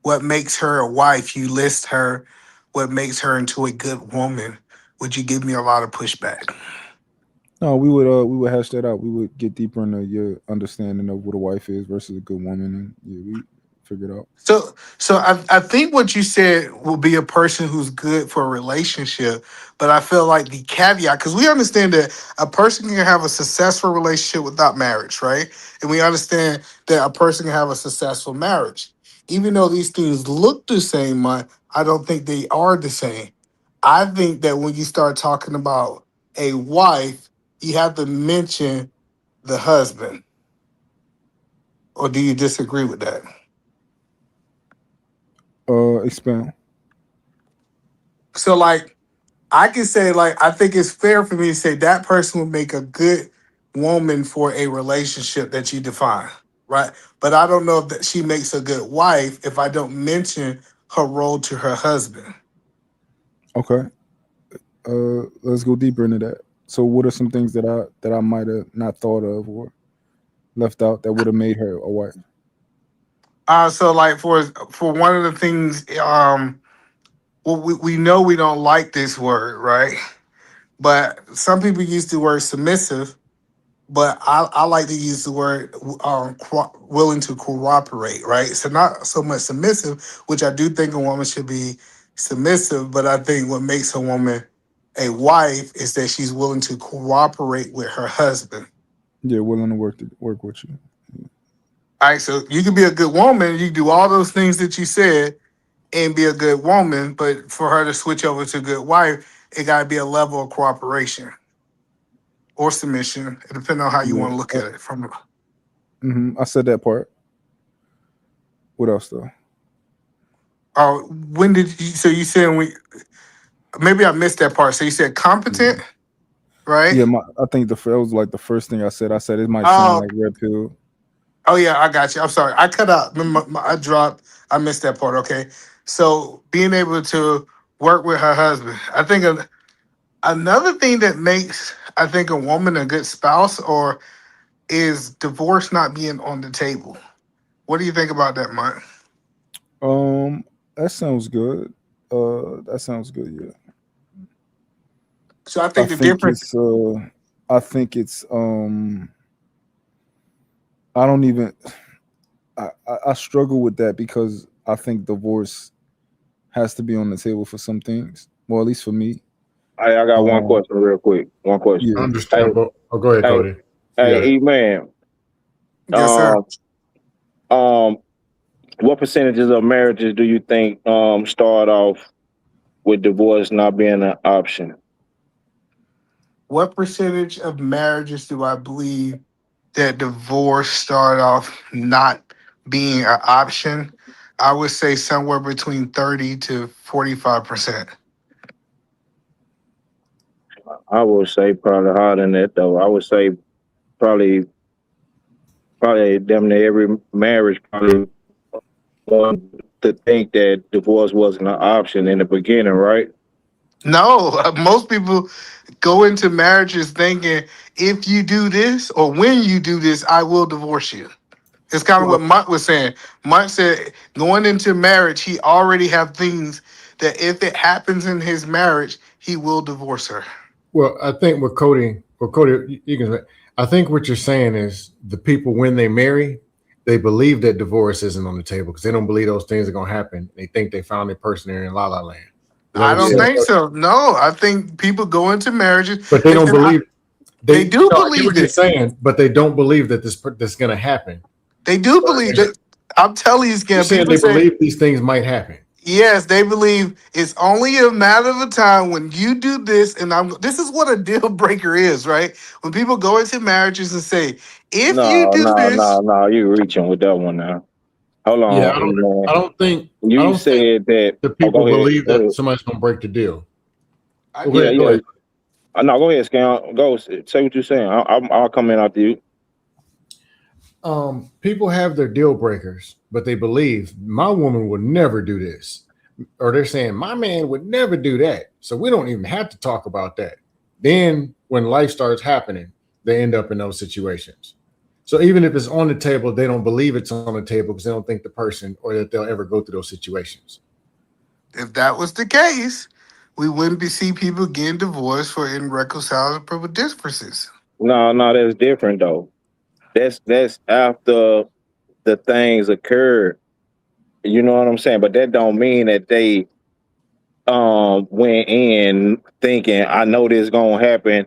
what makes her a wife, you list her what makes her into a good woman, would you give me a lot of pushback?
No, we would hash that out. We would get deeper into your understanding of what a wife is versus a good woman, and yeah, we figure it out.
So I think what you said will be a person who's good for a relationship, but I feel like the caveat, because we understand that a person can have a successful relationship without marriage, right? And we understand that a person can have a successful marriage. Even though these things look the same, I don't think they are the same. I think that when you start talking about a wife, you have to mention the husband. Or do you disagree with that?
Expand.
So like I can say, like, I think it's fair for me to say that person would make a good woman for a relationship that you define, right? But I don't know if that she makes a good wife if I don't mention her role to her husband.
Okay. Let's go deeper into that. So, what are some things that I might have not thought of or left out that would have made her a wife?
So like for one of the things, well, we know we don't like this word, right? But some people use the word submissive, but I like to use the word willing to cooperate, right? So not so much submissive, which I do think a woman should be submissive, but I think what makes a woman a wife is that she's willing to cooperate with her husband.
Yeah, willing to work with you.
All right, so you can be a good woman, you can do all those things that you said and be a good woman, but for her to switch over to good wife, it got to be a level of cooperation or submission, depending on how you
Yeah.
want to look at it. From
I said that part. What else though?
when did you? So you said we? Maybe I missed that part. So you said
Yeah.
competent, right?
Yeah, I think that was like the first thing I said. I said it might sound
Oh,
like red pill.
oh yeah, I got you. I'm sorry, I cut out. I dropped. I missed that part. Okay, so being able to work with her husband, I think another thing that makes I think a woman a good spouse or is divorce not being on the table. What do you think about that, Mike?
Um, that sounds good. That sounds good. Yeah,
So I
I
think the
think
difference.
it's. I think it's. I don't even. I struggle with that because I think divorce has to be on the table for some things. Well, at least for me.
I got one
Um,
question real quick. One question.
yeah.
Hey,
Understandable. Oh, go ahead,
hey,
Cody. You got
hey,
it.
E man.
Yes, sir.
Um, um, what percentages of marriages do you think start off with divorce not being an option?
What percentage of marriages do I believe that divorce start off not being an option? I would say somewhere between 30 to 45%.
I would say probably higher than that though. I would say probably probably damn near every marriage probably want to think that divorce wasn't an option in the beginning, right?
No, most people go into marriages thinking if you do this or when you do this, I will divorce you. It's kind of what
Well,
Mike was saying. Mike said going into marriage, he already have things that if it happens in his marriage, he will divorce her.
well, I think what Cody, you can. I think what you're saying is the people when they marry, they believe that divorce isn't on the table because they don't believe those things are gonna happen. They think they found their person in La La Land. Is that
I
what
don't
you're
think
saying?
so. No, I think people go into marriages,
But they don't believe
they do
I get
believe
what you're
it.
saying, but they don't believe that this gonna happen.
They do believe that. I'm telling you,
You're
Scam.
saying
People
they
say
believe these things might happen.
yes. They believe it's only a matter of time when you do this, and I'm. This is what a deal breaker is, right? When people go into marriages and say, if you
No,
do
no,
this,
no, no. You reaching with that one now. Hold
Yeah,
on, man.
I don't think
You said that.
the
Oh,
people
go ahead.
believe
Go
that
ahead.
somebody's gonna break the deal. Go
Yeah,
ahead, go
yeah.
ahead.
No, go ahead, Scam. Go say what you're saying. I'll come in after you.
People have their deal breakers, but they believe my woman would never do this. Or they're saying my man would never do that. So we don't even have to talk about that. Then when life starts happening, they end up in those situations. So even if it's on the table, they don't believe it's on the table because they don't think the person or that they'll ever go through those situations.
if that was the case, we wouldn't be see people getting divorced for irreconcilable differences.
No, no, that's different though. That's after the things occurred. You know what I'm saying? But that don't mean that they went in thinking I know this gonna happen.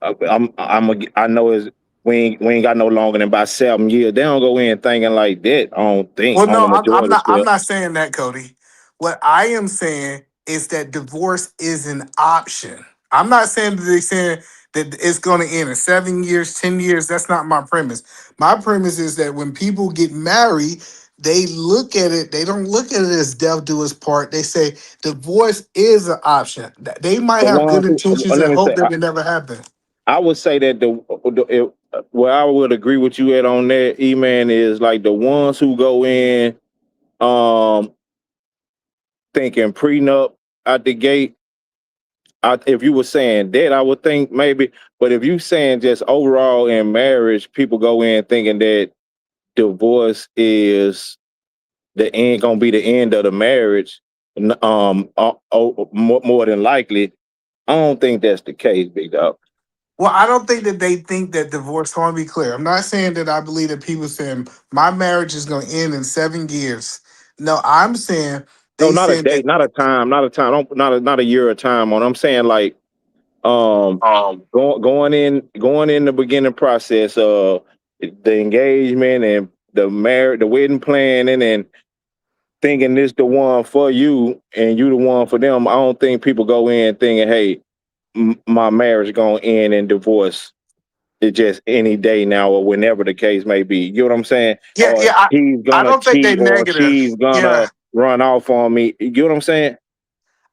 I know it's we ain't got no longer than about 7 years. They don't go in thinking like that. I don't think
Well,
on
no,
the
I'm
majority
not. I'm
still.
not saying that, Cody. What I am saying is that divorce is an option. I'm not saying that they're saying that it's going to end in 7 years, 10 years. That's not my premise. My premise is that when people get married, they look at it. They don't look at it as death do us part. They say divorce is an option. They might
The
have
ones
good
who
intentions
let
and
me
hope
say,
that it never happen.
I would say that where I would agree with you at on that, E-Man, is like the ones who go in um thinking prenup out the gate. If you were saying that, I would think maybe, but if you saying just overall in marriage, people go in thinking that divorce is the end, gonna be the end of the marriage. More than likely, I don't think that's the case, big dog.
Well, I don't think that they think that divorce. I want to be clear. I'm not saying that I believe that people saying my marriage is going to end in 7 years. No, I'm saying
No,
they
not a
saying that.
date, not a time, not a time. Not a year of time on. I'm saying like um going in the beginning process of the engagement and the wedding planning and thinking this the one for you and you the one for them. I don't think people go in thinking, hey, my marriage gonna end in divorce. It's just any day now or whenever the case may be. You know what I'm saying?
Yeah,
Or
yeah.
he's
I
gonna
don't think they
cheat or
negative.
she's
Yeah,
gonna run off on me. You know what I'm saying?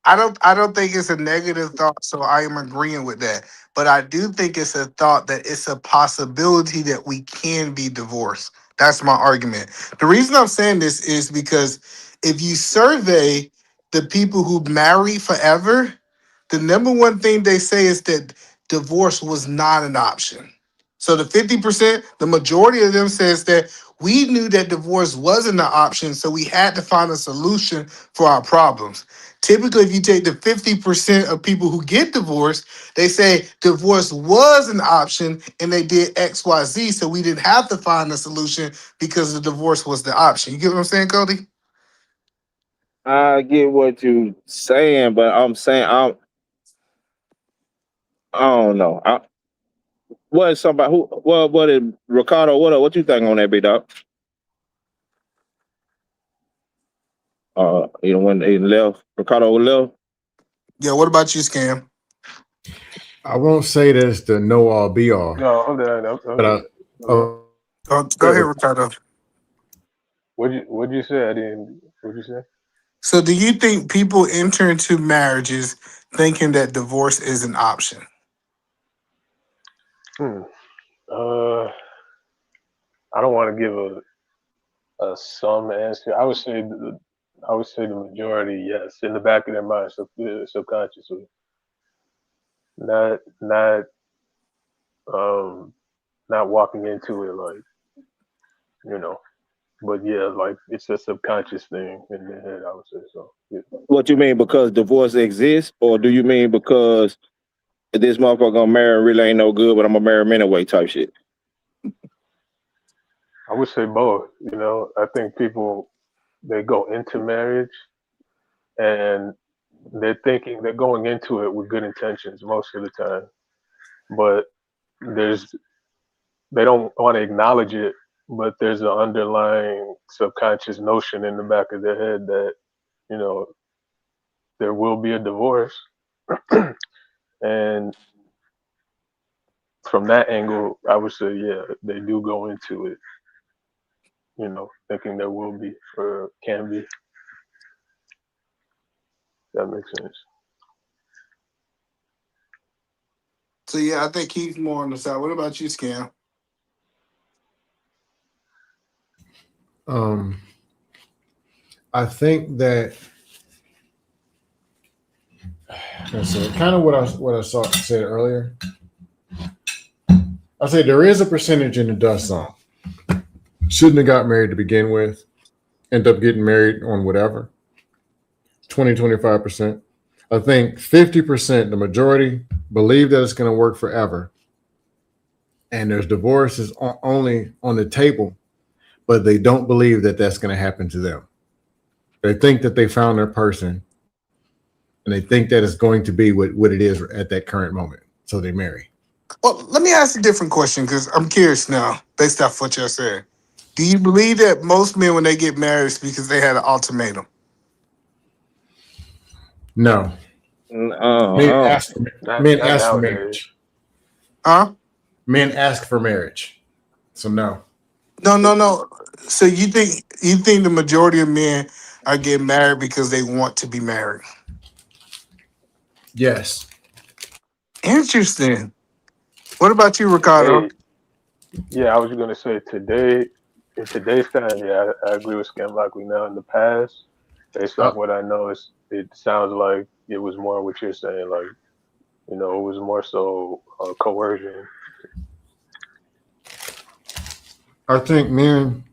I don't think it's a negative thought. So I am agreeing with that. But I do think it's a thought that it's a possibility that we can be divorced. That's my argument. The reason I'm saying this is because if you survey the people who marry forever, the number one thing they say is that divorce was not an option. So the 50%, the majority of them says that we knew that divorce wasn't an option, so we had to find a solution for our problems. Typically, if you take the 50% of people who get divorced, they say divorce was an option and they did XYZ, so we didn't have to find a solution because the divorce was the option. You get what I'm saying, Cody?
I get what you saying, but I'm saying I don't know. What is somebody who what is Ricardo? What you think on that, big dog? When he left, Ricardo left.
Yeah, what about you, Scam?
I won't say that it's the know all be all,
No, I'm done. I'm
but
done.
Go ahead, Ricardo.
What'd you say? I didn't. What'd you say?
So, do you think people enter into marriages thinking that divorce is an option?
Hmm. Uh, I don't want to give a some answer. I would say the majority, yes, in the back of their mind, subconsciously, not um not walking into it like you know. But yeah, like it's a subconscious thing in their head. I would say so. Yeah.
What you mean because divorce exists, or do you mean because if this motherfucker gonna marry really ain't no good, but I'm gonna marry him anyway type shit.
I would say both. You know, I think people they go into marriage and they're going into it with good intentions most of the time, but there's they don't want to acknowledge it, but there's an underlying subconscious notion in the back of their head that you know there will be a divorce, and from that angle, I would say yeah, they do go into it, you know, thinking there will be or can be. That makes sense.
So yeah, I think he's more on the side. What about you, Scam?
I think that that's kind of what I said earlier. I say there is a percentage in the dust zone. Shouldn't have got married to begin with. End up getting married on whatever. 20-25%. I think 50%, the majority, believe that it's going to work forever. And there's divorces only on the table, but they don't believe that that's going to happen to them. They think that they found their person, and they think that it's going to be what it is at that current moment. So they marry.
Well, let me ask a different question because I'm curious now, based off what y'all said. Do you believe that most men, when they get married, is because they had an ultimatum?
No. Men ask for marriage.
Huh?
Men ask for marriage. So no.
No. So you think the majority of men are getting married because they want to be married?
Yes.
Interesting. What about you, Ricardo?
Yeah, I was gonna say today, in today's time, yeah, I agree with Scam Likely now. In the past, based off what I know, it sounds like it was more what you're saying, like you know, it was more so coercion.
I think men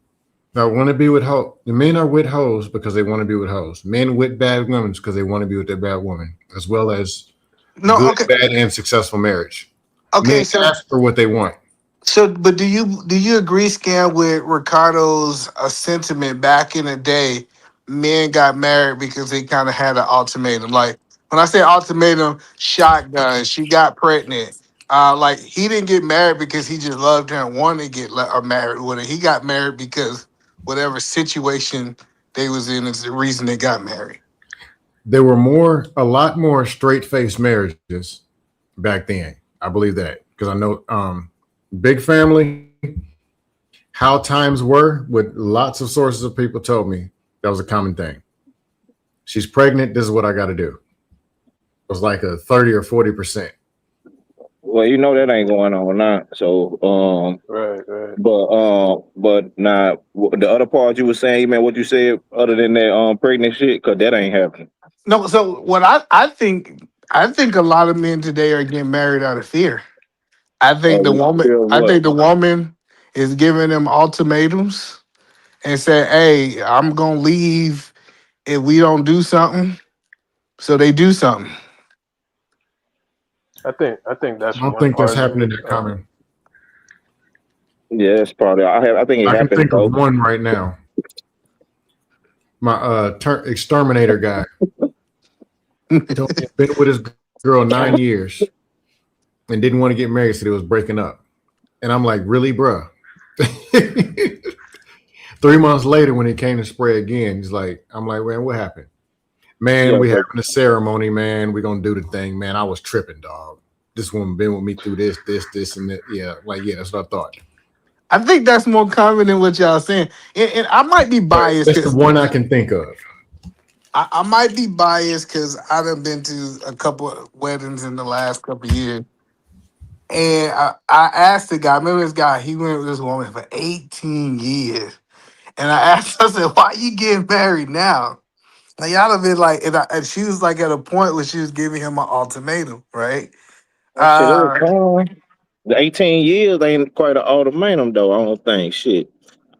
that want to be with hoes, the men are with hoes because they want to be with hoes. Men with bad women because they want to be with their bad woman, as well as good, bad, and successful marriage.
Okay,
men ask for what they want.
So, but do you agree, Scam, with Ricardo's sentiment back in the day? Men got married because they kind of had an ultimatum. Like when I say ultimatum, shotgun. She got pregnant. Like he didn't get married because he just loved her and wanted to get married with her. He got married because whatever situation they was in is the reason they got married.
There were a lot more straight-faced marriages back then. I believe that because I know big family, how times were with lots of sources of people told me that was a common thing. She's pregnant. This is what I got to do. It was like a 30 or 40%.
Well, you know that ain't going on now. So,
right.
But now the other part you were saying, man, what you said other than that pregnant shit, cause that ain't happening.
No, so what I think a lot of men today are getting married out of fear. I think the woman is giving them ultimatums and said, "Hey, I'm gonna leave if we don't do something." So they do something.
I think that's.
I don't think that's happening that common.
Yeah, that's probably. I think it happens.
I can think of one right now. My exterminator guy. Told me he'd been with his girl 9 years and didn't want to get married, so they was breaking up. And I'm like, really, bruh? 3 months later, when he came to spray again, he's like, I'm like, man, what happened? Man, we having a ceremony, man. We're gonna do the thing, man. I was tripping, dog. This woman been with me through this, and that. Yeah, that's what I thought.
I think that's more common than what y'all saying. And I might be biased.
That's the one I can think of.
I might be biased because I done been to a couple of weddings in the last couple of years. And I asked the guy, remember this guy, he went with this woman for 18 years. And I asked, I said, why you getting married now? Like, y'all have been like, and she was like at a point where she was giving him an ultimatum, right?
The 18 years ain't quite an ultimatum, though. I don't think. Shit.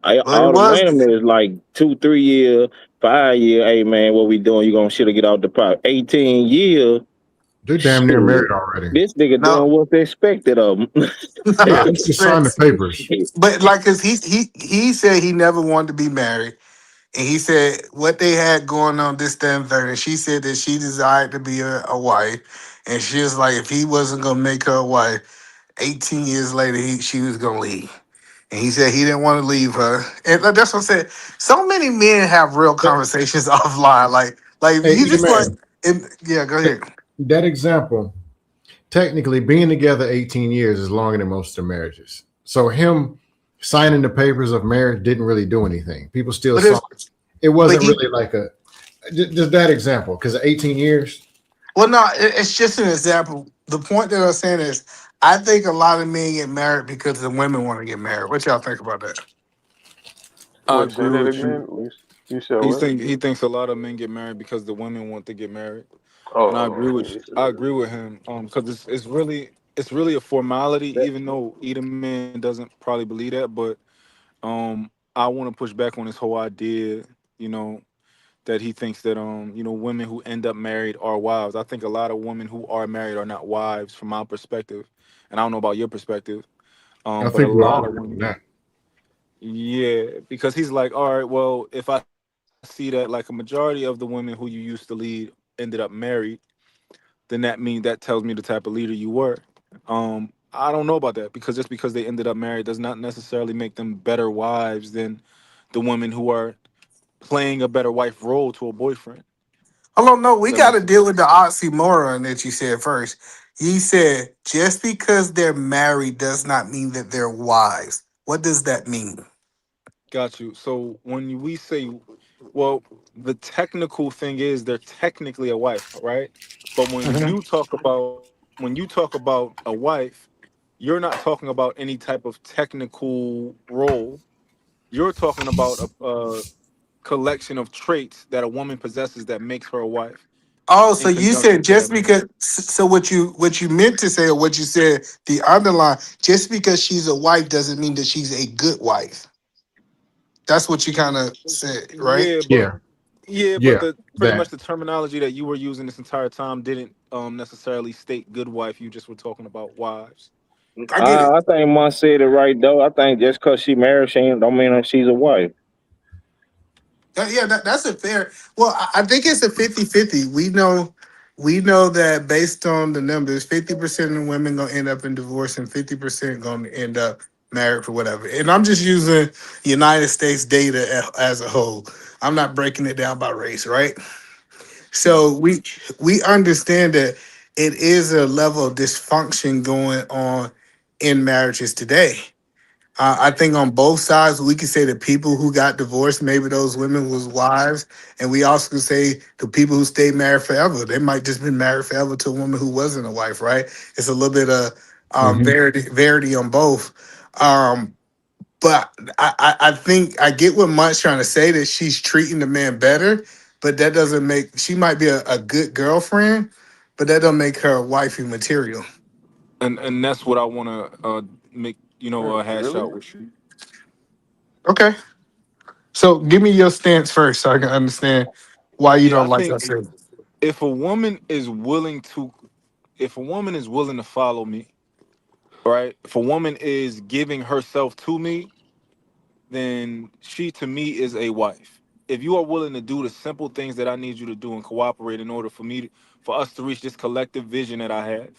Ultimatum is like 2-3 year, 5 year. Hey, man, what we doing? You gonna shit or get out the pot? 18 years.
They're damn near
Shit.
married already.
This nigga
No,
doing what's expected of him.
Yeah, they just signed the papers.
but like, cause he said he never wanted to be married, and he said what they had going on this, that, and third. And she said that she desired to be a wife, and she was like, if he wasn't gonna make her a wife, 18 years later, she was gonna leave. And he said he didn't want to leave her, and that's what I said. So many men have real conversations offline, like
Hey,
you
either
just like,
man,
and, yeah, go ahead.
that example, technically being together 18 years is longer than most of the marriages. So him signing the papers of marriage didn't really do anything. People still
But
saw
it's
it
but
wasn't
he
really like a just that example because 18 years.
Well, no, it's just an example. The point that I'm saying is, I think a lot of men get married because the women want to get married. What y'all think about that?
I
Wait, say
agree
that
with
again.
you.
You said
He
what?
think he thinks a lot of men get married because the women want to get married, and I
Oh,
agree with
okay. You said
I
that.
agree with him. Because it's really a formality, even though Edomman doesn't probably believe that. But I want to push back on this whole idea. You know that he thinks that women who end up married are wives. I think a lot of women who are married are not wives from my perspective, and I don't know about your perspective.
I
But a
think we're
lot
all
of
agreeing on
women,
that.
yeah, because he's like, all right, well, if I see that like a majority of the women who you used to lead ended up married, then that tells me the type of leader you were. I don't know about that because just because they ended up married does not necessarily make them better wives than the women who are playing a better wife role to a boyfriend.
Hold on, no,
If
we
that
got
makes
to
sense.
deal with the oxymoron that you said first. You said just because they're married does not mean that they're wives. What does that mean?
Got you. So when we say, well, the technical thing is they're technically a wife, right? But
Mhm.
when you talk about a wife, you're not talking about any type of technical role. You're talking about a collection of traits that a woman possesses that makes her a wife
Oh, so
in
you
conjunction
said
to that
just
man.
because, so what you meant to say, or what you said, the underline, just because she's a wife doesn't mean that she's a good wife. That's what you kind of said, right?
Yeah, but
Yeah,
yeah, but
yeah,
the pretty much
that.
the terminology that you were using this entire time didn't necessarily state good wife. You just were talking about wives.
I get it.
I think Mon said it right though. I think just cause she married, she ain't, don't mean that she's a wife.
Yeah, that's a fair. Well, I think it's a 50-50. We know that based on the numbers, 50% of women gonna end up in divorce and 50% gonna end up married for whatever. And I'm just using United States data as a whole. I'm not breaking it down by race, right?
Right.
So we understand that it is a level of dysfunction going on in marriages today. I think on both sides, we could say the people who got divorced, maybe those women was wives, and we also could say the people who stayed married forever. They might just been married forever to a woman who wasn't a wife, right? It's a little bit of
Hmm.
verity on both. Um, but I think I get what Mutt's trying to say that she's treating the man better, but that doesn't make she might be a good girlfriend, but that don't make her wifey material.
And that's what I want to make hash
Really?
out with you.
Okay. So give me your stance first so I can understand why you
Yeah, I
don't like
think
that shit.
if a woman is willing to, if a woman is willing to follow me, right? If a woman is giving herself to me, then she to me is a wife. If you are willing to do the simple things that I need you to do and cooperate in order for us to reach this collective vision that I have,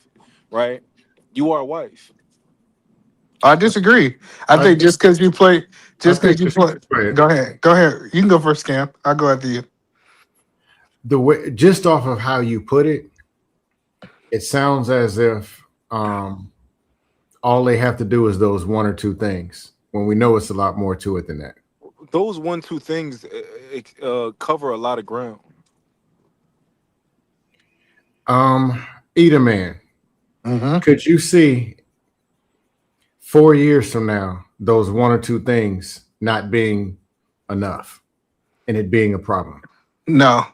right? You are a wife.
I disagree. I
I
think
I
just because
think
you play,
wait,
go ahead. You can go first, Cam. I'll go after you.
the way just off of how you put it, it sounds as if all they have to do is those one or two things. When we know it's a lot more to it than that.
Those one, two things cover a lot of ground.
Um, Eater man,
Hmm.
could you see 4 years from now those one or two things not being enough and it being a problem?
No,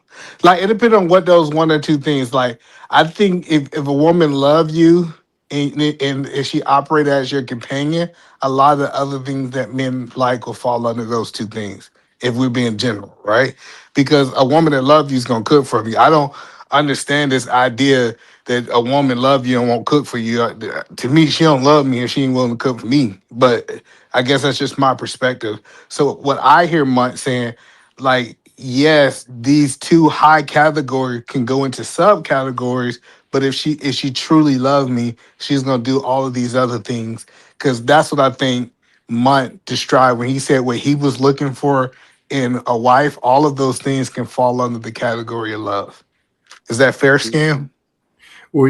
like it depends on what those one or two things. Like I think if a woman love you and if she operate as your companion, a lot of the other things that men like will fall under those two things. If we're being general, right? Because a woman that loves you is gonna cook for you. understand this idea that a woman love you and won't cook for you. To me, she don't love me if she ain't willing to cook for me. But I guess that's just my perspective. So what I hear Munt saying, like, yes, these two high categories can go into subcategories, but if she truly loved me, she's gonna do all of these other things. Cause that's what I think Munt described when he said what he was looking for in a wife. All of those things can fall under the category of love. Is that fair, Scam?
Well,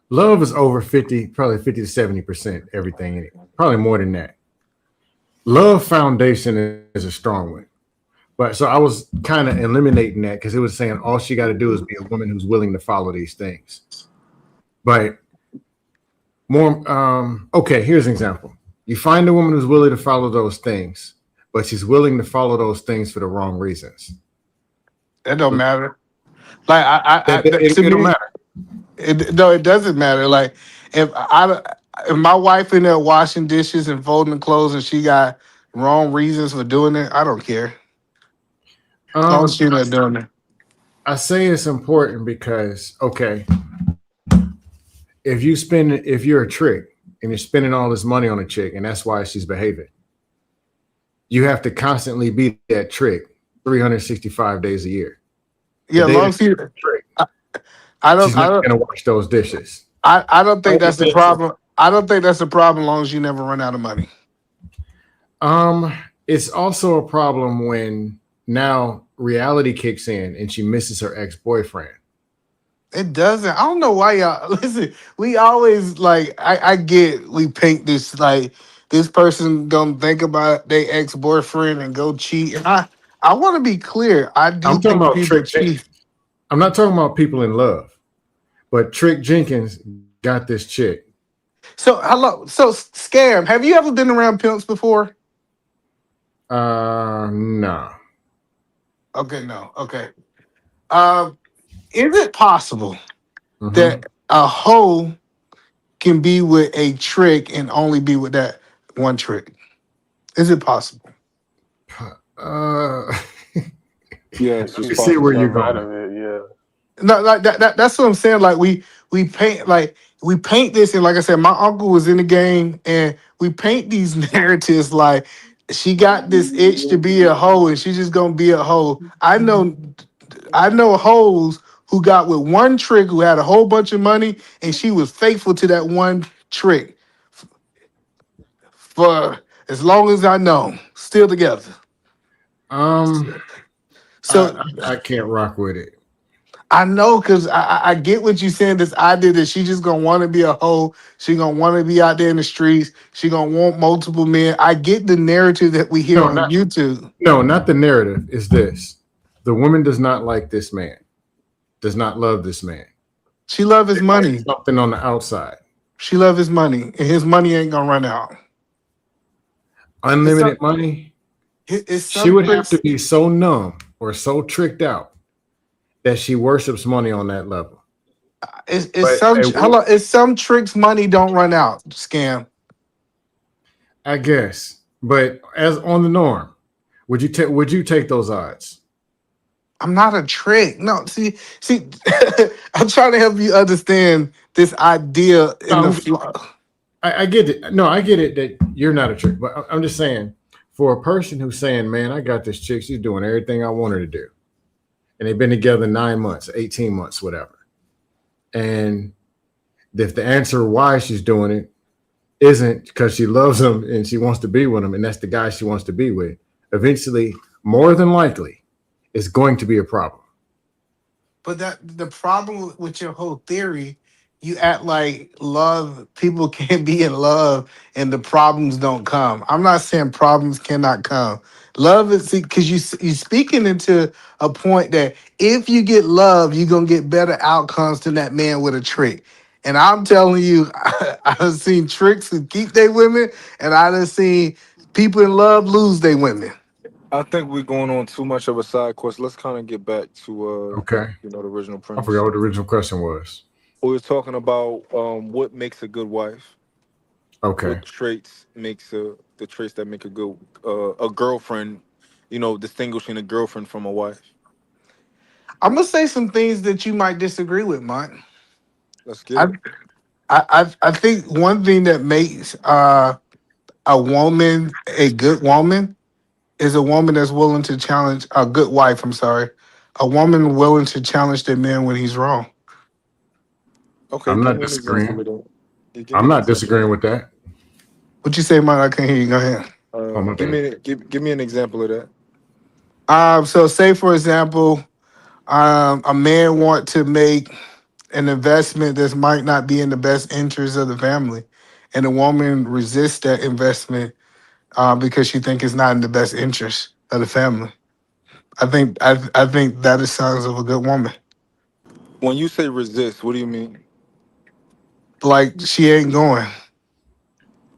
love is over 50, probably 50 to 70% everything in it. Probably more than that. Love foundation is a strong one. But so I was kind of eliminating that because it was saying all she got to do is be a woman who's willing to follow these things. But more, okay, here's an example. You find a woman who's willing to follow those things, but she's willing to follow those things for the wrong reasons.
That don't matter. Like
It
to
don't
me,
matter.
no, it doesn't matter. Like if I if my wife in there washing dishes and folding clothes and she got wrong reasons for doing it, I don't care. As long as
Um,
she's not doing it.
I say it's important because okay, if you're a trick and you're spending all this money on a chick and that's why she's behaving, you have to constantly be that trick 365 days a year. The
Yeah, as
day
long
that
as she,
you're a trick,
I, I don't,
she's
I
not
don't,
going to wash those dishes.
I don't think
Only
that's the
thing
problem. I don't think that's the problem. As long as you never run out of money.
Um, it's also a problem when now reality kicks in and she misses her ex-boyfriend.
It doesn't. I don't know why y'all listen. We always like. I get. We paint this like this person gonna think about their ex boyfriend and go cheat. And I want to be clear. I do
I'm talking
think
about
people
Trick
cheat.
Jenkins. I'm not talking about people in love, but Trick Jenkins got this chick.
So hello. So scam. Have you ever been around pimps before?
No.
Okay. No. Okay. Um. Is it possible
Mm-hmm.
that a hoe can be with a trick and only be with that one trick? Is it possible?
Uh,
Yes,
let
you
me see
supposed to
where you're
come out
going.
of it. Yeah.
No, like that's what I'm saying. Like we paint we paint this, and like I said, my uncle was in the game, and we paint these narratives like she got this itch to be a hoe, and she's just gonna be a hoe. I know hoes who got with one trick, who had a whole bunch of money, and she was faithful to that one trick for as long as I know, still together.
Um,
So
I can't rock with it.
I know because I get what you're saying. This idea that she just gonna want to be a hoe, she gonna want to be out there in the streets, she gonna want multiple men. I get the narrative that we hear
No,
on
not
YouTube.
no, not the narrative. Is this the woman does not like this man, does not love this man.
She love his
They like
money.
something on the outside.
She love his money, and his money ain't gonna run out. It's some,
Unlimited money.
it's
She
some
would have
tricks.
to be so numb or so tricked out that she worships money on that level.
It's
But
some. Hello, it's some tricks. Money don't run out. Scam.
I guess. But as on the norm, would you take those odds?
I'm not a trick. No, see. I'm trying to help you understand this idea
No,
in the flow.
I get it. No, I get it that you're not a trick, but I'm just saying for a person who's saying, "Man, I got this chick. She's doing everything I want her to do," and they've been together 9 months, 18 months, whatever, and if the answer why she's doing it isn't because she loves him and she wants to be with him, and that's the guy she wants to be with, eventually, more than likely, it's going to be a problem.
But that the problem with your whole theory, you act like love people can't be in love and the problems don't come. I'm not saying problems cannot come. Love is because you speaking into a point that if you get love, you're gonna get better outcomes than that man with a trick. And I'm telling you, I've seen tricks who keep their women, and I've seen people in love lose their women.
I think we're going on too much of a side quest. Let's kind of get back to
Okay,
the original
I forgot
premise.
what the original question was.
We were talking about what makes a good wife.
Okay,
What traits makes the traits that make a good a girlfriend, distinguishing a girlfriend from a wife.
I'm gonna say some things that you might disagree with, Mike.
Let's get
I
it.
I think one thing that makes a woman a good woman is a woman that's willing to challenge a good wife. I'm sorry, a woman willing to challenge their man when he's wrong.
Okay,
I'm
give
not
me an example
disagreeing.
of that. Yeah, give me
I'm
an
not
example of
disagreeing
that.
with that.
What you say, Mike? I can't hear you. Go ahead.
Oh my bad.
Give me an example of that.
So say for example, a man want to make an investment that might not be in the best interest of the family, and a woman resists that investment because she think it's not in the best interest of the family. I think that is signs of a good woman.
When you say resist, what do you mean?
Like she ain't going.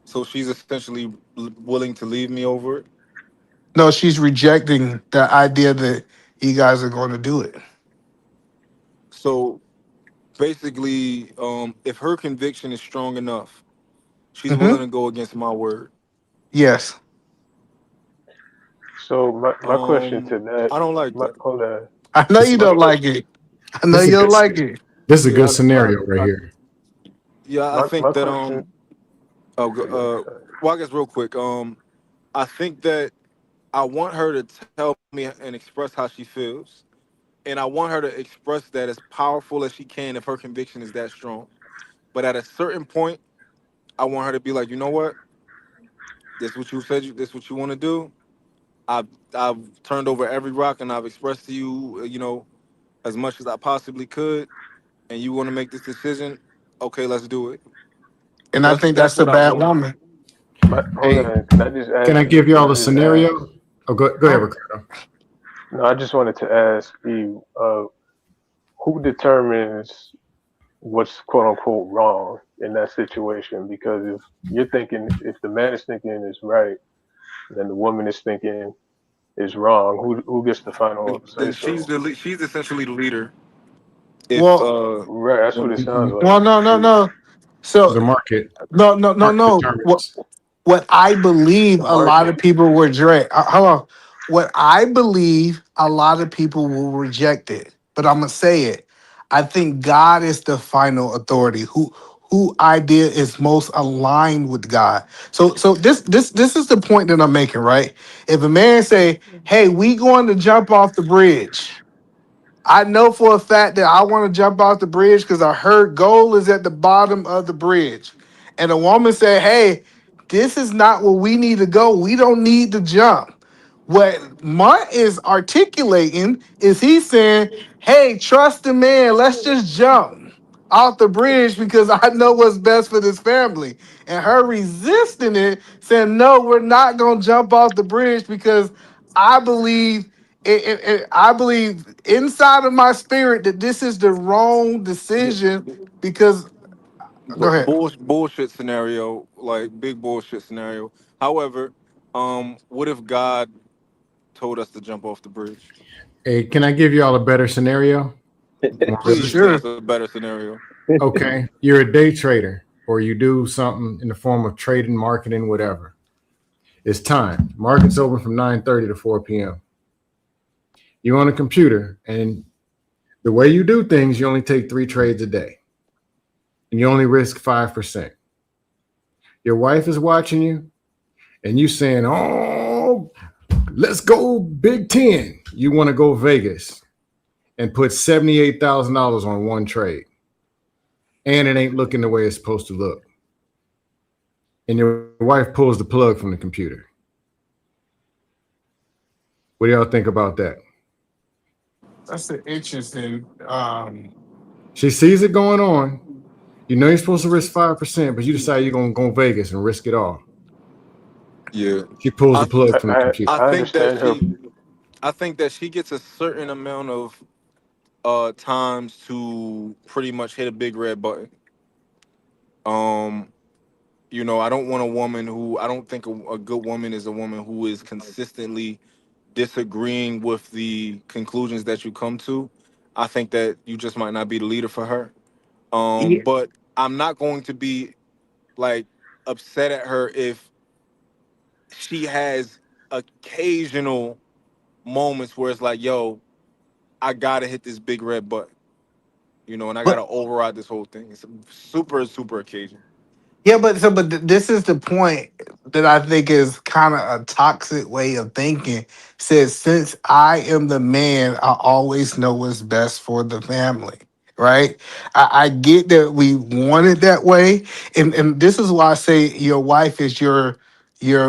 So she's essentially willing to leave me over it.
No, she's rejecting the idea that you guys are going to do it.
So basically, if her conviction is strong enough, she's willing
Hmm.
to go against my word.
Yes.
So my question to that,
I don't like that.
hold on.
I know
This
you
My
don't like
question,
it. I know
this is
you
a
don't
good
like it.
this is a good
Yeah,
scenario right here.
I
my
think that
question. Okay, go ahead. Sorry.
well, I guess real quick, I think that I want her to tell me and express how she feels, and I want her to express that as powerful as she can if her conviction is that strong. But at a certain point, I want her to be like, you know what, this is what you said, this is what you want to do. I've turned over every rock and I've expressed to you, as much as I possibly could, and you want to make this decision. Okay, let's do it.
And I
That's
think
that's
that's a
what I
bad
want.
woman.
Hold
Hey,
on. Can I just
can
ask?
I give
Can
y'all
I
a
just ask?
scenario? Oh, go ahead,
Huh?
Ricardo.
No, I just wanted to ask you, who determines what's quote unquote wrong in that situation? Because if you're thinking, if the man is thinking is right, then the woman is thinking is wrong. Who gets the final say so?
She's essentially the leader. If
Well,
Right. That's what it
when
sounds like.
well, no, no,
She,
no. So
The market market
no.
determines.
What I believe
the
a lot
market.
of people will reject. Hold on. What I believe a lot of people will reject it, but I'm gonna say it. I think God is the final authority. Who idea is most aligned with God? So this is the point that I'm making, right? If a man say, "Hey, we going to jump off the bridge," I know for a fact that I want to jump off the bridge because I heard goal is at the bottom of the bridge. And a woman said, "Hey, this is not where we need to go. We don't need to jump." What Mark is articulating is he's saying, "Hey, trust the man. Let's just jump off the bridge because I know what's best for this family." And her resisting it, saying, "No, we're not going to jump off the bridge because I believe I believe inside of my spirit that this is the wrong decision because." Go ahead.
bullshit scenario, like big bullshit scenario. However, what if God told us to jump off the bridge?
Hey, can I give y'all a better scenario? More
Please
realistic.
give us
Sure.
a better scenario.
Okay, you're a day trader, or you do something in the form of trading, marketing, whatever. It's time. Market's open from 9:30 to 4 p.m. You're on a computer, and the way you do things, you only take 3 trades a day, and you only risk 5%. Your wife is watching you, and you saying, "Oh, let's go Big Ten." You want to go Vegas and put $78,000 on one trade, and it ain't looking the way it's supposed to look. And your wife pulls the plug from the computer. What do y'all think about that?
That's an interesting.
She sees it going on. You know you're supposed to risk 5%, but you decide you're gonna go Vegas and risk it all.
Yeah,
She pulls the
I
plug from the computer.
I
I
think that
understand her.
she gets a certain amount of times to pretty much hit a big red button. Um, I don't want a woman who I don't think a good woman is a woman who is consistently disagreeing with the conclusions that you come to. I think that you just might not be the leader for her.
Yeah.
But I'm not going to be like upset at her if she has occasional moments where it's like, yo,
I gotta hit this big red button, and I
But
gotta override this whole thing. It's a super occasion.
yeah, this is the point that I think is kind of a toxic way of thinking. Says since I am the man, I always know what's best for the family. Right? I get that we want it that way, and this is why I say your wife is your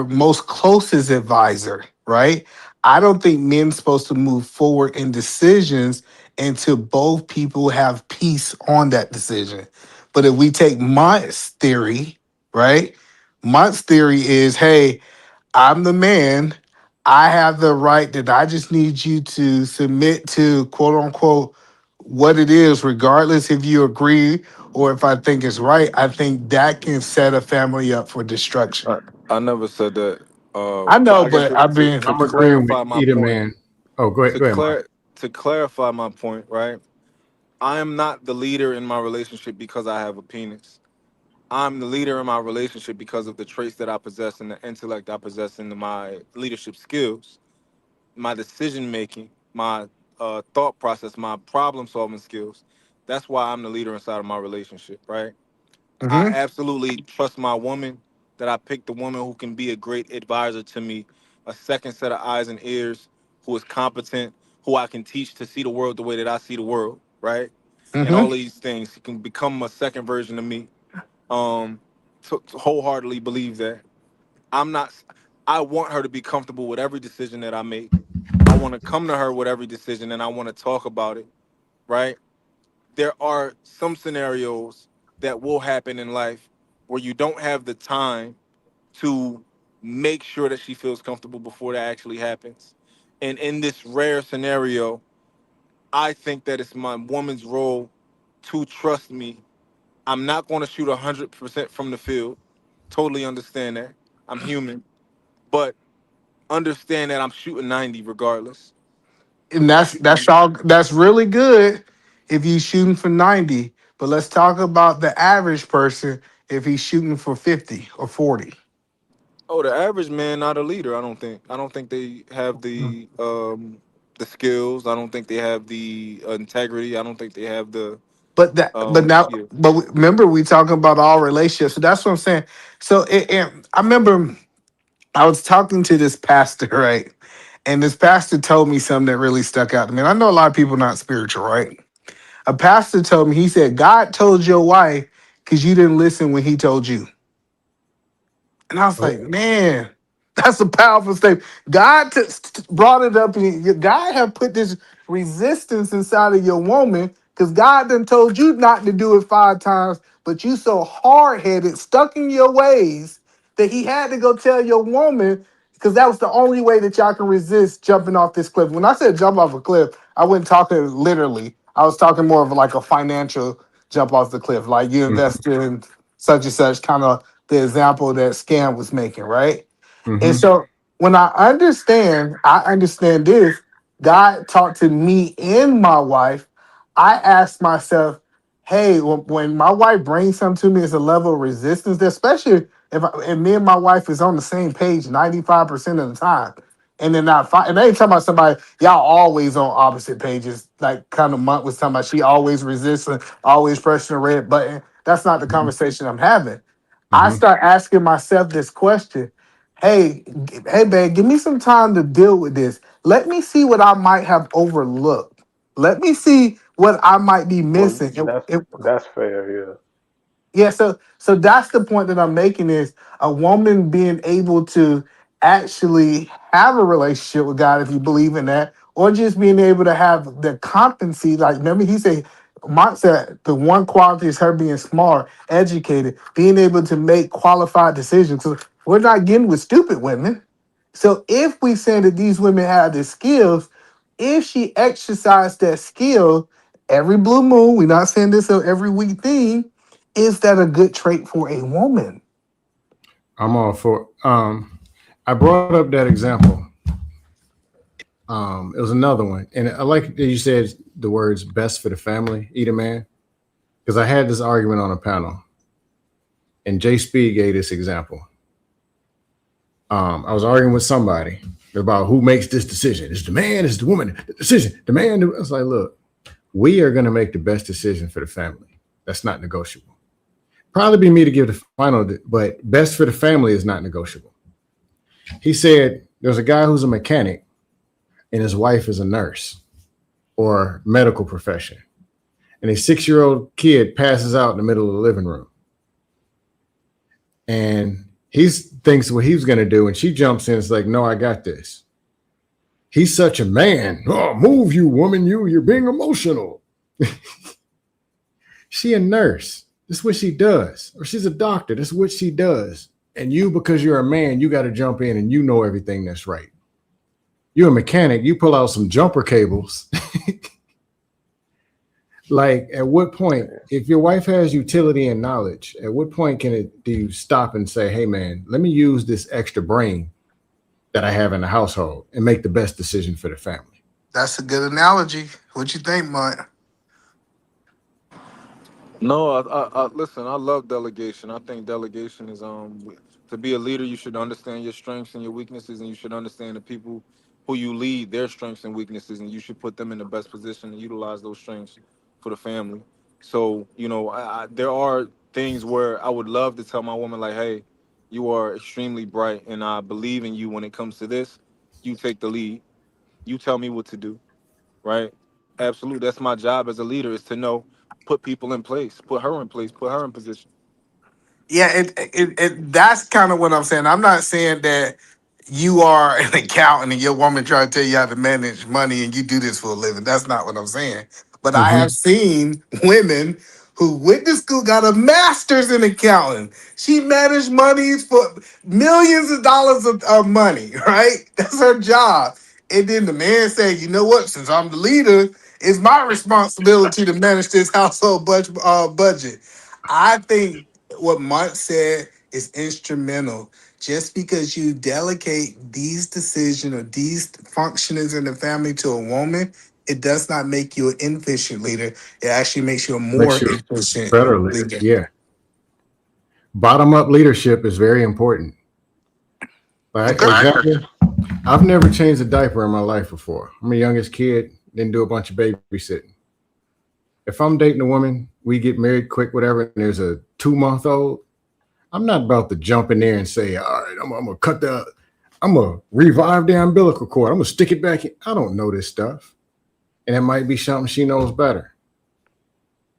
most closest advisor. Right? I don't think men's supposed to move forward in decisions until both people have peace on that decision. But if we take Mont's theory, right? Mont's theory is, hey, I'm the man. I have the right that I just need you to submit to quote unquote what it is, regardless if you agree or if I think it's right. I think that can set a family up for destruction.
I never said that.
I
But
know,
I guess
but I mean,
to
I'm agreeing with
clarify my
either
point,
man. Oh, go ahead,
to
go ahead, Mark.
clarify my point, right? I am not the leader in my relationship because I have a penis. I'm the leader in my relationship because of the traits that I possess and the intellect I possess and my leadership skills, my decision making, my thought process, my problem solving skills. That's why I'm the leader inside of my relationship, right? I
mhm,
absolutely trust my woman, that I picked the woman who can be a great advisor to me, a second set of eyes and ears, who is competent, who I can teach to see the world the way that I see the world, right? And all
mhm.
these things, she can become a second version of me. Um, to wholeheartedly believe that I'm not. I want her to be comfortable with every decision that I make. I want to come to her with every decision, and I want to talk about it, right? There are some scenarios that will happen in life where you don't have the time to make sure that she feels comfortable before that actually happens. And in this rare scenario, I think that it's my woman's role to trust me. I'm not going to shoot 100% from the field. Totally understand that. I'm human, but understand that I'm shooting 90 regardless.
And
I'm
that's
shooting
that's
90.
all that's really good if he's shooting for 90. But let's talk about the average person if he's shooting for 50 or 40.
Oh, the average man, not a leader. I don't think. I don't think they have the skills. I don't think they have the integrity. I don't think they have the
But now,
yeah.
remember we talking about all relationships. So that's what I'm saying. So I remember I was talking to this pastor, right? And this pastor told me something that really stuck out to me. And I know a lot of people not spiritual, right? A pastor told me, he said, God told your wife because you didn't listen when he told you. And I was like,
Oh,
man, that's a powerful statement. God brought it up, and God have put this resistance inside of your woman because God done told you not to do it 5 times, but you so hard headed, stuck in your ways that he had to go tell your woman because that was the only way that y'all can resist jumping off this cliff. When I said jump off a cliff, I wasn't talking literally. I was talking more of like a financial jump off the cliff, like you invested in such and such kind of the example that Scam was making, right? And
mm-hmm.
so when I understand this. God talked to me and my wife. I asked myself, hey, when my wife brings something to me, it's a level of resistance, especially if me and my wife is on the same page 95% of the time. And then not five, and they ain't talking about somebody, y'all always on opposite pages. Like kind of Monk was talking about, she always resisting, always pressing the red button. That's not the conversation I'm having. I
Mm-hmm.
start asking myself this question. Hey, babe, give me some time to deal with this. Let me see what I might have overlooked. Let me see what I might be
Well,
missing.
that's fair. Yeah.
Yeah, so that's the point that I'm making is a woman being able to actually have a relationship with God if you believe in that, or just being able to have the competency. Like remember, he said, Mark said the one quality is her being smart, educated, being able to make qualified decisions. So we're not getting with stupid women. So if we saying that these women have the skills, if she exercised that skill every blue moon, we're not saying this every week thing, is that a good trait for a woman?
I'm all for. I brought up that example. It was another one, and I like that you said the words "best for the family." Either man, because I had this argument on a panel, and Jay Speed gave this example. I was arguing with somebody about who makes this decision. It's the man, it's the woman, the decision, the man. It's like, look, we are going to make the best decision for the family. That's not negotiable. Probably be me to give the final, but best for the family is not negotiable. He said there's a guy who's a mechanic and his wife is a nurse or medical profession. And a 6-year-old kid passes out in the middle of the living room. And he thinks what he's going to do. And she jumps in. It's like, no, I got this. He's such a man. Oh, move, you woman. You're being emotional. She a nurse. This is what she does. Or she's a doctor. This is what she does. And you, because you're a man, you got to jump in and you know everything that's right. You're a mechanic. You pull out some jumper cables. Like, at what point, if your wife has utility and knowledge, at what point do you stop and say, hey, man, let me use this extra brain that I have in the household and make the best decision for the family?
That's a good analogy. What you think, Mike?
No, I listen. I love delegation. I think delegation is to be a leader. You should understand your strengths and your weaknesses, and you should understand the people who you lead, their strengths and weaknesses, and you should put them in the best position to utilize those strengths for the family. So there are things where I would love to tell my woman like, hey, you are extremely bright, and I believe in you when it comes to this. You take the lead. You tell me what to do. Right? Absolutely. That's my job as a leader is to know, put people in place, put her in place, put her in position.
Yeah, that's kind of what I'm saying. I'm not saying that you are an accountant and your woman trying to tell you how to manage money and you do this for a living. That's not what I'm saying. But I
Mm-hmm.
have seen women who went to school, got a master's in accounting. She managed monies for millions of dollars of money, right? That's her job. And then the man said, you know what? Since I'm the leader, it's my responsibility to manage this household budget. I think what Mark said is instrumental. Just because you delegate these decisions or these functionings in the family to a woman, it does not make you an inefficient leader. It actually makes you a more
Makes you
efficient
better leader.
leader.
Yeah. Bottom up leadership is very important. Like,
Okay.
example, I've never changed a diaper in my life before. I'm the youngest kid, didn't do a bunch of babysitting. If I'm dating a woman, we get married quick, whatever, and there's a 2-month-old, I'm not about to jump in there and say, all right, I'm gonna revive the umbilical cord. I'm gonna stick it back in. I don't know this stuff. And it might be something she knows better.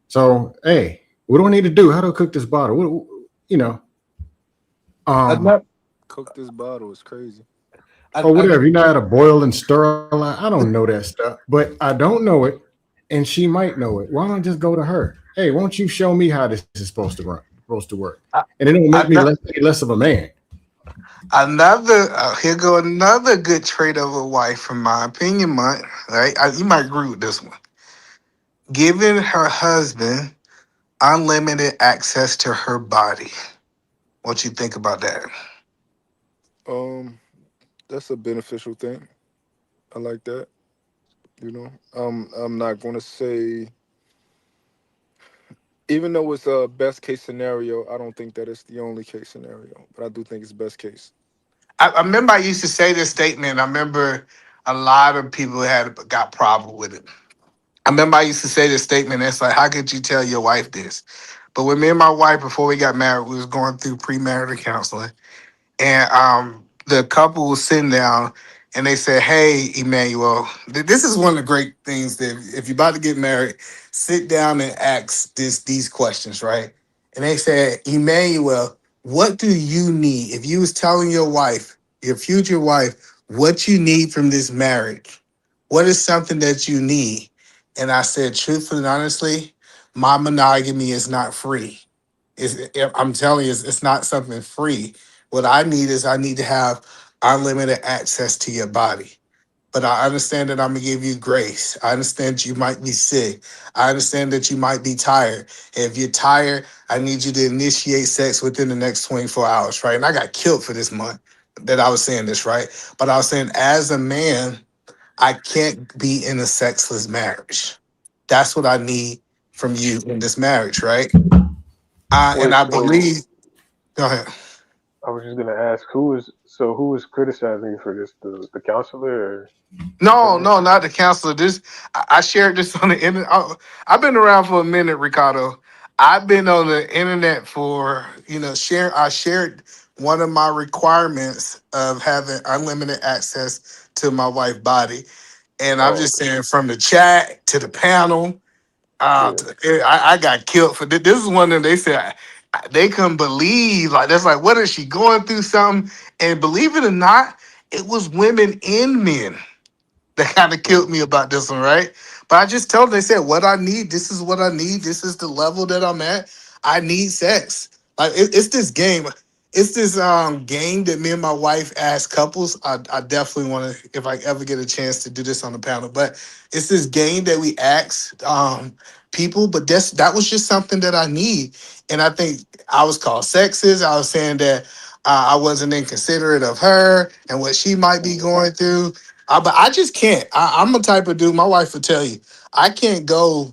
So, hey, what do I need to do? How do I cook this bottle?
Cook this bottle is crazy.
Or whatever. You know how to boil and sterilize. I don't know that stuff, but I don't know it, and she might know it. Why don't I just go to her? Hey, won't you show me how this is supposed to work? And it will make me less of a man.
Here go another good trait of a wife, from my opinion, Mike. Right? You might agree with this one. Giving her husband unlimited access to her body. What you think about that?
That's a beneficial thing. I like that. I'm not gonna say, even though it's a best case scenario, I don't think that it's the only case scenario, but I do think it's best case.
I remember I used to say this statement. I remember a lot of people got problem with it. I remember I used to say this statement. It's like, how could you tell your wife this? But when me and my wife, before we got married, we was going through premarital counseling. And the couple was sitting down and they said, hey, Emmanuel, this is one of the great things that if you're about to get married, sit down and ask these questions, right? And they said, Emmanuel, what do you need? If you was telling your wife, your future wife, what you need from this marriage, what is something that you need? And I said, truthfully and honestly, my monogamy is not free. I'm telling you, it's not something free. What I need to have unlimited access to your body. But I understand that I'm gonna give you grace. I understand you might be sick. I understand that you might be tired. And if you're tired, I need you to initiate sex within the next 24 hours, right? And I got killed for this month that I was saying this, right? But I was saying, as a man, I can't be in a sexless marriage. That's what I need from you in this marriage, right? And
Wait,
I
so
believe. Go ahead.
I was just gonna ask who is criticizing you for this? The counselor or
No,
someone?
no, not the counselor. This I shared this on the internet. I've been around for a minute, Ricardo. I've been on the internet for share. I shared one of my requirements of having unlimited access to my wife's body, and I'm
Oh,
just
okay.
saying from the chat to the panel.
Yeah.
I got killed for this. This is one that they said they couldn't believe. Like that's like, what is she going through? Something, and believe it or not, it was women and men that kind of killed
Mm.
me about this one, right? But I just told them, they said, what I need, this is what I need. This is the level that I'm at. I need sex. Like it's this game. It's this game that me and my wife ask couples. I definitely want to, if I ever get a chance to do this on the panel, but it's this game that we ask people, but that was just something that I need. And I think I was called sexist. I was saying that I wasn't inconsiderate of her and what she might be going through. But I just can't. I'm the type of dude. My wife will tell you, I can't go.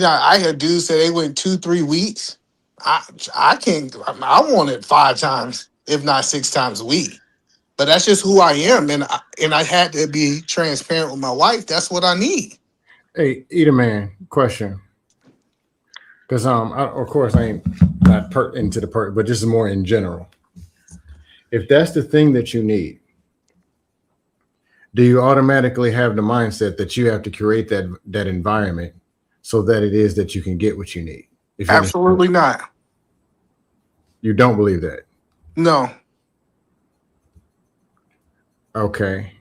I hear dudes say they went 2-3 weeks. I I can't. I want it 5 times, if not 6 times a week. But that's just who I am, and I had to be transparent with my wife. That's what I need.
Hey, Eat Man, question. Because of course I ain't not into the part, but just more in general. If that's the thing that you need, do you automatically have the mindset that you have to create that environment so that it is that you can get what you need? If you understand,
Absolutely not.
you don't believe that.
No.
Okay.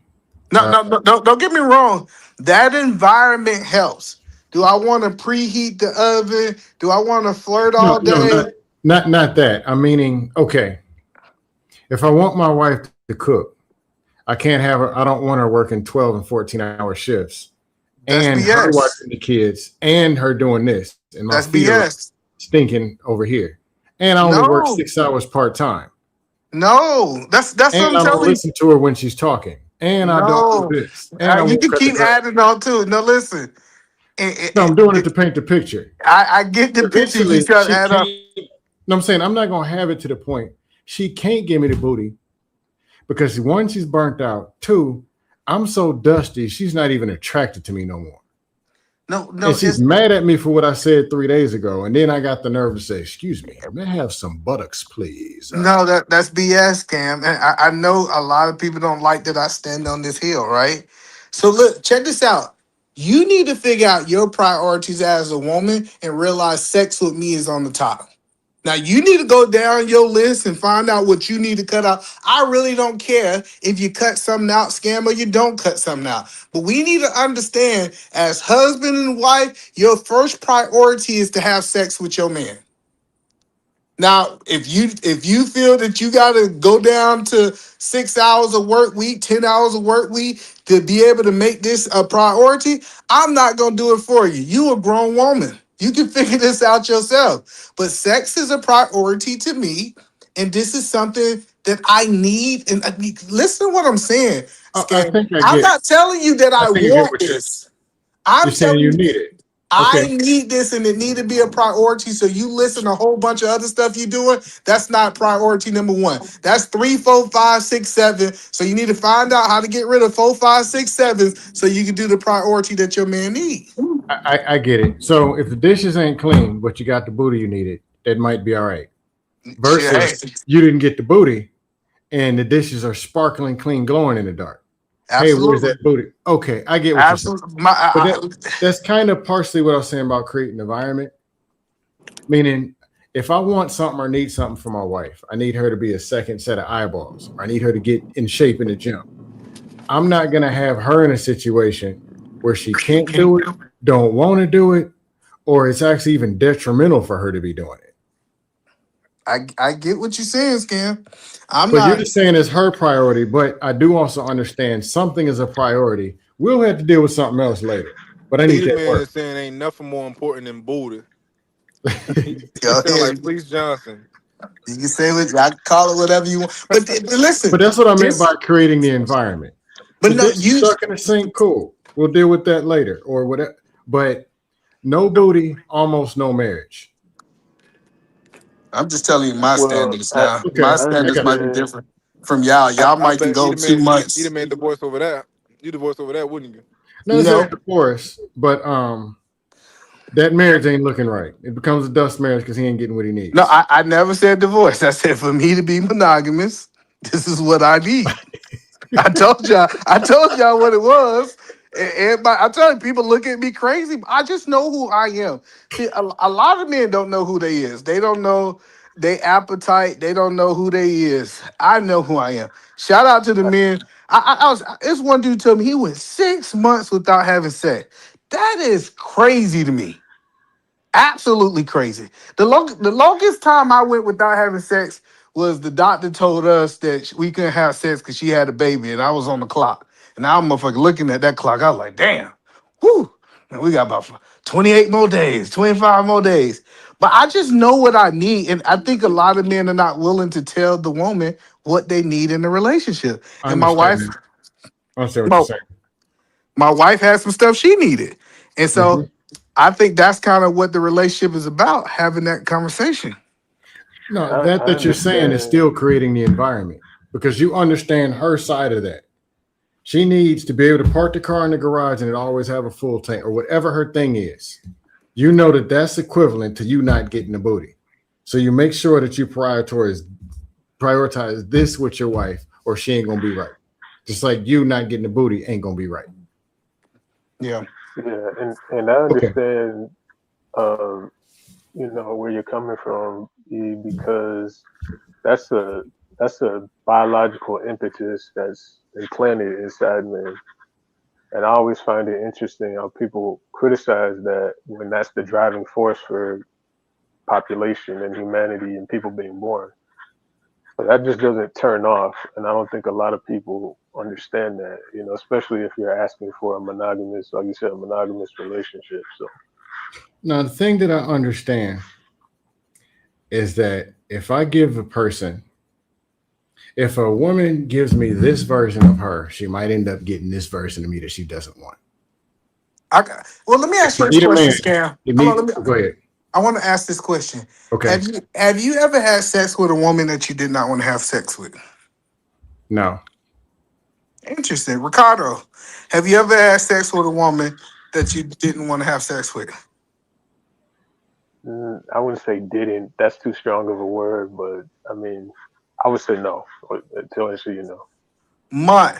No, no, no, don't get me wrong. That environment helps. Do I want to preheat the oven? Do I want to flirt
No,
all
no,
day?
not that. I'm meaning, okay. If I want my wife to cook, I can't have her. I don't want her working 12 and 14-hour shifts,
That's
and her
BS.
watching the kids, and her doing this, and my
That's
feet are
BS.
stinking over here, and I only work
No,
6 hours part time,
no. That's what
and
I'm
I don't
telling you.
listen to her when she's talking, and I don't do
No,
this, and I
you
won't
can
cut the
keep
grass.
adding on to it. No, listen.
No, I'm doing it to paint the picture.
I get the picture you
Eventually,
trying to
she
add
can't.
up.
No, I'm saying I'm not gonna have it to the point she can't give me the booty because one, she's burnt out. Two, I'm so dusty, she's not even attracted to me no more.
No,
And
no.
she's mad at me for what I said 3 days ago. And then I got the nerve to say, "Excuse me, may I have some buttocks, please?"
No, that's BS, Cam. And I know a lot of people don't like that I stand on this hill, right? So look, check this out. You need to figure out your priorities as a woman and realize sex with me is on the top. Now you need to go down your list and find out what you need to cut out. I really don't care if you cut something out, scam, or you don't cut something out. But we need to understand as husband and wife, your first priority is to have sex with your man. Now, if you feel that you got to go down to 6 hours of work week, 10 hours of work week to be able to make this a priority, I'm not gonna do it for you. You a grown woman. You can figure this out yourself. But sex is a priority to me, and this is something that I need. And listen to what I'm saying,
I
Scan.
think I
I'm
get.
not telling you that
I
I
think I get
want
what
this.
you're
I'm
saying.
telling
You
you
need it.
I
Okay.
need this and it need to be a priority. So you listen to a whole bunch of other stuff you're doing. That's not priority number one. That's 3, 4, 5, 6, 7. So you need to find out how to get rid of 4, 5, 6, 7 so you can do the priority that your man needs.
I get it. So if the dishes ain't clean, but you got the booty you needed, that might be all right.
Shit, hey,
Versus you didn't get the booty and the dishes are sparkling clean, glowing in the dark. Hey, where's
absolutely.
that booty? Okay, I get what you're saying.
Absolutely.
But that's kind of partially what I was saying about creating an environment. Meaning, if I want something or need something for my wife, I need her to be a second set of eyeballs. Or I need her to get in shape in the gym. I'm not going to have her in a situation where she can't do it, don't want to do it, or it's actually even detrimental for her to be doing it.
I get what you're saying, Scam. I'm
But you're
not.
just saying it's her priority, but I do also understand something is a priority. We'll have to deal with something else later, but I need
Peter
that
Man
work.
is saying ain't nothing more important than booty. He
Go
sound
ahead.
like Fleece Johnson.
You can say what I call it whatever you want. But listen,
But that's what I meant
this
by creating the environment.
but
The
no,
dish is stuck in the sink, cool. We'll deal with that later or whatever. But no booty, almost no marriage.
I'm just telling you my
Well,
standards now.
Okay,
My
I
I
standards
got
might
you.
be
understand.
different from y'all. Y'all
I
might can
bet
go 2 months.
he'd have made the voice over that. You'd have voiced over that, wouldn't you?
No,
You
it's
know,
not divorce, but that marriage ain't looking right. It becomes a dust marriage because he ain't getting what he
no,
needs.
I never said divorce. I said for me to be monogamous, this is what I need. I told y'all what it was. I tell you, people look at me crazy. I just know who I am. See, a lot of men don't know who they is. They don't know their appetite. They don't know who they is. I know who I am. Shout out to the men. I was. This one dude told me he went 6 months without having sex. That is crazy to me. Absolutely crazy. The longest time I went without having sex was the doctor told us that we couldn't have sex because she had a baby and I was on the clock. And I'm motherfucking looking at that clock. I was like, damn, whoo, man, we got about 28 more days, 25 more days. But I just know what I need. And I think a lot of men are not willing to tell the woman what they need in a relationship.
I
And my
understand
wife,
that. I understand what you're
my,
saying.
my wife had some stuff she needed. And so
Mhm.
I think that's kind of what the relationship is about, having that conversation.
No,
I
that you're saying is
understand.
still creating the environment because you understand her side of that. She needs to be able to park the car in the garage and it always have a full tank or whatever her thing is. You know that that's equivalent to you not getting the booty. So you make sure that you prioritize this with your wife or she ain't going to be right. Just like you not getting the booty ain't going to be right.
Yeah.
Yeah, and I
Okay.
understand. Um, where you're coming from, E, because that's a that's a biological impetus that's implanted inside men. And I always find it interesting how people criticize that when that's the driving force for population and humanity and people being born. But that just doesn't turn off, and I don't think a lot of people understand that. Especially if you're asking for a monogamous, like you said, a monogamous relationship. So
Now, the thing that I understand is that if a woman gives me this version of her, she might end up getting this version of me that she doesn't want.
Well, let me ask you
I
this
need a
question,
man.
Scam.
It
Hold
need,
on,
go ahead.
I want to ask this question.
Okay.
Have you ever had sex with a woman that you did not want to have sex with?
No.
Interesting. Ricardo, have you ever had sex with a woman that you didn't want to have sex with?
I wouldn't say didn't. That's too strong of a word, but I mean, I would say no until I see
Mutt,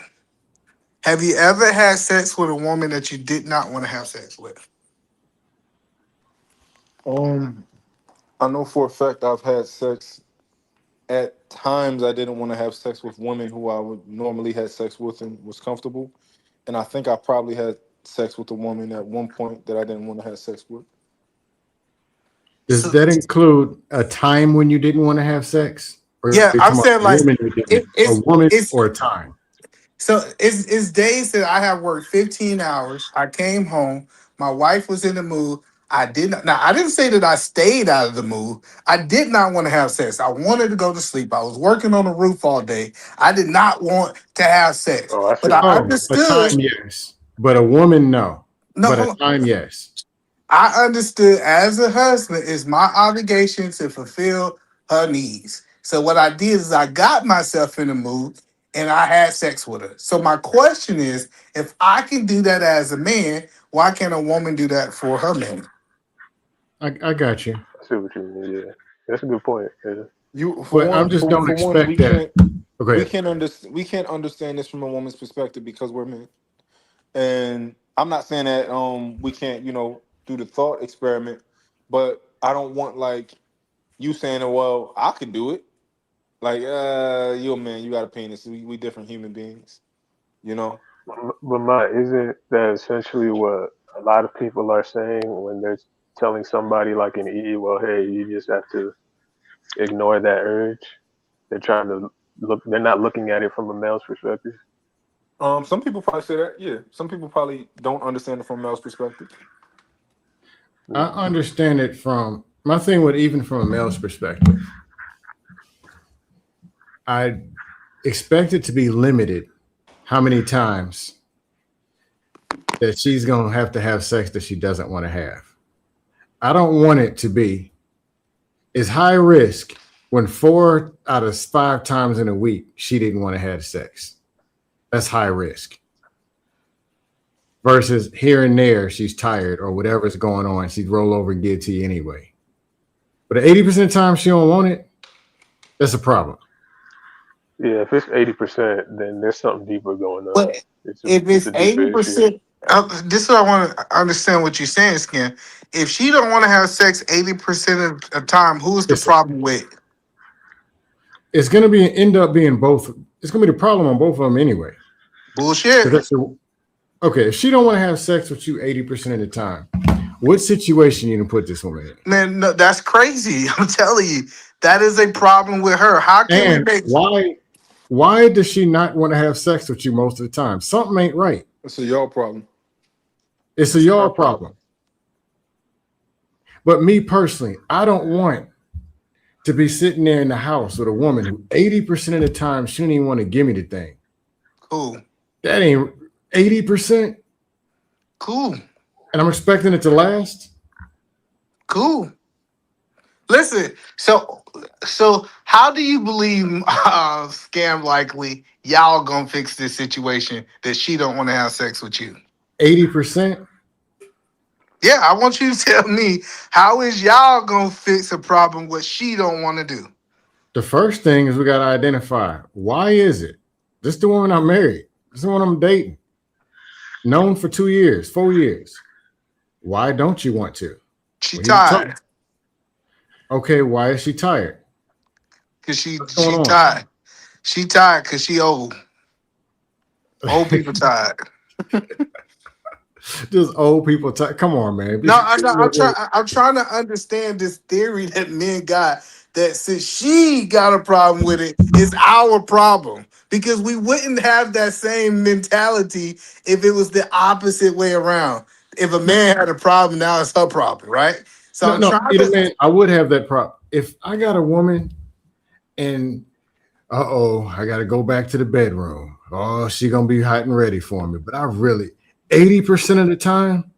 have you ever had sex with a woman that you did not want to have sex with?
I know for a fact I've had sex at times I didn't want to have sex with women who I would normally have sex with and was comfortable. And I think I probably had sex with a woman at one point that I didn't want to have sex with.
Does
So,
that include a time when you didn't want to have sex? Or are
yeah,
you
I'm
talking about
saying
a
like
woman you didn't, a
it's
woman
it's
or a time?
so it's days that I have worked 15 hours. I came home. My wife was in the mood. I did not. Now I didn't say that I stayed out of the mood. I did not want to have sex. I wanted to go to sleep. I was working on the roof all day. I did not want to have sex.
you know. Oh, I see
But I
what you
Oh,
mean.
a
understood.
time, yes. But a woman, no.
No,
But a
hold on.
time, yes.
I understood as a husband, it's my obligation to fulfill her needs. So what I did is I got myself in the mood and I had sex with her. So my question is, if I can do that as a man, why can't a woman do that for her man?
I got you.
I see what you mean. Yeah, that's a good point. Yeah.
You
But I'm just don't
for one,
expect that. Oh, go ahead.
we can't understand this from a woman's perspective because we're men. And I'm not saying that we can't, do the thought experiment, but I don't want like you saying, well, I could do it. Like, you a man, you got a penis. We different human beings, you know?
But isn't that essentially what a lot of people are saying when they're telling somebody like an E, well, hey, you just have to ignore that urge. They're trying to look. They're not looking at it from a male's perspective.
Some people probably say that, yeah. Some people probably don't understand it from a male's perspective.
I
Mm.
understand it from my thing with even from a male's perspective. I expect it to be limited how many times that she's going to have sex that she doesn't want to have. I don't want it to be is high risk when 4 out of 5 times in a week she didn't want to have sex. That's high risk. Versus here and there, she's tired or whatever's going on, she'd roll over and give it to you anyway. But 80% of the time she don't want it, that's a problem.
Yeah, if it's 80%, then there's something deeper going on.
But if
It's
it's
a deeper issue.
80%, this is what I want to understand what you're saying, Skin. If she don't want to have sex 80% of the time, who's the problem with?
It's going to end up being both. It's going to be the problem on both of them anyway.
Bullshit.
Okay, if she don't want to have sex with you 80% of the time, what situation you gonna put this woman in?
Man, no, that's crazy. I'm telling you, that is a problem with her. How can we make?
Why does she not want to have sex with you most of the time? Something ain't right.
It's a y'all problem.
It's a y'all problem. But me personally, I don't want to be sitting there in the house with a woman who 80% of the time she don't even want to give me the thing.
Cool.
That ain't 80%.
Cool.
And I'm expecting it to last.
Cool. Listen, so how do you believe Scam Likely y'all gonna fix this situation that she don't want to have sex with you?
80%.
Yeah, I want you to tell me how is y'all gonna fix a problem what she don't want to do.
The first thing is we gotta identify why is it? This is the woman I'm married. This is the one I'm dating. Known for 2 years, 4 years. Why don't you want to?
She tired.
Okay, why is she tired?
Because she tired. She tired because she old. Old people tired.
Just old people tired. Come on, man.
No, I'm trying to understand this theory that men got that since she got a problem with it, it's our problem. Because we wouldn't have that same mentality if it was the opposite way around. If a man had a problem, now it's her problem, right? So I'm trying to.
Man, I would have that problem. If I got a woman and I got to go back to the bedroom. Oh, she gonna be hot and ready for me. But I really 80% of the time,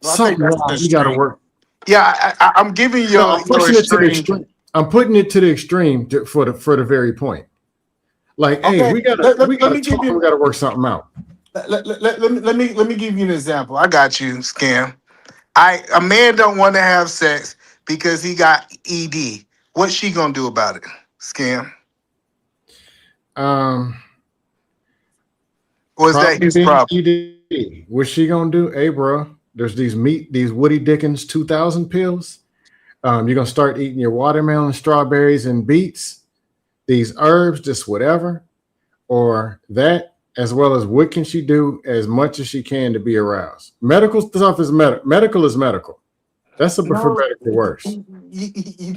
something wrong. You got to work.
Yeah, I'm giving you.
I'm pushing it to the extreme. I'm putting it to the extreme for the very point. Like, okay, hey, we got to work something out.
Let me give you an example. I got you, Scam. A man don't want to have sex because he got ED. What's she gonna do about it, Scam? Or is that his problem?
ED. What's she gonna do? Hey, bro, there's these Woody Dickens 2000 pills. You're gonna start eating your watermelon, strawberries, and beets. These herbs, just whatever, or that, as well as what can she do as much as she can to be aroused. Medical stuff is medical is medical. That's for better or worse.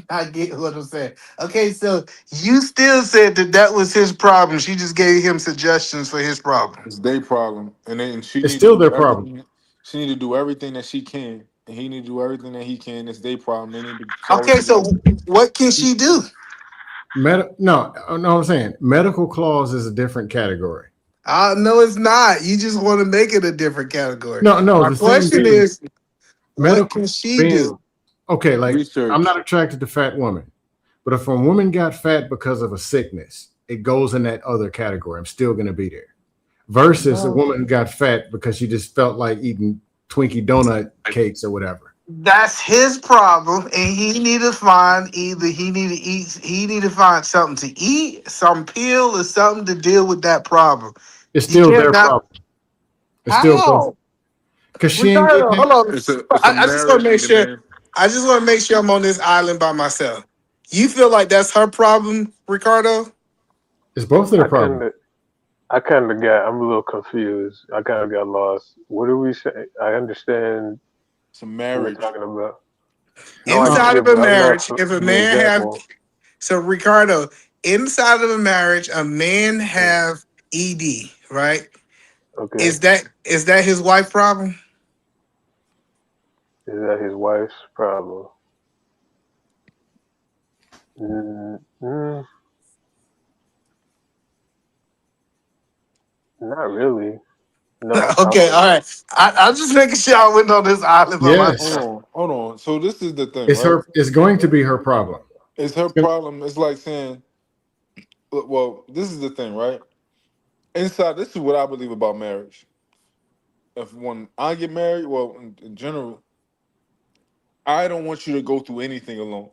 I get what I'm saying. Okay, so you still said that was his problem. She just gave him suggestions for his problem.
It's their problem, and
it's still their problem.
She need to do everything that she can, and he need to do everything that he can. It's their problem. They need to.
Okay, so what can she do?
No, I'm saying medical clause is a different category.
No, it's not. You just want to make it a different category.
No.
My question is, what can she do?
Okay, like research. I'm not attracted to fat women, but if a woman got fat because of a sickness, it goes in that other category. I'm still going to be there. Versus a woman got fat because she just felt like eating Twinkie donut cakes or whatever.
That's his problem, and he need to find he need to find something to eat, some pill or something to deal with that problem.
It's still their problem. It's still because she ain't getting
hold on. I just want to make sure. I just want to make sure I'm on this island by myself. You feel like that's her problem, Ricardo?
It's both of their problem.
I'm a little confused. I kind of got lost. What are we saying? I understand.
Some marriage.
What we're talking about.
Inside of a marriage, if a man have, so Ricardo, inside of a marriage, a man have ED, right?
Okay.
Is that his wife's problem?
Is that his wife's problem? Not really. No.
Okay, all right. I'm just making sure I went on this island by myself.
Hold on. on. So this is the thing,
It's
right?
her. It's going to be her problem.
It's her problem. It's like saying, well, this is the thing, right? Inside, this is what I believe about marriage. If when I get married, well, in general, I don't want you to go through anything alone.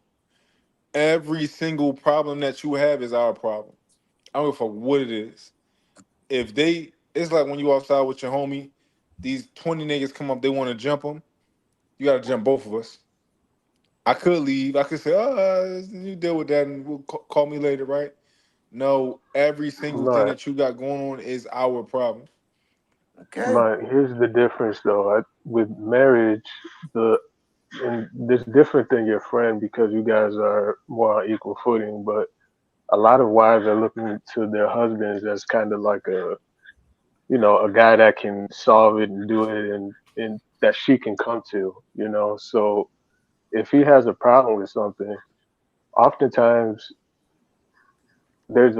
Every single problem that you have is our problem. I don't give a fuck what it is. If they, it's like when you outside with your homie, these 20 niggas come up, they want to jump them. You got to jump both of us. I could leave. I could say, oh, you deal with that and we'll call me later, right? No, every single thing
But
that you got going on is our problem.
Okay.
but here's the difference though. With marriage, the and this different than your friend because you guys are more on equal footing. But a lot of wives are looking to their husbands as kind of like a guy that can solve it and do it and that she can come to. So if he has a problem with something, oftentimes there's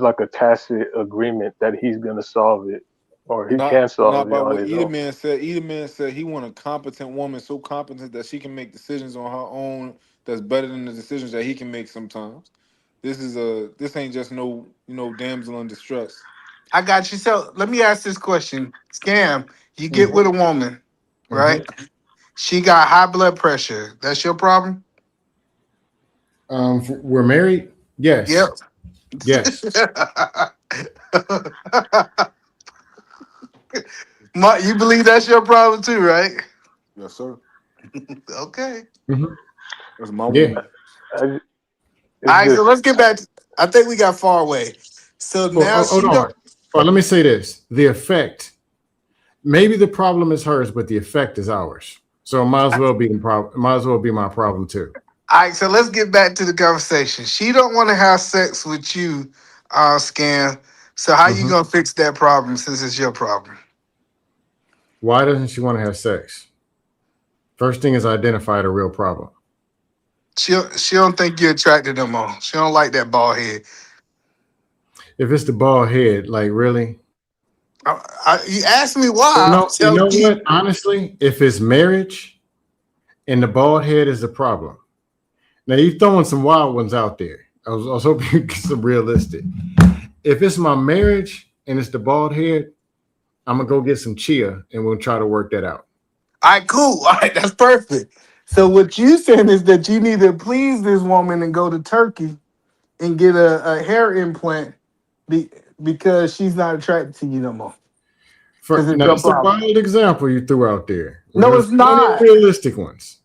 like a tacit agreement that he's gonna solve it or he
Not
can
not
solve it
by
on
what
his
either
own.
man said. Either man said he want a competent woman, so competent that she can make decisions on her own. That's better than the decisions that he can make sometimes. This ain't just no damsel in distress.
I got you. So let me ask this question. Scam, you get
Hmm.
with a woman,
Hmm.
right? She got high blood pressure. That's your problem?
We're married.
Yep.
Yes. Yes.
You believe that's your problem too, right?
Yes, sir.
Okay.
Hmm.
That's my
Yeah.
woman.
I,
All
it's
right, so
just
let's get back. I think we got far away. So
Well,
now
hold
she
on.
don't.
Well, let me say this: the effect. Maybe the problem is hers, but the effect is ours. So it might as well be the problem. Might as well be my problem too.
All right, so let's get back to the conversation. She don't want to have sex with you, Scam. So how you
Hmm.
gonna fix that problem since it's your problem?
Why doesn't she want to have sex? First thing is identify the real problem.
She don't think you're attracted no more. She don't like that bald head.
If it's the bald head, like really,
You asked me why. I'm
you
telling
know
you.
what? Honestly, if it's marriage and the bald head is the problem, now you're throwing some wild ones out there. I was hoping you get some realistic. If it's my marriage and it's the bald head, I'm gonna go get some chia and we'll try to work that out.
All right, cool. All right, that's perfect. So what you saying is that you need to please this woman and go to Turkey and get a hair implant be, because she's not attracted to you no more. Because it's
Now
your
that's a
problem.
wild example you threw out there.
No,
There's
it's
plenty of
not.
realistic ones.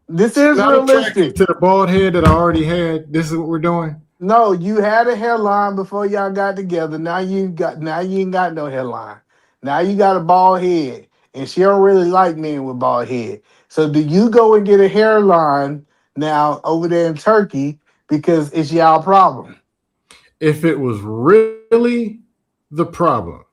This
She's
is
not
realistic.
attracted to the bald head that I already had. This is what we're doing.
No, you had a hairline before y'all got together. Now you ain't got no hairline. Now you got a bald head. And she don't really like men with bald head. So do you go and get a hairline now over there in Turkey because it's y'all problem?
If it was really the problem,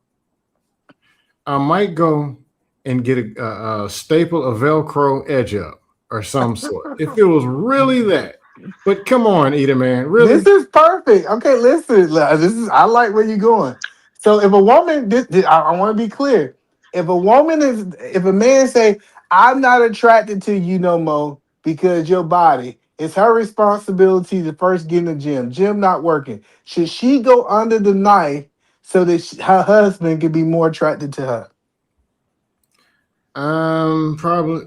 I might go and get a staple, a Velcro edge up or some sort. If it was really that. But come on, Eda man,
This
really?
is perfect. Okay, listen. This is I like where you're going. So if a woman, I want to be clear. If a man say, "I'm not attracted to you no more because your body," it's her responsibility to first get in the gym. Gym not working. Should she go under the knife so that her husband can be more attracted to her?
Probably.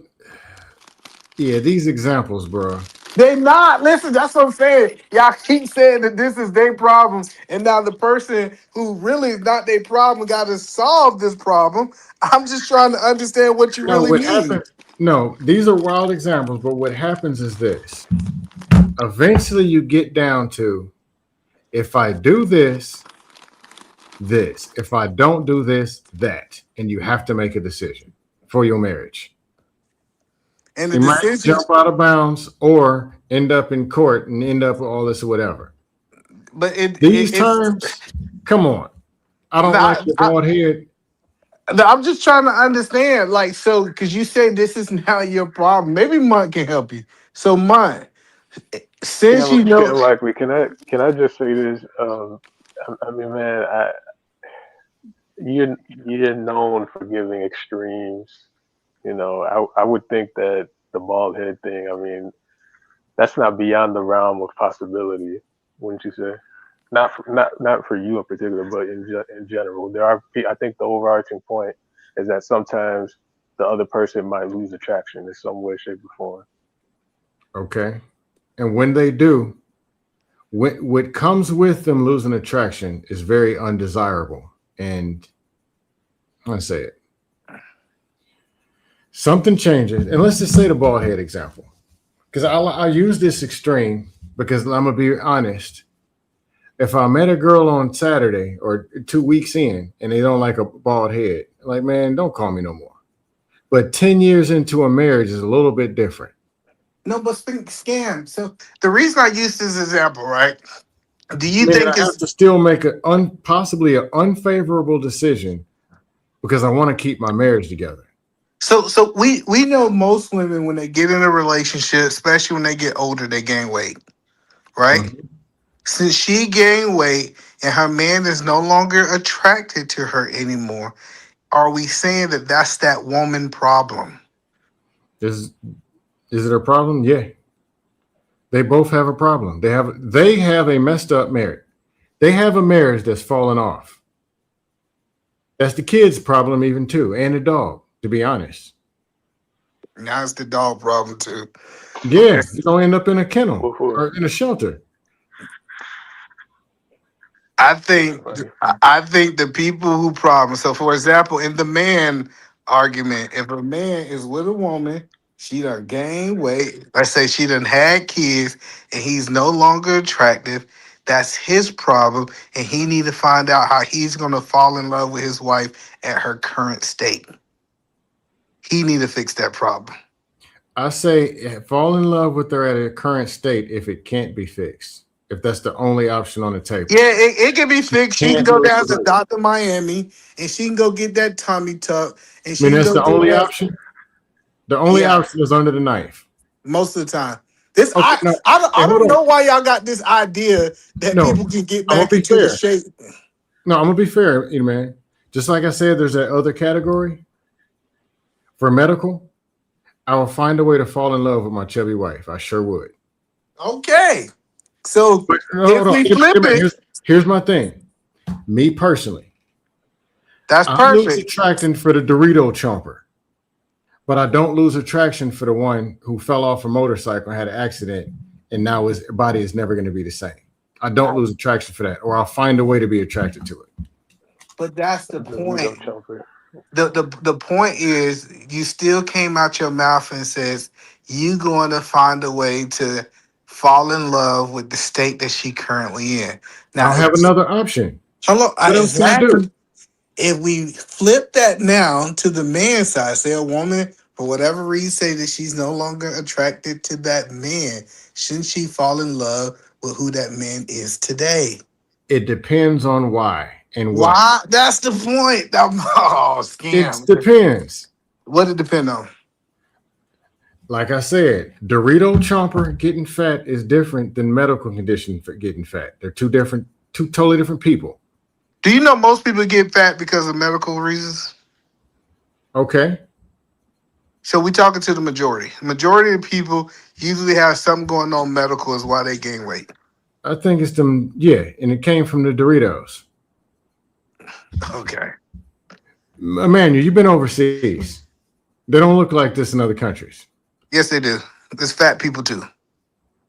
Yeah, these examples, bro.
They not. Listen, that's what I'm saying. Y'all keep saying that this is their problem, and now the person who really is not their problem got to solve this problem. I'm just trying to understand what you
No,
really
what
need.
happens? No, these are wild examples, but what happens is this. Eventually, you get down to if I do this, this. If I don't do this, that. And you have to make a decision for your marriage.
And the
You might
decision,
jump out of bounds or end up in court and end up with all this or whatever.
but
These
it's.
terms, come on. I don't like
I,
your
I,
bald head.
I'm just trying to understand, like, so because you say this is not your problem. Maybe Monk can help you. So, Monk, since you know,
Ken Likely. Can I just say this? I mean, man, you're known for giving extremes. I would think that the bald head thing. I mean, that's not beyond the realm of possibility, wouldn't you say? Not for you in particular, but in general, there are. I think the overarching point is that sometimes the other person might lose attraction in some way, shape, or form.
Okay. And when they do, what comes with them losing attraction is very undesirable. And I'm going to say it. Something changes. And let's just say the bald head example. Because I use this extreme because I'm going to be honest. If I met a girl on Saturday or 2 weeks in and they don't like a bald head, like, man, don't call me no more. But 10 years into a marriage is a little bit different.
No, but scam. So the reason I use this example, right? Do you
Man,
think
I have
it's
to still make possibly an unfavorable decision because I want to keep my marriage together?
so? So we know most women when they get in a relationship, especially when they get older, they gain weight, right?
Mhm.
Since she gained weight and her man is no longer attracted to her anymore, are we saying that that's that woman problem?
Is it a problem? Yeah. They both have a problem. They have a messed up marriage. They have a marriage that's fallen off. That's the kid's problem even too, and the dog, to be honest.
Now it's the dog problem too.
Yeah, you don't end up in a kennel
For
or in a shelter.
I
that's
think
funny.
I think the people who problem. So, for example, in the man argument, if a man is with a woman, she done gained weight. Let's say she done had kids, and he's no longer attractive. That's his problem, and he need to find out how he's gonna fall in love with his wife at her current state. He need to fix that problem.
I say fall in love with her at her current state if it can't be fixed. If that's the only option on the table.
Yeah, it can be fixed. She can
Can't
go
live
down to
forever.
Dr. Miami, and she can go get that tummy tuck, and
I
she
mean,
can
that's
go
the
do
only
that.
option. The only
Yeah.
option is under the knife.
Most of the time. This
Okay, no, hey,
I
hold
don't
on.
know why y'all got this idea that
No,
people can get
I'm gonna
back
be
into the
fair.
shape.
No, I'm gonna be fair, man. Just like I said, there's that other category for medical. I will find a way to fall in love with my chubby wife. I sure would.
Okay. So
But hold
if
on.
we flip it,
Here's my thing. Me personally,
that's
I lose
perfect.
attraction for the Dorito chomper, but I don't lose attraction for the one who fell off a motorcycle and had an accident, and now his body is never going to be the same. I don't lose attraction for that, or I'll find a way to be attracted to it.
But that's the
Dorito
point.
chomper.
The point is you still came out your mouth and says you going to find a way to fall in love with the state that she currently in.
I
Now
don't have another option.
hello,
What else can I do?
exactly. If we flip that now to the man's side, say a woman, for whatever reason, say that she's no longer attracted to that man, shouldn't she fall in love with who that man is today?
It depends on why and what.
Why? That's the point. Oh,
It
scam.
depends.
What it depend on?
Like I said, Dorito chomper getting fat is different than medical condition for getting fat. They're two totally different people.
Do you know most people get fat because of medical reasons?
Okay.
So we talking to the majority. The majority of people usually have something going on medical is why they gain weight.
I think it's them, yeah, and it came from the Doritos.
Okay.
Emmanuel, you've been overseas. They don't look like this in other countries.
Yes, they do. There's fat people too.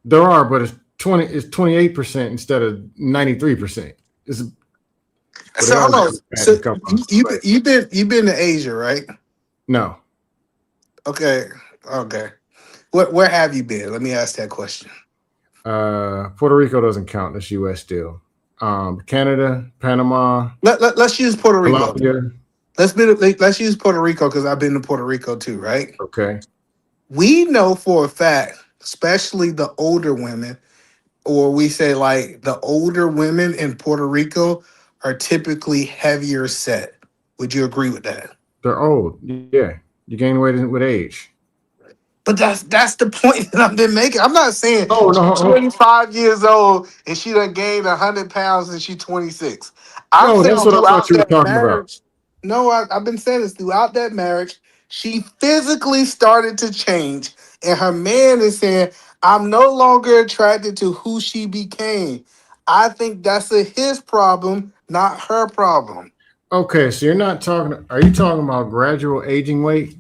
There are, but it's 28% instead of 93%. It's
So hold on. So you've been to Asia, right?
No.
Okay. Okay. Where have you been? Let me ask that question.
Puerto Rico doesn't count. That's US still. Canada, Panama.
Let's use Puerto Rico.
Colombia.
Let's use Puerto Rico because I've been to Puerto Rico too, right?
Okay.
We know for a fact, especially the older women, or we say like the older women in Puerto Rico are typically heavier set. Would you agree with that?
They're old. Yeah. You gain weight with age.
But that's the point that I've been making. I'm not saying
Oh, no.
she's 25 years old and she done gained 100 pounds and she's 26. I'm
No,
saying
that's what I thought
throughout
you were
that
talking about.
marriage. No, I've been saying this throughout that marriage. She physically started to change, and her man is saying, I'm no longer attracted to who she became. I think that's his problem, not her problem.
Okay, so you're not talking. Are you talking about gradual aging weight?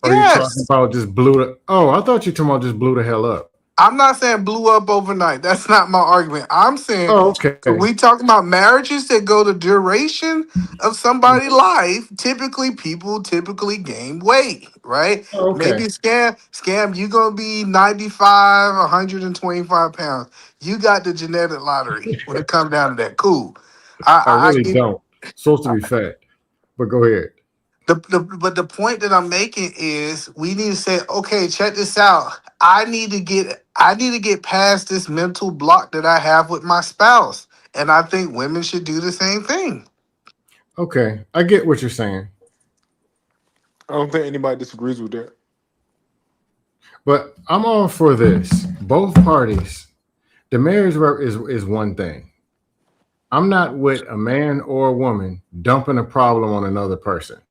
Or are you talking
Yes.
about just blew the? Oh, I thought you were talking about just blew the hell up.
I'm not saying blew up overnight. That's not my argument. I'm saying
Oh, okay.
if we talking about marriages that go the duration of somebody's life, people typically gain weight, right?
Oh,
Maybe
okay.
scam, you gonna be 95, 125 pounds. You got the genetic lottery when it comes down to that. Cool.
I
I
really
get
don't. Supposed to be fat, but go ahead.
but the point that I'm making is we need to say, okay, check this out. I need to get past this mental block that I have with my spouse. And I think women should do the same thing.
Okay, I get what you're saying,
I don't think anybody disagrees with that.
but I'm all for this. Both parties. The marriage is one thing. I'm not with a man or a woman dumping a problem on another person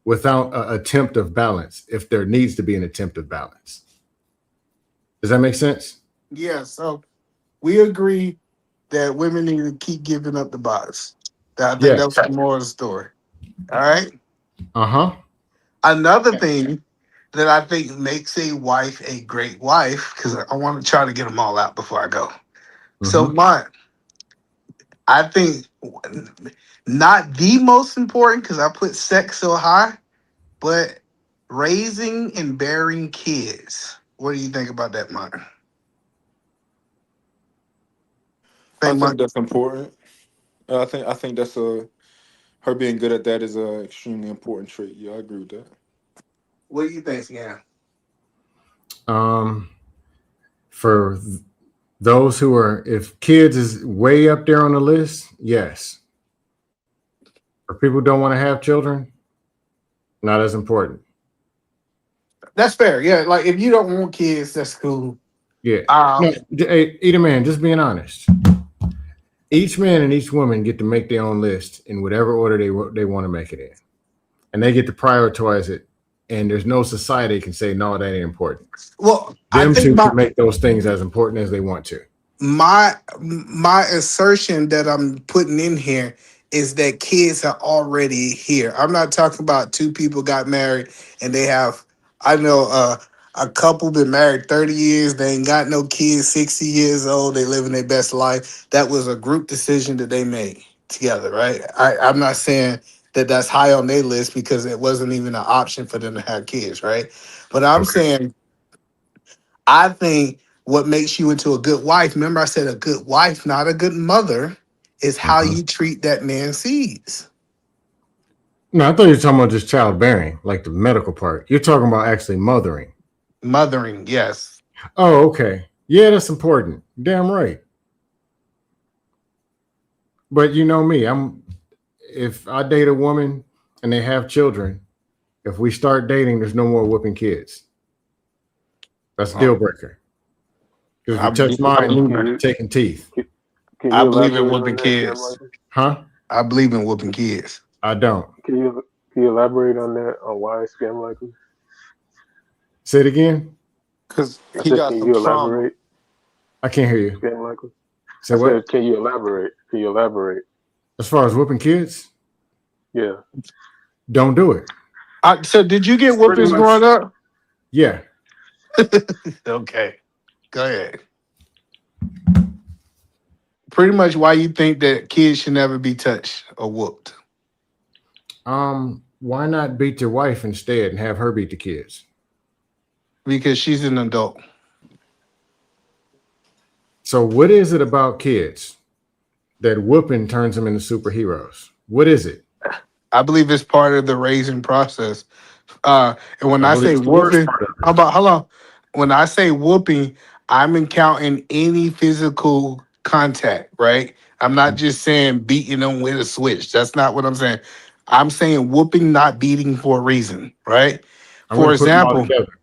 without an attempt of balance. If there needs to be an attempt of balance, does that make sense?
Yeah, so we agree that women need to keep giving up the bodies. I think
Yes.
that's the moral of the story. All right.
Uh-huh.
Another thing that I think makes a wife a great wife, because I want to try to get them all out before I go. So,
Mm-hmm.
I think not the most important because I put sex so high, but raising and bearing kids. What do you think about that, Martin?
I
Think,
think
Martin?
that's important. I think that's her being good at that is a extremely important trait. Yeah, I agree with that.
What do you think, yeah?
Um, for those who are, if kids is way up there on the list, yes. For people who don't want to have children, not as important.
That's fair. Yeah, like if you don't want kids, that's cool.
Yeah.
Um,
No, hey, either man, just being honest. Each man and each woman get to make their own list in whatever order they want to make it in, and they get to prioritize it. And there's no society can say no, that ain't important.
well, I
Them
think
two can make those things as important as they want to.
my assertion that I'm putting in here is that kids are already here. I'm not talking about two people got married and they have. I know a couple been married 30 years. They ain't got no kids. 60 years old. They living their best life. That was a group decision that they made together, right? I'm not saying that that's high on their list because it wasn't even an option for them to have kids, right? But I'm
Okay.
saying I think what makes you into a good wife, remember I said a good wife, not a good mother, is how
Mhm.
you treat that man's seeds.
No, I thought you were talking about just childbearing, like the medical part. You're talking about actually mothering.
Mothering, yes.
Oh, okay. Yeah, that's important. Damn right. But you know me, if I date a woman and they have children, if we start dating, there's no more whooping kids. That's a deal breaker. Because if
I
you touch
believe,
mine,
Can
you're
you
taking teeth.
can
I
you
believe in
elaborate on
whooping
that, Scam
kids.
Michael?
Huh?
I believe in whooping kids.
I don't.
Can you elaborate on that on why Scam Michael?
Say it again.
Because
I
he
said,
got
can
some
you
trauma.
elaborate,
I can't hear you.
Scam Michael?
Say
I
what?
said, can you elaborate? Can you elaborate?
As far as whooping kids,
Yeah.
don't do it.
So did you get
Pretty
whoopings
much.
growing up?
Yeah.
Okay. Go ahead. Pretty much why you think that kids should never be touched or whooped.
Why not beat your wife instead and have her beat the kids?
Because she's an adult.
So what is it about kids that whooping turns them into superheroes? What is it?
I believe it's part of the raising process. And when
I
I
believe
say
it's the worst
whooping,
part of
how
it.
about hold on? When I say whooping, I'm counting any physical contact, right? I'm not just saying beating them with a switch. That's not what I'm saying. I'm saying whooping, not beating for a reason, right?
I'm going
For
to put them all
example,
together,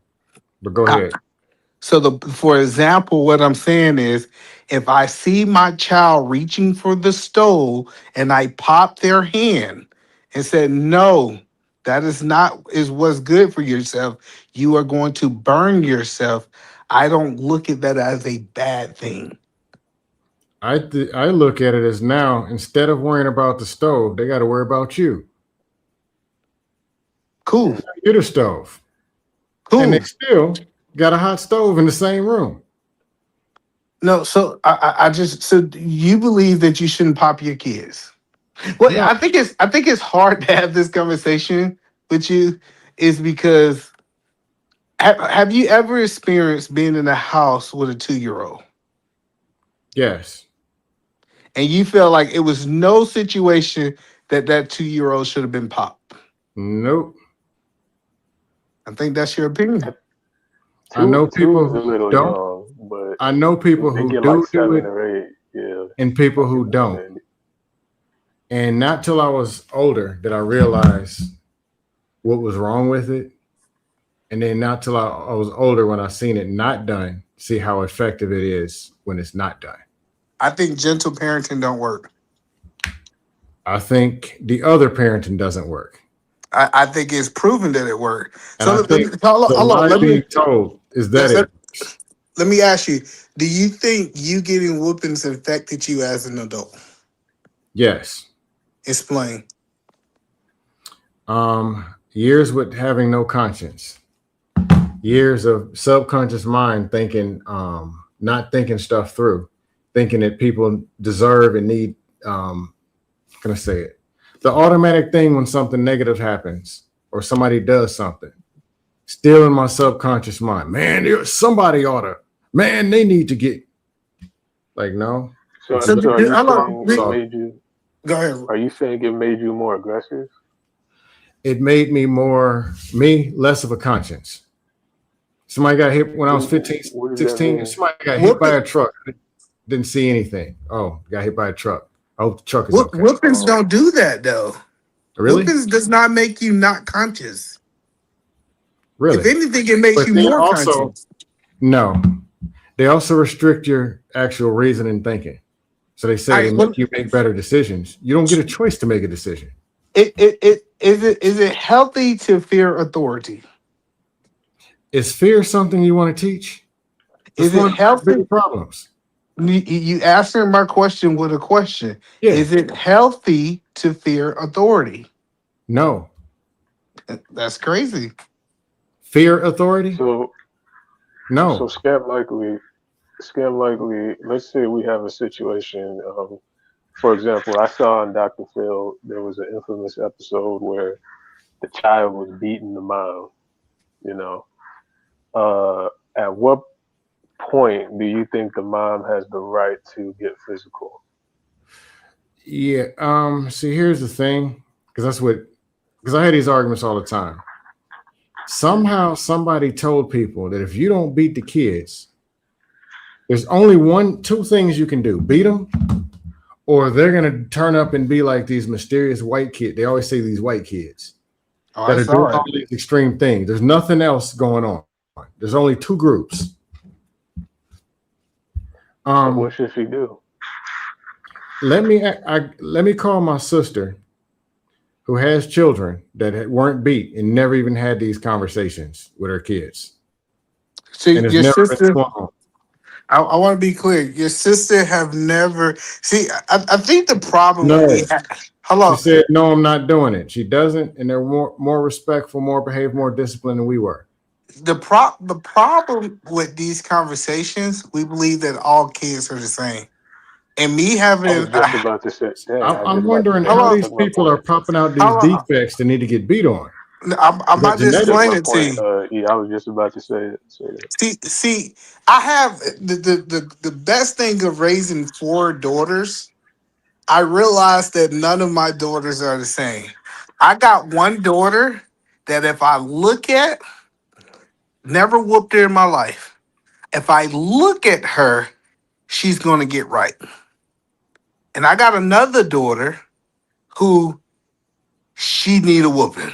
but go
I-
ahead.
for example, what I'm saying is if I see my child reaching for the stove and I pop their hand and said no, That is not is what's good for yourself. You are going to burn yourself. I don't look at that as a bad thing.
I look at it as now instead of worrying about the stove, they got to worry about you.
Cool.
Get a stove, and they
Cool.
still got a hot stove in the same room.
No, so I just so you believe that you shouldn't pop your kids. Well,
No,
I think it's hard to have this conversation with you is because have you ever experienced being in a house with a 2 year old
yes,
and you felt like it was no situation that that 2 year old should have been popped?
nope.
I think that's your opinion.
I know
Two
people
is a
who
little
don't.
young, but
I know people
when they
who
get like
do
seven
it,
or eight, yeah,
and people
I can
who don't.
understand it.
And not till I was older did I realize what was wrong with it. And then not till I was older when I seen it not done, see how effective it is when it's not done.
I think gentle parenting don't work.
I think the other parenting doesn't work.
I think it's proven that it worked.
And
So
I
let me
think
hold
the
on,
lie being told is that
let,
it
let, let me ask you, do you think you getting whoopings affected you as an adult?
yes.
Explain.
Years with having no conscience, years of subconscious mind thinking, not thinking stuff through, thinking that people deserve and need, can I say it? The automatic thing when something negative happens or somebody does something, still in my subconscious mind, man, somebody ought to, man, they need to get, like, no, it's
So,
So
so are you
how long?
saying it
so
made you?
Go ahead.
Are you saying it made you more aggressive?
it made me less of a conscience. Somebody got hit when I was 15,
What does that
16.
mean?
Somebody got hit by
Whooping,
a truck. Didn't see anything. Oh, got hit by a truck. I hope the truck is okay.
whoopings
Oh,
don't do that though.
Really?
Whoopings does not make you not conscious. If
Really?
anything, it makes
But
you
they
more
also,
conscious.
no, they also restrict your actual reasoning and thinking. So they
All
say they
right. Well,
make you make better decisions. You don't get a choice to make a decision.
is it healthy to fear authority?
Is fear something you want to teach? That's
Is
one
it
of the
healthy?
big problems.
You answering my question with a question.
Yeah.
Is it healthy to fear authority?
No.
That's crazy.
Fear authority?
so so
No.
scam likely. Let's say we have a situation. For example, I saw on Dr. Phil there was an infamous episode where the child was beating the mom. You know, at what point do you think the mom has the right to get physical?
Yeah. See, here's the thing, because I had these arguments all the time. Somehow somebody told people that if you don't beat the kids, there's only two things you can do: beat them, or they're gonna turn up and be like these mysterious white kids. They always say these white kids
Oh,
that
I
are doing
saw
all
it.
these extreme things. There's nothing else going on. There's only two groups.
So what
Um,
should she do?
let me call my sister who has children that weren't beat and never even had these conversations with her kids,
So
and has
your
never been
sister,
swung on.
I want to be clear. Your sister have never see. I think the problem when we
No,
have, hold
she
on.
said, "No, I'm not doing it." She doesn't, and they're more respectful, more behaved, more disciplined than we were.
The problem with these conversations, we believe that all kids are the same. And me
I
having
was just about to say, dang, I was
I'm
just about to
wondering
say
hold
how
that.
on,
these
Took my
people are
point.
popping out these
hold on.
defects that need to get beat on.
I'm
Is that
about to
You took
explain
my
genetics?
it to
point.
you.
Yeah, I was just about to say that.
See, I have the best thing of raising four daughters. I realized that none of my daughters are the same. I got one daughter that if I look at, never whooped her in my life. If I look at her, she's gonna get right. And I got another daughter who she need a whooping.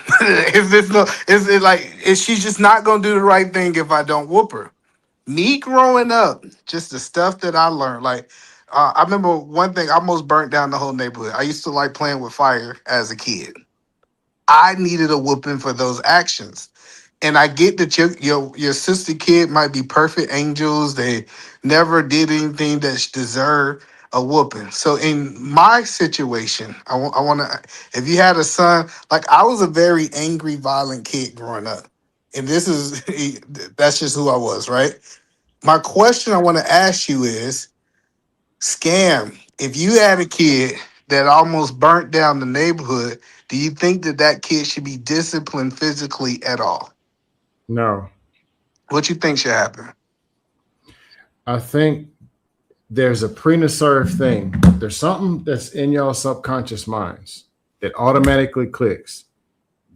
Is it like is she's just not gonna do the right thing if I don't whoop her? Me growing up, just the stuff that I learned. Like I remember one thing, I almost burnt down the whole neighborhood. I used to like playing with fire as a kid. I needed a whooping for those actions. And I get that your sister kid might be perfect angels. They never did anything that deserve a whooping. So in my situation, I want to. If you had a son, like I was a very angry, violent kid growing up, and this is that's just who I was, right? My question I want to ask you is, Scam, if you had a kid that almost burnt down the neighborhood, do you think that that kid should be disciplined physically at all?
No,
What you think should happen?
I think there's a pre-reserved thing. There's something that's in y'all subconscious minds that automatically clicks.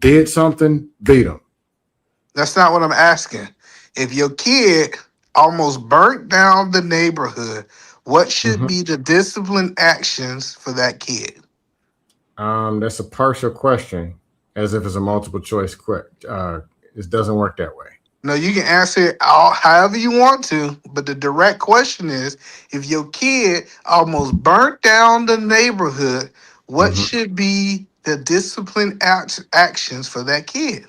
Did something, beat them.
That's not what I'm asking. If your kid almost burnt down the neighborhood, what should be the discipline actions for that kid?
That's a partial question, as if it's a multiple choice. It doesn't work that way.
No, you can answer it however you want to, but the direct question is, if your kid almost burnt down the neighborhood, what should be the discipline actions for that kid?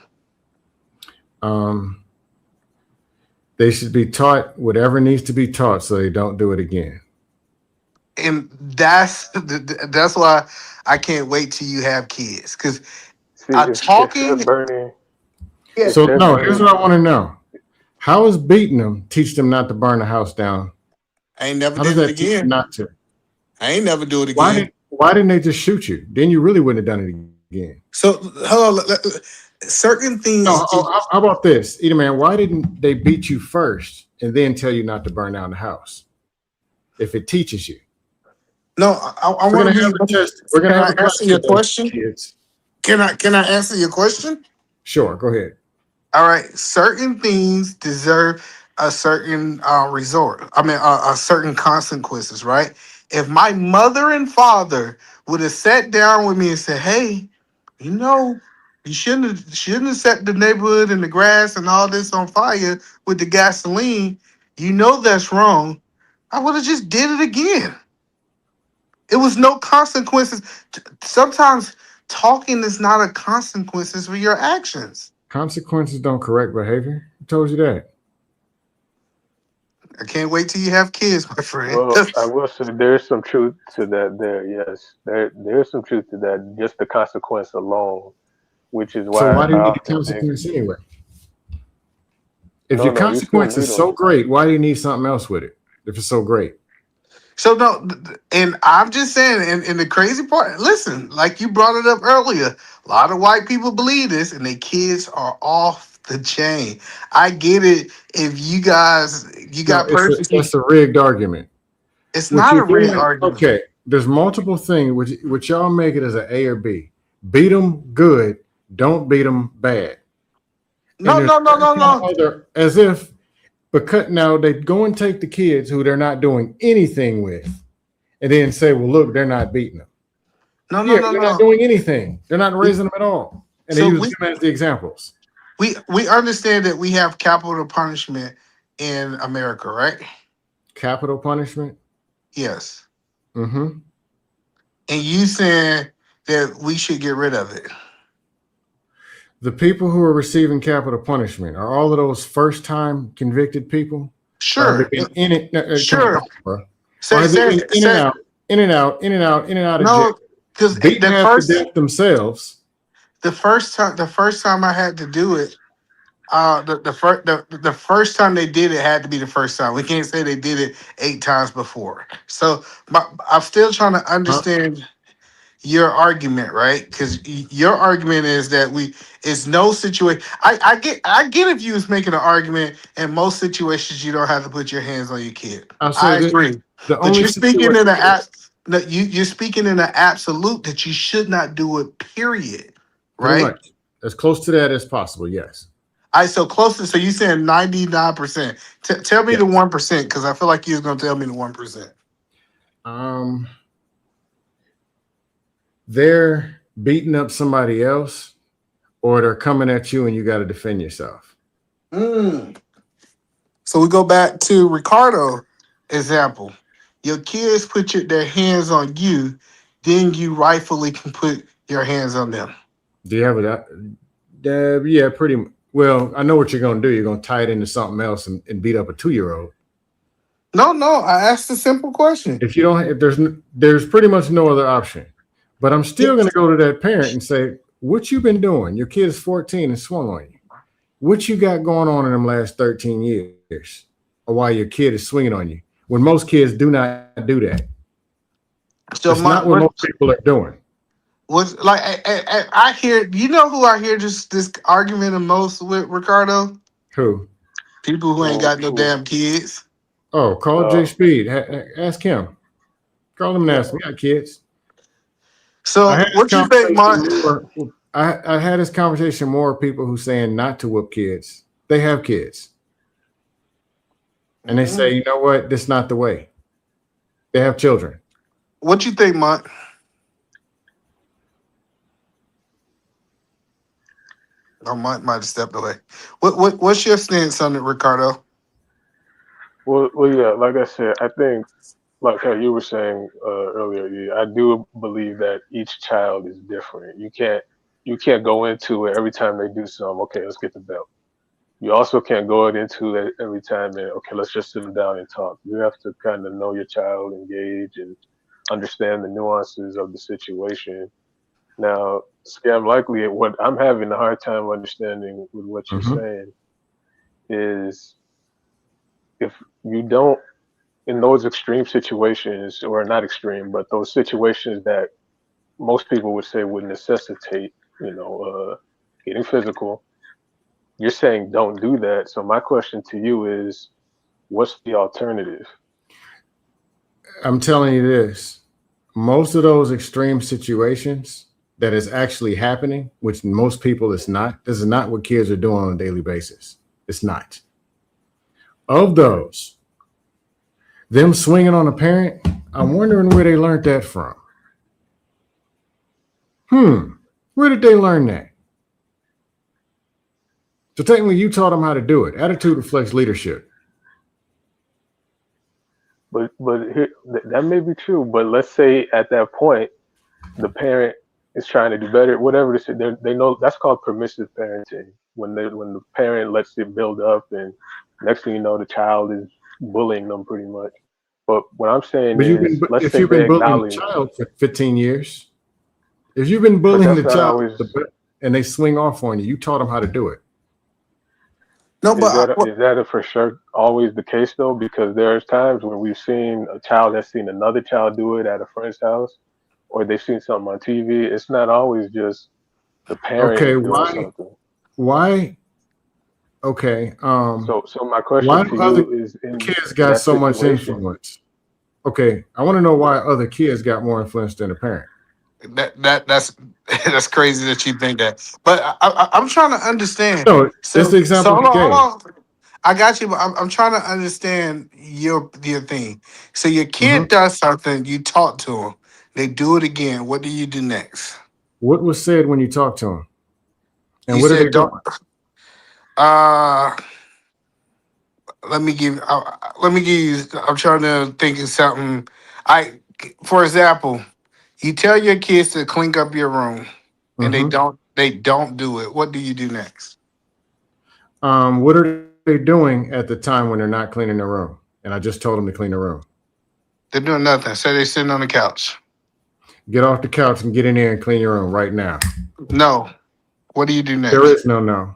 They should be taught whatever needs to be taught so they don't do it again.
And that's why I can't wait till you have kids, because
If they're burning,
So no, here's what I want to know: how is beating them teach them not to burn the house down?
I ain't never
How
did
does
it
that teach them
again.
not to?
I ain't never do it again.
Why didn't they just shoot you? Then you really wouldn't have done it again.
So hold on, certain things.
No, how about this, Either man? Why didn't they beat you first and then tell you not to burn down the house? If it teaches you.
No, I want to have
a test. We're gonna have a
answer your question.
Kids.
Can I answer your question?
Sure, go ahead.
All right. Certain things deserve a certain resort. I mean, a certain consequences, right? If my mother and father would have sat down with me and said, "Hey, you know, you shouldn't have set the neighborhood and the grass and all this on fire with the gasoline. You know that's wrong." I would have just did it again. It was no consequences. Sometimes talking is not a consequences for your actions.
Consequences don't correct behavior. Who told you that?
I can't wait till you have kids, my friend.
well, I will say there's some truth to that. Yes, there's some truth to that. Just the consequence alone, which is why.
So why do you
I
need the
often
consequence
think,
anyway? If your consequence is so great, why do you need something else with it? If it's so great.
So no, and I'm just saying, and the crazy part, listen, like you brought it up earlier, a lot of white people believe this, and their kids are off the chain. I get it. If you got persecuted,
That's a rigged argument.
It's not a rigged argument.
Okay, there's multiple things which y'all make it as an A or B. Beat them good, don't beat them bad.
No.
As if, because now they go and take the kids who they're not doing anything with, and then say, "Well, look, they're not beating them."
No.
They're not doing anything. They're not raising them at all, and they use them as the examples.
We understand that we have capital punishment in America, right?
Capital punishment?
Yes.
Mm-hmm.
And you saying that we should get rid of it?
The people who are receiving capital punishment are all of those first-time convicted people.
Sure.
In it.
Sure.
In and out of jail.
Because
to death themselves.
The first time I had to do it, the first time they did it had to be the first time. We can't say they did it 8 times before. So I'm still trying to understand your argument, right? Because your argument is that it's no situation. I get if you was making an argument in most situations you don't have to put your hands on your kid. I agree. But you're speaking in you're speaking in an absolute that you should not do it, period. Right?
Pretty much. As close to that as possible, yes.
So you saying 99%. Tell me the 1%, because I feel like you was gonna tell me the 1%.
They're beating up somebody else, or they're coming at you and you got to defend yourself.
So we go back to Ricardo example. Your kids put their hands on you, then you rightfully can put your hands on them.
Do you have it? Yeah, pretty. Well, I know what you're gonna do. You're gonna tie it into something else and beat up a 2-year-old.
No, no. I asked a simple question.
If you don't, if there's pretty much no other option. But I'm still gonna go to that parent and say, "What you been doing? Your kid is 14 and swung on you. What you got going on in them last 13 years, or why your kid is swinging on you? When most kids do not do that.
So
It's not what most people are doing."
was like I hear. You know who I hear this argument the most with, Ricardo?
Who?
People who ain't got no damn kids.
Oh, call Jay Speed. Ask him. Call him and ask him. We got kids. I
So
had
what you think, Mark?
I had this conversation more with people who saying not to whoop kids. They have kids. And they say, you know what? This is not the way. They have children.
What you think, Mark? Oh, Mark might have stepped away. What's your stance on it, Ricardo?
Well, yeah. Like I said, I think, like how you were saying earlier, yeah, I do believe that each child is different. You can't go into it every time they do something. Okay, let's get the belt. You also can't go into it every time and okay, let's just sit them down and talk. You have to kind of know your child, engage, and understand the nuances of the situation. Now, scam likely, what I'm having a hard time understanding with what you're saying is if you don't, in those extreme situations, or not extreme, but those situations that most people would say would necessitate, getting physical, you're saying don't do that. So my question to you is, what's the alternative?
I'm telling you this. Most of those extreme situations that is actually happening, which most people it's not, this is not what kids are doing on a daily basis. It's not. Of those, them swinging on a parent, I'm wondering where they learned that from. Where did they learn that? So technically, you taught them how to do it. Attitude reflects leadership.
But that may be true. But let's say at that point, the parent is trying to do better, whatever this is. They know that's called permissive parenting. When the parent lets it build up, and next thing you know, the child is bullying them pretty much. But what I'm saying
But
is, let's
if
say
you've
they
been bullying the
acknowledge.
child for 15 years, if you've been
But
bullying
that's
the
not
child
always.
and they swing off on you, you taught them how to do it.
No,
Is that for sure always the case though? Because there's times when we've seen a child has seen another child do it at a friend's house, or they've seen something on TV. It's not always just the parent
Okay,
is doing
why?
something.
Why? Okay,
So my question
why
to
do other
you is,
kids
in
got
that
so much
situation,
influence? Okay, I want to know why other kids got more influence than a parent.
That's that's crazy that you think that. But I'm trying to understand.
No, that's
So
the example
hold
you
on, hold
gave.
on. I got you, but I'm trying to understand your thing. So your
hmm
kid does something, you talk to them, they do it again. What do you do next?
What was said when you talked to them, and
You
what are they
said
doing?
don't. Uh, let me give. Let me give you. I'm trying to think of something. For example, you tell your kids to clean up your room, and they
hmm
don't. They don't do it. What do you do next?
What are they doing at the time when they're not cleaning their room? And I just told them to clean the room.
They're doing nothing. Say they're sitting on the couch.
Get off the couch and get in there and clean your room right now.
No. What do you do
There
next?
is no.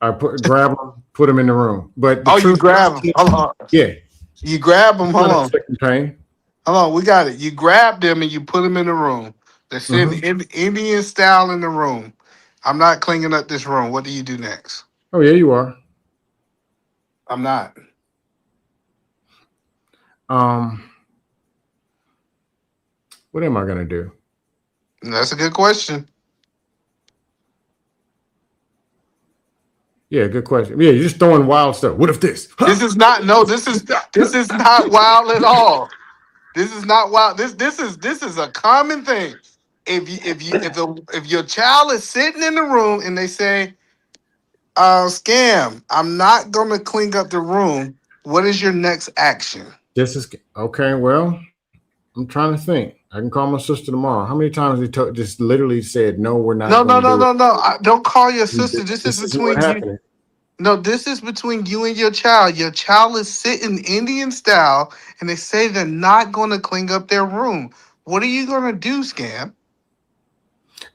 I grab them, put them in the room. But the
Oh, you
truth
grab them.
is,
Hold on.
yeah,
You grab them.
you're
Hold
not
on.
inflicting pain.
Hold on. We got it. You grab them and you put them in the room. They're sitting Indian style in the room. I'm not cleaning up this room. What do you do next?
Oh yeah, you are.
I'm not.
Um, what am I gonna do?
That's a good question.
Yeah, good question. Yeah, you're just throwing wild stuff. What if this?
This is not. No. This is not wild at all. This is not wild. This is a common thing. If your child is sitting in the room and they say, scam, I'm not gonna clean up the room. What is your next action?
This is okay. Well, I'm trying to think. I can call my sister tomorrow. How many times they just literally said, no, we're not
No,
going
no,
to
no,
do it?
no, no. Don't call your sister. This is
This is what
between you.
happened.
No, this is between you and your child. Your child is sitting Indian style, and they say they're not going to clean up their room. What are you going to do, Scam?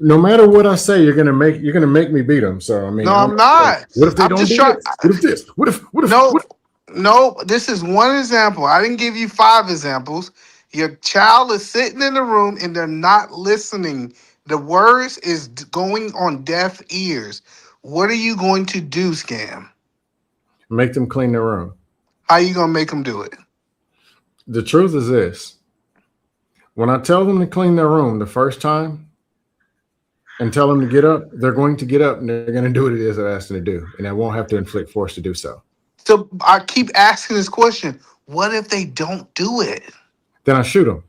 No matter what I say, you're gonna make me beat them. So I mean,
No, I'm not.
what if they
I'm
don't
just
do
trying.
this? What if this?
No,
What if?
no. This is one example. I didn't give you 5 examples. Your child is sitting in the room and they're not listening. The words is going on deaf ears. What are you going to do, Scam?
Make them clean their room.
How you gonna make them do it?
The truth is this: when I tell them to clean their room the first time and tell them to get up, they're going to get up and they're going to do what it is I asked them to do, and I won't have to inflict force to do so.
So I keep asking this question: what if they don't do it?
Then I shoot them.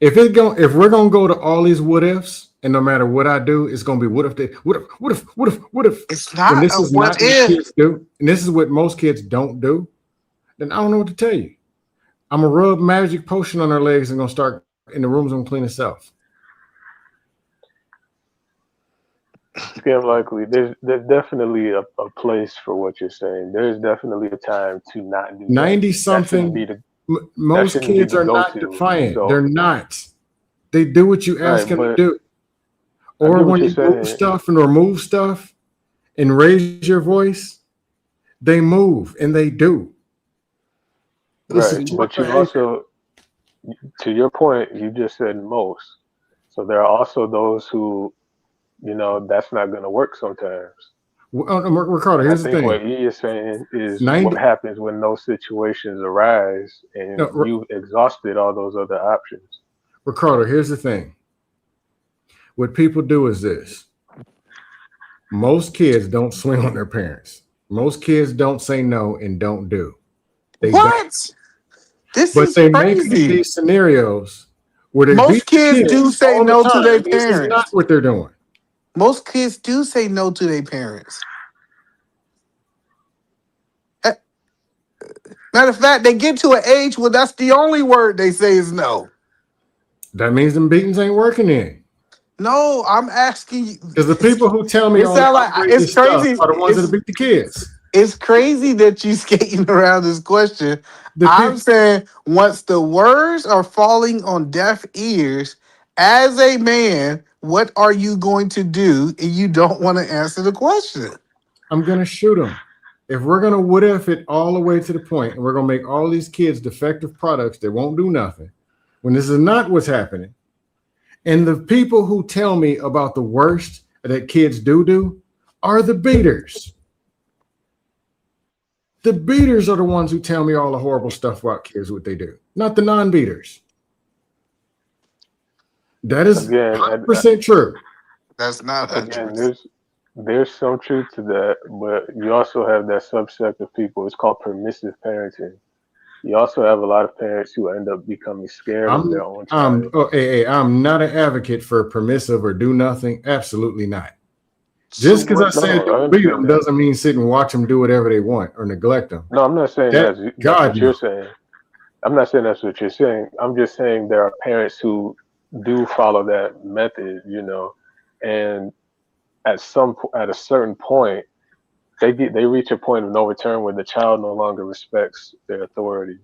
If we're gonna go to all these what ifs, and no matter what I do, it's gonna be what if they, what if?
It's
When
not
this
a
is
what
not what
if.
kids do, and this is what most kids don't do, then I don't know what to tell you. I'm gonna rub magic potion on their legs and gonna start in the room's gonna clean itself.
Scam likely. There's definitely a place for what you're saying. There's definitely a time to not do that.
90
That shouldn't
something,
be the
most kids are not
go-to.
defiant.
So
They're not. They do what you ask
right,
them to
but
do.
I
Or
get what
when
you're
you move
saying.
stuff and remove stuff and raise your voice, they move and they do. This
Right,
is taught
but you
behavior.
also, to your point, you just said most. So there are also those who, that's not going to work sometimes.
Ricardo,
And I
here's the
think
thing.
what he is saying is what
90,
happens when those situations arise and
no,
you exhausted all those other options.
Ricardo, here's the thing. What people do is this. Most kids don't swing on their parents. Most kids don't say no and don't do. They don't.
What? This
But
is
they make up
crazy.
these scenarios where they beat
Most
the
kids do
kids
say
all the
no to
time.
their
This is not
parents.
what they're doing.
Most kids do say no to their parents. Eh, Matter of fact, they get to an age where that's the only word they say is no.
That means them beatings ain't working in.
No, I'm asking you.
Because the people who tell me
It
all the
sounds like it's
outrageous stuff
crazy.
are the ones that beat the kids.
It's crazy that you skating around this question.
The
I'm
people,
saying once the words are falling on deaf ears, as a man, what are you going to do? And you don't want to answer the question.
I'm gonna shoot them. If we're gonna what if it all the way to the point, and we're gonna make all these kids defective products that won't do nothing, when this is not what's happening, and the people who tell me about the worst that kids do are the beaters. The beaters are the ones who tell me all the horrible stuff about kids, what they do, not the non-beaters. That is
Again,
100% true.
That's not
again,
100%.
there's some truth to that, but you also have that subset of people. It's called permissive parenting. You also have a lot of parents who end up becoming scared of their own child.
I'm not an advocate for permissive or do nothing. Absolutely not.
So
Just because I
what?
said
No, I
don't beat
understand
them
that.
doesn't mean sit and watch them do whatever they want or neglect them.
No, I'm not saying
That
that's
God
what you're
no.
saying. I'm not saying that's what you're saying. I'm just saying there are parents who do follow that method, and at a certain point, they reach a point of no return where the child no longer respects their authority.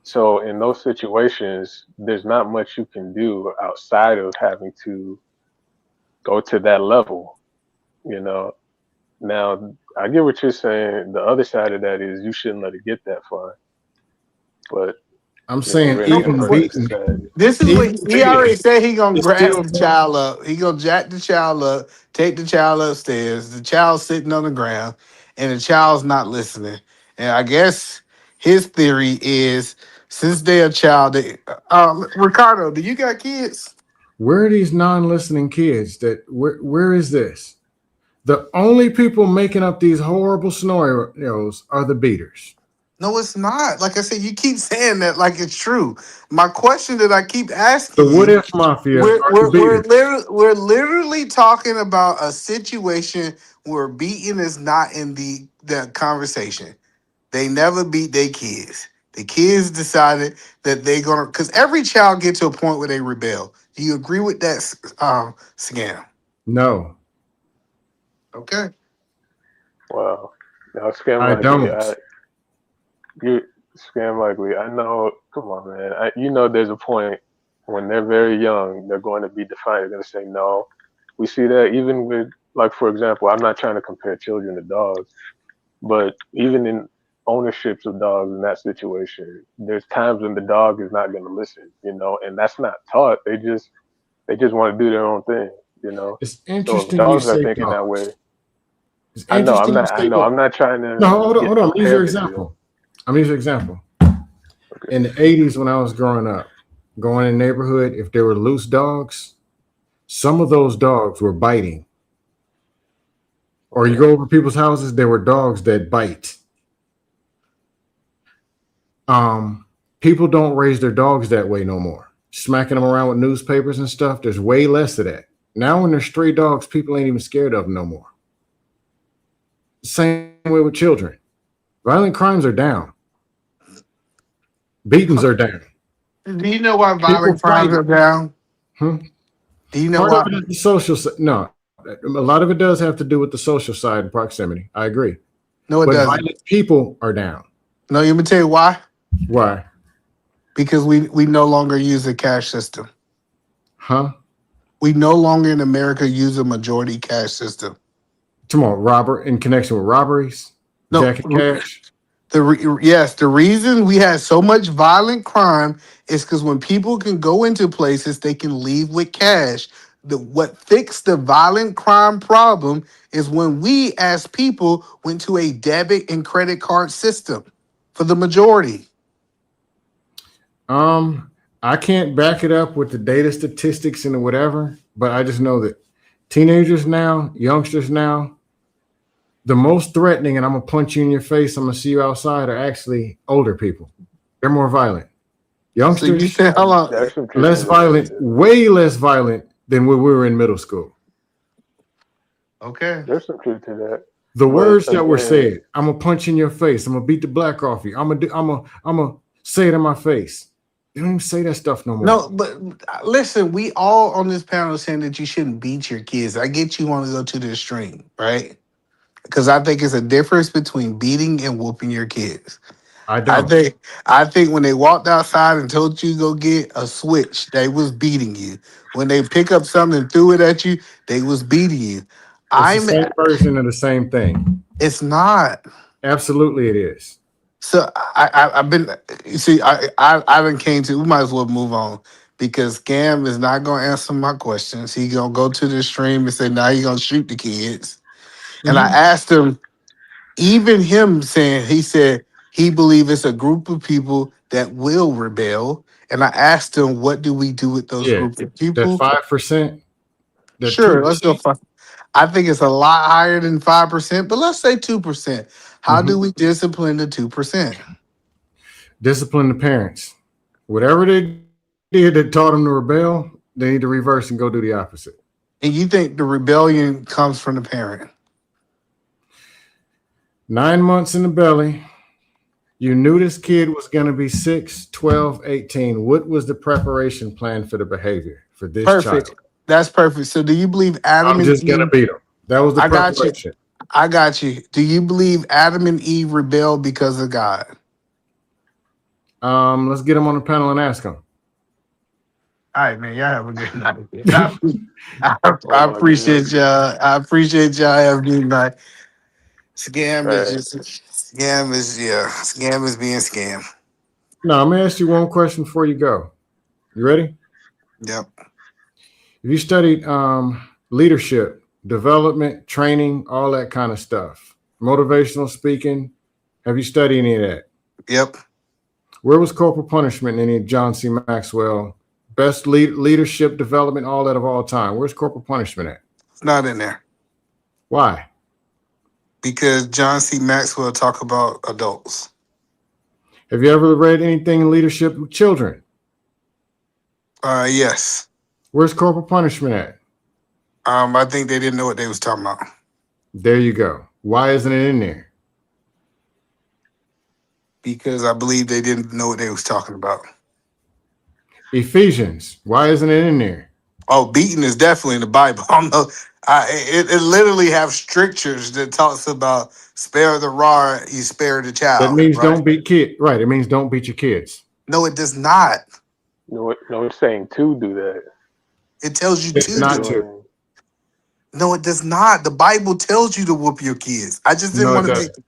So in those situations, there's not much you can do outside of having to go to that level, you know. Now, I get what you're saying. The other side of that is you shouldn't let it get that far. But
I'm saying
really
No,
even
everybody
but
beating,
decides.
this is what
even
he already
beating
said. He gonna
is
grab
still
the child up. He gonna jack the child up, take the child upstairs. The child's sitting on the ground, and the child's not listening. And I guess his theory is since they're a child, Ricardo, do you got kids?
where are these non-listening kids that where is this? The only people making up these horrible scenarios are the beaters.
No, it's not. Like I said, you keep saying that like it's true. My question that I keep
The
asking
what
you,
if mafia
we're
are the
we're we're
beaters.
literally talking about a situation where beating is not in the conversation. They never beat their kids. The kids decided that they're gonna, because every child gets to a point where they rebel. Do you agree with that, scam?
No,
Okay.
Wow. Now, scam
I
likely,
don't.
you scam likely. I know. Come on, man. There's a point when they're very young, they're going to be defined. They're going to say no. We see that even with, like, for example, I'm not trying to compare children to dogs, but even in ownerships of dogs in that situation, there's times when the dog is not going to listen, and that's not taught. They just want to do their own thing, you know.
It's
So if
interesting you
dogs are
say
thinking that way,
dogs. It's interesting you say dogs.
I'm not trying
No,
to
hold on,
get
hold on. Let me use your
compare the two.
example. I'm gonna use your example.
Okay.
In the 80s, when I was growing up, going in the neighborhood, if there were loose dogs, some of those dogs were biting. Or you
Okay.
go over people's houses, there were dogs that bite. People don't raise their dogs that way no more. Smacking them around with newspapers and stuff, there's way less of that. Now when there's stray dogs, people ain't even scared of them no more. Same way with children. Violent crimes are down. Beatings are down.
Do you know why
People
violent crimes
fight.
are down?
Hmm?
Do you know
Part of
why?
it is the social side. No, a lot of it does have to do with the social side and proximity. I agree.
No, it
But
doesn't.
violent people are down.
No, let me tell you why.
Why?
Because we no longer use a cash system.
Huh?
We no longer in America use a majority cash system.
Come on, Robert, in connection with robberies,
No,
Jack and Cash.
yes, the reason we had so much violent crime is because when people can go into places, they can leave with cash. What fixed the violent crime problem is when we, as people, went to a debit and credit card system for the majority.
I can't back it up with the data statistics and whatever, but I just know that teenagers now, youngsters now, the most threatening, and I'm gonna punch you in your face, I'm gonna see you outside, are actually older people. They're more violent.
So you
Youngsters,
said, hold on.
There's some truth
less
to that.
violent, way less violent than when we were in middle school.
Okay.
There's some truth to that.
The
But
words that were
again,
said, I'm gonna punch in your face, I'm gonna beat the black off you, I'm gonna say it in my face. They don't even say that stuff no more.
No, but listen, we all on this panel saying that you shouldn't beat your kids. I get you want to go to the extreme, right? Because I think it's a difference between beating and whooping your kids.
I
I
don't.
think I think when they walked outside and told you to go get a switch, they was beating you. When they pick up something and threw it at you, they was beating you.
It's the
I'm
same version of the same thing.
it's not.
Absolutely, it is.
So I've been you see I haven't came to we might as well move on because Scam is not gonna answer my questions. He gonna go to the stream and say now he gonna shoot the kids. And I
Mhm.
asked him, even him saying he said he believe it's a group of people that will rebel. And I asked him, what do we do with those
Yeah,
group of
that
people?
5%, that
Sure, let's go
2%.
find. I think it's a lot higher than 5%, but let's say 2%. How do
Mhm.
we discipline the 2%?
Discipline the parents. Whatever they did that taught them to rebel, they need to reverse and go do the opposite.
And you think the rebellion comes from the parent?
9 months in the belly. You knew this kid was going to be 6, 12, 18. What was the preparation plan for the behavior for this
Perfect.
child?
That's perfect. So do you believe Adam
I'm
and
just going to
Eve?
beat him. That was the
I got you.
preparation.
I got you. Do you believe Adam and Eve rebelled because of God?
Let's get him on the panel and ask him.
All right, man. Y'all have a good night. I
oh my
appreciate
goodness.
y'all. I appreciate y'all having me tonight. Scam is
Right.
just scam is scam is being scam.
No, I'm going to ask you one question before you go. You ready?
Yep.
If you studied leadership, development, training, all that kind of stuff, motivational speaking, have you studied any of that?
Yep.
Where was corporal punishment in any of John C. Maxwell? Best leadership development, all that of all time. Where's corporal punishment at?
It's not in there
Why?
because John C. Maxwell talk about adults.
Have you ever read anything in leadership with children?
Yes.
Where's corporal punishment at?
I think they didn't know what they was talking about.
There you go. Why isn't it in there?
Because I believe they didn't know what they was talking about.
Ephesians. Why isn't it in there?
Oh, beating is definitely in the Bible. I don't know. It literally have strictures that talks about spare the rod, you spare the
That
child,
means
right?
don't beat kid. Right. It means don't beat your kids.
No, it does not.
No, it's saying to do that.
It tells you
It's
to
It's
do.
not to.
doing.
No, it does not. The Bible tells you to whoop your kids. I just didn't
No, it
want to make.
doesn't.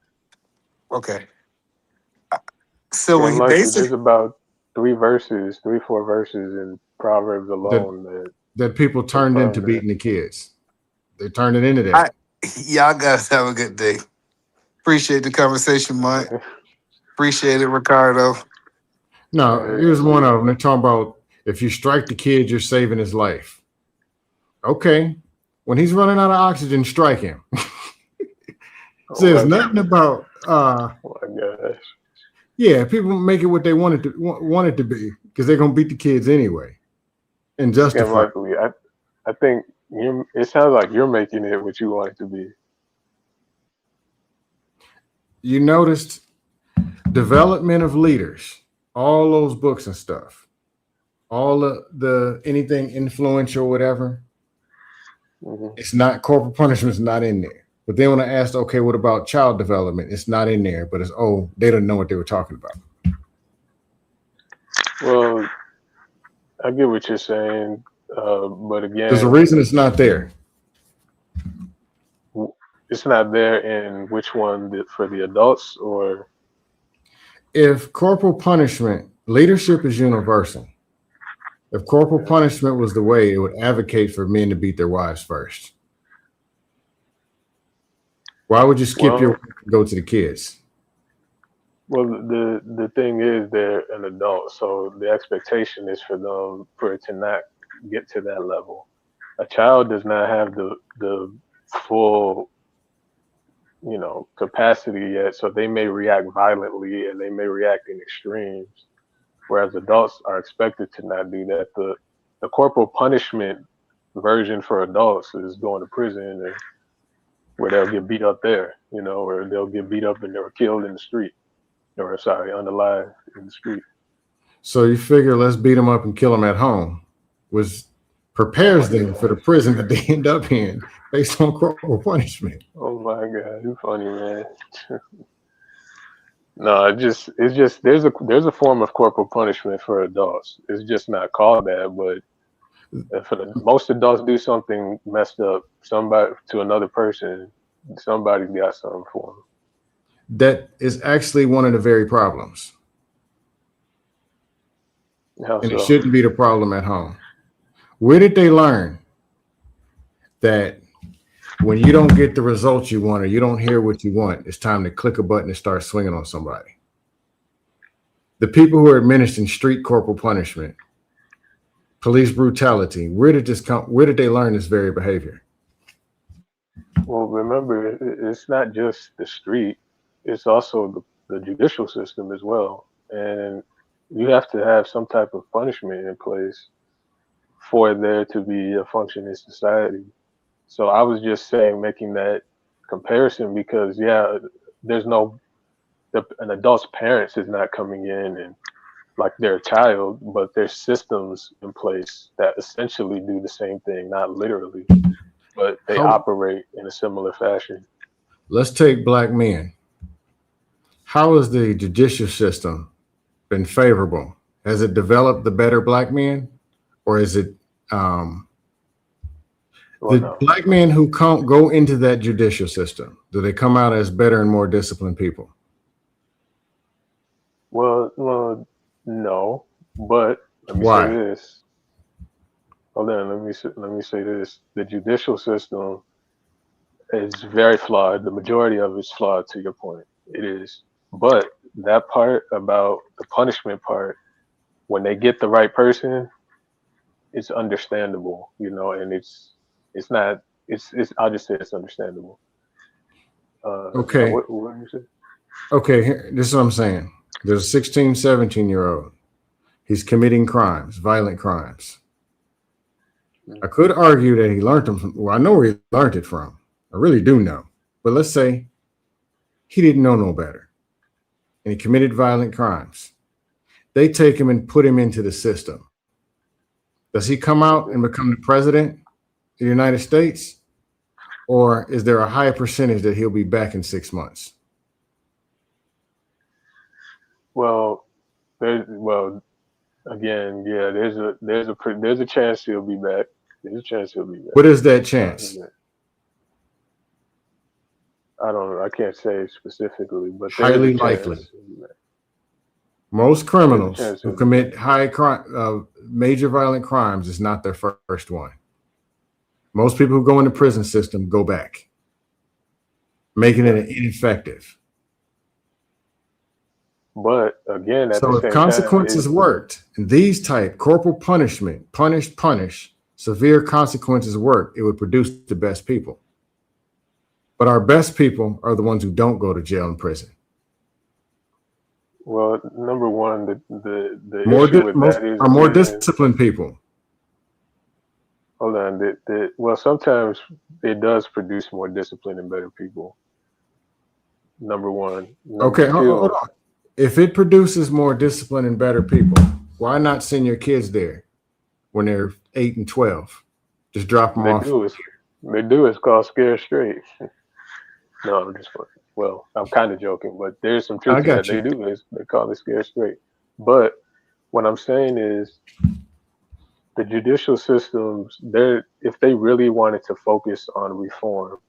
Okay. So
Yeah,
when he
like
basically,
there's about 4 verses in Proverbs
That
alone that
that people turned into
confirm that.
beating the kids. They turned it into
I
that.
y'all guys have a good day. Appreciate the conversation, Mike. Appreciate it, Ricardo.
No,
Hey,
here's one of them. They're talking about if you strike the kid, you're saving his life. Okay. When he's running out of oxygen, strike him. Says nothing about
oh my gosh.
yeah, people make it what they want it to be because they're gonna beat the kids anyway and
Scam
justify it.
likely. I think it sounds like you're making it what you want it to be.
You noticed development of leaders, all those books and stuff, all the anything influential, whatever. It's not corporal punishment's not in there. But then when I asked, okay, what about child development? It's not in there, but it's they didn't know what they were talking about.
Well, I get what you're saying, but again,
There's a reason it's not there.
it's not there in which one for the adults or
If corporal punishment, leadership is universal. If corporal punishment was the way, it would advocate for men to beat their wives first. Why would you skip your wife and go to the kids?
well, the thing is they're an adult, so the expectation is for it to not get to that level. A child does not have the full capacity yet, so they may react violently and they may react in extremes, whereas adults are expected to not do that. The corporal punishment version for adults is going to prison, and where they'll get beat up there, or they'll get beat up and they're killed in the street, or sorry, unalive in the street.
So you figure let's beat them up and kill them at home, which prepares them for the prison that they end up in based on corporal punishment.
Oh my God, you funny, man. No, it's just there's a form of corporal punishment for adults. It's just not called that, but most adults do something messed up, somebody to another person, somebody's got something for them.
That is actually one of the very problems.
How
and
so?
It shouldn't be the problem at home. Where did they learn that when you don't get the results you want or you don't hear what you want, it's time to click a button and start swinging on somebody? The people who are administering street corporal punishment, police brutality, where did this come? Where did they learn this very behavior?
Well, remember, it's not just the street; it's also the judicial system as well, and you have to have some type of punishment in place for there to be a functioning society. So I was just saying, making that comparison because there's an adult's parents is not coming in and like they're a child, but there's systems in place that essentially do the same thing, not literally, but they operate in a similar fashion.
Let's take black men. How has the judicial system been favorable? Has it developed the better black men, or is it black men who go into that judicial system? Do they come out as better and more disciplined people?
Well, no, but let me say this. Hold on, let me say this. The judicial system is very flawed. The majority of it's flawed. To your point, it is. But that part about the punishment part, when they get the right person, it's understandable, and it's not. It's. I'll just say it's understandable.
Okay.
What did you say?
Okay, this is what I'm saying. There's a 16, 17-year-old. He's committing crimes, violent crimes. I could argue that he learned them from, well, I know where he learned it from. I really do know. But let's say he didn't know no better. and he committed violent crimes. They take him and put him into the system. Does he come out and become the president of the United States? Or is there a high percentage that he'll be back in 6 months?
Well, again, yeah, there's a chance he'll be back. There's a chance he'll be back.
What is that chance?
I don't know. I can't say specifically, but
highly likely. Most criminals who commit major violent crimes is not their first one. Most people who go in the prison system go back, making it ineffective.
But again, at
so
the
if
same
consequences
time,
worked, and these type corporal punishment, punish, severe consequences work, it would produce the best people. But our best people are the ones who don't go to jail and prison.
Well, number one, the issue with that is
more disciplined people.
Hold on. Well, sometimes it does produce more disciplined and better people. Number one.
Okay, hold on. If it produces more disciplined and better people, why not send your kids there when they're 8 and 12? Just drop them off.
They do. It's called scare straight. No, I'm just fucking. Well, I'm kind of joking, but there's some truth to that. They do. They call it scare straight. But what I'm saying is, the judicial systems, if they really wanted to focus on reform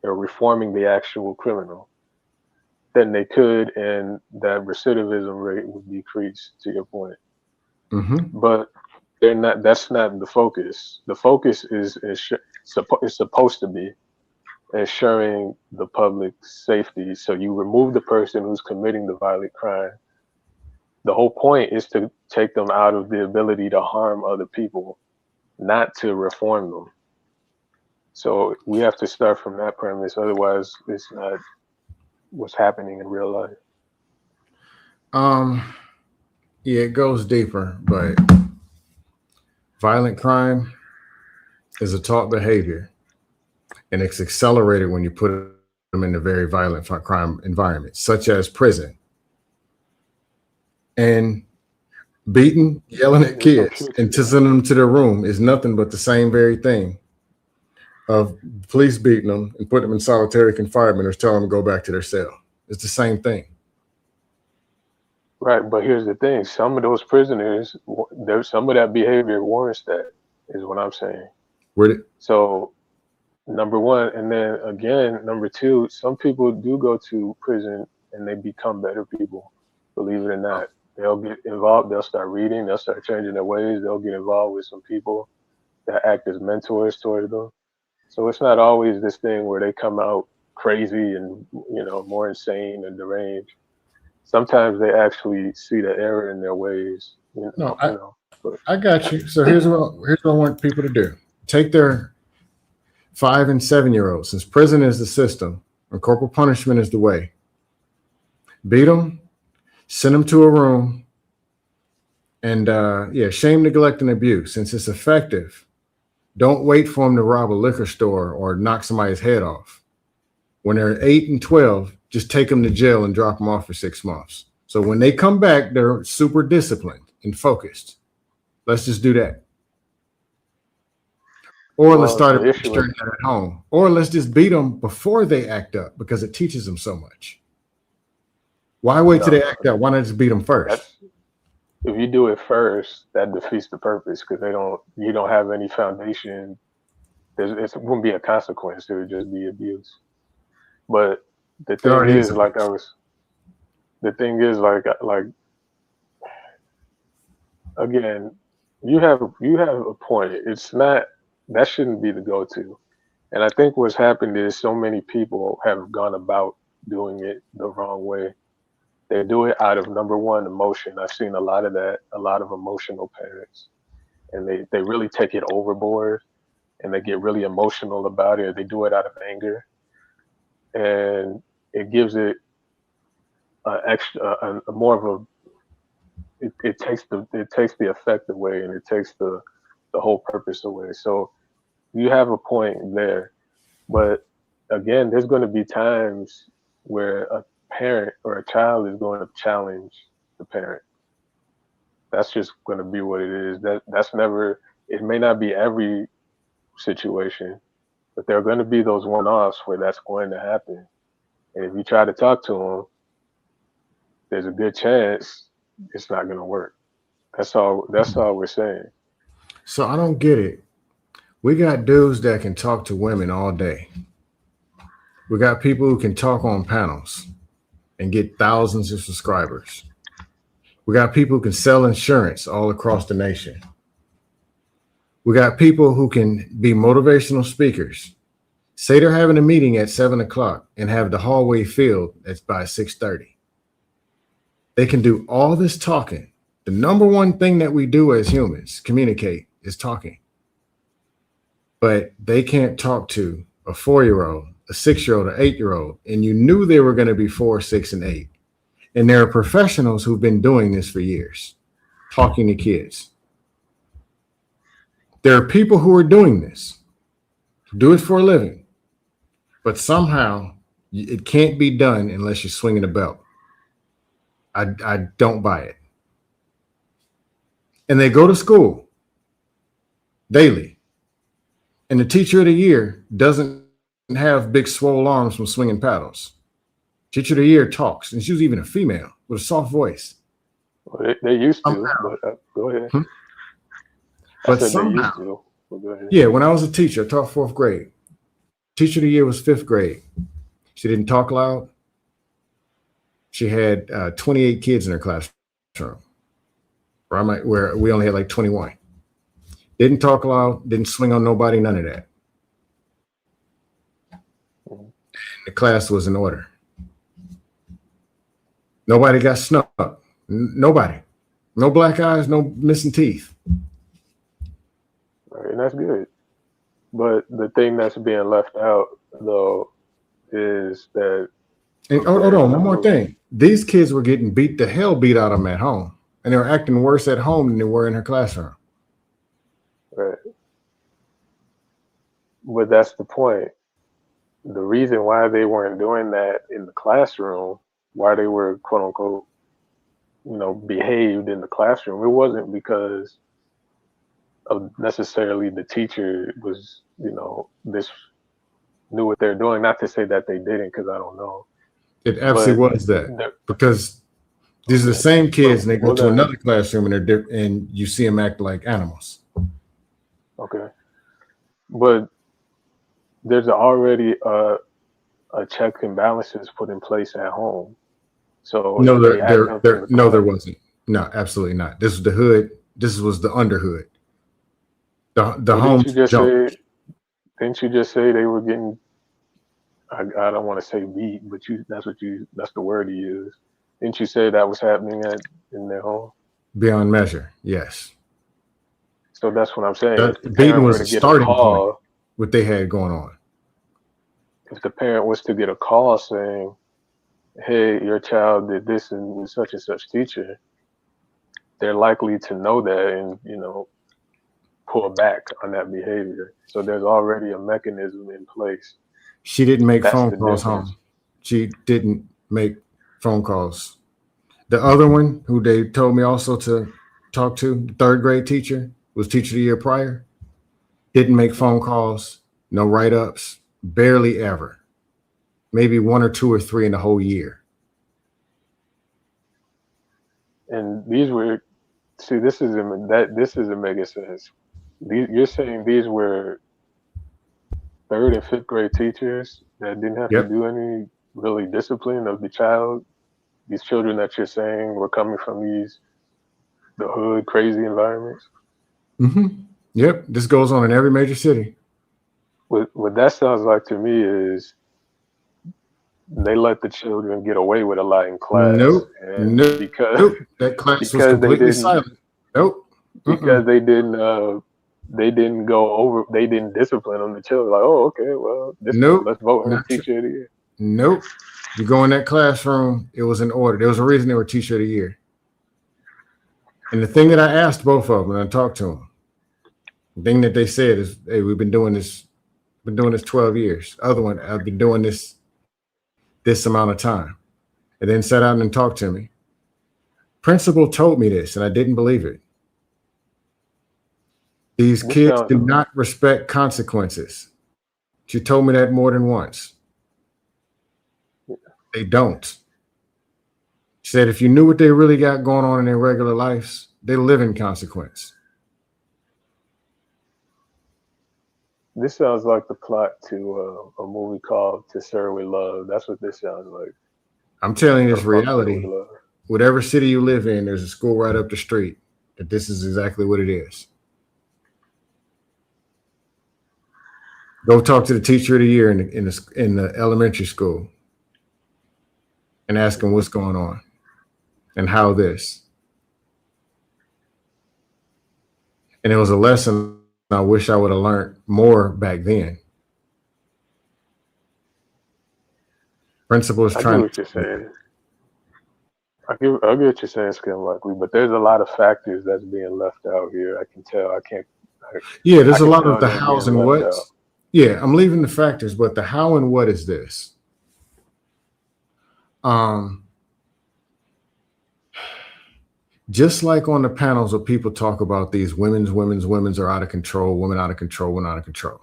or reforming the actual criminal, then they could, and that recidivism rate would decrease, to your point.
Mm-hmm.
But they're not. That's not the focus. The focus is supposed to be ensuring the public's safety. So you remove the person who's committing the violent crime. The whole point is to take them out of the ability to harm other people, not to reform them. So we have to start from that premise. Otherwise, it's not what's happening in real life.
Yeah, it goes deeper, but violent crime is a taught behavior, and it's accelerated when you put them in a very violent crime environment, such as prison. And beating, yelling at kids, and sending them to their room is nothing but the same very thing of police beating them and putting them in solitary confinement or telling them to go back to their cell. It's the same thing.
Right, but here's the thing. Some of those prisoners, some of that behavior warrants that, is what I'm saying. So, number one, and then again, number two, some people do go to prison and they become better people, believe it or not. They'll get involved, they'll start reading, they'll start changing their ways, they'll get involved with some people that act as mentors towards them. So it's not always this thing where they come out crazy and, more insane and deranged. Sometimes they actually see the error in their ways.
I got you. So here's what I want people to do. Take their 5 and 7-year-olds, since prison is the system and corporal punishment is the way. Beat them, send them to a room, and shame, neglect, and abuse. Since it's effective, don't wait for them to rob a liquor store or knock somebody's head off. When they're 8 and 12, just take them to jail and drop them off for 6 months. So when they come back, they're super disciplined and focused. Let's just do that. Or let's start administering that at home. Or let's just beat them before they act up, because it teaches them so much. Why wait till they act up? Why not just beat them first?
If you do it first, that defeats the purpose, because you don't have any foundation. It wouldn't be a consequence. It would just be abuse. But the thing is, again, you have a point. It's not, that shouldn't be the go-to. And I think what's happened is so many people have gone about doing it the wrong way. They do it out of, number one, emotion. I've seen a lot of that, a lot of emotional parents. And they really take it overboard and they get really emotional about it. They do it out of anger. And it gives it more of a, it takes the effect away, and it takes the whole purpose away. So you have a point there, but again, there's going to be times where parent or a child is going to challenge the parent. That's just going to be what it is. That's never. It may not be every situation, but there are going to be those one-offs where that's going to happen. And if you try to talk to them, there's a good chance it's not going to work. That's all. That's all we're saying.
So I don't get it. We got dudes that can talk to women all day. We got people who can talk on panels and get thousands of subscribers. We got people who can sell insurance all across the nation. We got people who can be motivational speakers. Say they're having a meeting at 7:00 and have the hallway filled by 6:30. They can do all this talking. The number one thing that we do as humans, communicate, is talking. But they can't talk to a 4-year-old, a 6-year-old, an 8-year-old, and you knew they were going to be 4, 6, and 8. And there are professionals who've been doing this for years, talking to kids. There are people who are doing this, who do it for a living, but somehow it can't be done unless you're swinging a belt. I don't buy it. And they go to school daily, and the teacher of the year doesn't have big swole arms from swinging paddles. Teacher of the year talks, and she was even a female with a soft voice.
Well, they used to, but go ahead.
But somehow, yeah, when I was a teacher, I taught 4th grade. Teacher of the year was 5th grade. She didn't talk loud. She had 28 kids in her classroom, where we only had like 21. Didn't talk loud, didn't swing on nobody, none of that. The class was in order. Nobody got snubbed. Nobody. No black eyes, no missing teeth.
All right, and that's good. But the thing that's being left out, though, is that.
And hold on, one more thing. These kids were getting beat out of them at home, and they were acting worse at home than they were in her classroom.
Right. But that's the point. The reason why they weren't doing that in the classroom, why they were quote unquote, behaved in the classroom, it wasn't because of necessarily the teacher was, this knew what they're doing. Not to say that they didn't, because I don't know.
It absolutely was that, because these are the same kids, and they go to another classroom, and and you see them act like animals.
Okay, but there's already a check and balances put in place at home. So
no, there wasn't. No, absolutely not. This was the hood. This was the underhood. The home.
Didn't you just say they were getting? I don't want to say beat, but that's the word you used. Didn't you say that was happening in their home?
Beyond measure, yes.
So that's what I'm saying.
The beating was the starting point, what they had going on.
If the parent was to get a call saying, hey, your child did this and such teacher, they're likely to know that and, pull back on that behavior. So there's already a mechanism in place.
She didn't make phone calls home. She didn't make phone calls. The other one, who they told me also to talk to, the 3rd grade teacher, was teacher of the year prior, didn't make phone calls, no write-ups, barely ever. Maybe 1 or 2 or 3 in the whole year.
And these were, this isn't making sense. You're saying these were 3rd and 5th grade teachers that didn't have to do any really discipline of the child. These children that you're saying were coming from the hood, crazy environments.
Mm-hmm. Yep, this goes on in every major city.
What that sounds like to me is they let the children get away with a lot in class.
Nope. Because that class was completely silent. Nope.
Because they didn't discipline on the children. Like, oh, okay, well, let's vote for the teacher of the year.
Nope. You go in that classroom, it was in order. There was a reason they were teacher of the year. And the thing that I asked both of them when I talked to them, the thing that they said is, hey, we've been doing this 12 years. Other one, I've been doing this amount of time. and then sat down and talked to me. Principal told me this, and I didn't believe it. These
This
kids
sounds
do not respect consequences. She told me that more than once. They don't. She said if you knew what they really got going on in their regular lives, they live in consequence.
this sounds like the plot to a movie called To Serve with Love. That's what this sounds like.
I'm telling you
Or
this
Punctured with
reality.
Love.
Whatever city you live in, there's a school right up the street that this is exactly what it is. Go talk to the teacher of the year in the elementary school and ask them what's going on and how this. And it was a lesson I wish I would have learned more back then. Principal is
I get
trying
what you're saying. I get what you're saying, Skin Likely, but there's a lot of factors that's being left out here. I can tell.
Yeah, there's
I
a
can
lot of
tell
the
they're
hows
being
and
left
whats.
out.
Yeah, I'm leaving the factors, but the how and what is this? Just like on the panels where people talk about these women's are out of control, women out of control, women out of control.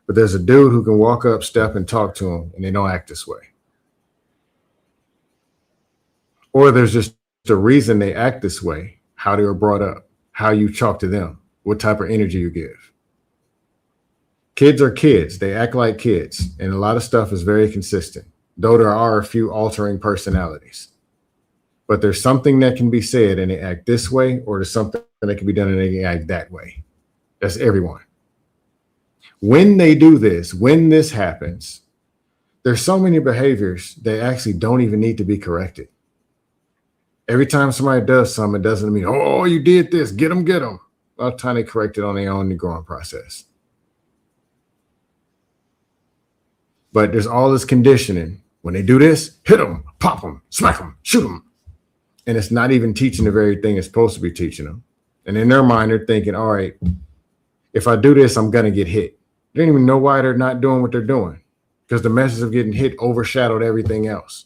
But there's a dude who can walk up, step, and talk to them, and they don't act this way. Or there's just a reason they act this way, how they were brought up, how you talk to them, what type of energy you give. Kids are kids. They act like kids, and a lot of stuff is very consistent, though there are a few altering personalities. But there's something that can be said and they act this way, or there's something that can be done and they act that way. That's everyone. When they do this, when this happens, there's so many behaviors that actually don't even need to be corrected. Every time somebody does something, it doesn't mean, oh, you did this, get them. A lot of time they correct it on their own in the growing process. But there's all this conditioning. When they do this, hit them, pop them, smack them, shoot them. And it's not even teaching the very thing it's supposed to be teaching them. And in their mind, they're thinking, all right, if I do this, I'm going to get hit. They don't even know why they're not doing what they're doing, because the message of getting hit overshadowed everything else.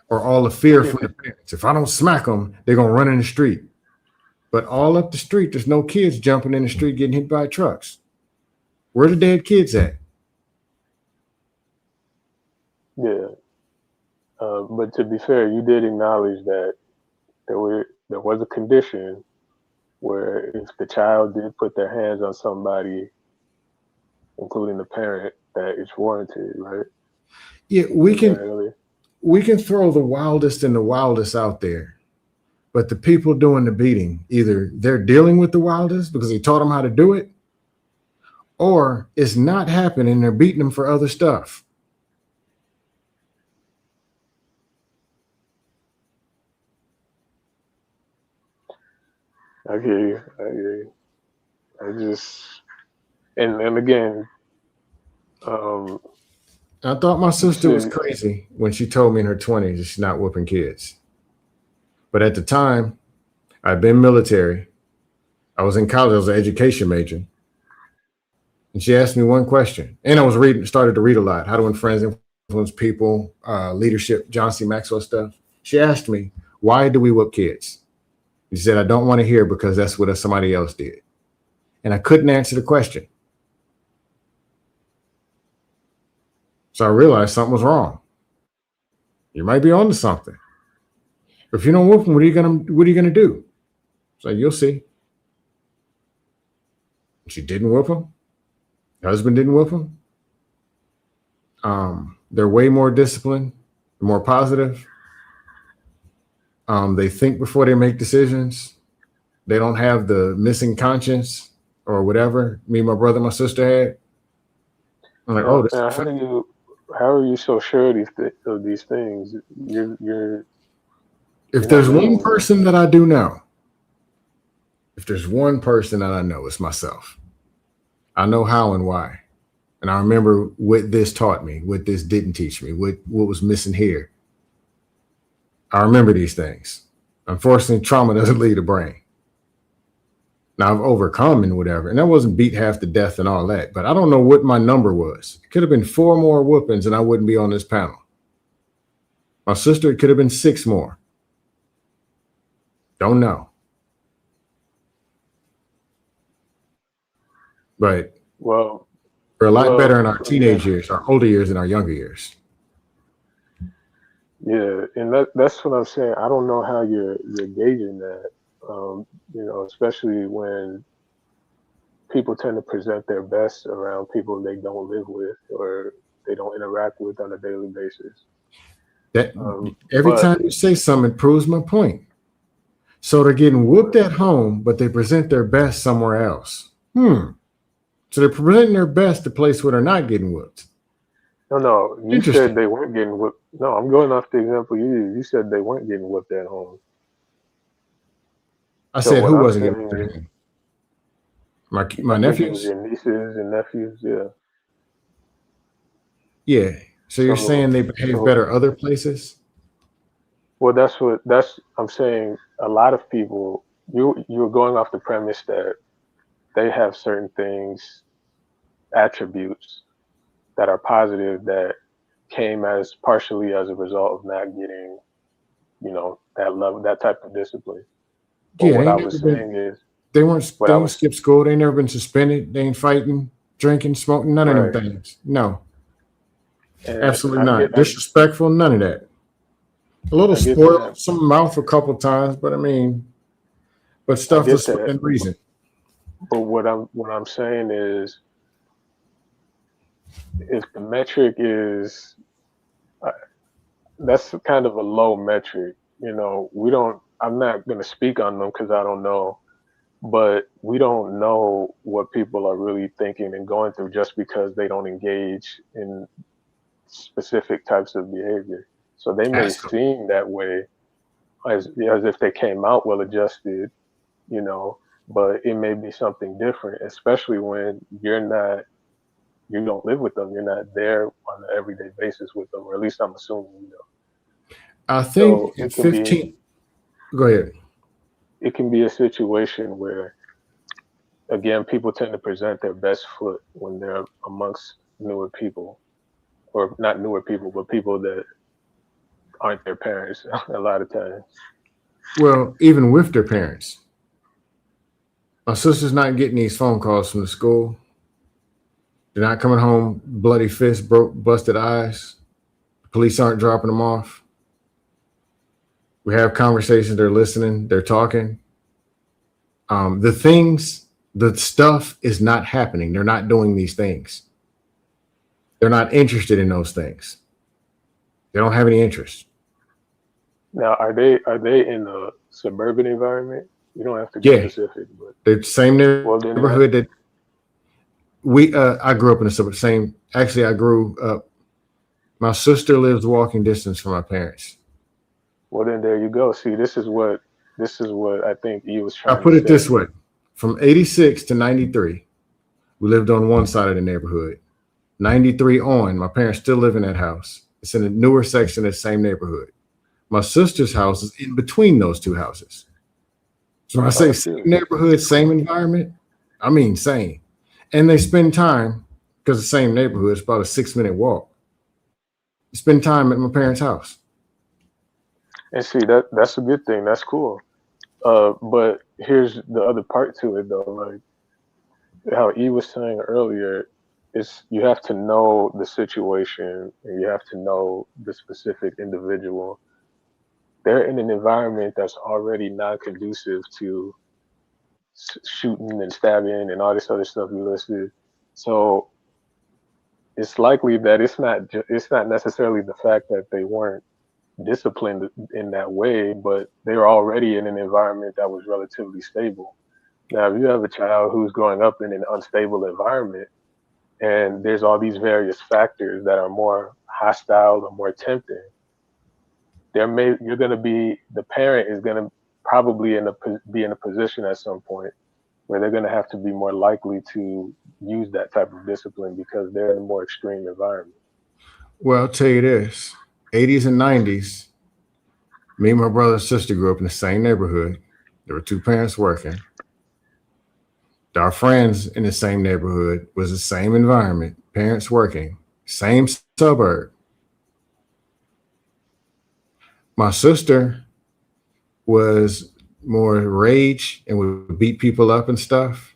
Or all the fear from the parents. If I don't smack them, they're going to run in the street. But all up the street, there's no kids jumping in the street getting hit by trucks. Where are the dead kids at?
Yeah. But to be fair, you did acknowledge that there was a condition where if the child did put their hands on somebody, including the parent, that it's warranted, right?
Yeah, we can throw the wildest and the wildest out there, but the people doing the beating, either they're dealing with the wildest because they taught them how to do it, or it's not happening. They're beating them for other stuff.
I hear you. I just and again,
I thought my sister was crazy when she told me in her 20s that she's not whooping kids. But at the time, I'd been military. I was in college. I was an education major. And she asked me one question. And I was started to read a lot. How to Win Friends, Influence People, leadership, John C. Maxwell stuff. She asked me, why do we whoop kids? She said, I don't want to hear because that's what somebody else did. And I couldn't answer the question. So I realized something was wrong. You might be onto something. If you don't whoop them, what are you gonna do? So you'll see. She didn't whoop him. Her husband didn't whoop him. They're way more disciplined, more positive. They think before they make decisions. They don't have the missing conscience or whatever me, my brother, my sister had. I'm like, oh,
how are you so sure of these things?
If there's one person that I do know, it's myself. I know how and why. And I remember what this taught me, what this didn't teach me, what was missing here. I remember these things. Unfortunately, trauma doesn't leave the brain. Now I've overcome and whatever, and I wasn't beat half to death and all that, but I don't know what my number was. It could have been 4 more whoopings and I wouldn't be on this panel. My sister, it could have been 6 more. Don't know. But
Well,
we're a lot better in our
again,
teenage years, our older years, and our younger years.
yeah, and that's what I'm saying. I don't know how you're gauging that. Especially when people tend to present their best around people they don't live with or they don't interact with on a daily basis.
That every
But
time you say something, it proves my point. So they're getting whooped at home, but they present their best somewhere else. So they're presenting their best the place where they're not getting whooped.
no, you said
Interesting.
they weren't getting whooped. No, I'm going off the example you used. You said they weren't getting whooped at home.
I
So
said
what
who
I'm
wasn't getting
saying
whooped at
is,
home? My
I think it was
nephews?
your nieces and nephews. Yeah.
Yeah. So you're
So
saying they behave
so
better other places?
well, that's I'm saying. A lot of people, you're going off the premise that they have certain things, attributes that are positive that came as partially as a result of not getting, that level, that type of discipline. But
Yeah,
what
they
I
ain't
was
never been.
saying is, what
They
I
ain't
was
skipped school. They ain't never been suspended. They ain't fighting, drinking, smoking. None of them
right,
things. No,
and
absolutely not. Disrespectful. None of that. A little
I get that,
spoiled, some mouth a couple times, but I mean, but
I
stuff
get
that's
that.
within reason.
But what I'm saying is, if the metric is, uh, that's kind of a low metric. We don't. I'm not going to speak on them because I don't know, but we don't know what people are really thinking and going through just because they don't engage in specific types of behavior. So they may
Ask them.
seem that way as if they came out well adjusted, you know, but it may be something different, especially when you don't live with them, you're not there on an everyday basis with them, or at least I'm assuming.
I
So
think at 15. Go ahead.
it can be a situation where, again, people tend to present their best foot when they're amongst newer people, or not newer people, but people that aren't their parents a lot of times.
Well, even with their parents, my sister's not getting these phone calls from the school. They're not coming home bloody fists, broke, busted eyes. Police aren't dropping them off. We have conversations. They're listening. They're talking. The stuff is not happening. They're not doing these things. They're not interested in those things. They don't have any interest.
Now, are they in a suburban environment? You don't have to be
Yeah,
specific, but
the same
well, then that
neighborhood that we. I grew up in the same. Actually, I grew up. My sister lives walking distance from my parents.
well then there you go. See, this is what I think he was
I
trying to
put it this
say.
way: from '86 to '93, we lived on one side of the neighborhood. '93 on, my parents still live in that house. It's in a newer section of the same neighborhood. My sister's house is in between those two houses. So when I
Oh,
say
I
same
feel you.
neighborhood, same environment, I mean same. And they spend time because the same neighborhood is about a 6 minute walk. Spend time at my parents' house.
And see, that's a good thing. That's cool. But here's the other part to it though. Like how E was saying earlier, is you have to know the situation and you have to know the specific individual. They're in an environment that's already not conducive to shooting and stabbing and all this other stuff you listed. So it's likely that it's not necessarily the fact that they weren't disciplined in that way, but they were already in an environment that was relatively stable. Now, if you have a child who's growing up in an unstable environment and there's all these various factors that are more hostile or more tempting, you're going to be the parent is going to probably be in a position at some point where they're going to have to be more likely to use that type of discipline because they're in a more extreme environment.
Well, I'll tell you this: '80s and '90s, me and my brother and sister grew up in the same neighborhood. There were two parents working. Our friends in the same neighborhood was the same environment, parents working, same suburb. My sister was more rage and would beat people up and stuff.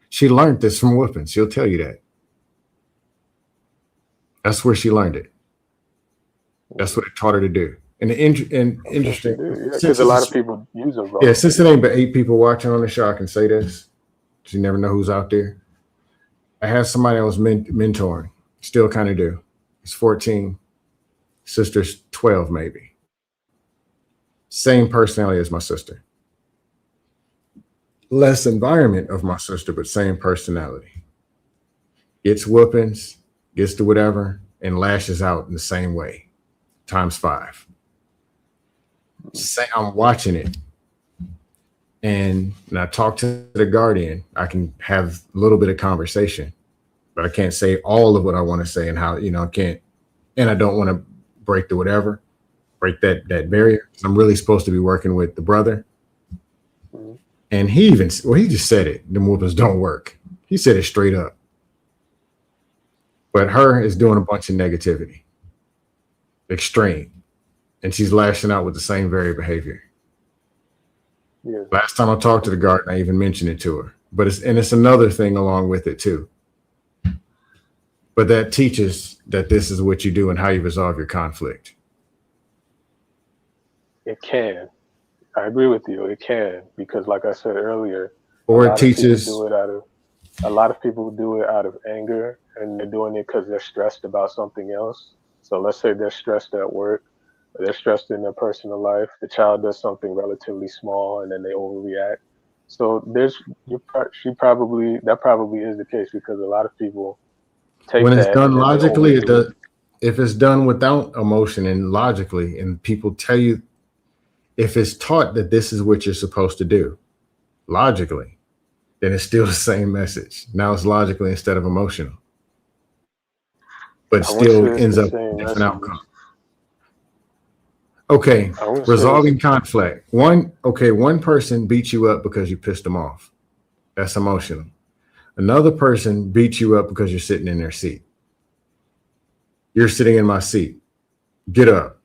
She learned this from whooping. She'll tell you that. That's where she learned it. That's what it taught her to do. And interesting,
because a lot of people use them.
Yeah, since it ain't but 8 people watching on the show, I can say this. You never know who's out there. I had somebody I was mentoring, still kind of do. He's 14, sister's 12 maybe. Same personality as my sister. Less environment of my sister, but same personality. Gets whoopings, gets to whatever, and lashes out in the same way, times 5. I'm watching it. And when I talk to the guardian, I can have a little bit of conversation, but I can't say all of what I want to say and how, I can't, and I don't want to break that barrier. I'm really supposed to be working with the brother. And he just said it. The whoopings don't work. He said it straight up. But her is doing a bunch of negativity. Extreme. And she's lashing out with the same very behavior.
Yeah.
Last time I talked to the guardian, I even mentioned it to her. But it's another thing along with it too. But that teaches that this is what you do and how you resolve your conflict.
It can. I agree with you. It can, because like I said earlier,
or it teaches.
A lot of people do it out of anger, and they're doing it because they're stressed about something else. So let's say they're stressed at work, or they're stressed in their personal life. The child does something relatively small, and then they overreact. So that probably is the case, because a lot of people take
when
that.
It's done logically, it does. If it's done without emotion and logically, and people tell you, if it's taught that this is what you're supposed to do logically, then it's still the same message. Now it's logically instead of emotional, but still ends up with a different outcome. Okay, resolving conflict. One person beats you up because you pissed them off. That's emotional. Another person beats you up because you're sitting in their seat. You're sitting in my seat. Get up.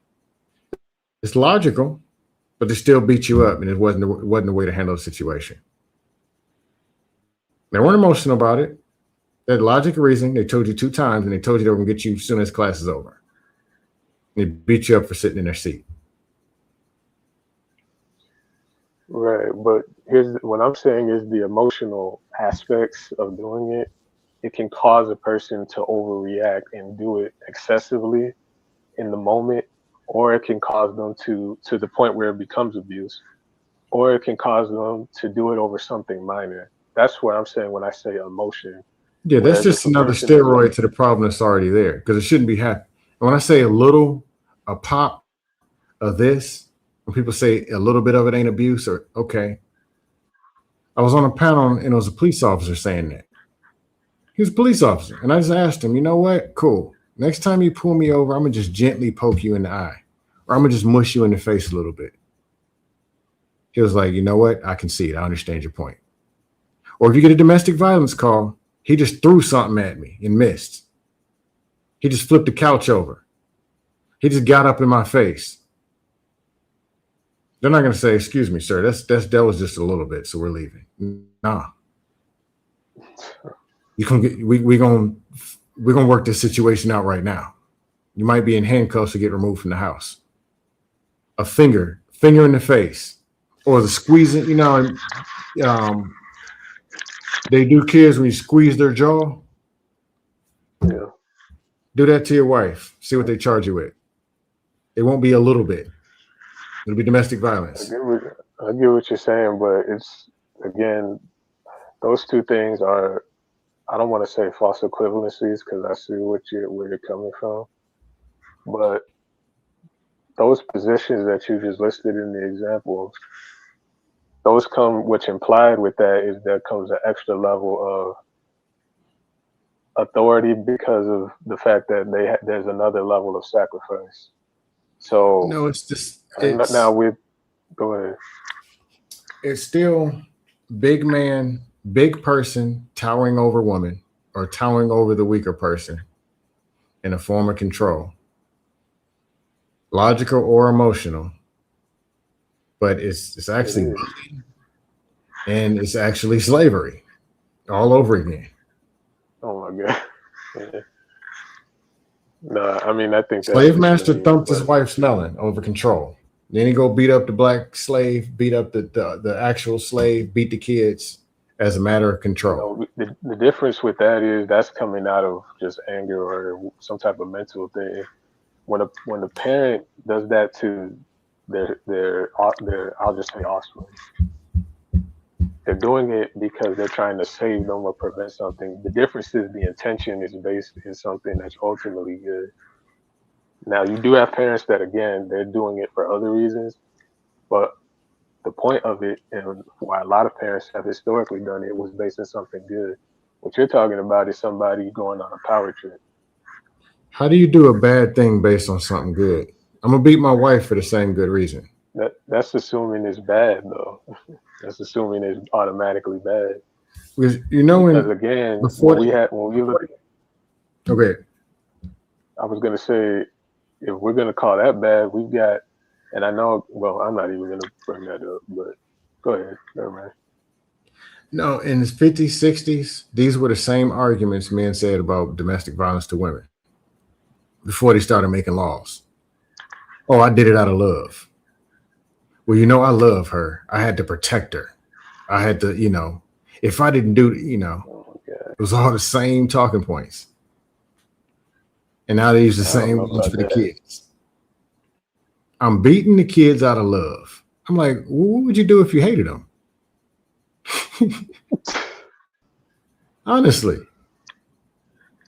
It's logical, but they still beat you up, and it wasn't the way to handle the situation. They weren't emotional about it. They had logical reasoning. They told you 2 times, and they told you they were going to get you as soon as class is over. They beat you up for sitting in their seat.
Right, but what I'm saying is the emotional aspects of doing it. It can cause a person to overreact and do it excessively in the moment, or it can cause them to the point where it becomes abuse, or it can cause them to do it over something minor. That's what I'm saying when I say emotion.
Yeah, that's just another steroid to the problem that's already there, because it shouldn't be happening. When I say a pop of this, when people say a little bit of it ain't abuse, or okay. I was on a panel and it was a police officer saying that. He was a police officer. And I just asked him, you know what? Cool. Next time you pull me over, I'm going to just gently poke you in the eye, or I'm going to just mush you in the face a little bit. He was like, you know what? I can see it. I understand your point. Or if you get a domestic violence call, he just threw something at me and missed. He just flipped the couch over. He just got up in my face. They're not going to say, excuse me, sir, that was just a little bit, so we're leaving. Nah. We're going to work this situation out right now. You might be in handcuffs or get removed from the house. A finger in the face, or the squeezing, they do kids when you squeeze their jaw.
Yeah.
Do that to your wife. See what they charge you with. It won't be a little bit. It'll be domestic violence.
I get what you're saying, but it's, again, those two things are, I don't want to say false equivalencies, because I see where you're coming from. But those positions that you just listed in the example, those come, which implied with that is there comes an extra level of authority because of the fact that there's another level of sacrifice. So
no, it's just
go ahead.
It's still big man, big person towering over woman, or towering over the weaker person in a form of control. logical or emotional, but it's
It
actually
is.
bullying and it's actually slavery all over again.
Oh my god. Yeah. No, I mean I think that's
Slave master
extreme,
thumped his
but
wife smelling over control. Then he go beat up the black slave, beat up the actual slave, beat the kids as a matter of
you
control.
know the difference with that is that's coming out of just anger or some type of mental thing. When a parent does that to their I'll just say offspring, they're doing it because they're trying to save them or prevent something. The difference is the intention is based in something that's ultimately good. Now you do have parents that again they're doing it for other reasons, but the point of it and why a lot of parents have historically done it was based on something good. What you're talking about is somebody going on a power trip.
How do you do a bad thing based on something good? I'm gonna beat my wife for the same good reason.
That's assuming it's bad though. That's assuming it's automatically bad.
Because you know
Because
when
again,
before
when we look,
okay,
I was gonna say if we're gonna call that bad, we've got, and I know, well, I'm not even gonna bring that up, but go ahead, never mind.
no, in the 50s, 60s, these were the same arguments men said about domestic violence to women before they started making laws. Oh, I did it out of love. Well, I love her. I had to protect her. I had to, if I didn't do,
Oh my god,
it was all the same talking points. And now they use the
I don't
same
know
ones
about
for the
that.
kids. I'm beating the kids out of love. I'm like, well, what would you do if you hated them? Honestly.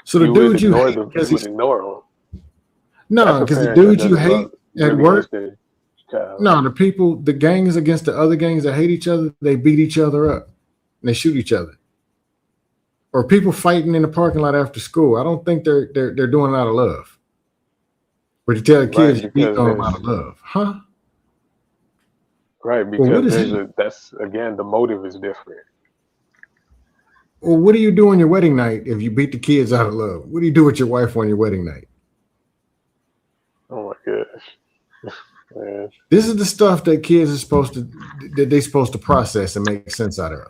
So the dude you hate because
You would
he's
ignore them. That's
no,
a
because the
parent that
dude you
doesn't love,
hate at
really hates
work,
their child.
no, the gangs against the other gangs that hate each other, they beat each other up and they shoot each other. Or people fighting in the parking lot after school. I don't think they're doing it out of love. But you tell the
Right,
kids you beat
because
on them out
there's
of love, huh?
right
Well, what
because
is
there's
hate?
a that's again the motive is different.
Well, what do you do on your wedding night if you beat the kids out of love? What do you do with your wife on your wedding night?
Oh my gosh, man.
This is the stuff that kids are supposed to process and make sense out of.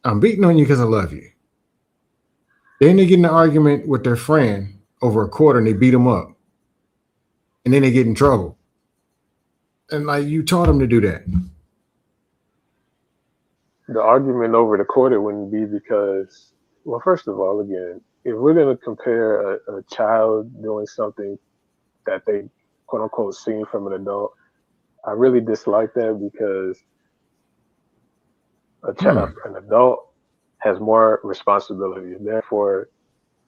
I'm beating on you because I love you. Then they get in an argument with their friend over a quarter and they beat them up. And then they get in trouble. And like you taught them to do that.
The argument over the quarter wouldn't be because, well, first of all, again, if we're going to compare a child doing something that they quote unquote seen from an adult, I really dislike that because
Hmm.
an adult has more responsibility, therefore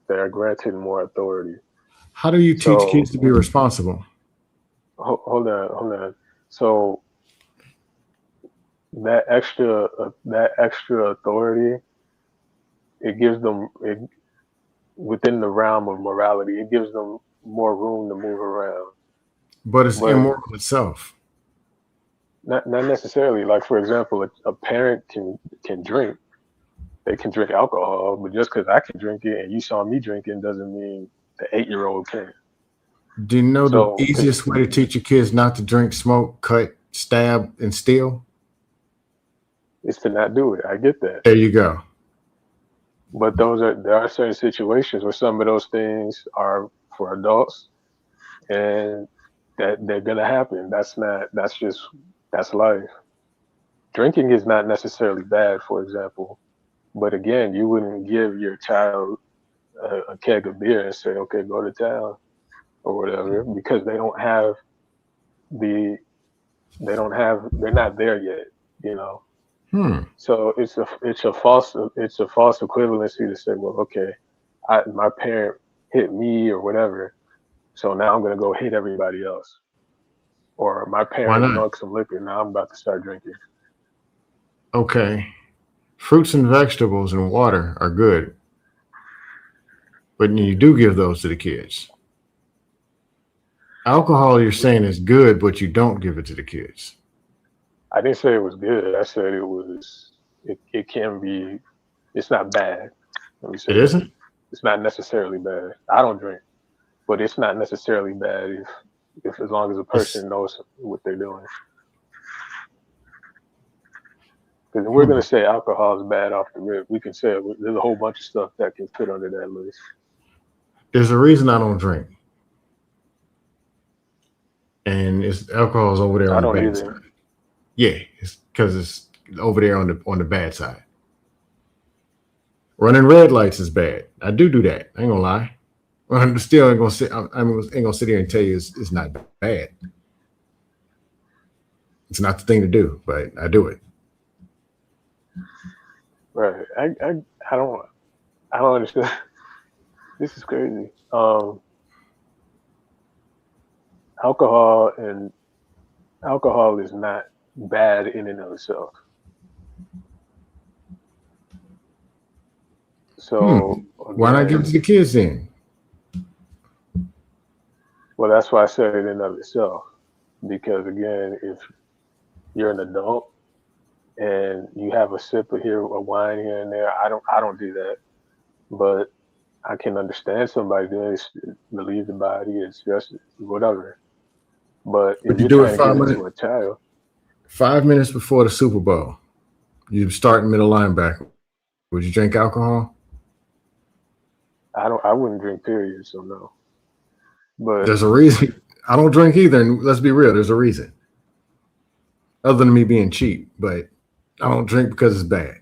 they are granted more authority.
How do you teach
So
kids to be responsible?
hold on. So that extra authority, it gives them it within the realm of morality. It gives them more room to move around.
But it's
But
immoral itself.
not necessarily. Like for example, a parent can drink. They can drink alcohol, but just because I can drink it and you saw me drinking doesn't mean the 8-year-old can.
Do you know the
So
easiest way to teach your kids not to drink, smoke, cut, stab, and steal?
it's to not do it. I get that.
There you go.
But there are certain situations where some of those things are for adults and that they're gonna happen. That's life. Drinking is not necessarily bad, for example. But again, you wouldn't give your child a keg of beer and say, "Okay, go to town" or whatever, because the they're not there yet, you know.
Hmm.
So it's a false equivalency to say, well, okay, my parent hit me or whatever, so now I'm gonna go hit everybody else. Or my
Why
parent
not?
drunk some liquor, now I'm about to start drinking.
Okay. Fruits and vegetables and water are good, but you do give those to the kids. Alcohol, you're saying is good, but you don't give it to the kids.
I didn't say it was good. I said it can be it's not bad. Let me say
It
that.
isn't?
It's not necessarily bad. I don't drink, but it's not necessarily bad if as long as a person knows what they're doing. Because we're going to say alcohol is bad off the rip. We can say there's a whole bunch of stuff that can fit under that list.
There's a reason I don't drink, and it's alcohol is over there
I
on the
don't
bad
either.
side. Yeah, it's because it's over there on the bad side. Running red lights is bad. I do that. I ain't gonna lie. I'm still ain't gonna sit. Ain't gonna sit here and tell you it's not bad. It's not the thing to do, but I do it.
Right. I don't understand. This is crazy. Alcohol is not bad in and of itself. So
Why not give it to the kids then?
Well, that's why I said it in and of itself. Because again, if you're an adult and you have a sip of a wine here and there, I don't do that. But I can understand somebody doing it, relieve the body, it's stress, whatever. But if
you
you're
do it
trying to give it to a child,
5 minutes before the Super Bowl, you start middle linebacker. Would you drink alcohol?
I wouldn't drink, period. So no. But
there's a reason. I don't drink either, and let's be real. There's a reason, other than me being cheap. But I don't drink because it's bad.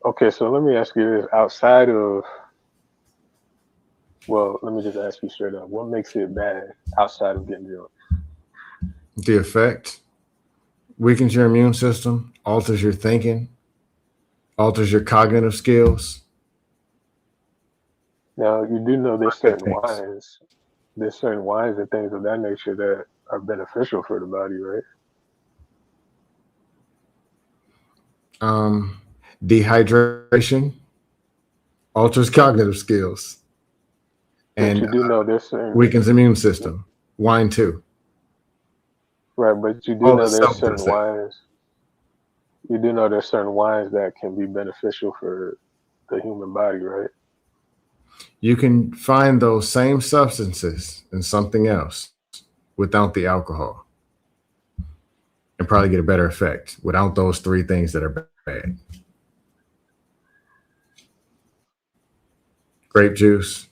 Okay, so let me ask you this: outside of, well, let me just ask you straight up: what makes it bad outside of getting drunk?
The effect weakens your immune system, alters your thinking, alters your cognitive skills.
Now, you do know there's certain wines and things of that nature that are beneficial for the body, right?
Dehydration alters cognitive skills, and
you do know there's certain
weakens immune system. Wine too.
Right, but you do know there's certain wines. You do know there's certain wines that can be beneficial for the human body, right?
You can find those same substances in something else without the alcohol and probably get a better effect without those three things that are bad. Grape juice,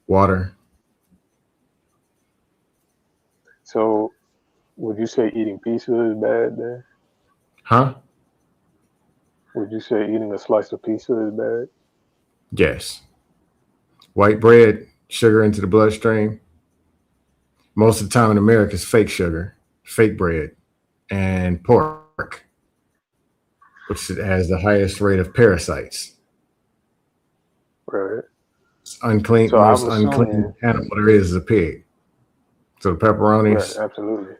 water.
So would you say eating pizza is bad then?
Huh?
Would you say eating a slice of pizza is bad?
Yes. White bread, sugar into the bloodstream. Most of the time in America, it's fake sugar, fake bread, and pork, which has the highest rate of parasites.
Right.
It's unclean.
So
most unclean animal there is a pig. So the pepperonis.
Right, absolutely.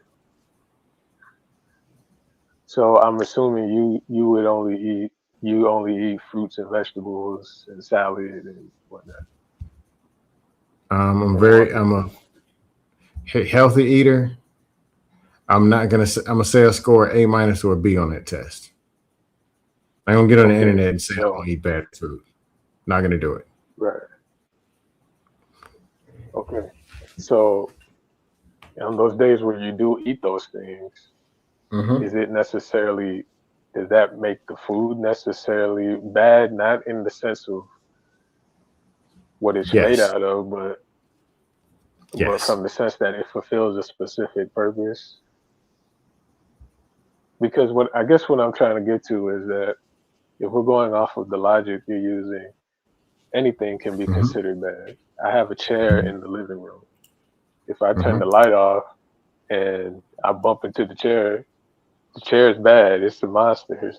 So I'm assuming you only eat fruits and vegetables and salad and whatnot.
I'm a healthy eater. I'm gonna say I score an A- or a B on that test. I don't get on the internet and say I don't eat bad food. Not gonna do it.
Right. Okay. So on those days where you do eat those things, does that make the food necessarily bad? Not in the sense of what it's made out of, but from the sense that it fulfills a specific purpose. Because what I'm trying to get to is that if we're going off of the logic you're using, anything can be considered bad. I have a chair in the living room. If I turn the light off and I bump into the chair is bad. It's the monster. It's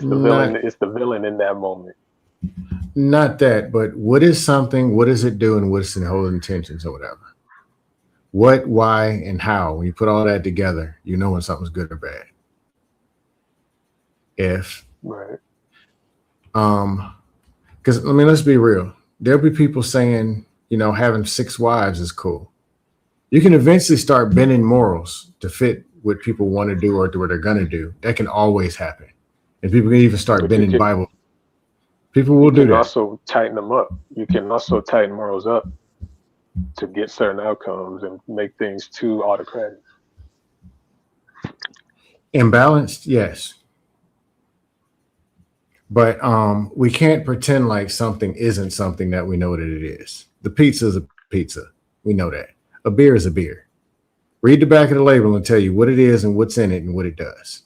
the villain. It's the villain in that moment.
Not that, but what is something? What does it do, and what's the whole intentions or whatever? What, why, and how? When you put all that together, you know when something's good or bad. Because let's be real. There'll be people saying, having 6 wives is cool. You can eventually start bending morals to fit what people want to do or what they're going to do. That can always happen. And people can even start bending Bible. People will
You
do
can
that.
also tighten them up. You can also tighten morals up to get certain outcomes and make things too autocratic.
Imbalanced, yes. But we can't pretend like something isn't something that we know that it is. The pizza is a pizza. We know that. A beer is a beer. Read the back of the label and tell you what it is and what's in it and what it does.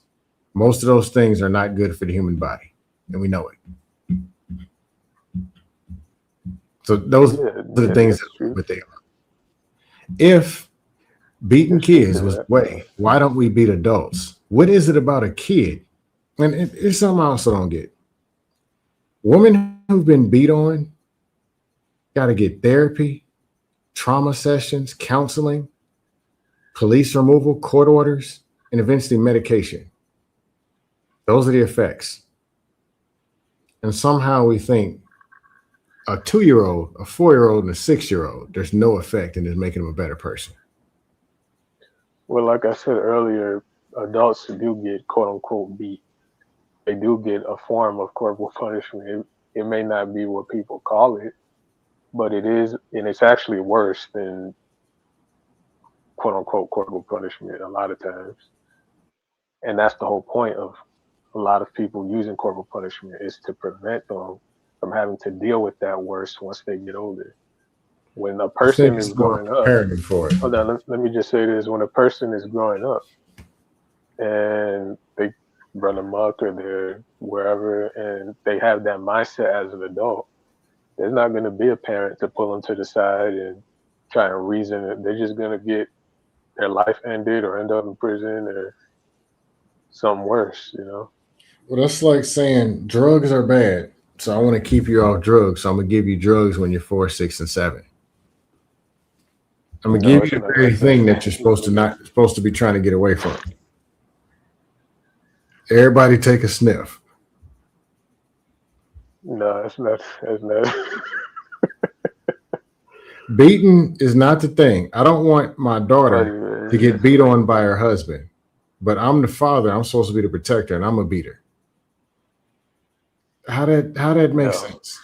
Most of those things are not good for the human body, and we know it. So those are the things
That's
that,
true.
but they are. If beating
There's truth
kids
in
was the
that.
way, why don't we beat adults? What is it about a kid? And it's something I also don't get. Women who've been beat on got to get therapy, trauma sessions, counseling, police removal, court orders, and eventually medication. Those are the effects. And somehow we think a 2-year-old, a 4-year-old, and a 6-year-old, there's no effect and it's making them a better person.
Well, like I said earlier, adults do get quote unquote beat. They do get a form of corporal punishment. It may not be what people call it, but it is, and it's actually worse than quote unquote corporal punishment a lot of times. And that's the whole point of a lot of people using corporal punishment is to prevent them from having to deal with that worse once they get older. When a
I think
person
it's
is
more
growing up,
preparing them for it.
hold on, let me just say this: when a person is growing up and they run amok or they're wherever and they have that mindset as an adult, there's not going to be a parent to pull them to the side and try and reason it. They're just going to get their life ended or end up in prison or something worse, you know?
Well, that's like saying drugs are bad. So I want to keep you off drugs. So I'm going to give you drugs when you're 4, 6, and 7. I'm going to
No,
give you
it's
the
not
very
like that.
thing that you're supposed to be trying to get away from. Everybody take a sniff.
No, it's not. It's not.
Beating is not the thing. I don't want my daughter to get beat on by her husband, but I'm the father. I'm supposed to be the protector, and I'm a beater. How that makes
No,
sense?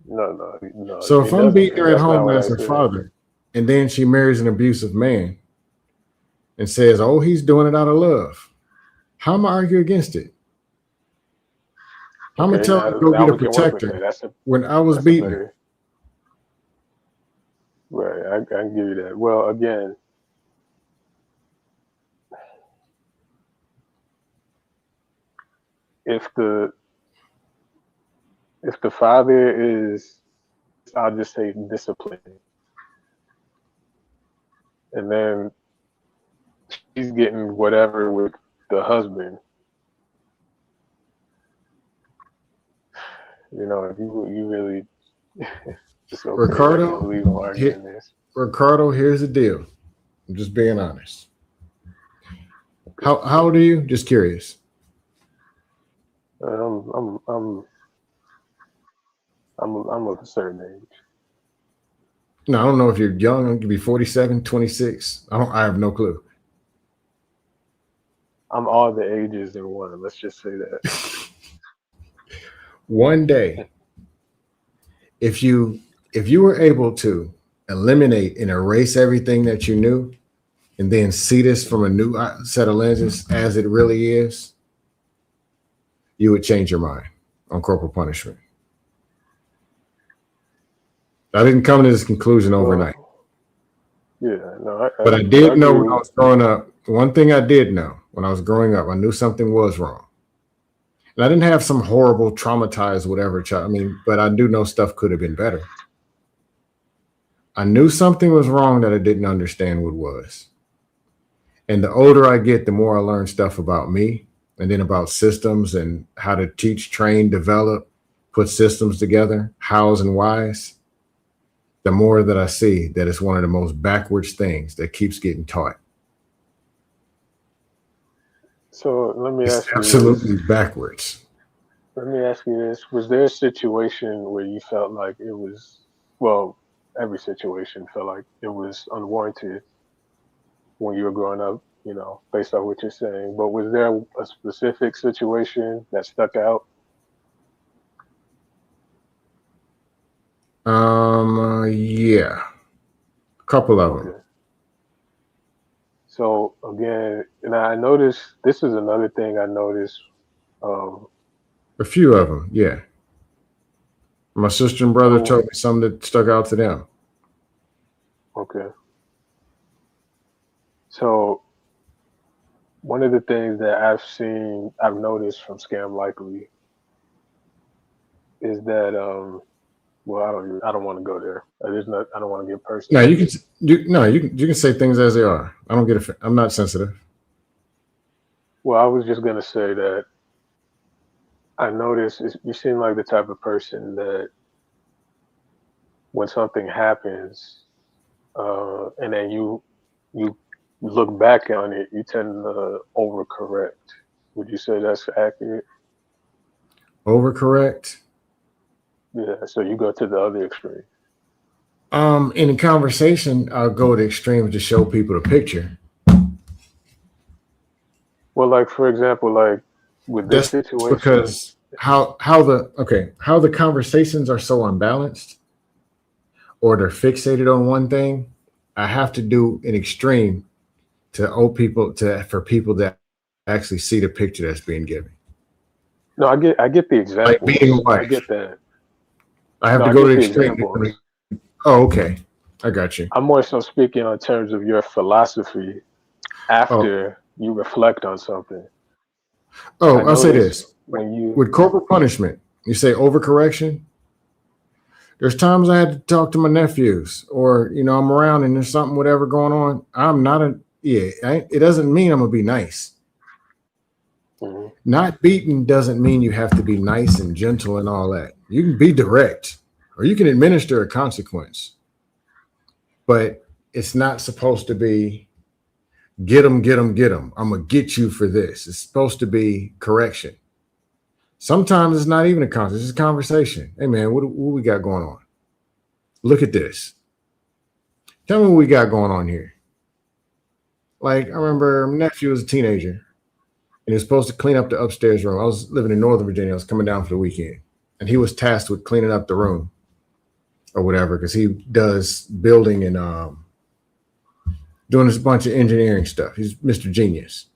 no.
So if
It
I'm
doesn't,
beating
because
her at
that's not
home
what I
as her
said.
father, and then she marries an abusive man and says, "Oh, he's doing it out of love," how am I argue against it? I'm gonna
Okay,
tell her to go
now
get a
we can work with that.
protector when I was
That's a
beating her.
better. Right, I can give you that. Well, again, if the if the father is, I'll just say disciplined, and then she's getting whatever with the husband, if you really, it's okay. I can't
Ricardo,
believe I'm arguing this.
Ricardo, here's the deal. I'm just being honest.
Okay.
How old are you? Just curious.
I'm of a certain age.
No, I don't know if you're young. You could be 47, 26. I have no clue.
I'm all the ages in one. Let's just say that.
One day, if you were able to eliminate and erase everything that you knew, and then see this from a new set of lenses as it really is, you would change your mind on corporal punishment. I didn't come to this conclusion overnight.
Well, yeah, no,
But I
I
did know when I
agree.
was growing up, one thing I did know when I was growing up, I knew something was wrong. And I didn't have some horrible, traumatized, whatever child. I mean, but I do know stuff could have been better. I knew something was wrong that I didn't understand what was. And the older I get, the more I learn stuff about me and then about systems and how to teach, train, develop, put systems together, hows and whys. The more that I see that it's one of the most backwards things that keeps getting taught.
So let me
It's
ask you this.
absolutely backwards.
Let me ask you this. Was there a situation where you felt like it was, well, every situation felt like it was unwarranted when you were growing up, based on what you're saying, but was there a specific situation that stuck out?
Yeah, a couple of them.
Okay. So again, and I noticed this is another thing I noticed. Um,
A few of them. Yeah. My sister and brother
so
told me something that stuck out to them.
okay. So one of the things that I've noticed from Scam Likely is that well, I don't want to go there. I don't want to get
No,
personal.
you can. You can say things as they are. I don't get it. I'm not sensitive.
Well, I was just gonna say that I noticed you seem like the type of person that when something happens, and then you look back on it, you tend to overcorrect. Would you say that's accurate?
Overcorrect.
Yeah. So you go to the other extreme.
In a conversation, I'll go to extremes to show people the picture.
Well, like for example, like with this
That's
situation.
because how the conversations are so unbalanced or they're fixated on one thing. I have to do an extreme to for people that actually see the picture that's being given.
No, I get the
Like being a
examples. I
wife,
get that.
I have
No,
to
I
go to
get
the
the
extreme.
examples.
Oh, okay, I got you.
I'm more so speaking in terms of your philosophy
Oh,
after you reflect on something. I
I'll say
notice
this:
when you.
with corporal punishment, you say overcorrection. There's times I had to talk to my nephews, or I'm around and there's something, whatever going on. I'm not a yeah. It doesn't mean I'm gonna be nice.
Mhm.
Not beaten doesn't mean you have to be nice and gentle and all that. You can be direct, or you can administer a consequence, but it's not supposed to be get them, get them, get them. I'm gonna get you for this. It's supposed to be correction. Sometimes it's not even a consequence; it's a conversation. Hey man, what we got going on? Look at this. Tell me what we got going on here. Like, I remember my nephew was a teenager and he was supposed to clean up the upstairs room. I was living in Northern Virginia. I was coming down for the weekend. And he was tasked with cleaning up the room or whatever, because he does building and doing this bunch of engineering stuff. He's Mr. Genius.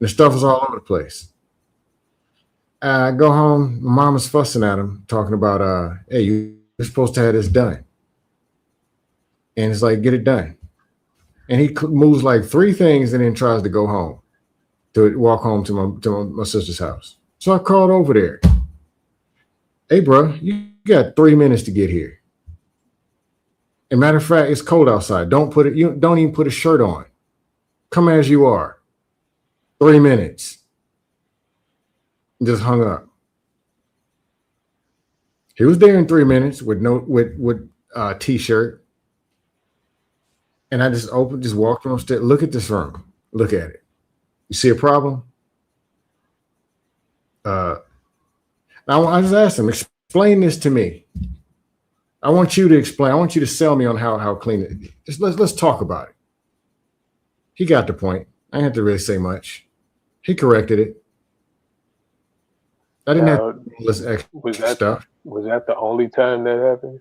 And the stuff was all over the place. I go home, my mom is fussing at him, talking about, hey, you're supposed to have this done. And it's like, get it done. And he moves like 3 things and then tries to go home, to walk home to my sister's house. So I called over there. Hey, bro, you got 3 minutes to get here. And matter of fact, it's cold outside. You don't even put a shirt on. Come as you are. 3 minutes. Just hung up. He was there in 3 minutes with t-shirt. And I just walked on upstairs. Look at this room. Look at it. You see a problem? I just asked him, explain this to me. I want you to explain. I want you to sell me on how clean it is. Just let's talk about it. He got the point. I didn't have to really say much. He corrected it. I didn't have
Now,
to do all this extra stuff.
was that the only time that happened?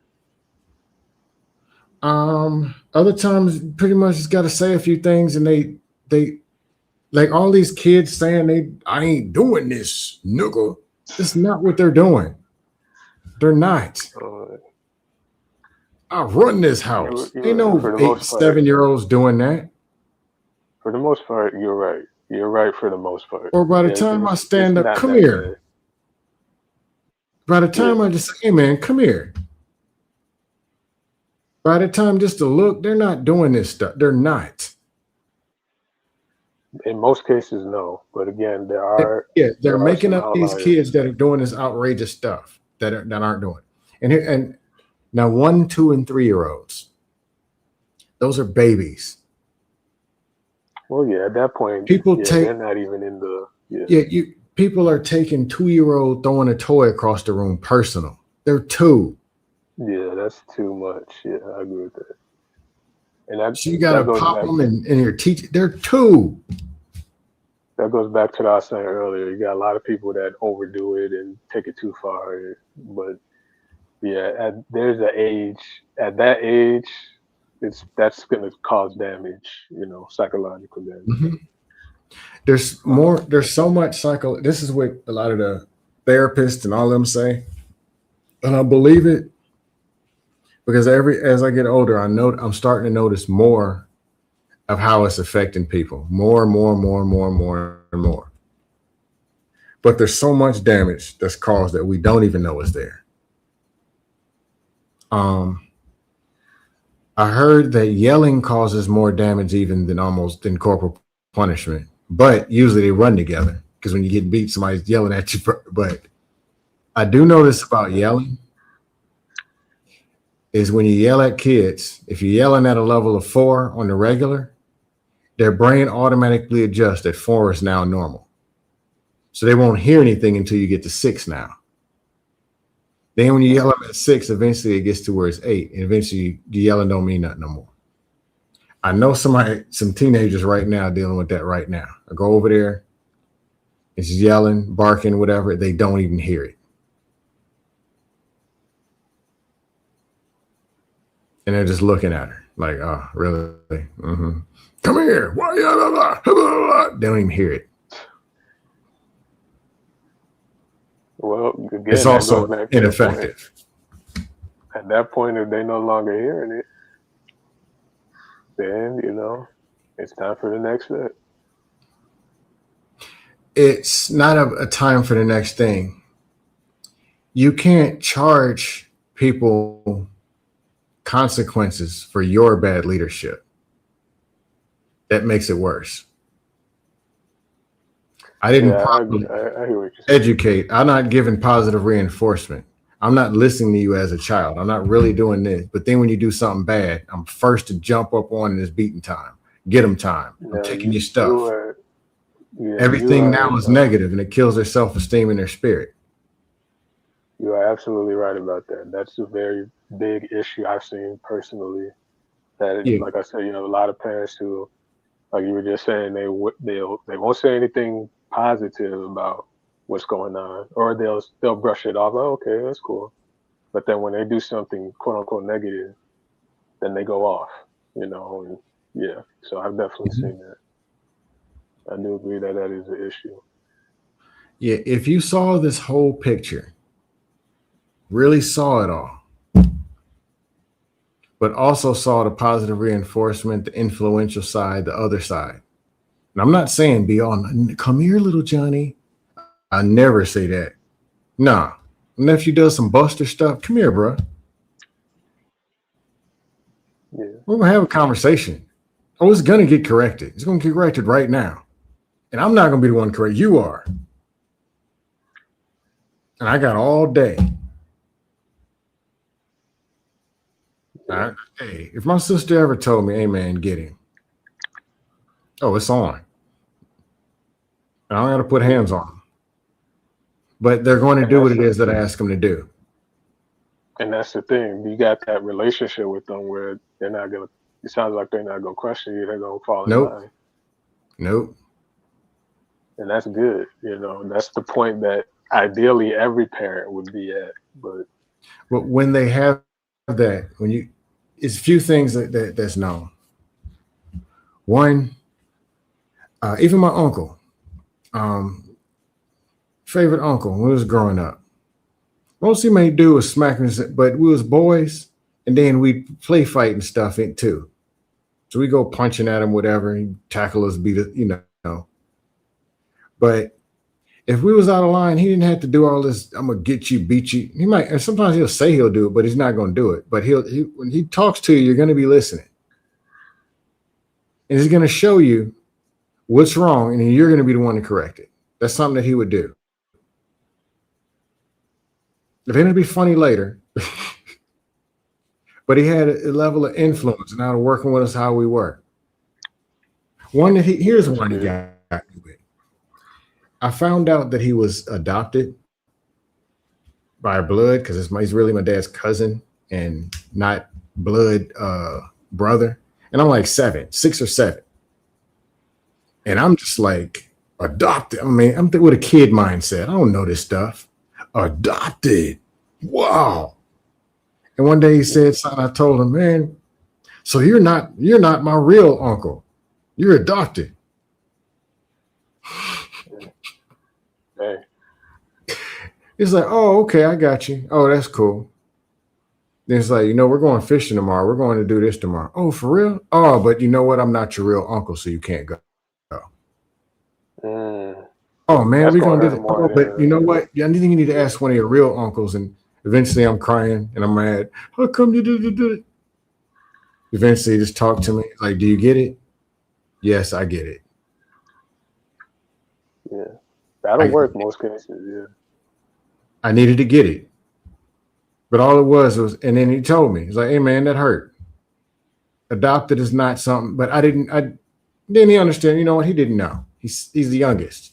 Other times, pretty much just got to say a few things, and they like all these kids saying I ain't doing this, nigga. That's not what they're doing. They're not. I run this house. Ain't no
for the
8,
most part.
7-year-olds doing that.
For the most part, you're right. You're right for the most part.
Or by the time I stand up, come here. By the time I just say, hey man, come here. By the time just to look, they're not doing this stuff. They're not.
In most cases, no. But again,
they're making up
outliers.
these kids that are doing this outrageous stuff that aren't doing it. And now 1, 2, and 3-year-olds, those are babies.
Well, yeah, at that point, they're not even in the
people are taking 2-year-old throwing a toy across the room personal. They're 2.
Yeah, that's too much. Yeah, I agree with that. And
so you got to pop them in your teacher. They're 2.
That goes back to what I was saying earlier. You got a lot of people that overdo it and take it too far. But Yeah, there's an age. At that age, that's gonna cause damage. Psychological damage.
Mhm. There's more. There's so much psycho. This is what a lot of the therapists and all of them say, and I believe it because as I get older, I'm starting to notice more of how it's affecting people, more and more and more and more and more and more. But there's so much damage that's caused that we don't even know is there. Um, I heard that yelling causes more damage even than corporal punishment, but usually they run together because when you get beat, somebody's yelling at you. But I do notice about yelling is when you yell at kids, if you're yelling at a level of 4 on the regular, their brain automatically adjusts that 4 is now normal. So they won't hear anything until you get to 6 now. Then when you yell them at 6, eventually it gets to where it's 8. And eventually the yelling don't mean nothing no more. I know some teenagers right now dealing with that right now. I go over there, it's yelling, barking, whatever. They don't even hear it. And they're just looking at her like, oh, really? Mm-hmm. Come here. Why? They don't even hear it.
Well, again,
It's also ineffective.
At that point, if they're no longer hearing it, then it's time for the next step.
It's not a time for the next thing. You can't charge people consequences for your bad leadership. That makes it worse. I didn't properly educate. I'm not giving positive reinforcement. I'm not listening to you as a child. I'm not really doing this. But then when you do something bad, I'm first to jump up on it as beating time. Get them time. I'm taking your stuff. Everything now is negative, and it kills their self-esteem and their spirit.
You are absolutely right about that. That's a very big issue I've seen personally. That, like I said, a lot of parents who, like you were just saying, they won't say anything positive about what's going on, or they'll brush it off. Oh, okay, that's cool. But then when they do something quote unquote negative, then they go off. And yeah. So I've definitely seen that. I do agree that is an issue.
Yeah, if you saw this whole picture, really saw it all, but also saw the positive reinforcement, the influential side, the other side. And I'm not saying be on, come here, little Johnny. I never say that. Nah. Nephew does some buster stuff. Come here, bro.
Yeah.
We're going to have a conversation. Oh, it's going to get corrected. It's going to get corrected right now. And I'm not going to be the one to correct. You are. And I got all day. Hey, if my sister ever told me, hey, man, get him. Oh, it's on. I don't got to put hands on them. But they're going to do what it is that I ask them to do.
And that's the thing. You got that relationship with them where they're not going to, it sounds like they're not going to question you. They're going to fall in line.
Nope.
And that's good. That's the point that ideally every parent would be at. But
when they have that, it's a few things that's known. One, even my uncle, favorite uncle when we was growing up, most he may do was smacking us, but we was boys, and then we play fight and stuff too. So we go punching at him, whatever, he tackle us, beat us, But if we was out of line, he didn't have to do all this. I'm gonna get you, beat you. He might, and sometimes he'll say he'll do it, but he's not gonna do it. But when he talks to you, you're gonna be listening, and he's gonna show you what's wrong, and you're gonna be the one to correct it. That's something that he would do. If it'll be funny later, but he had a level of influence and how to working with us how we were. Here's one he got me with. I found out that he was adopted by blood because he's really my dad's cousin and not blood brother. And I'm like 6 or 7. And I'm just like, adopted. I mean, I'm with a kid mindset. I don't know this stuff. Adopted. Wow. And one day he said something. I told him, man, so you're not my real uncle. You're adopted.
Hey.
He's like, oh, okay, I got you. Oh, that's cool. Then it's like, we're going fishing tomorrow. We're going to do this tomorrow. Oh, for real? Oh, but you know what? I'm not your real uncle, so you can't go. Oh man, we're gonna do that. Oh, but you know what? I think you need to ask one of your real uncles. And eventually, I'm crying and I'm mad. How come you did it? Eventually, just talk to me. Like, do you get it? Yes, I get it.
Yeah, that'll work most cases. Yeah.
I needed to get it, but all it was, and then he told me, he's like, "Hey man, that hurt. Adopted is not something." But then he understand. You know what? He didn't know. He's the youngest.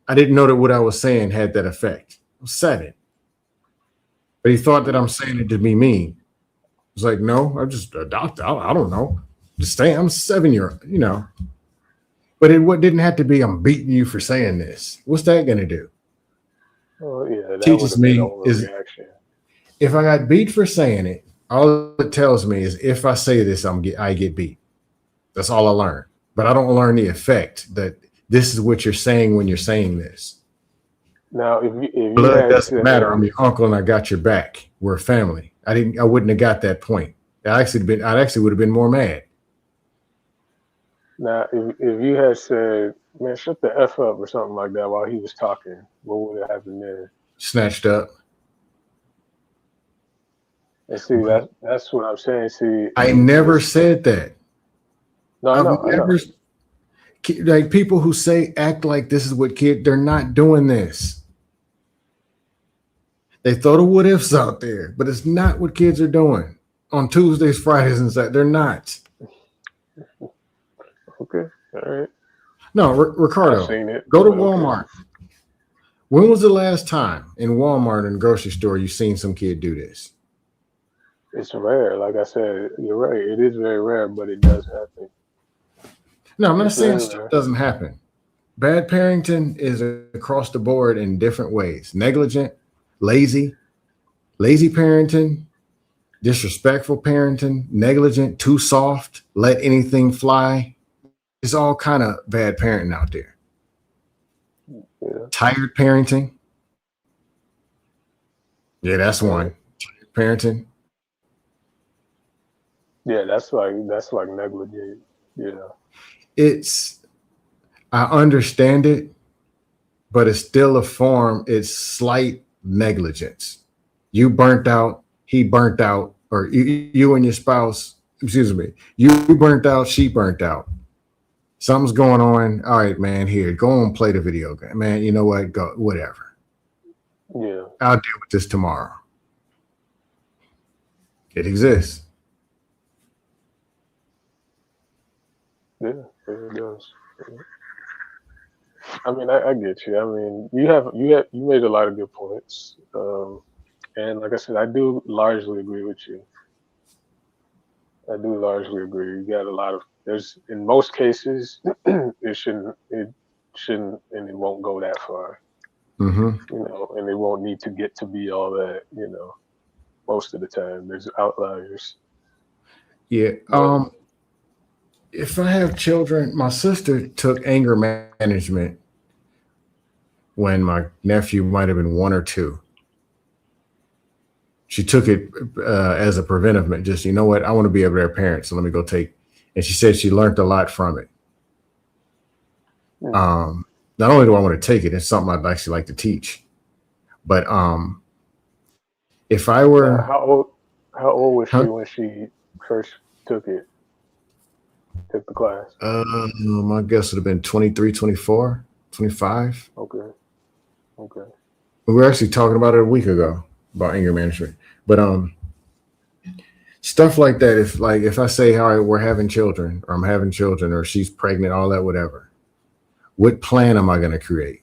I didn't know that what I was saying had that effect. I was 7. But he thought that I'm saying it to be mean. I was like, no, I'm just adopted. I don't know. Just saying, I'm 7-year-old, But it didn't have to be, I'm beating you for saying this. What's that going to do?
Oh, yeah. That
Teaches me is
reaction.
If I got beat for saying it, all it tells me is if I say this, I get beat. That's all I learned. But I don't learn the effect that this is what you're saying when you're saying this.
Now, if you
blood doesn't matter. I'm your uncle, and I got your back. We're a family. I wouldn't have got that point. I'd actually would have been more mad.
Now, if you had said, "Man, shut the F up" or something like that while he was talking, what would have happened there?
Snatched up.
And see, that's what I'm saying. See,
I never said that.
No, I know.
Like people who act like this is what they're not doing this. They throw the what ifs out there, but it's not what kids are doing on Tuesdays, Fridays, and Saturdays. They're not.
Okay, all right.
No, Ricardo, go to Walmart. Okay. When was the last time in Walmart and grocery store you seen some kid do this?
It's rare. Like I said, you're right. It is very rare, but it does happen.
No, I'm not saying stuff doesn't happen. Bad parenting is across the board in different ways. Negligent, lazy parenting, disrespectful parenting, negligent, too soft, let anything fly. It's all kind of bad parenting out there. Yeah. Tired parenting. Yeah, that's one. Tired parenting.
Yeah, that's like negligent. Yeah.
I understand it, but it's still a form. It's slight negligence. You burnt out, he burnt out, or you and your spouse, you burnt out, she burnt out. Something's going on. All right, man, here, go and play the video game. Man, you know what? Go, whatever.
Yeah.
I'll deal with this tomorrow. It exists.
Yeah, it does. I mean, I get you. I mean, you made a lot of good points, and like I said, I do largely agree with you. I do largely agree. You got a lot of in most cases, it shouldn't, and it won't go that far.
Mm-hmm.
And it won't need to get to be all that. Most of the time, there's outliers.
Yeah. If I have children, my sister took anger management when my nephew might have been 1 or 2. She took it as a preventive, just, you know what, I want to be a better parent, so let me go take. And she said she learned a lot from it. Not only do I want to take it, it's something I'd actually like to teach. But if I were
how old was she when she first took it? Took the class?
My guess would have been 23, 24, 25.
Okay.
We were actually talking about it a week ago about anger management. But stuff like that, if I say, all right, we're having children, or I'm having children, or she's pregnant, all that, whatever, what plan am I going to create?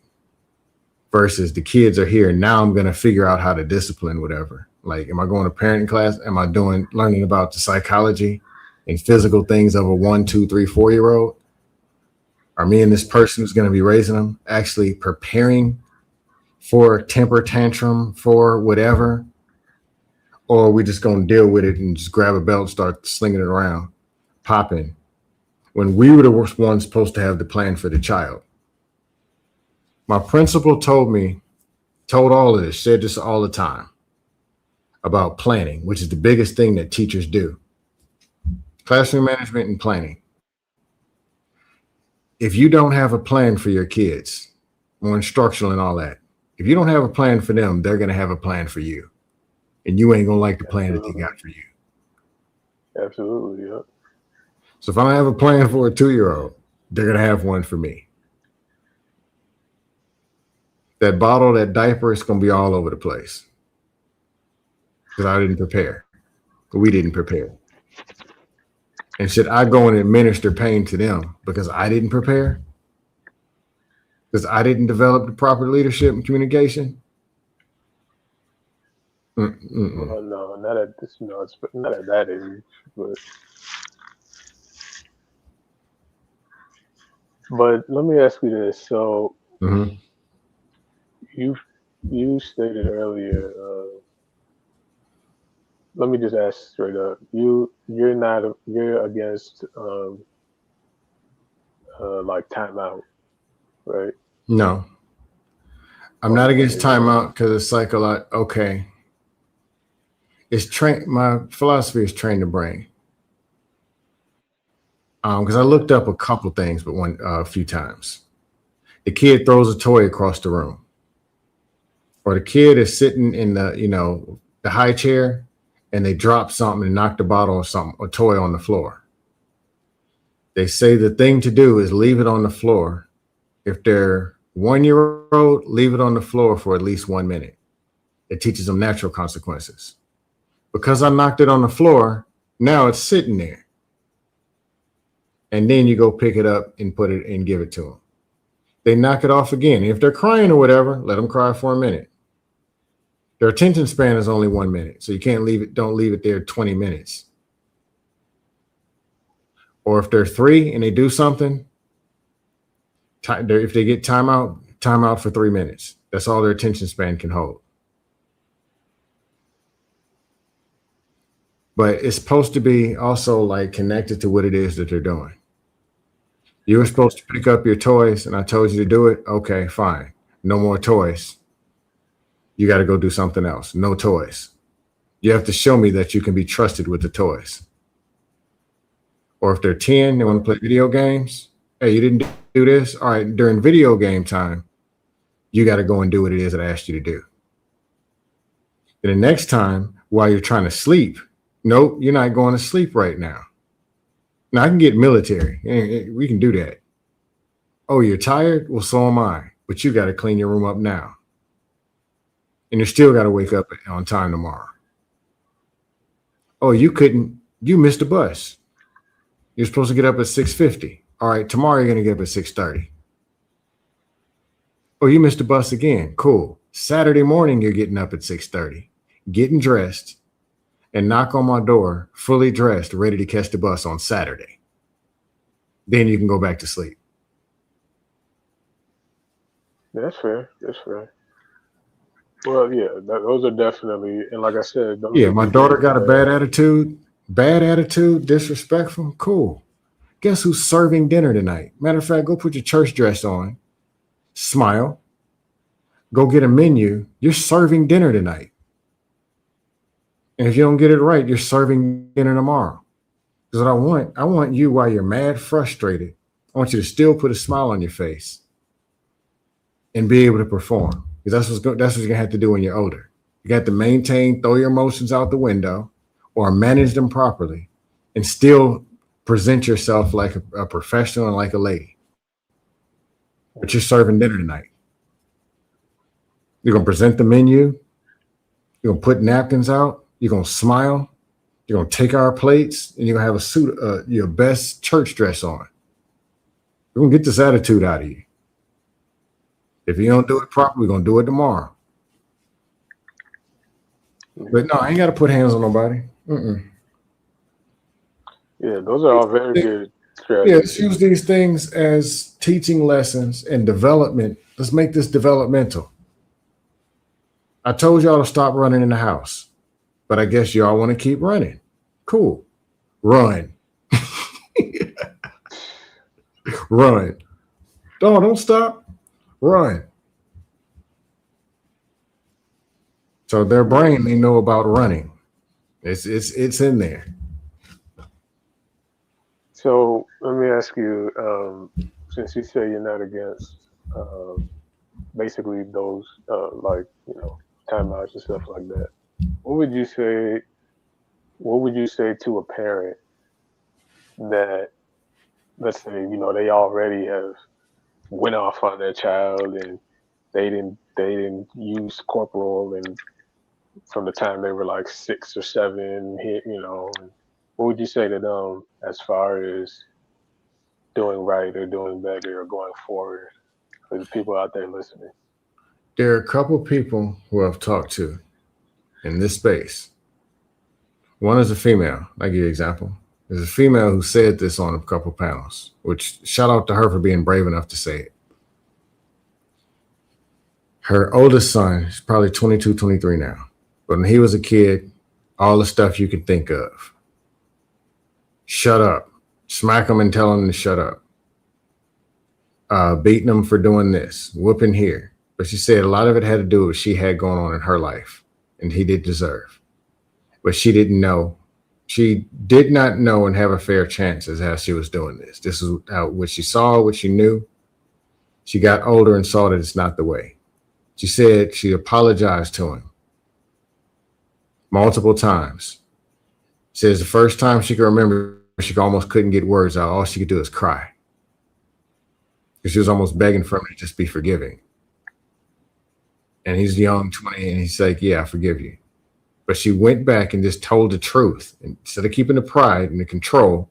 Versus the kids are here, now I'm going to figure out how to discipline, whatever. Like, am I going to parenting class? Am I learning about the psychology and physical things of a 1, 2, 3, 4-year-old? Are me and this person who's going to be raising them actually preparing for temper tantrum, for whatever? or are we just going to deal with it and just grab a belt and start slinging it around, popping, when we were the ones supposed to have the plan for the child? My principal told all of this, said this all the time about planning, which is the biggest thing that teachers do. Classroom management and planning. If you don't have a plan for your kids, more instructional and all that, if you don't have a plan for them, they're going to have a plan for you. And you ain't going to like the plan that they got for you.
Absolutely, yeah.
So if I don't have a plan for a 2-year-old, they're going to have one for me. That bottle, that diaper is going to be all over the place. Because I didn't prepare. We didn't prepare. And should I go and administer pain to them because I didn't prepare? Because I didn't develop the proper leadership and communication?
Well, no, not at this. No, it's not at that age. But let me ask you this. So you stated earlier. Let me just ask straight up. You're against like timeout, right?
No. I'm not against timeout because it's like a lot. Okay. My philosophy is train the brain. Because I looked up a couple things, but a few times. The kid throws a toy across the room. Or the kid is sitting in the high chair and they drop something and knock the bottle or something, a toy on the floor. They say the thing to do is leave it on the floor. If they're 1-year-old, leave it on the floor for at least 1 minute. It teaches them natural consequences. Because I knocked it on the floor, now it's sitting there. And then you go pick it up and put it and give it to them. They knock it off again. If they're crying or whatever, let them cry for a minute. Their attention span is only 1 minute. So you can't don't leave it there 20 minutes. Or if they're 3 and they do something, if they get timeout for 3 minutes. That's all their attention span can hold. But it's supposed to be also like connected to what it is that they're doing. You were supposed to pick up your toys and I told you to do it. Okay, fine. No more toys. You got to go do something else. No toys. You have to show me that you can be trusted with the toys. Or if they're 10, they want to play video games. Hey, you didn't do this. All right, during video game time, you got to go and do what it is that I asked you to do. And the next time, while you're trying to sleep, nope, you're not going to sleep right now. Now, I can get military. We can do that. Oh, you're tired? Well, so am I. But you got to clean your room up now. And you still got to wake up on time tomorrow. Oh, you missed the bus. You're supposed to get up at 6:50. All right, tomorrow you're going to get up at 6:30. Oh, you missed the bus again. Cool. Saturday morning, you're getting up at 6:30, getting dressed, and knock on my door, fully dressed, ready to catch the bus on Saturday. Then you can go back to sleep.
That's fair. That's fair. Well, yeah, those are definitely, and like I said,
my daughter got a bad attitude, disrespectful. Cool. Guess who's serving dinner tonight? Matter of fact, go put your church dress on, smile, go get a menu. You're serving dinner tonight. And if you don't get it right, you're serving dinner tomorrow. Because what I want you, while you're mad, frustrated, I want you to still put a smile on your face and be able to perform. Because that's what you're going to have to do when you're older. You got to maintain, throw your emotions out the window or manage them properly and still present yourself like a professional and like a lady. But you're serving dinner tonight. You're going to present the menu. You're going to put napkins out. You're going to smile. You're going to take our plates and you're going to have a suit, your best church dress on. We're going to get this attitude out of you. If you don't do it properly, we're going to do it tomorrow. But no, I ain't got to put hands on nobody.
Yeah, those are all very good strategies.
Yeah, let's use these things as teaching lessons and development. Let's make this developmental. I told y'all to stop running in the house. but I guess y'all want to keep running. Cool. Run. Run. Don't stop. Run. So their brain, they know about running. It's in there.
So let me ask you, since you say you're not against basically those like timeouts and stuff like that, what would you say? What would you say to a parent that, let's say, they already have went off on their child and they didn't use corporal and from the time they were like 6 or 7, and what would you say to them as far as doing right or doing better or going forward for the people out there listening?
There are a couple people who I've talked to in this space. One is a female. I'll give you an example. There's a female who said this on a couple panels, which shout out to her for being brave enough to say it. Her oldest son is probably 22, 23 now. But when he was a kid, all the stuff you could think of. Shut up. Smack him and tell him to shut up. Beating him for doing this. Whooping here. But she said a lot of it had to do with what she had going on in her life. And he did deserve. But she didn't know. She did not know and have a fair chance as how she was doing this. This is how what she saw, what she knew. She got older and saw that it's not the way. She said she apologized to him multiple times. She says the first time she could remember, she almost couldn't get words out. All she could do is cry. Because she was almost begging for him to just be forgiving. And he's young, 20, and he's like, yeah, I forgive you. But she went back and just told the truth. Instead of keeping the pride and the control,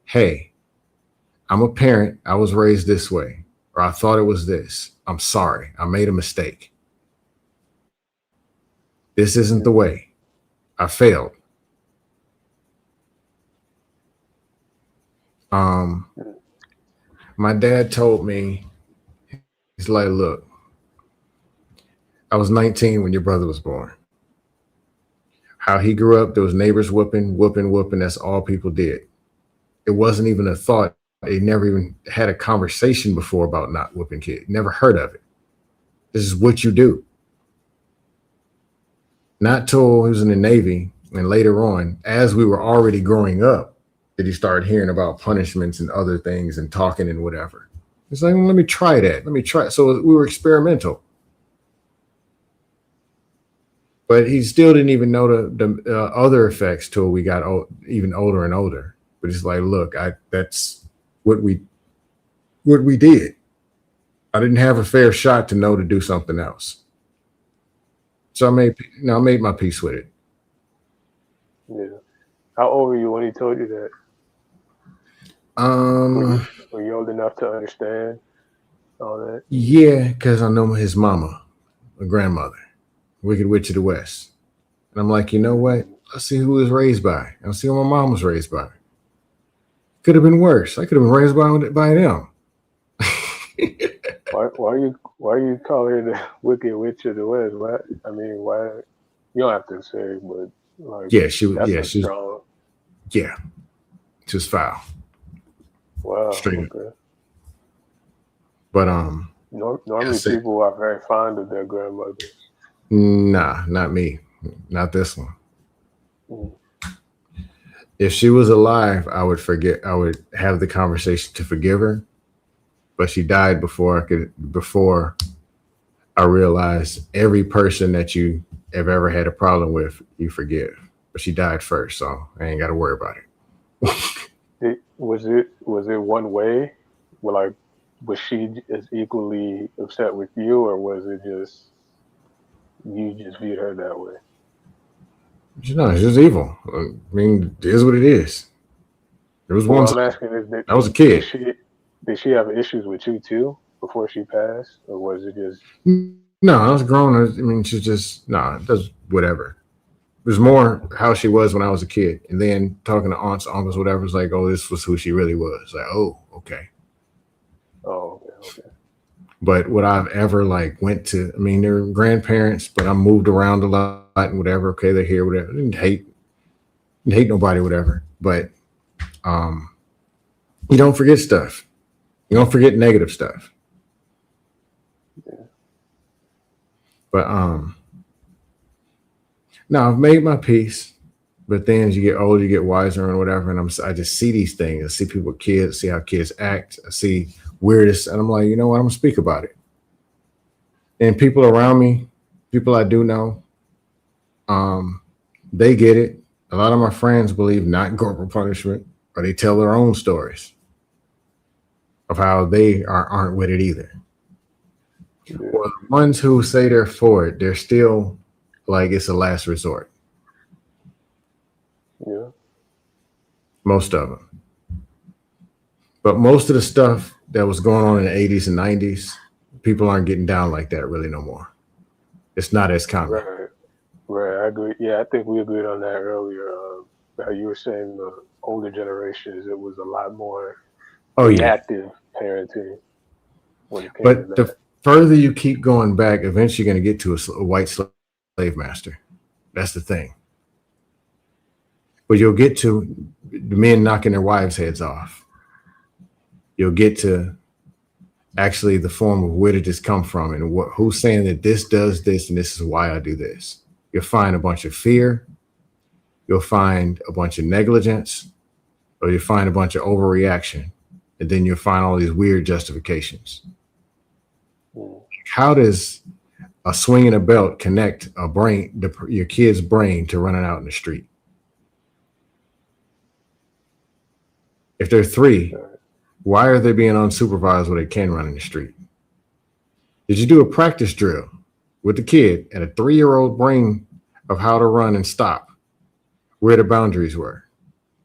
hey, I'm a parent. I was raised this way. Or I thought it was this. I'm sorry. I made a mistake. This isn't the way. I failed. My dad told me, he's like, look, I was 19 when your brother was born. How he grew up, there was neighbors whooping. That's all people did. It wasn't even a thought. They never even had a conversation before about not whooping kids. Never heard of it. This is what you do. Not till he was in the Navy and later on, as we were already growing up, did he start hearing about punishments and other things and talking and whatever. It's like, well, let me try that. Let me try. So we were experimental. But he still didn't even know the other effects till we got even older and older. But it's like, look, that's what we did. I didn't have a fair shot to know to do something else. So I made my peace with it.
Yeah. How old were you when he told you that? Were you old enough to understand all that?
Yeah, because I know his mama, a grandmother. Wicked Witch of the West. And I'm like, you know what? Let's see who was raised by. Let's see what my mom was raised by. Could have been worse. I could have been raised by them.
Why are you calling her the Wicked Witch of the West? Why? I mean, why? You don't have to say, but like,
yeah, she was. Yeah,
she was.
Yeah, she was foul.
Wow.
Straight.
Okay.
But
normally people are very fond of their grandmothers.
Nah, not me. Not this one. If she was alive, I would have the conversation to forgive her. But she died before I realized every person that you have ever had a problem with, you forgive. But she died first, so I ain't got to worry about it.
Was it one way? Was she as equally upset with you, or was it just you just viewed her that way?
No, it's just evil. I mean, it is what it is. There was one.
I'm asking is that
I was a kid.
Did she have issues with you too before she passed, or was it just?
No, I was grown. I mean, she's just it does whatever. It was more how she was when I was a kid, and then talking to aunts, uncles, whatever. It's like, oh, this was who she really was. Like, oh, okay.
Oh, okay.
But what I've ever went to, I mean, they're grandparents, but I moved around a lot. and whatever. Okay, they're here, whatever. Didn't hate nobody, whatever. But you don't forget stuff. You don't forget negative stuff. But now I've made my peace. But then as you get older, you get wiser and whatever. And I just see these things. I see people with kids, see how kids act. I see weirdest. And I'm like, you know what? I'm going to speak about it. And people around me, people I do know, they get it. A lot of my friends believe not in corporal punishment, or they tell their own stories of how they aren't with it either. Yeah. Well, the ones who say they're for it, they're still like it's a last resort.
Yeah.
Most of them. But most of the stuff that was going on in the 80s and 90s, people aren't getting down like that really no more. It's not as common.
Right. I agree. Yeah, I think we agreed on that earlier. How you were saying the older generations, it was a lot more reactive parenting when it came to that.
The further you keep going back, eventually you're going to get to a white slave master. That's the thing. But you'll get to the men knocking their wives' heads off. You'll get to actually the form of where did this come from and who's saying that this does this and this is why I do this. You'll find a bunch of fear. You'll find a bunch of negligence, or you'll find a bunch of overreaction. And then you'll find all these weird justifications. How does a swinging a belt connect your kid's brain to running out in the street? If they're 3, why are they being unsupervised where they can run in the street? Did you do a practice drill with the kid at a 3-year-old brain of how to run and stop, where the boundaries were?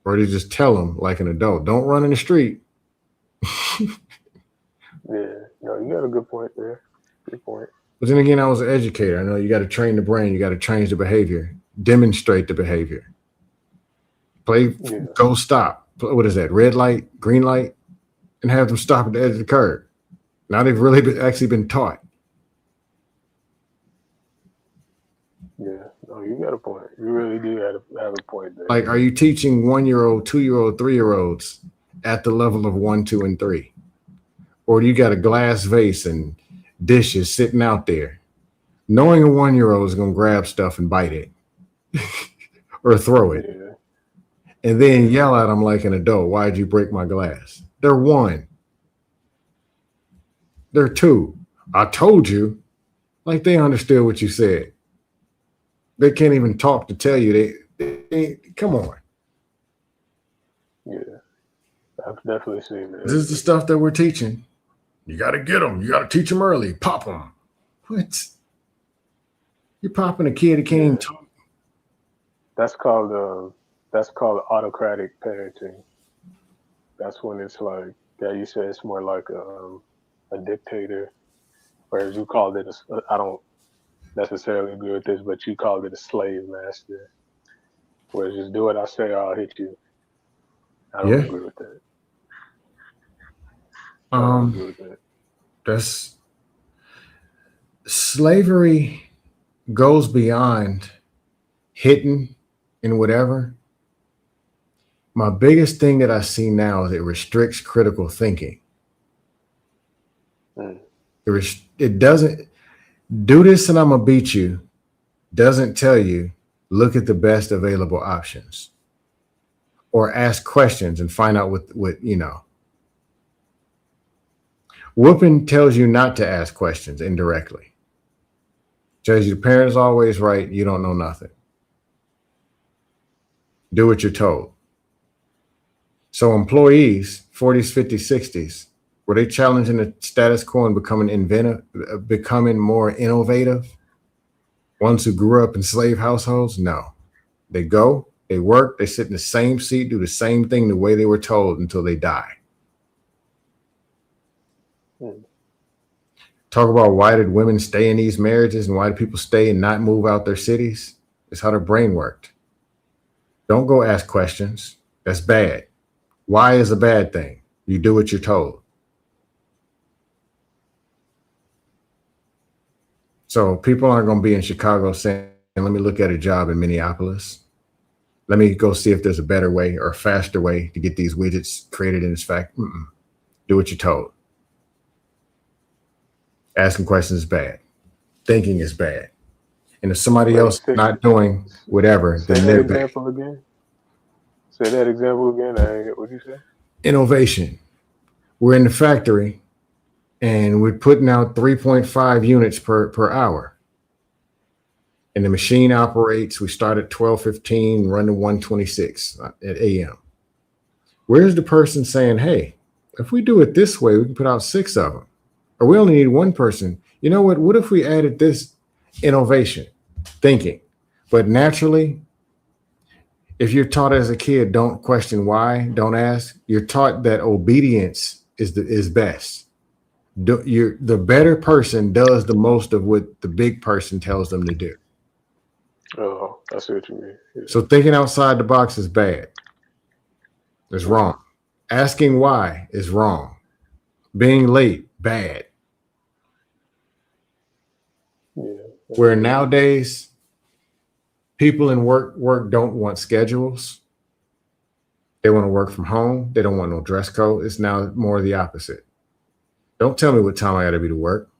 Or did you just tell them like an adult, don't run in the street?
Yeah, no, you got a good point there. Good point.
But then again, I was an educator. I know you got to train the brain. You got to change the behavior, demonstrate the behavior. Go stop. What is that? Red light, green light, and have them stop at the edge of the curb. Now they've really actually been taught.
Yeah, no, you got a point. You really do have a point there.
Like, are you teaching 1-year-old, 2-year-old, 3-year-olds at the level of 1, 2, and 3? Or do you got a glass vase and dishes sitting out there, knowing a 1-year-old is going to grab stuff and bite it or throw it?
Yeah.
And then yell at them like an adult, why'd you break my glass? They're 1. They're 2. I told you. Like they understood what you said. They can't even talk to tell you. They come on.
Yeah, I've definitely seen that.
This is the stuff that we're teaching. You got to get them. You got to teach them early. Pop them. What? You're popping a kid that can't even talk.
That's called autocratic parenting. That's when it's like, yeah, you said it's more like a dictator, whereas you called it I don't necessarily agree with this, but you called it a slave master. Whereas just do what I say or I'll hit you. I don't agree with that. I don't agree with that.
That's slavery goes beyond hitting and whatever. My biggest thing that I see now is it restricts critical thinking. It doesn't do this and I'm gonna beat you. Doesn't tell you look at the best available options or ask questions and find out what you know. Whooping tells you not to ask questions indirectly. Tells you the parent's always right. You don't know nothing. Do what you're told. So employees, 40s, 50s, 60s, were they challenging the status quo and becoming more innovative? Ones who grew up in slave households? No. They go, they work, they sit in the same seat, do the same thing the way they were told until they die. Talk about why did women stay in these marriages and why do people stay and not move out their cities? It's how their brain worked. Don't go ask questions. That's bad. Why is a bad thing? You do what you're told. So people aren't going to be in Chicago saying let me look at a job in Minneapolis. Let me go see if there's a better way or a faster way to get these widgets created in this factory. Do what you're told. Asking questions is bad. Thinking is bad. And if somebody else is not doing whatever,
Say
then
that
they're bad.
example again. Say that example again. I didn't get what you say.
Innovation. We're in the factory and we're putting out 3.5 units per hour. And the machine operates. We start at 12:15, run to 1:26 at AM. Where's the person saying, hey, if we do it this way, we can put out 6 of them. Or we only need one person. You know what? What if we added this? Innovation, thinking. But naturally, if you're taught as a kid, don't question why, don't ask, you're taught that obedience is best. The better person does the most of what the big person tells them to do.
Oh, I see what you mean. Yeah.
So thinking outside the box is bad. It's wrong. Asking why is wrong. Being late, bad.
Yeah.
Where nowadays, people in work don't want schedules. They want to work from home. They don't want no dress code. It's now more the opposite. Don't tell me what time I got to be to work.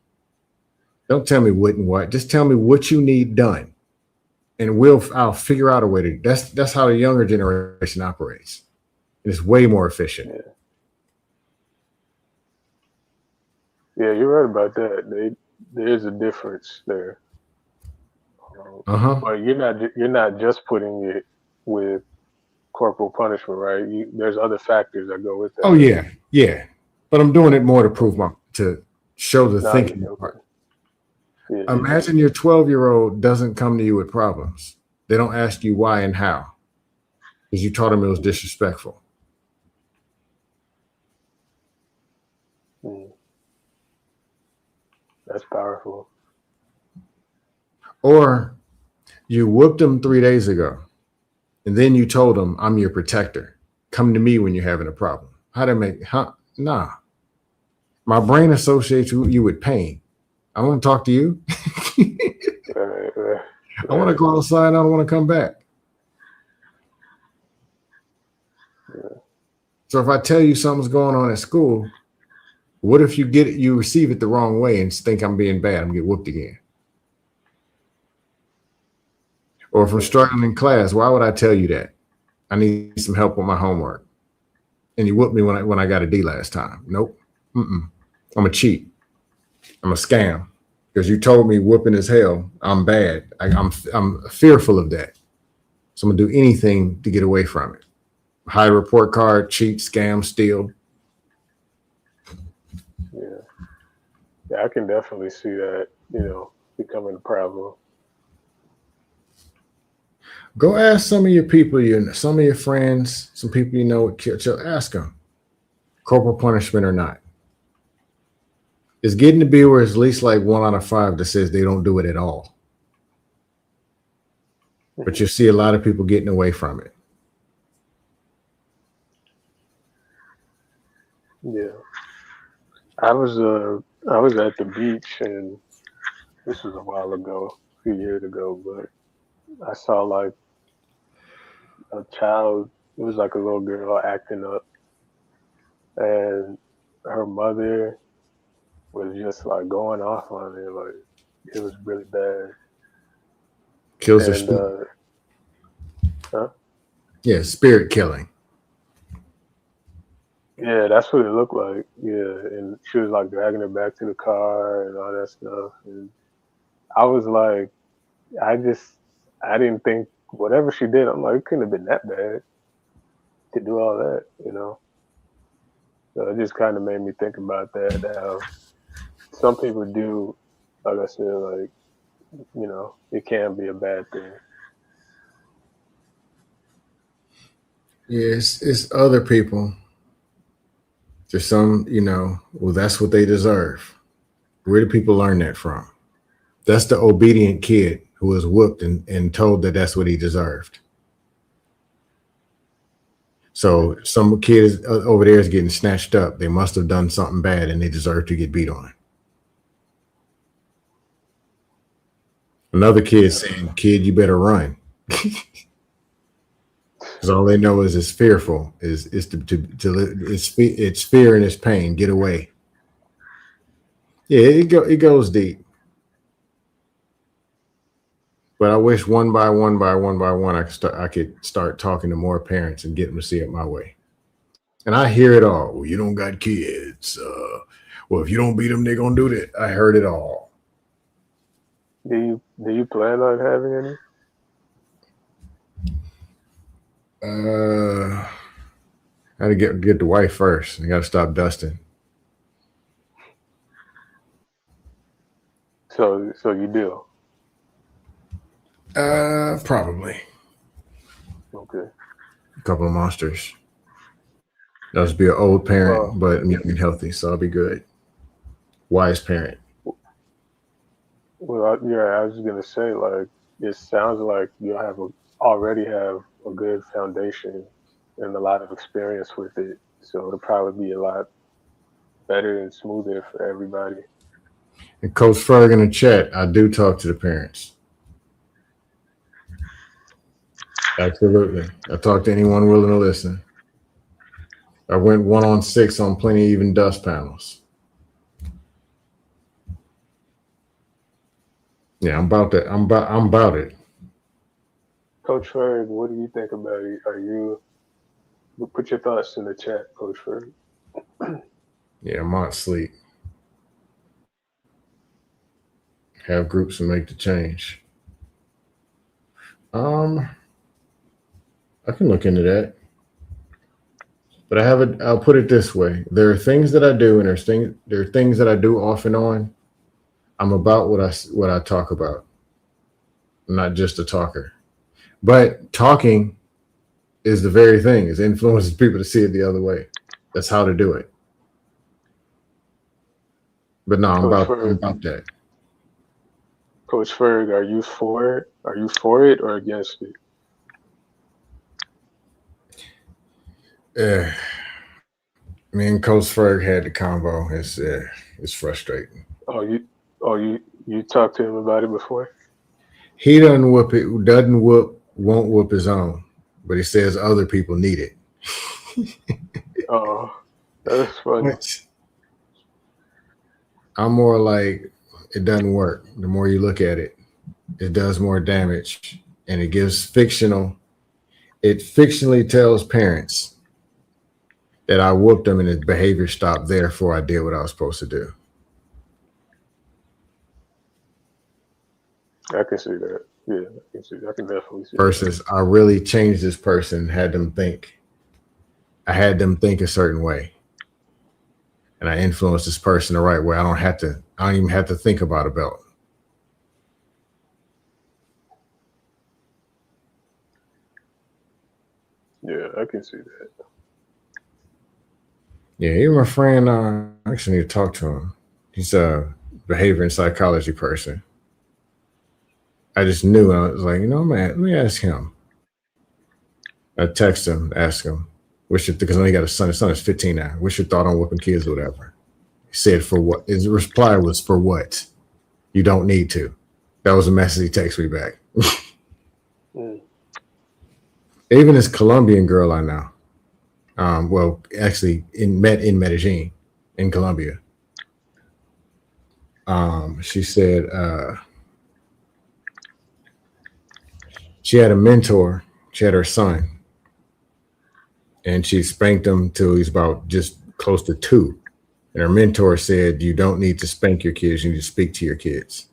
Don't tell me what and what. Just tell me what you need done, and I'll figure out a way to. That's how the younger generation operates. It's way more efficient.
Yeah, you're right about that. There's a difference there. But you're not just putting it with corporal punishment, right? There's other factors that go with that.
Oh yeah. But I'm doing it more to show the thinking part.
Yeah,
Imagine your 12-year-old doesn't come to you with problems. They don't ask you why and how, because you taught them it was disrespectful.
That's powerful.
Or you whooped them 3 days ago, and then you told them, I'm your protector. Come to me when you're having a problem. How to make, nah. My brain associates you with pain. I want to talk to you. I want to go outside. I don't want to come back. So if I tell you something's going on at school, what if you receive it the wrong way and think I'm being bad? I'm gonna get whooped again. Or if I'm struggling in class, why would I tell you that? I need some help with my homework. And you whooped me when I got a D last time. Nope. I'm a cheat. I'm a scam. Because you told me whooping is hell. I'm bad. I'm fearful of that. So I'm gonna do anything to get away from it. Hide a report card, cheat, scam, steal.
Yeah, I can definitely see that, becoming a problem.
Go ask some of your people, some of your friends, some people you know. Ask them, corporal punishment or not. It's getting to be where it's at least like 1 out of 5 that says they don't do it at all. But you see a lot of people getting away from it.
Yeah, I was at the beach, and this was a while ago, a few years ago, but I saw like a child. It was like a little girl acting up, and her mother was just like going off on it. Like, it was really bad.
Kills her spirit. Yeah, spirit killing.
Yeah, that's what it looked like. Yeah, and she was like dragging her back to the car and all that stuff. And I was like, I didn't think whatever she did. I'm like, it couldn't have been that bad to do all that, So it just kind of made me think about that. How some people do, like I said, like, it can be a bad thing.
Yes, it's other people. There's some, well, that's what they deserve. Where do people learn that from? That's the obedient kid who was whooped and told that that's what he deserved. So some kid over there is getting snatched up. They must have done something bad and they deserve to get beat on. Another kid saying, "Kid, you better run," because all they know is it's fearful. Is it's fear and it's pain. Get away. Yeah, it goes deep. But I wish one by one, I could start talking to more parents and get them to see it my way. And I hear it all. Well, you don't got kids. Well, if you don't beat them, they're gonna do that. I heard it all.
Do you plan on having any?
I got to get the wife first. I got to stop dusting.
So you do.
Probably
Okay.
a couple of monsters. I'll just be an old parent,
Well,
but young and healthy, so I'll be good. Wise parent.
I was gonna say, like, it sounds like you already have a good foundation and a lot of experience with it, so it'll probably be a lot better and smoother for everybody.
And Coach Ferg in the chat, I do talk to the parents. Absolutely. I talk to anyone willing to listen. I went 1-on-6 on plenty even dust panels. Yeah, I'm about that. I'm about it.
Coach Ferg, what do you think about it? Put your thoughts in the chat, Coach Ferg.
Yeah, I'm on sleep. Have groups and make the change. I can look into that. But I'll put it this way. There are things that I do, and there are things that I do off and on. I'm about what I talk about. I'm not just a talker. But talking is the very thing. It influences people to see it the other way. That's how to do it. But no, I'm about that.
Coach Ferg, are you for it? Are you for it or against it?
Me and Coach Ferg had the combo. It's frustrating.
You talked to him about it before?
He won't whoop his own, but he says other people need it.
Oh, that's funny.
I'm more like, it doesn't work. The more you look at it, it does more damage, and it fictionally tells parents that I whooped them and his behavior stopped, therefore I did what I was supposed to do.
I can see that. Yeah, I can definitely see
Versus
that.
I really changed this person, had them think a certain way. And I influenced this person the right way. I don't even have to think about a belt.
Yeah, I can see that.
Yeah, even my friend, I actually need to talk to him. He's a behavior and psychology person. I just knew. I was like, man, let me ask him. I text him, ask him, because I know he got a son. His son is 15 now. What's your thought on whooping kids or whatever? He said, for what? His reply was, for what? You don't need to. That was the message he texted me back. Even this Colombian girl I know, actually met in Medellin, in Colombia. She said she had a mentor. She had her son, and she spanked him till he's about just close to 2. And her mentor said, you don't need to spank your kids. You need to speak to your kids.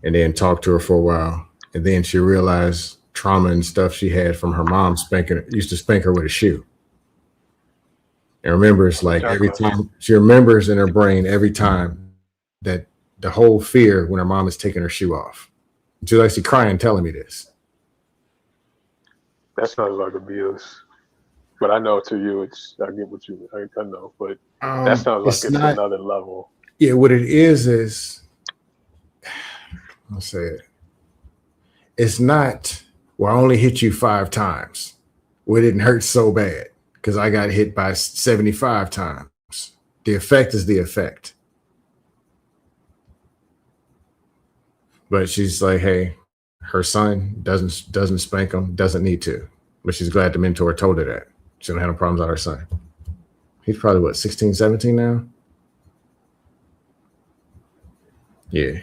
And then talk to her for a while. And then she realized trauma and stuff she had from her mom used to spank her with a shoe. And remembers, like, every time she remembers in her brain every time that the whole fear when her mom is taking her shoe off. She's actually crying telling me this.
That sounds like abuse. But I know to you, I get what you, I know, but that sounds like it's another level.
Yeah, what it is, I'll say it. It's not, well, I only hit you 5 times. Well, it didn't hurt so bad because I got hit by 75 times. The effect is the effect. But she's like, hey, her son doesn't spank him, doesn't need to. But she's glad the mentor told her that. She don't have no problems with her son. He's probably what, 16, 17 now? Yeah.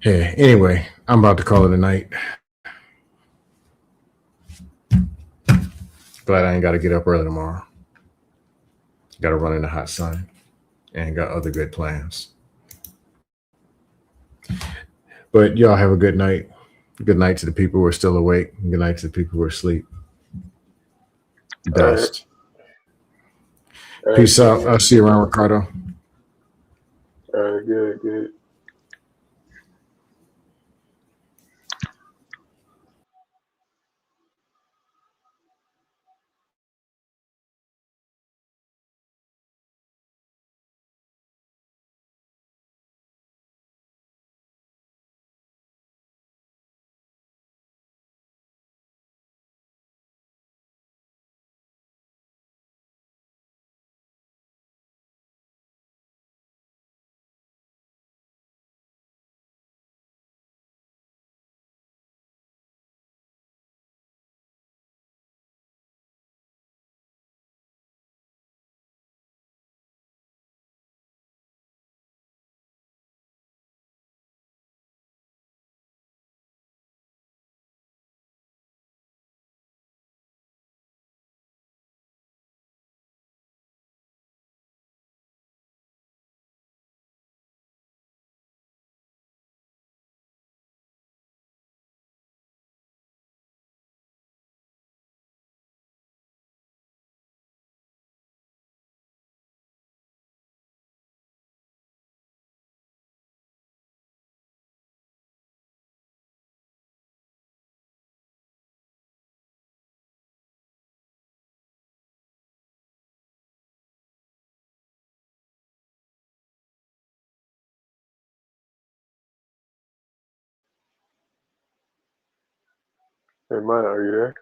Yeah. Anyway, I'm about to call it a night. Glad I ain't got to get up early tomorrow. Got to run in the hot sun and got other good plans. But y'all have a good night. Good night to the people who are still awake. Good night to the people who are asleep. Dust.
All right.
Peace out. I'll see you around, Ricardo.
All right, good. Hey, Maya, are you there?